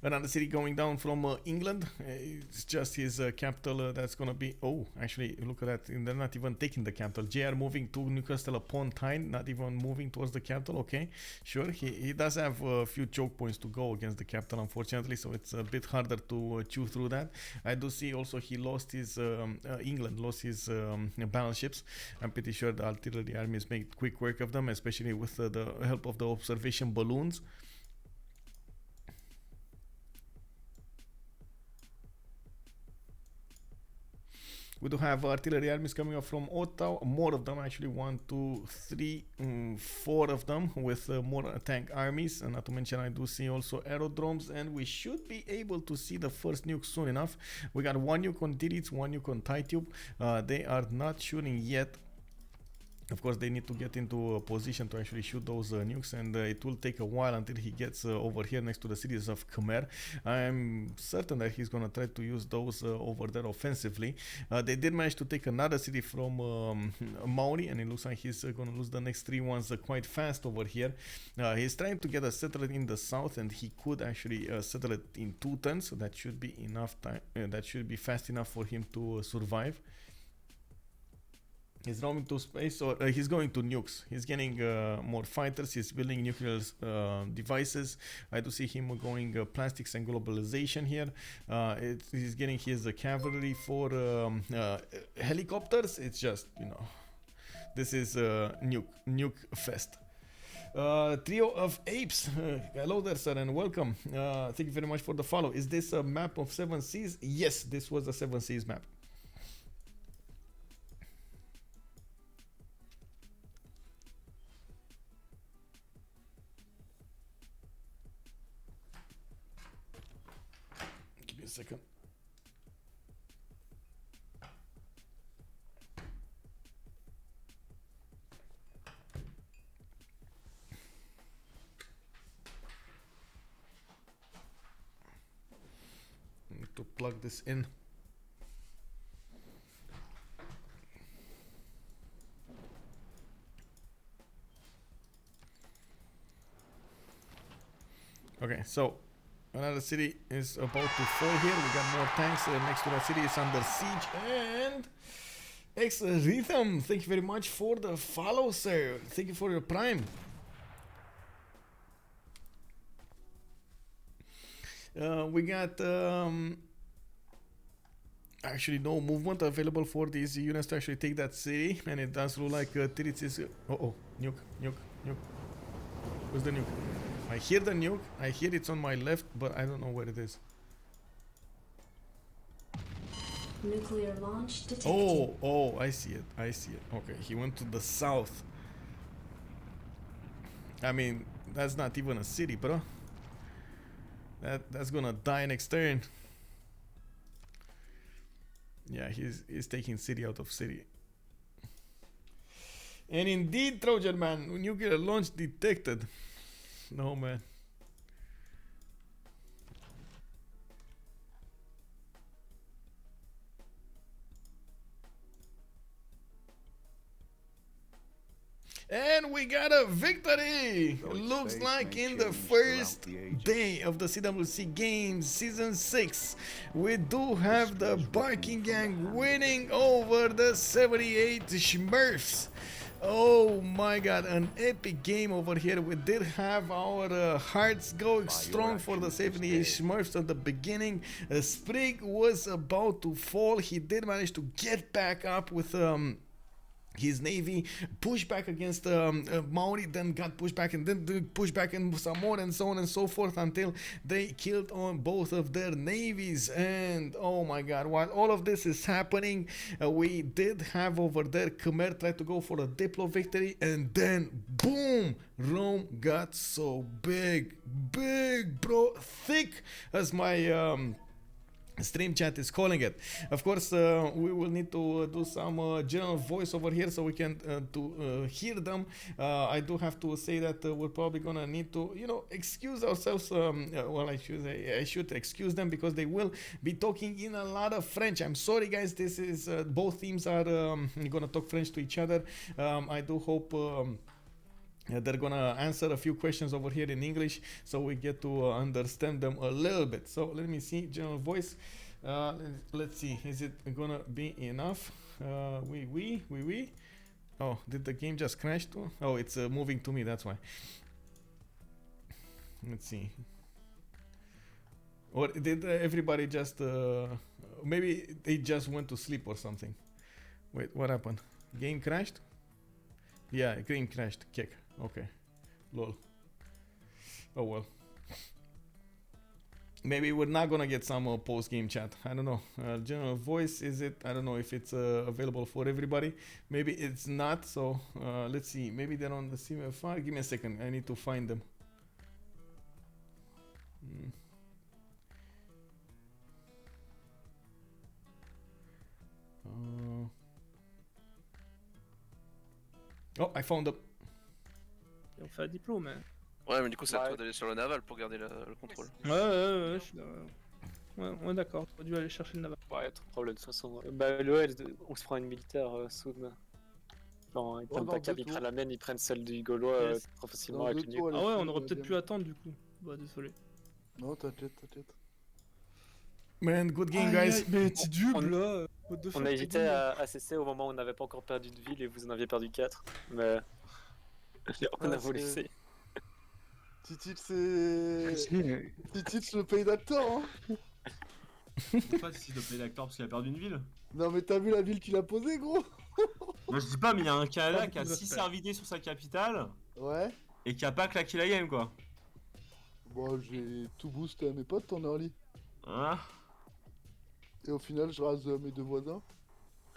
Another city going down from England. It's just his capital that's gonna be. Oh, actually, look at that. They're not even taking the capital. JR moving to Newcastle upon Tyne, not even moving towards the capital. Okay, sure. He does have a few choke points to go against the capital, unfortunately, so it's a bit harder to chew through that. I do see also he lost his England lost his battleships. I'm pretty sure the artillery armies made quick work of them, especially with the help of the observation balloons. We do have artillery armies coming up from Ottawa, more of them actually, 1, 2, 3, 4 of them, with more tank armies. And not to mention, I do see also aerodromes, and we should be able to see the first nuke soon enough. We got 1 nuke on Titiits, 1 nuke on Tidube. They are not shooting yet. Of course, they need to get into a position to actually shoot those nukes, and it will take a while until he gets over here next to the cities of Khmer. I'm certain that he's gonna try to use those over there offensively. They did manage to take another city from Maori, and it looks like he's gonna lose the next 3 ones quite fast over here. He's trying to get a settlement in the south, and he could actually settle it in 2 turns, so that should be enough time. That should be fast enough for him to survive. He's roaming to space, or he's going to nukes. He's getting more fighters. He's building nuclear devices. I do see him going plastics and globalization here. He's getting his cavalry for helicopters. It's just, you know, this is nuke fest. Trio of apes. Hello there, sir, and welcome. Thank you very much for the follow. Is this a map of 7 seas? Yes, this was a 7 seas map. Second. Need to plug this in. Okay, so another city is about to fall here. We got more tanks next to that city. Is under siege. And X Rhythm, thank you very much for the follow, sir. Thank you for your prime. We got actually no movement available for these units to actually take that city, and it does look like Titiits is. Nuke. Where's the nuke? I hear the nuke. I hear it's on my left, but I don't know where it is. Nuclear launch detected. Oh, I see it. Okay, he went to the south. I mean, that's not even a city, bro. That's gonna die next turn. Yeah, he's taking city out of city. And indeed, Trojan man, nuclear launch detected. No, man. And we got a victory! Looks like in the first day of the CWC Games Season 6, we do have the Barking Gang winning over the 78 Smurfs. Oh my god, an epic game over here. We did have our hearts going strong for the 78 Smurfs at the beginning. Sprig was about to fall. He did manage to get back up with his navy, pushed back against Maori, then got pushed back, and then pushed back and some more, and so on and so forth, until they killed on both of their navies. And oh my god, while all of this is happening, we did have over there Khmer try to go for a Diplo victory, and then boom, Rome got so big, bro, thick, as my stream chat is calling it. Of course, we will need to do some general voice over here so we can hear them. I do have to say that we're probably gonna need to, you know, excuse ourselves. Well, I should excuse them because they will be talking in a lot of French. I'm sorry, guys. This is both teams are gonna talk French to each other. I do hope. They're gonna answer a few questions over here in English so we get to understand them a little bit. So let me see, general voice. Let's see, is it gonna be enough? Oui. Oh, did the game just crash too? Oh, it's moving to me, that's why. Let's see. Or did everybody just maybe they just went to sleep or something? Wait, what happened? Game crashed? Yeah, game crashed. Kick. Okay. Lol. Oh well. maybe we're not gonna get some post-game chat. I don't know. General voice, is it? I don't know if it's available for everybody. Maybe it's not. So let's see. Maybe they're on the CMFR. Give me a second. I need to find them. Oh, I found them. Et on fait un diplôme, hein. Ouais, mais du coup, c'est à toi d'aller sur le Naval pour garder le contrôle. Ouais, je suis ouais, on est d'accord, t'aurais dû aller chercher le Naval. Ouais, trop de problème de toute façon. Bah, l'OL, on se prend une militaire soon. Genre, ils prennent ta cap, ils prennent la mienne, ils prennent celle du Gaulois trop facilement avec une nuque. Ah ouais, on aurait peut-être pu attendre du coup. Bah, désolé. Non, t'inquiète. Man, good game, guys. Mais Tidube là. On a hésité à cesser au moment où on n'avait pas encore perdu de ville et vous en aviez perdu 4. Mais on a voulu essayer. Titiits, c'est. Titiits, le pays d'acteurs, hein. Pourquoi Titiits le pays d'acteurs parce qu'il a perdu une ville? Non, mais t'as vu la ville qu'il a posée, gros? Moi je dis pas, mais il y a un Canada qui a 6 cervidés sur sa capitale. Ouais. Et qui a pas claqué la game, quoi. Bon, j'ai tout boosté à mes potes en early. Hein? Et au final, je rase mes 2 voisins.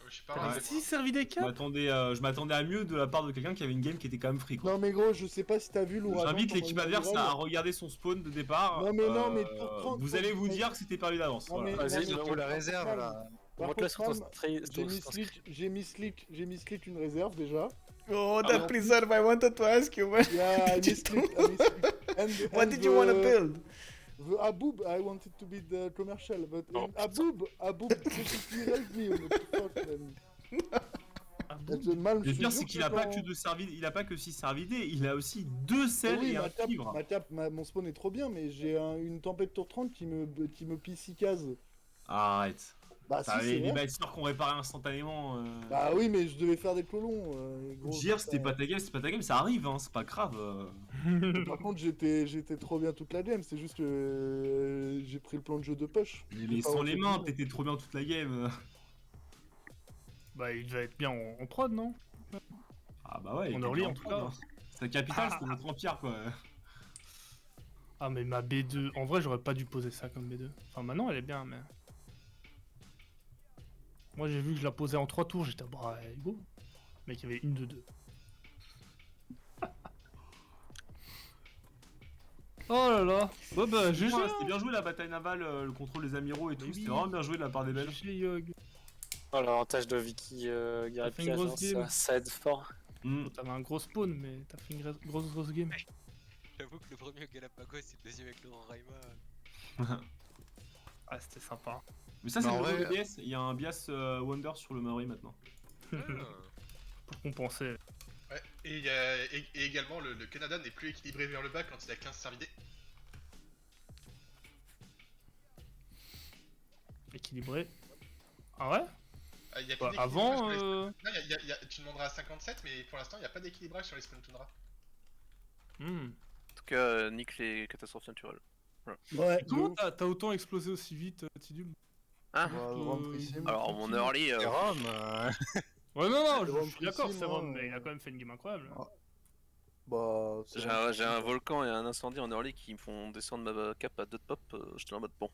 Je suis pas Si, servi des cap. Je m'attendais à mieux de la part de quelqu'un qui avait une game qui était quand même free, quoi. Non, mais gros, je sais pas si t'as vu l'ouragan. J'invite l'équipe adverse à regarder son spawn de départ. Non, mais pour prendre. Vous allez vous dire que c'était perdu d'avance. Vas-y, je la réserve là. Montre-la sur ton j'ai mis Slick une réserve déjà. Oh, that preserve, I wanted to ask you, man. Yeah, I missed Slick. What did you want to build? The Aboob, I wanted to be the commercial, but Aboob specifically helped me on the fuck, man. Le pire, c'est qu'il a pas que il a pas que 6 cervidés, il a aussi 2 selles et un fibre. Mon spawn est trop bien, mais j'ai une tempête tour 30 qui me pille 6 cases. Arrête. Bah si, les bâtisseurs qu'on réparait instantanément. Bah oui, mais je devais faire des colons. Dire c'était pas ta game, ça arrive, hein, c'est pas grave. Par contre, j'étais trop bien toute la game, c'est juste que j'ai pris le plan de jeu de push. Mais sans les mains, t'étais trop bien toute la game. Bah il devait être bien en prod, non? Ah bah ouais, on early en tout cas. Sa capitale, c'était notre empire, quoi. Ah mais ma B2, en vrai j'aurais pas dû poser ça comme B2. Enfin maintenant elle est bien, mais... Moi j'ai vu que je la posais en 3 tours, j'étais bah go. Mais qu'il y avait une de 2. Oh là là. Bah GG. C'était bien joué la bataille navale, le contrôle des amiraux et tout, c'était vraiment bien joué de la part des Belges. GG Yog. Oh l'avantage de Vicky Garrett, ça aide fort. T'avais un gros spawn mais t'as fait une grosse game. J'avoue que le premier Galapagos et le deuxième avec Laurent Raima. Ah c'était sympa. Mais ça c'est le nouveau BS, il y a un bias Wonder sur le Maori maintenant. Pour compenser. Ouais, et également le Canada n'est plus équilibré vers le bas quand il a 15 cervidés. Équilibré. Ah ouais? Y a avant Non, tu demanderas à 57, mais pour l'instant il n'y a pas d'équilibrage sur les spawn tundra. En tout cas, nique les catastrophes naturelles. Voilà. Ouais. Comment t'as autant explosé aussi vite, Tidube? Ah alors mon early... Ouais non, je suis d'accord, c'est Rome, mais il a quand même fait une game incroyable. Bah... J'ai un volcan et un incendie en early qui me font descendre ma cap à 2 de pop, j'étais en mode bon.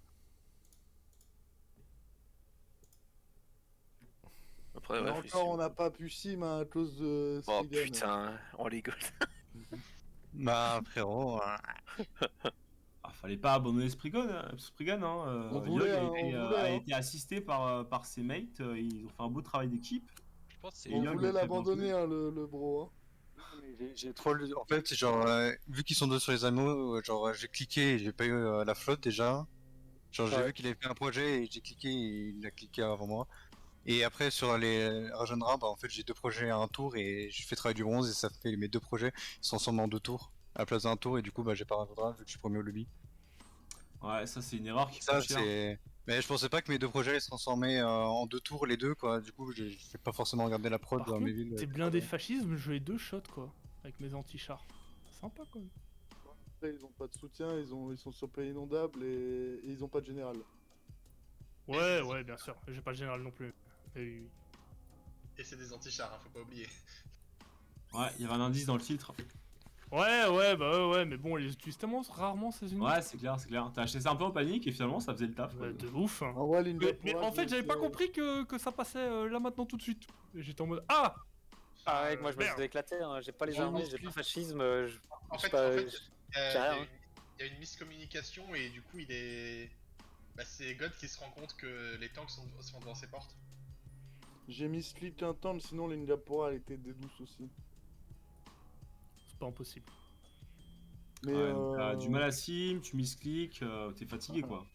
Après ouais, encore on n'a pas pu sim à cause de... Oh putain, on rigole. Bah frérot... Fallait pas abandonner Sprigan, hein. Yog a été assisté par ses mates, ils ont fait un beau travail d'équipe. On voulait l'abandonner, hein, le bro. Hein. J'ai trop... En fait, genre, vu qu'ils sont deux sur les anneaux, genre j'ai cliqué et j'ai pas eu la flotte déjà. Genre j'ai vu qu'il avait fait un projet et j'ai cliqué et il a cliqué avant moi. Et après sur les Rajanra, bah en fait j'ai 2 projets à un tour et je fais travail du bronze et ça fait mes 2 projets, ils sont ensemble en 2 tours. À la place d'un tour et du coup bah j'ai pas Rajanra vu que je suis premier au lobby. Ouais, ça c'est une erreur qui coûte cher. Mais je pensais pas que mes 2 projets allaient se transformer en 2 tours les 2 quoi, du coup j'ai pas forcément regardé la prod dans mes villes. T'es blindé fascisme, je jouais 2 shots quoi, avec mes anti-chars. Sympa quoi. Après ils ont pas de soutien, ils sont sur pays inondable et ils ont pas de général. Ouais bien sûr, j'ai pas de général non plus. Et c'est des anti-chars, hein, faut pas oublier. Ouais, il y avait un indice dans le filtre. Ouais, mais bon, ils les utilisent tellement rarement ces unités. Ouais, c'est clair. T'as acheté ça un peu en panique et finalement ça faisait le taf. Ouais, de ouf. En vrai, Linda Mais Pourra, en fait, j'avais pas compris que ça passait là maintenant tout de suite. Et j'étais en mode ah Ah ouais, moi je me merde. suis éclaté, hein. J'ai pas les J'ai armées, mis j'ai pas split. fascisme. En j'ai fait, pas- il y j'ai rien. il y a une miscommunication et du coup, c'est God qui se rend compte que les tanks sont devant ses portes. J'ai mis split un temps, mais sinon Linda Pourra elle était des douces aussi. C'est pas impossible. Mais Ouais, donc t'as du mal à sim, tu miscliques, t'es fatigué quoi.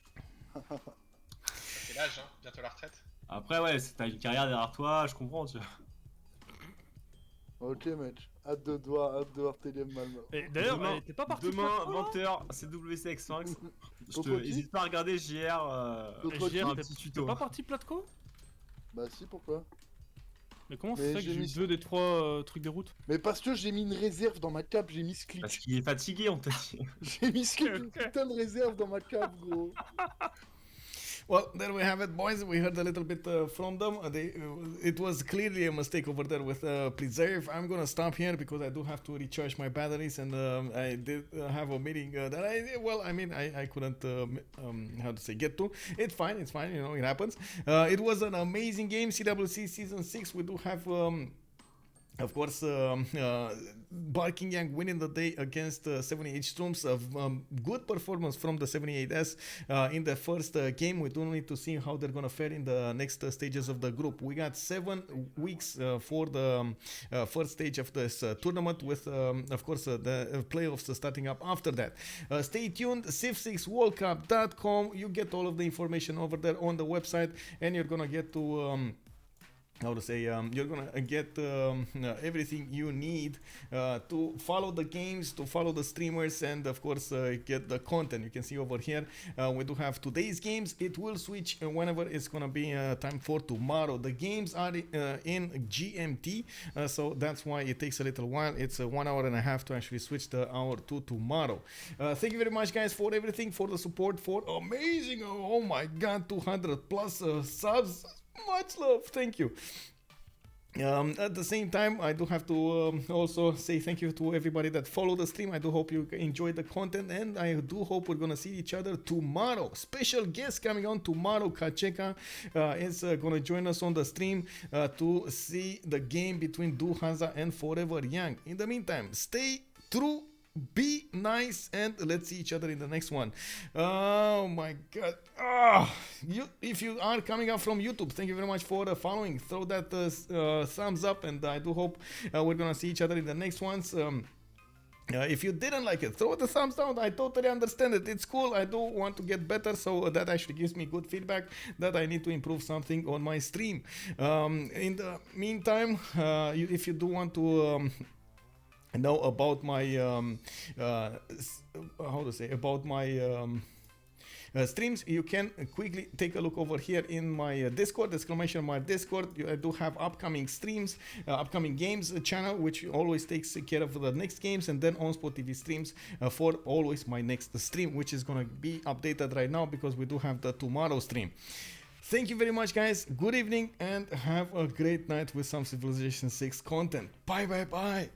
C'est l'âge, hein, bientôt la retraite. Après, ouais, t'as une carrière derrière toi, je comprends, tu vois. Ok, mec. Hâte de voir TDM Malma. Et d'ailleurs, Demain- elle était pas partie Demain, Platco, là 20h, CWC X5. Pourquoi tu N'hésite pas à regarder JR. Pourquoi faire un t'es petit t'es tuto. pas parti Platco? Bah si, pourquoi? Mais comment Mais c'est que j'ai j'ai eu mis- 2 des 3 trucs des routes? Mais parce que j'ai mis une réserve dans ma cape, j'ai mis split. Parce qu'il est fatigué, on t'a dit. J'ai mis split une putain de réserve dans ma cape, gros. Well, there we have it, boys. We heard a little bit from them. It was clearly a mistake over there with Preserve. I'm gonna stop here because I do have to recharge my batteries, and I did have a meeting that I couldn't how to say get to. It's fine, you know, it happens. It was an amazing game, CWC Season 6. We do have of course, Barking Yang winning the day against 78 Strooms. Good performance from the 78S in the first game. We do need to see how they're gonna fare in the next stages of the group. We got 7 weeks for the first stage of this tournament, with of course the playoffs starting up after that. Stay tuned, civ6worldcup.com. You get all of the information over there on the website, and you're gonna get to you're gonna get everything you need to follow the games, to follow the streamers, and of course get the content. You can see over here we do have today's games. It will switch whenever it's gonna be time for tomorrow. The games are in GMT, so that's why it takes a little while. It's 1 hour and a half to actually switch the hour to tomorrow. Thank you very much, guys, for everything, for the support, for amazing, oh my god, 200 plus subs. Much love, thank you. At the same time, I do have to also say thank you to everybody that followed the stream. I do hope you enjoyed the content, and I do hope we're gonna see each other tomorrow. Special guest coming on tomorrow. Kacheka is gonna join us on the stream to see the game between Duhanza and Forever Young. In the meantime, stay true, be nice, and let's see each other in the next one. Oh my god. If you are coming up from YouTube, thank you very much for following. Throw that thumbs up, and I do hope we're gonna see each other in the next ones. If you didn't like it, throw the thumbs down. I totally understand it. It's cool. I do want to get better, so that actually gives me good feedback that I need to improve something on my stream. In the meantime, if you do want to know about my streams, you can quickly take a look over here in my Discord, exclamation mark Discord. I do have upcoming streams, upcoming games channel, which always takes care of the next games, and then OnSpotTV streams for always my next stream, which is gonna be updated right now because we do have the tomorrow stream. Thank you very much, guys. Good evening, and have a great night with some Civilization 6 content. Bye.